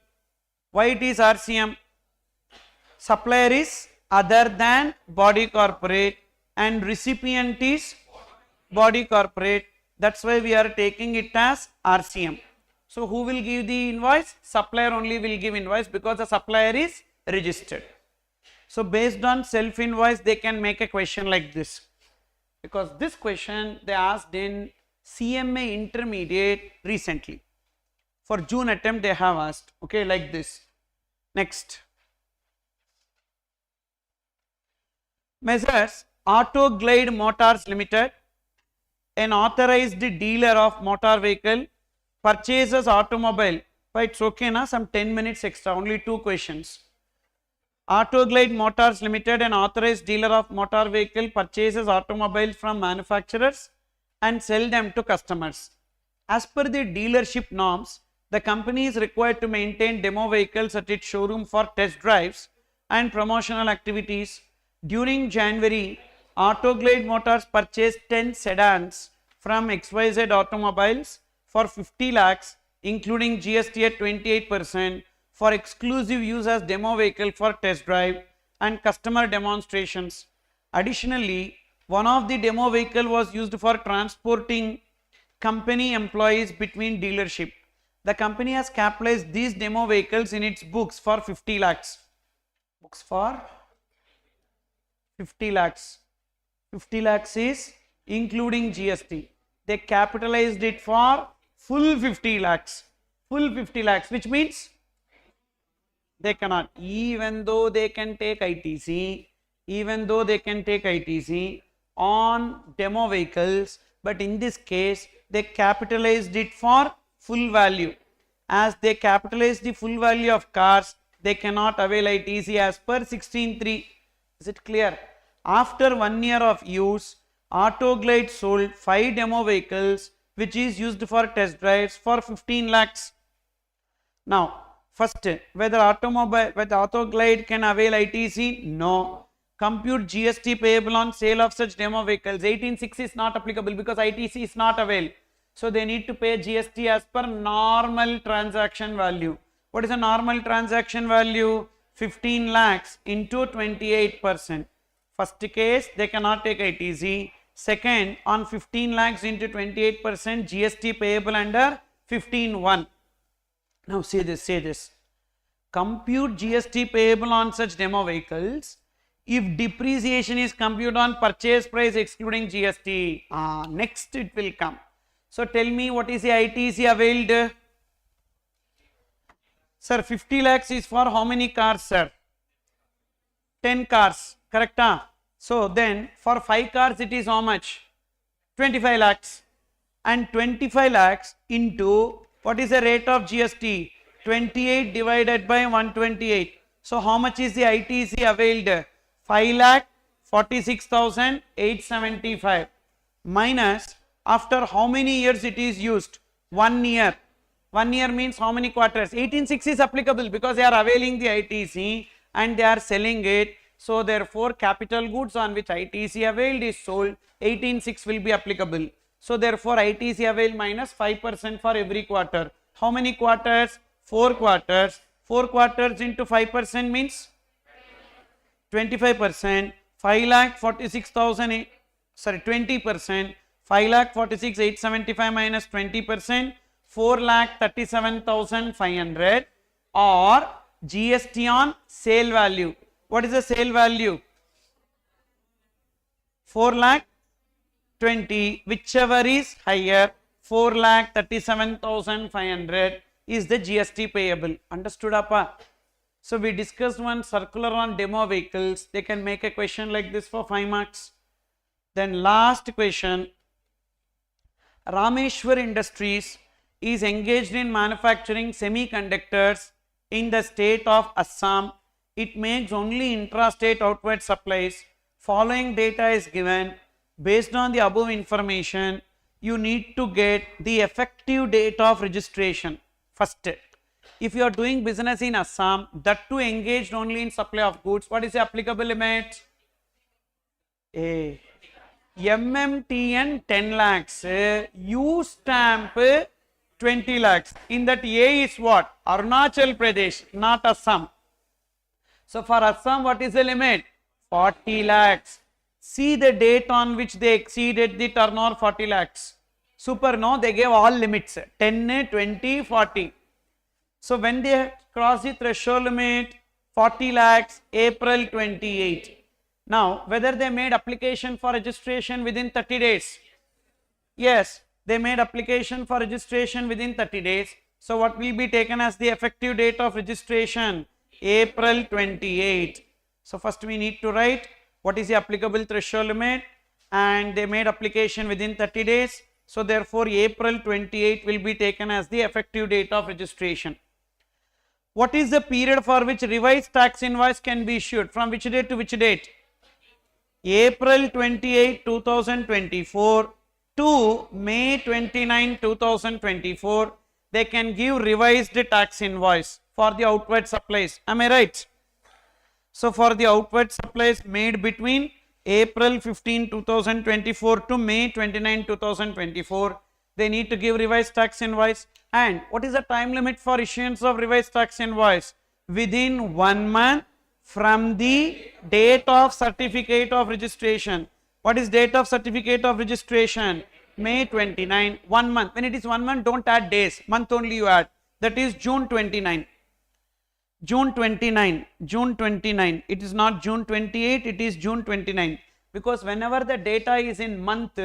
Why it is RCM? Supplier is other than body corporate and recipient is body corporate. That's why we are taking it as RCM. So who will give the invoice? Supplier only will give invoice because the supplier is registered. So based on self invoice, they can make a question like this, because this question they asked in CMA intermediate recently. For June attempt they have asked, okay, like this. Next. Messrs. Autoglide Motors Limited, an authorized dealer of motor vehicle, purchases automobile. But it's okay na, some 10 minutes extra, only 2 questions. Autoglide Motors Limited, an authorized dealer of motor vehicle, purchases automobiles from manufacturers and sell them to customers. As per the dealership norms, the company is required to maintain demo vehicles at its showroom for test drives and promotional activities. During January, Autoglide Motors purchased 10 sedans from XYZ Automobiles for 50 lakhs, including GST at 28%, for exclusive use as demo vehicle for test drive and customer demonstrations. Additionally, one of the demo vehicle was used for transporting company employees between dealership. The company has capitalized these demo vehicles in its books for 50 lakhs. Books for 50 lakhs. 50 lakhs is including GST. They capitalized it for full 50 lakhs. Full 50 lakhs, which means they cannot, even though they can take ITC, on demo vehicles, but in this case they capitalized it for full value. As they capitalized the full value of cars, they cannot avail ITC as per 16.3. Is it clear? After 1 year of use, Autoglide sold 5 demo vehicles which is used for test drives for 15 lakhs. Now, first, whether Autoglide can avail ITC? No. Compute GST payable on sale of such demo vehicles. 18.6 is not applicable because ITC is not availed. So they need to pay GST as per normal transaction value. What is a normal transaction value? 15 lakhs into 28%. First case, they cannot take ITC. Second, on 15 lakhs into 28%, GST payable under 15.1. Now say this. Compute GST payable on such demo vehicles if depreciation is computed on purchase price excluding GST. Next it will come. So tell me what is the ITC availed? Sir, 50 lakhs is for how many cars, sir? 10 cars, correct? So then for 5 cars it is how much? 25 lakhs. And 25 lakhs into what is the rate of GST? 28 divided by 128. So how much is the ITC availed? 5,46,875 minus after how many years it is used? 1 year. 1 year means how many quarters? 18.6 is applicable because they are availing the ITC and they are selling it. So therefore capital goods on which ITC availed is sold, 18.6 will be applicable. So therefore ITC availed minus 5% for every quarter. How many quarters? 4 quarters. 4 quarters into 5% means 25%. 5,46,000, sorry, 20%. 5,46,875 minus 20%. 4,37,500 or GST on sale value. What is the sale value? 4,20,000, whichever is higher. 4,37,500 is the GST payable. Understood, appa? So we discussed one circular on demo vehicles. They can make a question like this for 5 marks. Then last question. Rameshwar Industries is engaged in manufacturing semiconductors in the state of Assam. It makes only intrastate outward supplies. Following data is given. Based on the above information, you need to get the effective date of registration. First, if you are doing business in Assam, that too engaged only in supply of goods, what is the applicable limit? A. MMTN 10 lakhs, U stamp 20 lakhs. In that A is what? Arunachal Pradesh, not Assam. So for Assam, what is the limit? 40 lakhs. See the date on which they exceeded the turnover 40 lakhs. Super, no, they gave all limits 10, 20, 40. So when they cross the threshold limit 40 lakhs, April 28. Now, whether they made application for registration within 30 days? Yes, they made application for registration within 30 days. So what will be taken as the effective date of registration? April 28. So first we need to write what is the applicable threshold limit, and they made application within 30 days. So therefore April 28 will be taken as the effective date of registration. What is the period for which revised tax invoice can be issued? From which date to which date? April 28, 2024 to May 29, 2024. They can give revised tax invoice for the outward supplies. Am I right? So for the outward supplies made between April 15, 2024 to May 29, 2024, they need to give revised tax invoice. And what is the time limit for issuance of revised tax invoice? Within 1 month from the date of certificate of registration. What is date of certificate of registration? May 29, 1 month. When it is 1 month, don't add days, month only you add. That is June 29. June 29, June 29. It is not June 28, it is June 29. Because whenever the data is in month,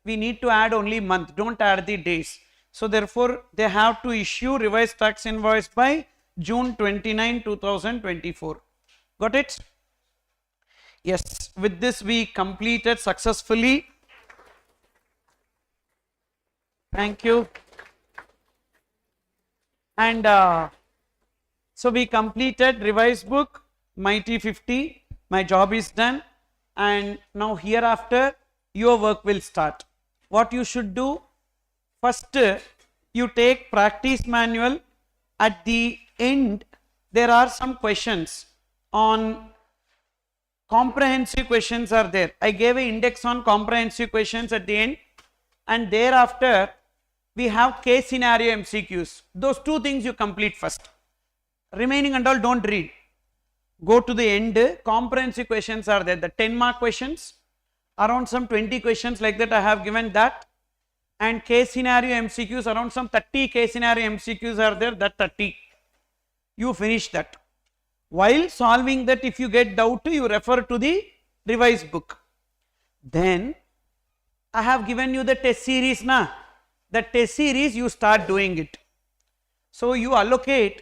we need to add only month, don't add the days. So therefore, they have to issue revised tax invoice by June 29, 2024. Got it? Yes, with this we completed successfully. Thank you. And so we completed revised book, Mighty 50. My job is done. And now hereafter, your work will start. What you should do? First, you take practice manual. At the end, there are some questions on comprehensive questions are there. I gave an index on comprehensive questions at the end, and thereafter we have case scenario MCQs. Those two things you complete first. Remaining and all don't read. Go to the end. Comprehensive questions are there. The 10-mark questions, around some 20 questions like that I have given that, and case scenario MCQs around some 30 case scenario MCQs are there. That 30 you finish that. While solving that, if you get doubt, you refer to the revised book. Then I have given you the test series na. The test series you start doing it. So you allocate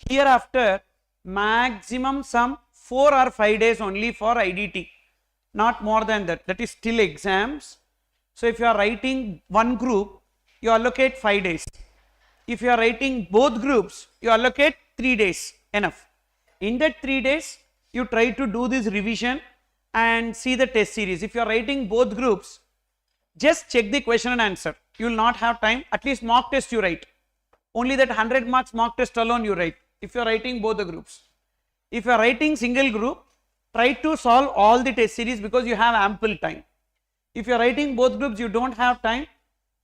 hereafter maximum some 4 or 5 days only for IDT, not more than that. That is still exams. So if you are writing one group, you allocate 5 days. If you are writing both groups, you allocate 3 days, enough. In that 3 days, you try to do this revision and see the test series. If you are writing both groups, just check the question and answer. You will not have time. At least mock test you write. Only that 100 marks mock test alone you write. If you are writing both the groups. If you are writing single group, try to solve all the test series because you have ample time. If you are writing both groups, you don't have time.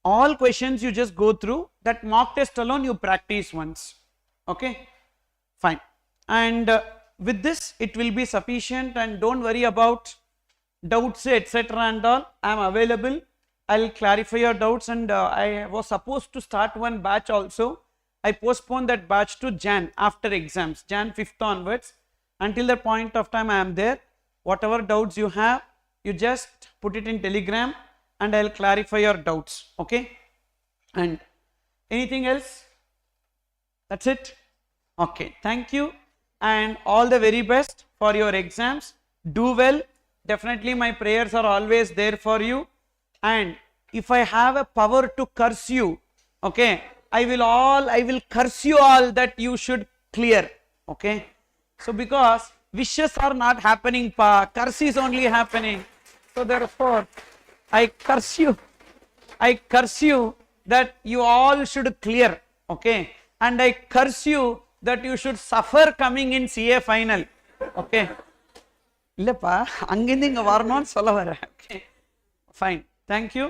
All questions you just go through. That mock test alone you practice once. Okay? Fine. And with this it will be sufficient, and don't worry about doubts etc. and all. I am available. I will clarify your doubts, and I was supposed to start one batch also. I postponed that batch to Jan after exams, Jan 5th onwards. Until that point of time I am there. Whatever doubts you have, you just put it in Telegram and I will clarify your doubts. Okay? And anything else? That's it? Okay. Thank you. And all the very best for your exams. Do well. Definitely my prayers are always there for you. And if I have a power to curse you, okay, I will curse you all that you should clear. Okay. So because wishes are not happening, curse is only happening. So therefore I curse you that you all should clear. Okay. And I curse you that you should suffer coming in CA final. Okay. இல்லப்பா அங்கிருந்து இங்க வரணும்னு சொல்ல வரேன். Okay. Fine. Thank you.